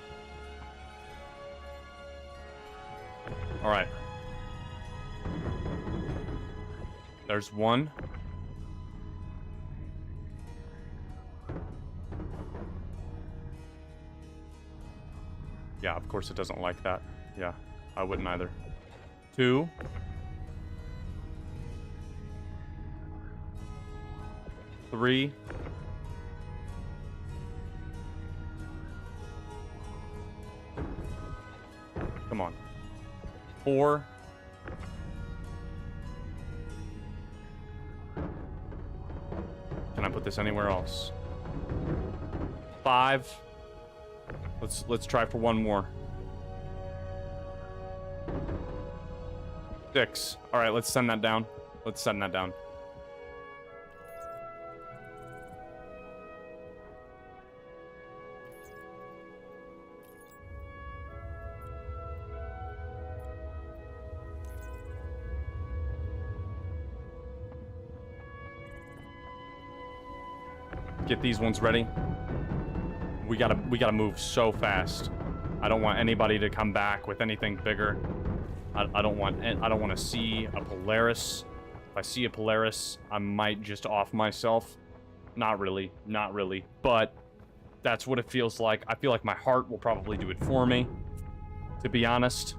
Speaker 1: Alright. There's one. Yeah, of course it doesn't like that. Yeah, I wouldn't either. 2. Three. Come on. 4. Can I put this anywhere else? 5. Let's try for one more. 6. All right, let's send that down. Let's send that down. Get these ones ready. We gotta move so fast. I don't want anybody to come back with anything bigger. I don't want to see a Polaris. If I see a Polaris, I might just off myself. Not really, but that's what it feels like. I feel like my heart will probably do it for me, to be honest.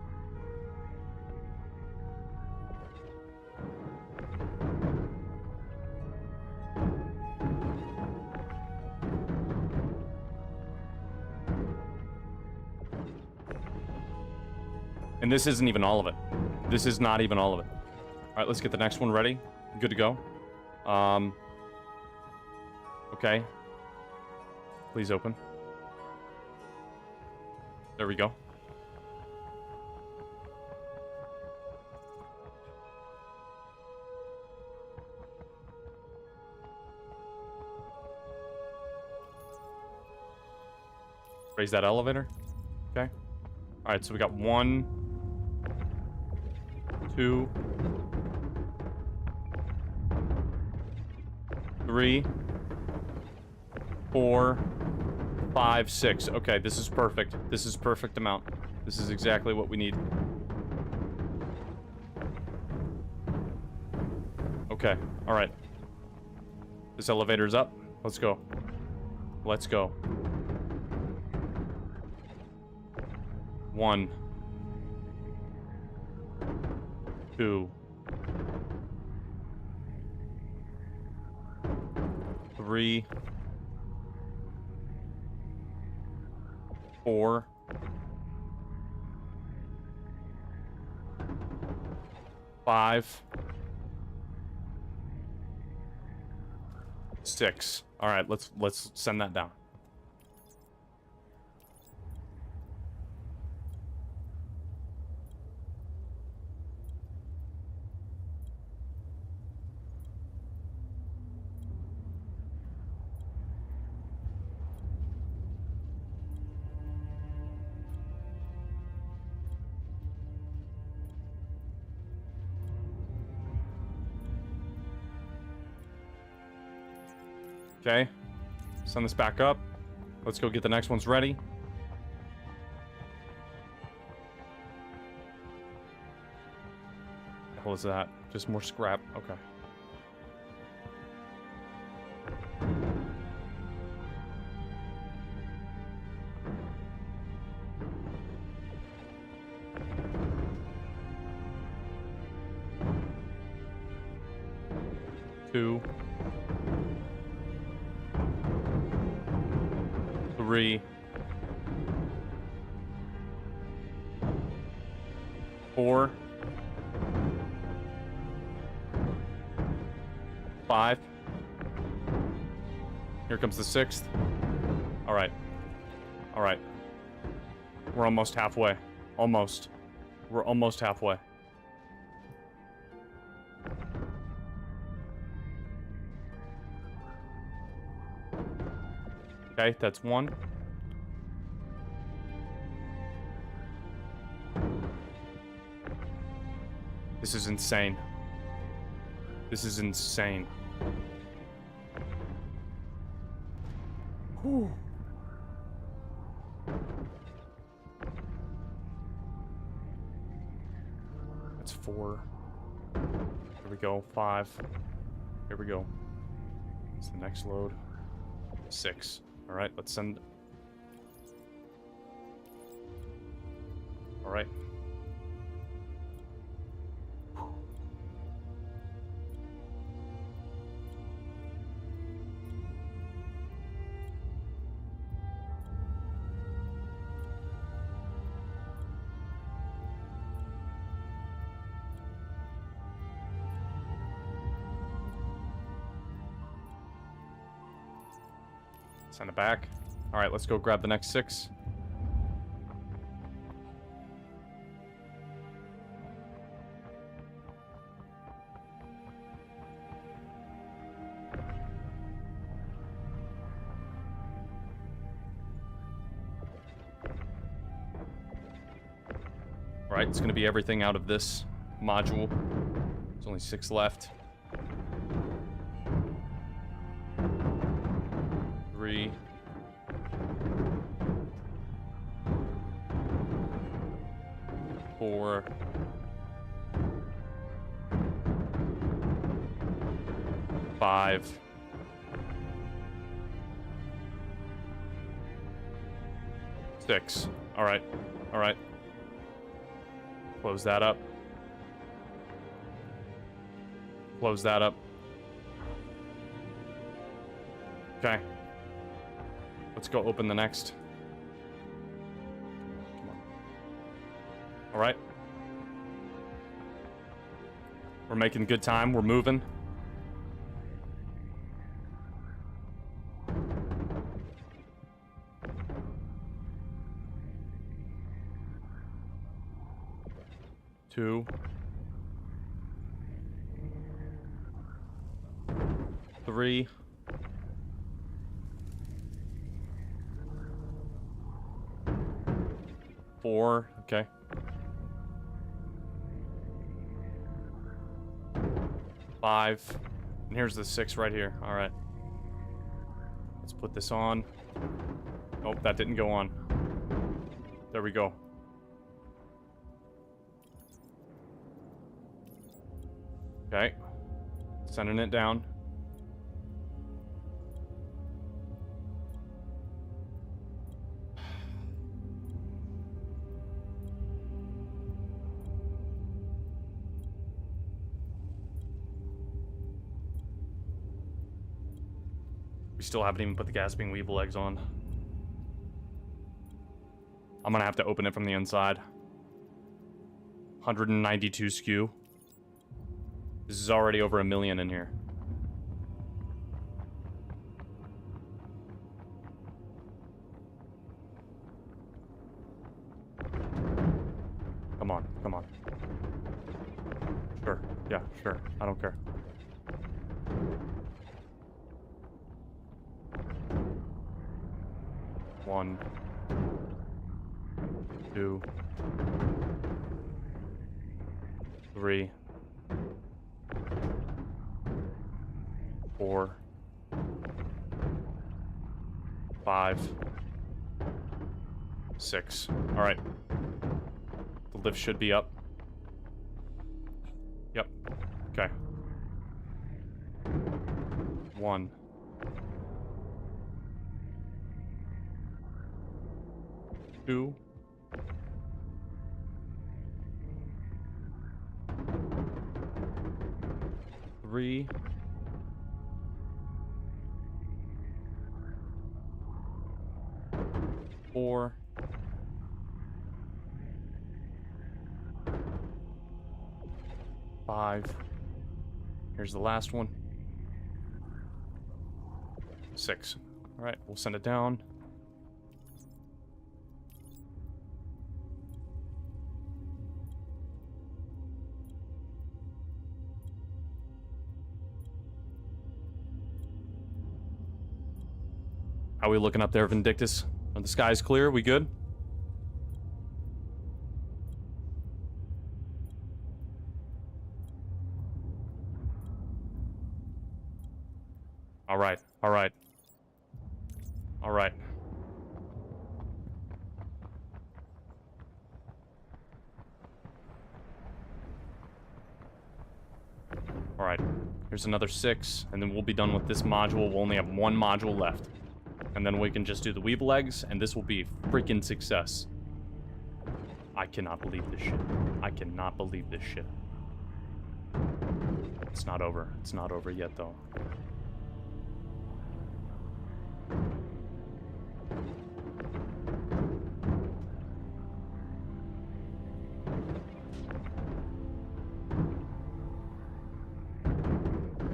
Speaker 1: And this isn't even all of it. This is not even all of it. All right, let's get the next one ready. Good to go. Okay. Please open. There we go. Raise that elevator. Okay. All right, so we got 1, 2, 3, 4, 5, 6. Okay, this is perfect. This is perfect amount. This is exactly what we need. Okay, all right. This elevator's up. Let's go. Let's go. 1, 2, 3, 4, 5, 6. All right, let's send that down. Okay, send this back up. Let's go get the next ones ready. The hell is that? Just more scrap. Okay. Two. 3, 4, 5. Here comes the 6th. All right. All right. We're almost halfway. Almost. We're almost halfway. Okay, that's 1. This is insane. This is insane. Whew. That's 4. Here we go. 5. Here we go. It's the next load. 6. All right, let's send. All right. Send it back. All right, let's go grab the next 6. All right, it's going to be everything out of this module. There's only 6 left. 3. 4. 5. 6. All right. All right. Close that up. Close that up. Okay. Let's go open the next. Come on. All right. We're making good time. We're moving. Two. Three. Four. Okay. Five. And here's the 6 right here. All right. Let's put this on. Nope, that didn't go on. There we go. Okay. Sending it down. We still haven't even put the gasping weevil eggs on. I'm gonna have to open it from the inside. 192 skew. This is already over 1 million in here. Come on, come on. Sure, yeah, sure. I don't care. One. 2. 3. 4. 5. 6. All right. The lift should be up. Yep. Okay. 1. 2. 3. 4. 5. Here's the last one. 6. All right, we'll send it down. How are we looking up there, Vindictus? Are the skies clear? We good? All right, all right. All right. All right, here's another 6, and then we'll be done with this module. We'll only have 1 module left. And then we can just do the weevil eggs, and this will be a freaking success. I cannot believe this shit. I cannot believe this shit. It's not over. It's not over yet, though.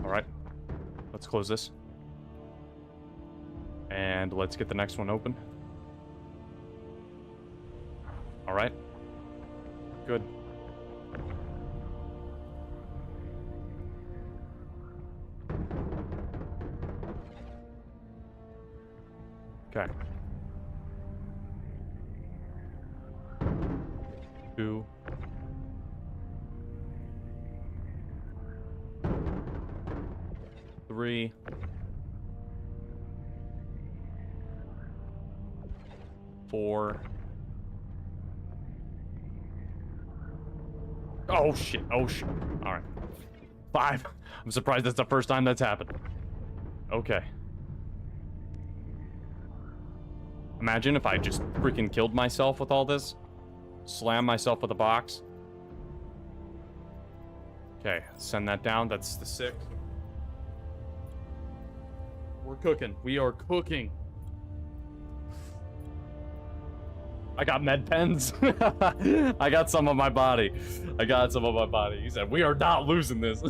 Speaker 1: All right. Let's close this. And let's get the next one open. All right. Good. Okay. 2. 3. 4. Oh shit, oh shit. Alright. 5. I'm surprised that's the first time that's happened. Okay. Imagine if I just freaking killed myself with all this. Slam myself with a box. Okay, send that down. That's the 6. We're cooking. We are cooking.
Speaker 3: I got med pens. I got some on my body. I got some on my body. He said, we are not losing this.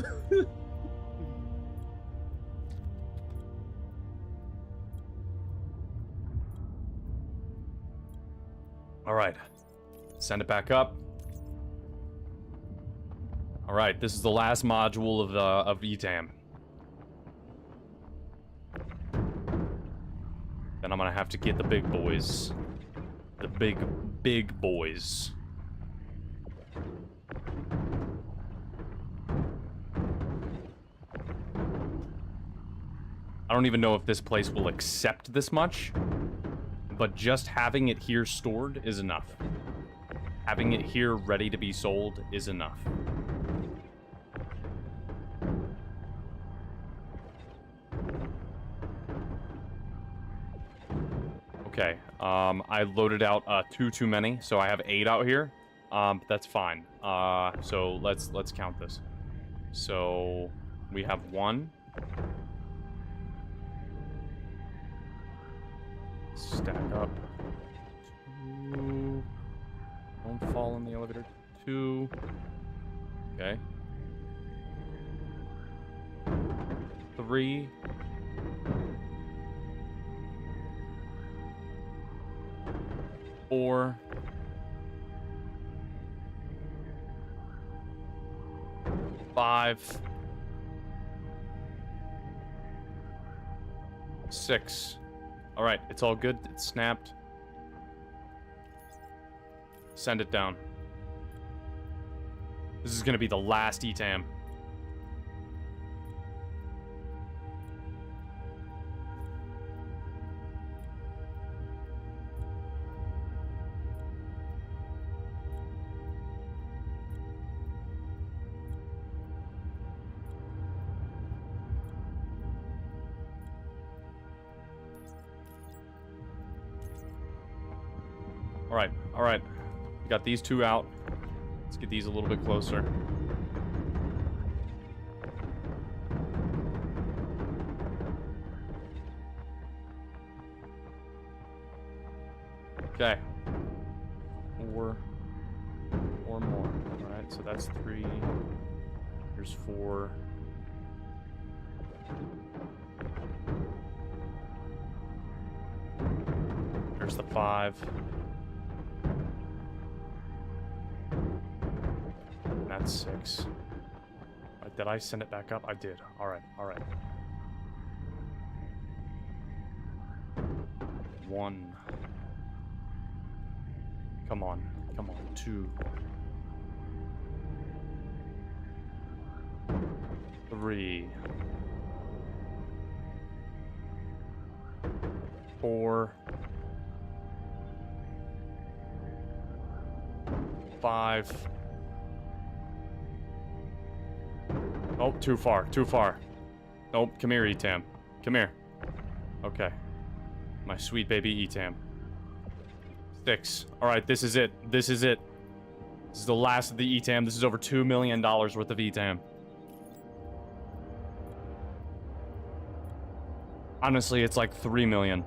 Speaker 3: All right. Send it back up. All right, this is the last module of ETAM. Then I'm gonna have to get the big boys. The big boys. I don't even know if this place will accept this much, but just having it here stored is enough. Having it here ready to be sold is enough. Okay, I loaded out 2 too many, so I have 8 out here. But that's fine. So let's count this. So we have 1. Stack up. 2. Don't fall in the elevator. 2. Okay. 3. 4. 5. 6. All right, it's all good. It's snapped. Send it down. This is gonna be the last ETAM. All right. We got these 2 out. Let's get these a little bit closer. Okay. 4 more. All right, so that's 3. Here's 4. There's the 5. That's 6. Did I send it back up? I did. All right. 1. Come on. 2. 3. 4. 5. Oh, too far. Nope, come here, ETAM. Come here. Okay. My sweet baby ETAM. 6. Alright, this is it. This is the last of the ETAM. This is over $2 million worth of ETAM. Honestly, it's like 3 million.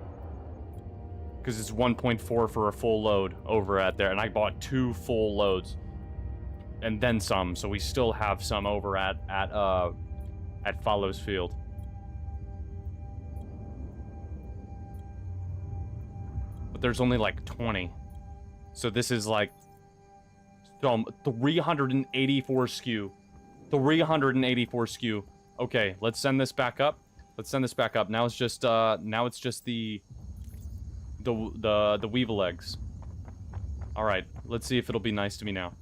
Speaker 3: Because it's 1.4 for a full load over at there. And I bought 2 full loads. And then some, so we still have some over at Follows Field. But there's only like 20. So this is like some 384 SKU. 384 SKU. Okay, let's send this back up. Now it's just the Weevil eggs. All right, let's see if it'll be nice to me now.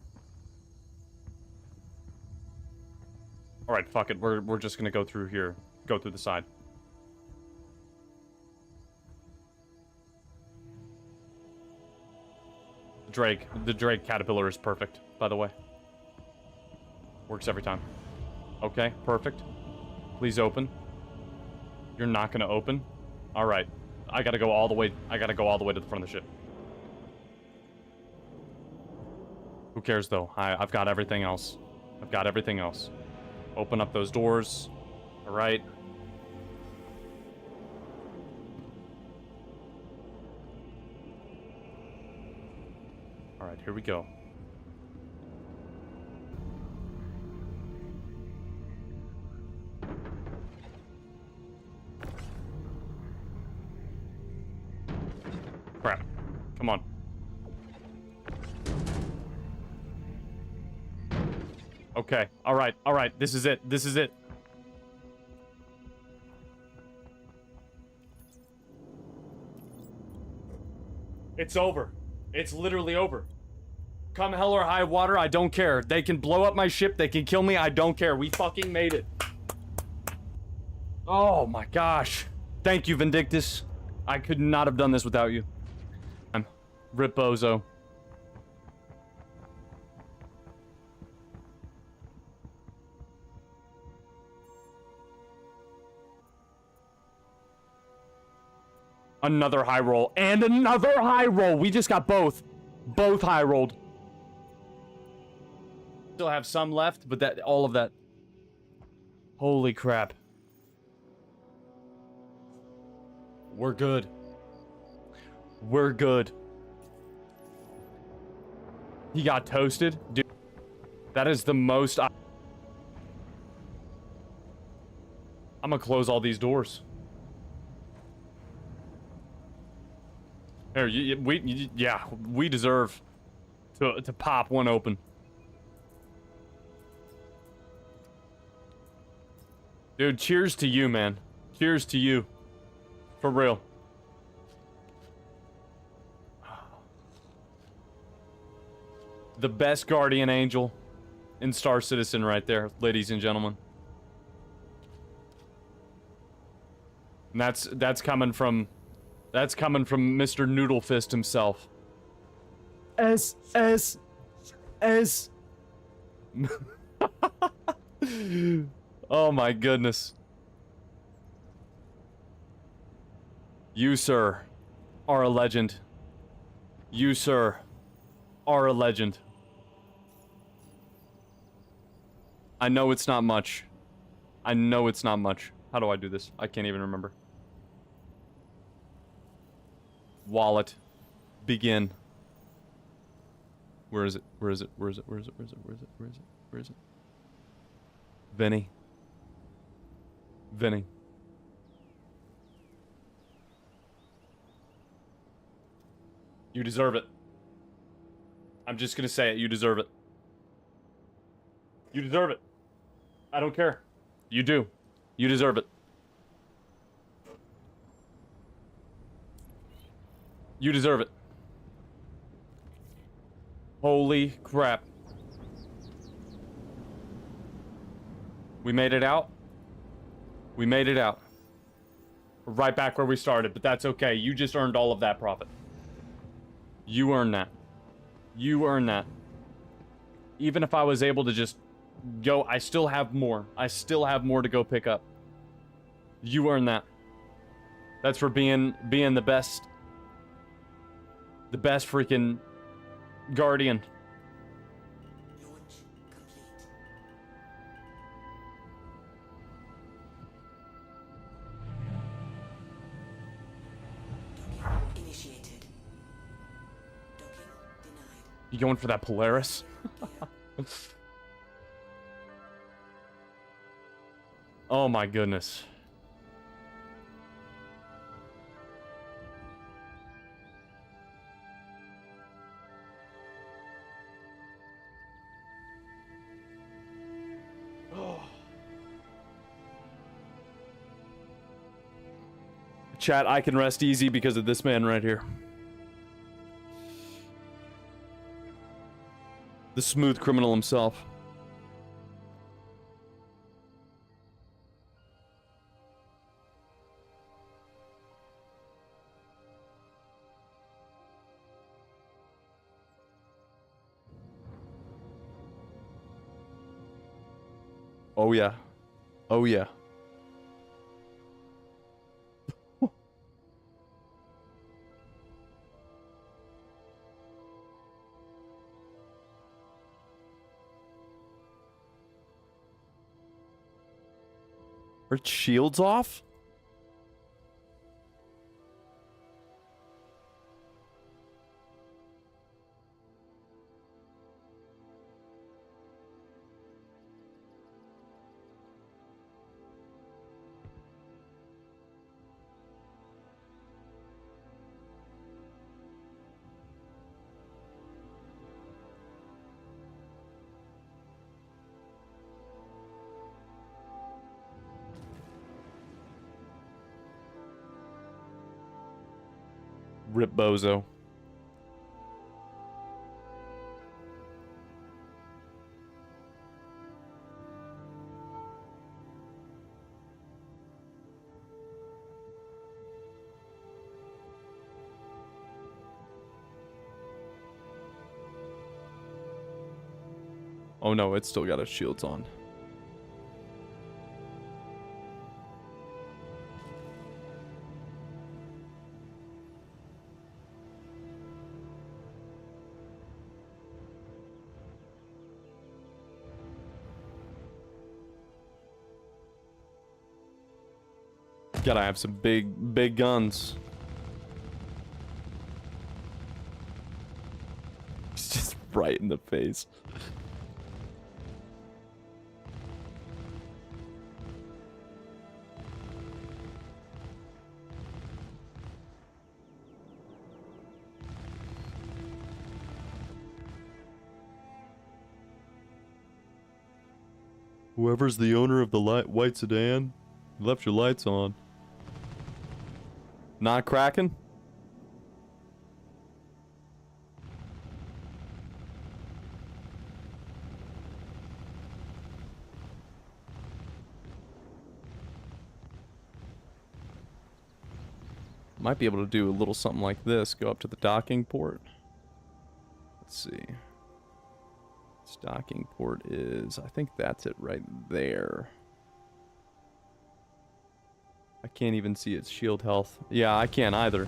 Speaker 3: All right, fuck it. We're just gonna go through here. Go through the side. The Drake caterpillar is perfect, by the way. Works every time. Okay, perfect. Please open. You're not gonna open? All right. I gotta go all the way to the front of the ship. Who cares though? I've got everything else. Open up those doors. All right.
Speaker 1: All right, here we go. Crap. Come on. Okay. All right. All right. This is it. This is it. It's over. It's literally over. Come hell or high water, I don't care. They can blow up my ship. They can kill me. I don't care. We fucking made it. Oh my gosh. Thank you, Vindictus. I could not have done this without you. Rip Bozo. Another high roll. And another high roll. We just got both. Both high rolled. Still have some left, but that all of that. Holy crap. We're good. We're good. He got toasted? Dude, that is the most I'm gonna close all these doors. Here, we deserve to pop one open. Dude, cheers to you, man. Cheers to you. For real. The best guardian angel in Star Citizen right there, ladies and gentlemen. And that's coming from Mr. Noodle Fist himself. S. Oh my goodness. You, sir, are a legend. You, sir, are a legend. I know it's not much. I know it's not much. How do I do this? I can't even remember. Wallet. Begin. Where is it? Where is it? Where is it? Where is it? Where is it? Where is it? Where is it? Where is it? Vinny. Vinny. You deserve it. I'm just gonna say it. You deserve it. You deserve it. I don't care. You do. You deserve it. You deserve it. Holy crap. We made it out. We made it out. We're right back where we started, but that's okay. You just earned all of that profit. You earned that. You earned that. Even if I was able to just go, I still have more. I still have more to go pick up. You earned that. That's for being the best. The best freaking guardian.
Speaker 4: Launch complete. Docking initiated. Docking denied.
Speaker 1: You going for that Polaris?
Speaker 4: Gear.
Speaker 1: Oh my goodness. Chat, I can rest easy because of this man right here. The smooth criminal himself. Oh yeah. Oh yeah. Her shield's off?
Speaker 3: Rip Bozo. Oh no, it's still got its shields on. Gotta have some big guns. It's just right in the face. Whoever's the owner of the white sedan, you left your lights on. Not cracking? Might be able to do a little something like this. Go up to the docking port. Let's see. This docking port is... I think that's it right there. I can't even see its shield health. Yeah, I can't either.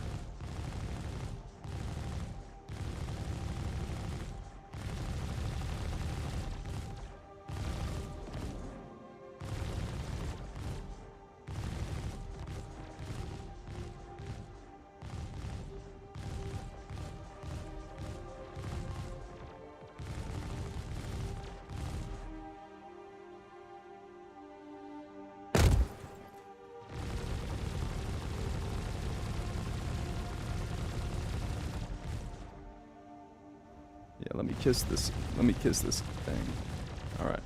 Speaker 3: Yeah, let me kiss this. Let me kiss this thing. All right.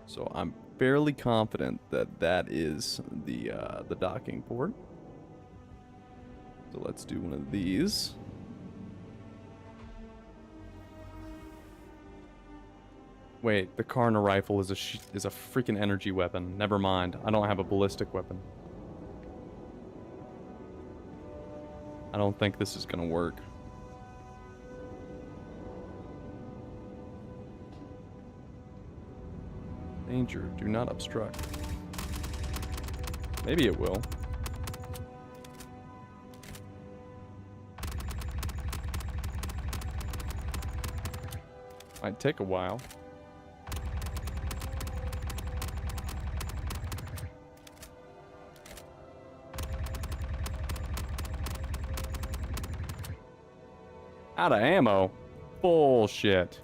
Speaker 3: So I'm fairly confident that that is the docking port. So let's do one of these. Wait, the Karna rifle is a freaking energy weapon. Never mind. I don't have a ballistic weapon. I don't think this is gonna work. Danger, do not obstruct. Maybe it will. Might take a while. Out of ammo? Bullshit.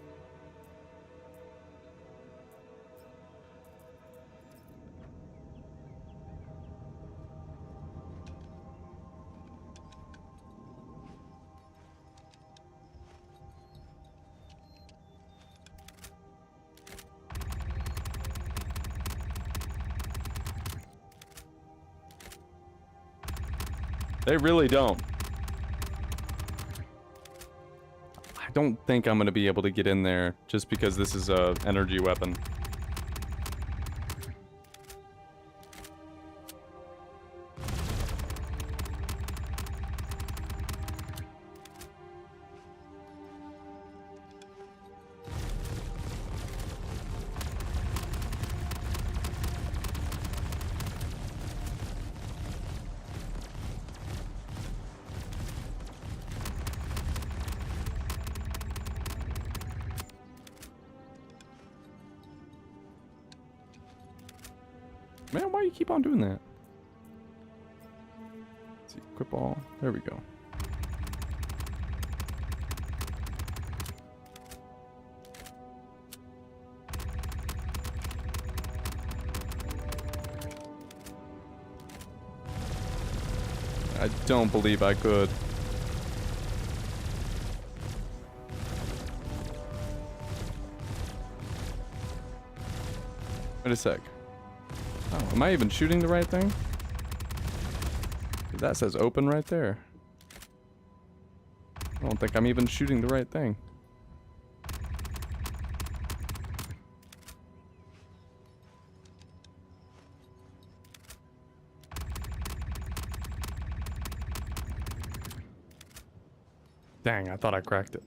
Speaker 3: They really don't. I don't think I'm going to be able to get in there just because this is a energy weapon. Man, why do you keep on doing that? Let's see, equip all. There we go. I don't believe I could. Wait a sec. Oh, am I even shooting the right thing?
Speaker 7: That says open right there. I don't think I'm even shooting the right thing. Dang, I thought I cracked it.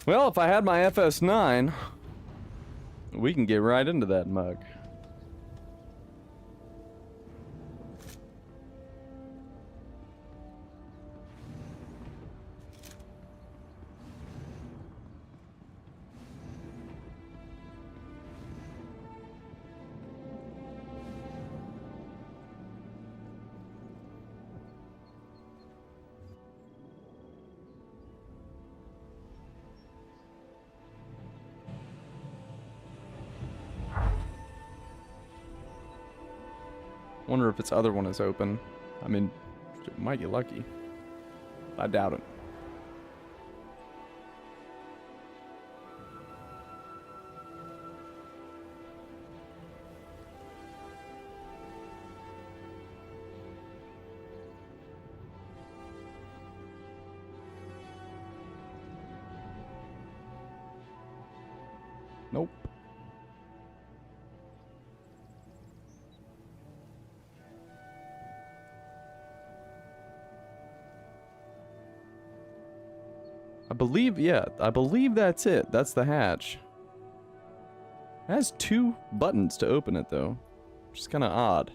Speaker 7: Well, if I had my FS9, we can get right into that mug. Wonder if its other one is open. I mean, might get lucky. I doubt it. Nope. I believe that's it. That's the hatch. It has 2 buttons to open it, though, which is kind of odd.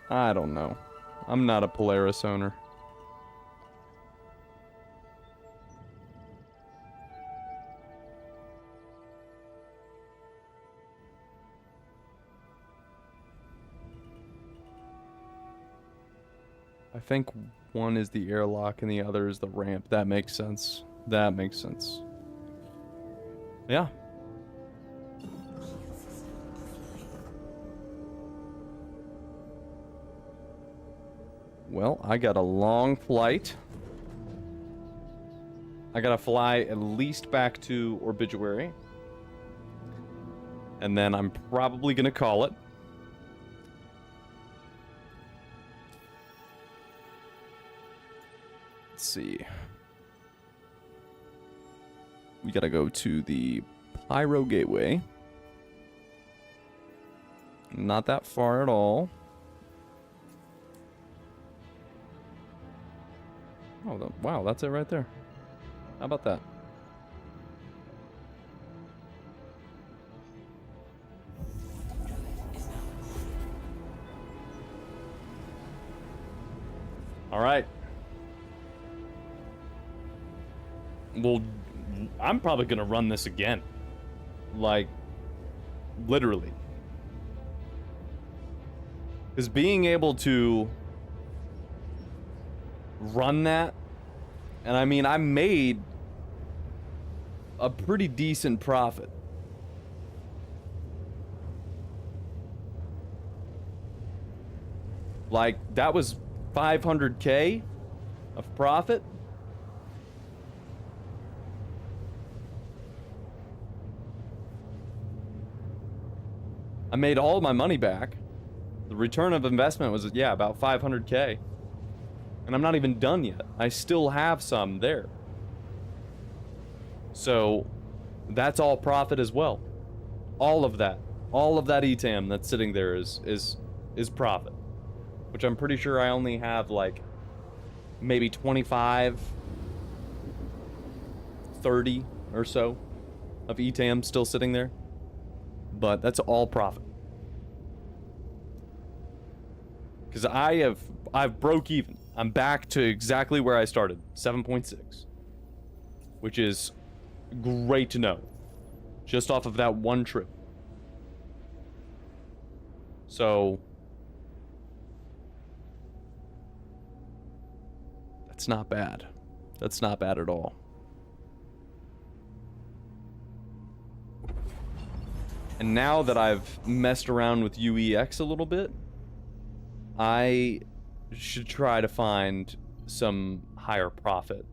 Speaker 7: I don't know. I'm not a Polaris owner. I think one is the airlock and the other is the ramp. That makes sense. That makes sense. Yeah. Well, I got a long flight. I gotta fly at least back to Orbituary. And then I'm probably gonna call it. Let's see. We gotta go to the Pyro Gateway. Not that far at all. Oh, wow, that's it right there. How about that? All right. Well, I'm probably gonna run this again. Like, literally. Because being able to run that, and I mean, I made a pretty decent profit. Like, that was 500K of profit. I made all my money back. The return of investment was, yeah, about 500K. And I'm not even done yet. I still have some there. So, that's all profit as well. All of that. All of that ETAM that's sitting there is profit. Which I'm pretty sure I only have, like, maybe 25, 30 or so of ETAM still sitting there. But that's all profit. Because I've broke even. I'm back to exactly where I started, 7.6. Which is great to know. Just off of that one trip. So, that's not bad. That's not bad at all. And now that I've messed around with UEX a little bit, I should try to find some higher profit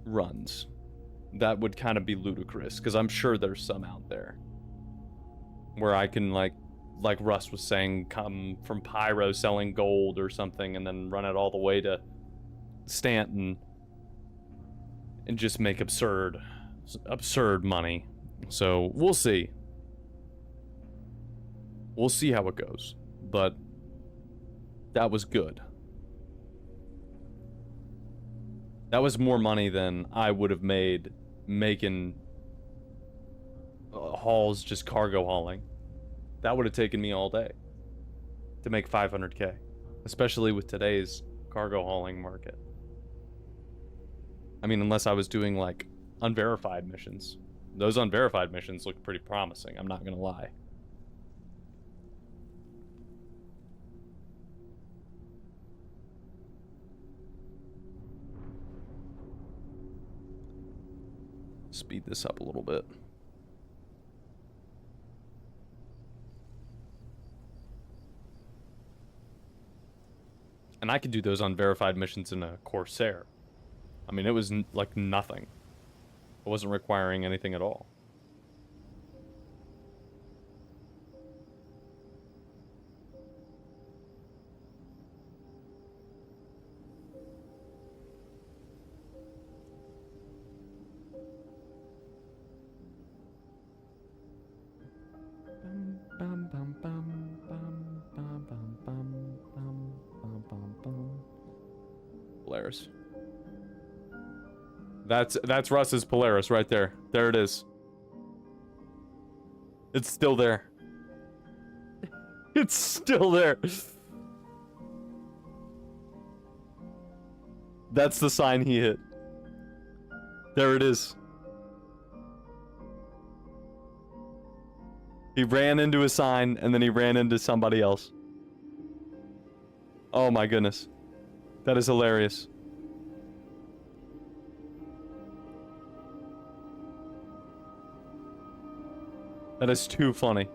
Speaker 7: runs. That would kind of be ludicrous, because I'm sure there's some out there where I can, like Russ was saying, come from Pyro selling gold or something and then run it all the way to Stanton and just make absurd money. So we'll see. We'll see how it goes. But that was good. That was more money than I would have made making hauls, just cargo hauling. That would have taken me all day to make 500k, especially with today's cargo hauling market. I mean, unless I was doing like unverified missions. Those unverified missions look pretty promising, I'm not gonna lie. Speed this up a little bit. And I could do those unverified missions in a Corsair. I mean, it was like nothing. It wasn't requiring anything at all. Polaris. That's Russ's Polaris right there. There it is. It's still there. It's still there. That's the sign he hit. There it is. He ran into a sign, and then he ran into somebody else. Oh my goodness. That is hilarious. That is too funny.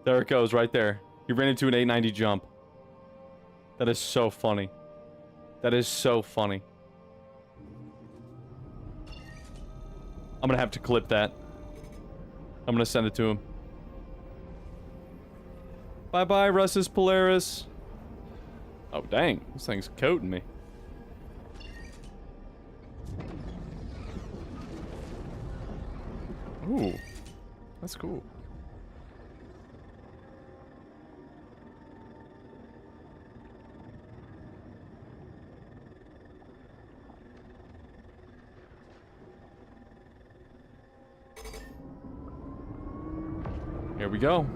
Speaker 7: There it goes, right there. He ran into an 890 jump. That is so funny. That is so funny. I'm gonna have to clip that. I'm gonna send it to him. Bye-bye, Russ's Polaris. Oh, dang. This thing's coating me. Ooh. That's cool. Here we go.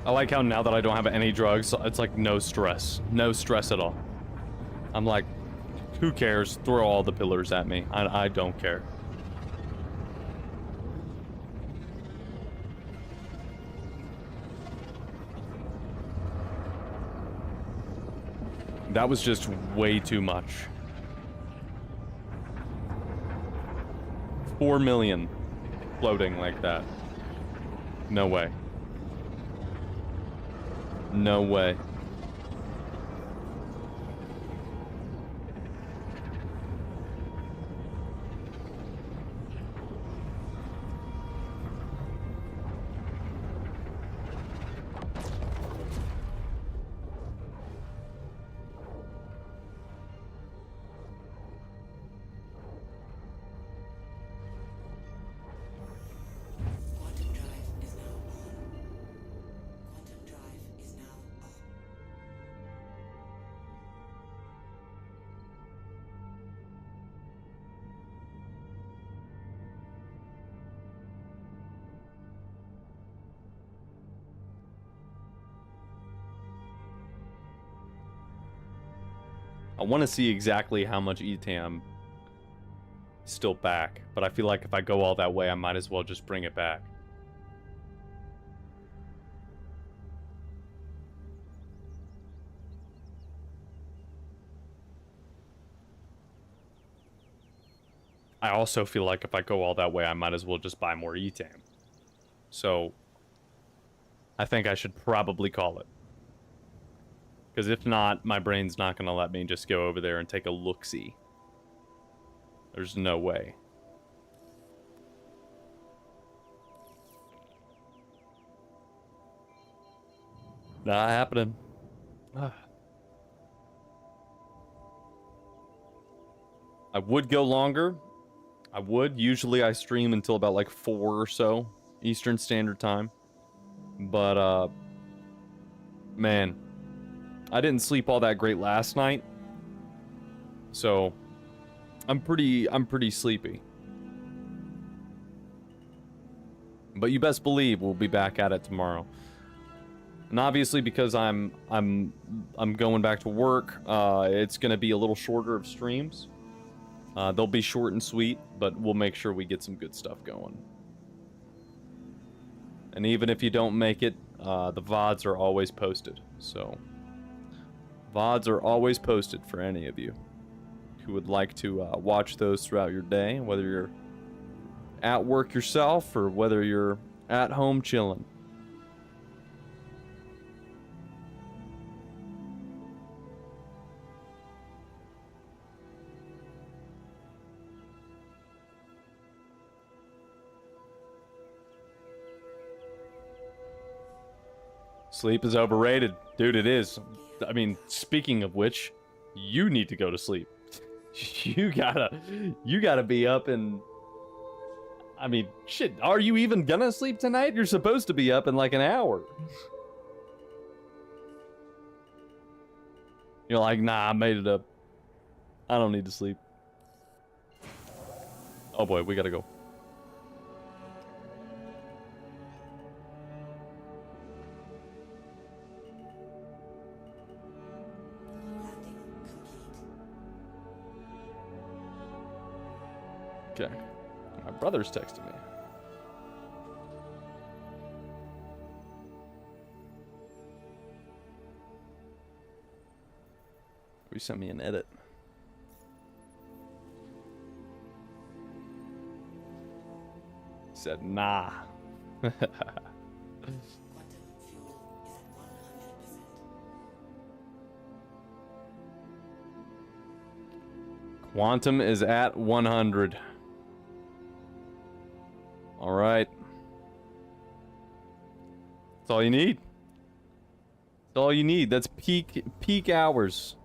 Speaker 7: I like how now that I don't have any drugs, it's like no stress. No stress at all. I'm like, who cares? Throw all the pillars at me. I don't care. That was just way too much. 4 million floating like that. No way. No way.
Speaker 4: Quantum drive is now on. Quantum drive is now off.
Speaker 7: I want to see exactly how much ETAM is still back, but I feel like if I go all that way, I might as well just bring it back. I also feel like if I go all that way, I might as well just buy more ETAM. So, I think I should probably call it. Because if not, my brain's not going to let me just go over there and take a look-see. There's no way. Not happening. I would go longer. I would. Usually I stream until about like 4 or so Eastern Standard Time. But, man, I didn't sleep all that great last night. So, I'm pretty sleepy. But you best believe we'll be back at it tomorrow. And obviously because I'm going back to work, it's going to be a little shorter of streams. They'll be short and sweet, but we'll make sure we get some good stuff going. And even if you don't make it, the VODs are always posted. So, VODs are always posted for any of you who would like to watch those throughout your day, whether you're at work yourself or whether you're at home chilling. Sleep is overrated. Dude, it is. I mean, speaking of which, you need to go to sleep. You gotta be up and... I mean, shit, are you even gonna sleep tonight? You're supposed to be up in like an hour. You're like, nah, I made it up. I don't need to sleep. Oh boy, we gotta go.
Speaker 4: Landing complete.
Speaker 7: Okay. My brother's texting me. He sent me an edit. He said, nah.
Speaker 4: Quantum fuel is at 100%.
Speaker 7: Quantum is at 100. All right. That's all you need. That's all you need. That's peak hours.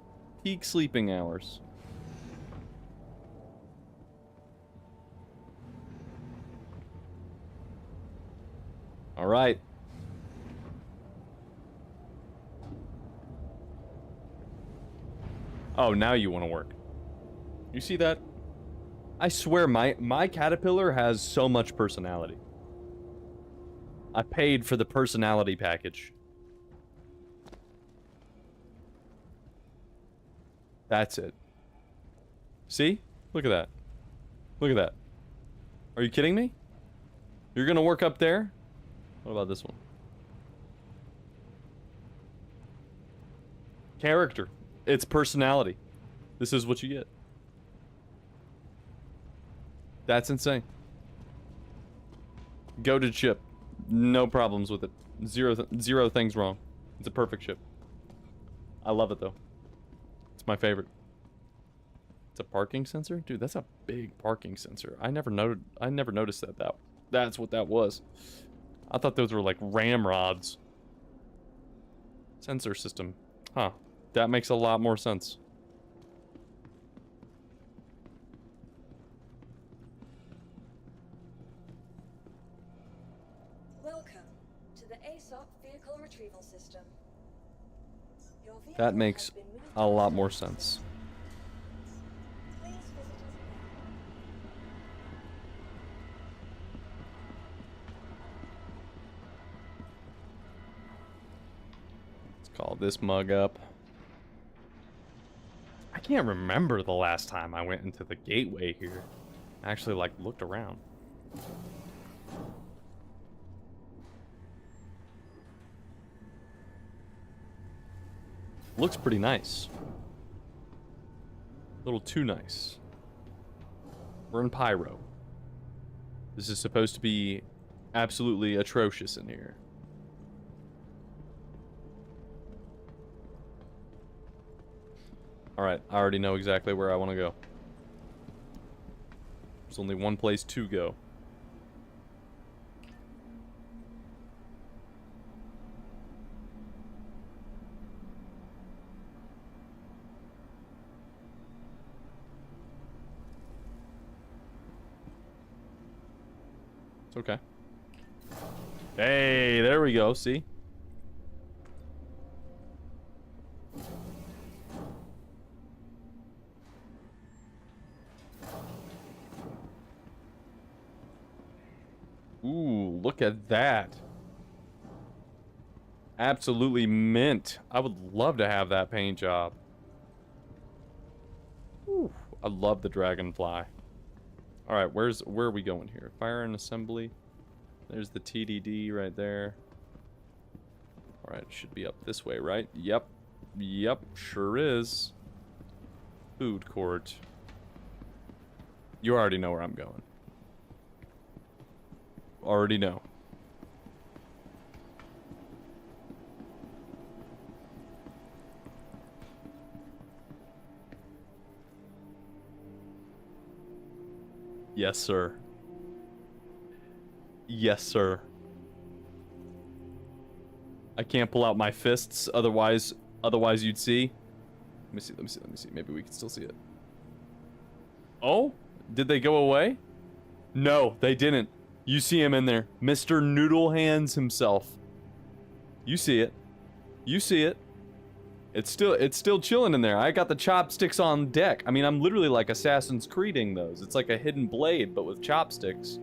Speaker 7: Peak sleeping hours. All right. Oh, now you want to work. You see that? I swear my caterpillar has so much personality. I paid for the personality package. That's it. See? Look at that. Look at that. Are you kidding me? You're gonna work up there? What about this one? Character. It's personality. This is what you get. That's insane. Goated ship. No problems with it. Zero things wrong. It's a perfect ship. I love it though. It's my favorite. It's a parking sensor? Dude, that's a big parking sensor. I never noticed that's what that was. I thought those were like ramrods. Sensor system. Huh. That makes a lot more sense.
Speaker 2: Welcome to the ASOP Vehicle Retrieval System. Your vehicle
Speaker 7: That makes
Speaker 2: has been moved
Speaker 7: a
Speaker 2: to
Speaker 7: lot more
Speaker 2: storage.
Speaker 7: sense.
Speaker 2: Please visit us
Speaker 7: Let's call this mug up. I can't remember the last time I went into the gateway here. I actually, like, looked around. Looks pretty nice. A little too nice. We're in Pyro. This is supposed to be absolutely atrocious in here. Alright, I already know exactly where I want to go. There's only one place to go. It's okay. Hey, there we go, see? Ooh, look at that. Absolutely mint. I would love to have that paint job. Ooh, I love the dragonfly. Alright, where are we going here? Fire and assembly. There's the TDD right there. Alright, it should be up this way, right? Yep. Yep, sure is. Food court. You already know where I'm going. Already know. Yes, sir. Yes, sir. I can't pull out my fists, otherwise you'd see. Let me see. Maybe we can still see it. Oh? Did they go away? No, they didn't. You see him in there. Mr. Noodle Hands himself. You see it. You see it. It's still chilling in there. I got the chopsticks on deck. I mean, I'm literally like Assassin's Creeding those. It's like a hidden blade, but with chopsticks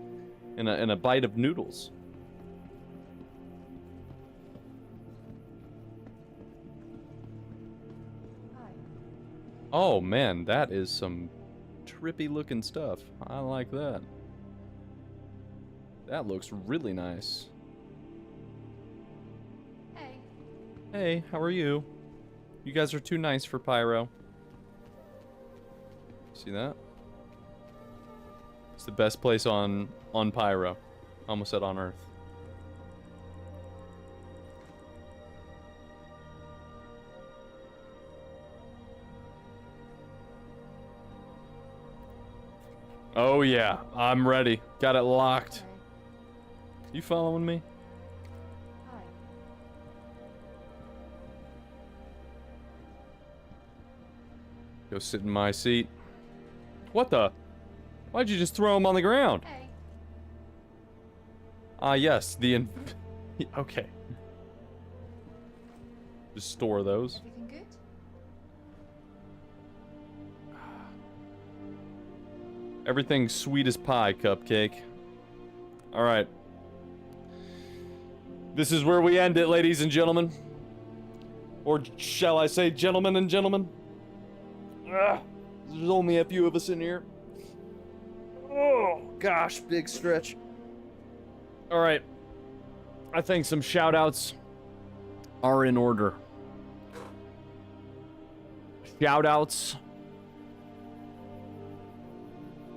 Speaker 7: and a bite of noodles.
Speaker 6: Hi.
Speaker 7: Oh man, that is some trippy looking stuff. I like that. That looks really nice.
Speaker 6: Hey.
Speaker 7: Hey, how are you? You guys are too nice for Pyro. See that? It's the best place on Pyro. Almost said on Earth. Oh yeah, I'm ready. Got it locked.
Speaker 6: Okay.
Speaker 7: You following me?
Speaker 6: Hi.
Speaker 7: Go sit in my seat. What the? Why'd you just throw him on the ground?
Speaker 6: Hey.
Speaker 7: Ah, yes, okay. Just store those.
Speaker 6: Everything good?
Speaker 7: Everything's sweet as pie, Cupcake. Alright. This is where we end it, ladies and gentlemen. Or shall I say, gentlemen and gentlemen? There's only a few of us in here. Oh, gosh, big stretch. Alright. I think some shout-outs are in order. Shout-outs.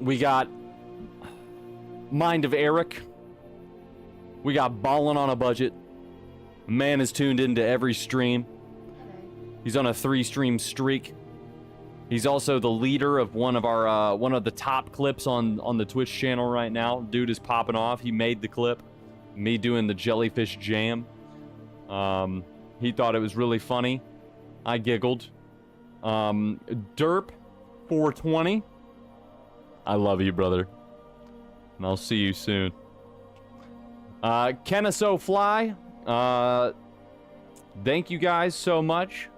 Speaker 7: We got Mind of Eric. We got Ballin' on a Budget. Man is tuned into every stream.
Speaker 6: Hello.
Speaker 7: He's on a 3-stream streak. He's also the leader of one of the top clips on the Twitch channel right now. Dude is popping off. He made the clip. Me doing the jellyfish jam. He thought it was really funny. I giggled. Derp 420. I love you, brother. And I'll see you soon. Kenneso Fly. Thank you guys so much.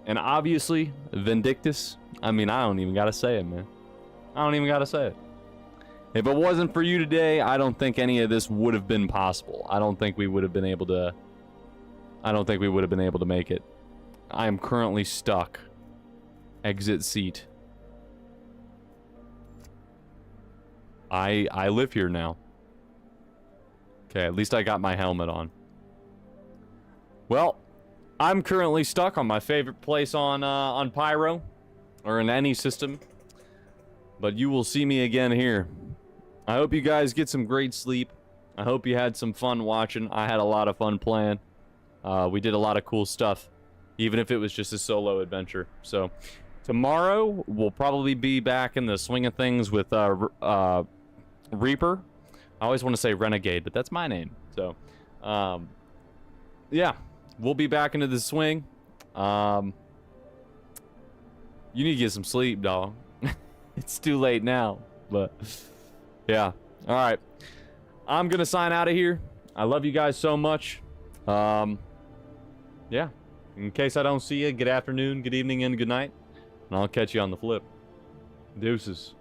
Speaker 7: And obviously, Vindictus. I mean, I don't even gotta say it, man. I don't even gotta say it. If it wasn't for you today, I don't think any of this would have been possible. I don't think we would have been able to make it. I am currently stuck Exit seat. I live here now. Okay, at least I got my helmet on. Well, I'm currently stuck on my favorite place on Pyro, or in any system. But you will see me again here. I hope you guys get some great sleep. I hope you had some fun watching. I had a lot of fun playing. We did a lot of cool stuff, even if it was just a solo adventure. So, tomorrow we'll probably be back in the swing of things with Reaper. I always want to say Renegade, but that's my name. So, yeah, we'll be back into the swing. You need to get some sleep, dog. It's too late now, but yeah. All right, I'm gonna sign out of here. I love you guys so much. Yeah. In case I don't see you, good afternoon, good evening, and good night. And I'll catch you on the flip. Deuces.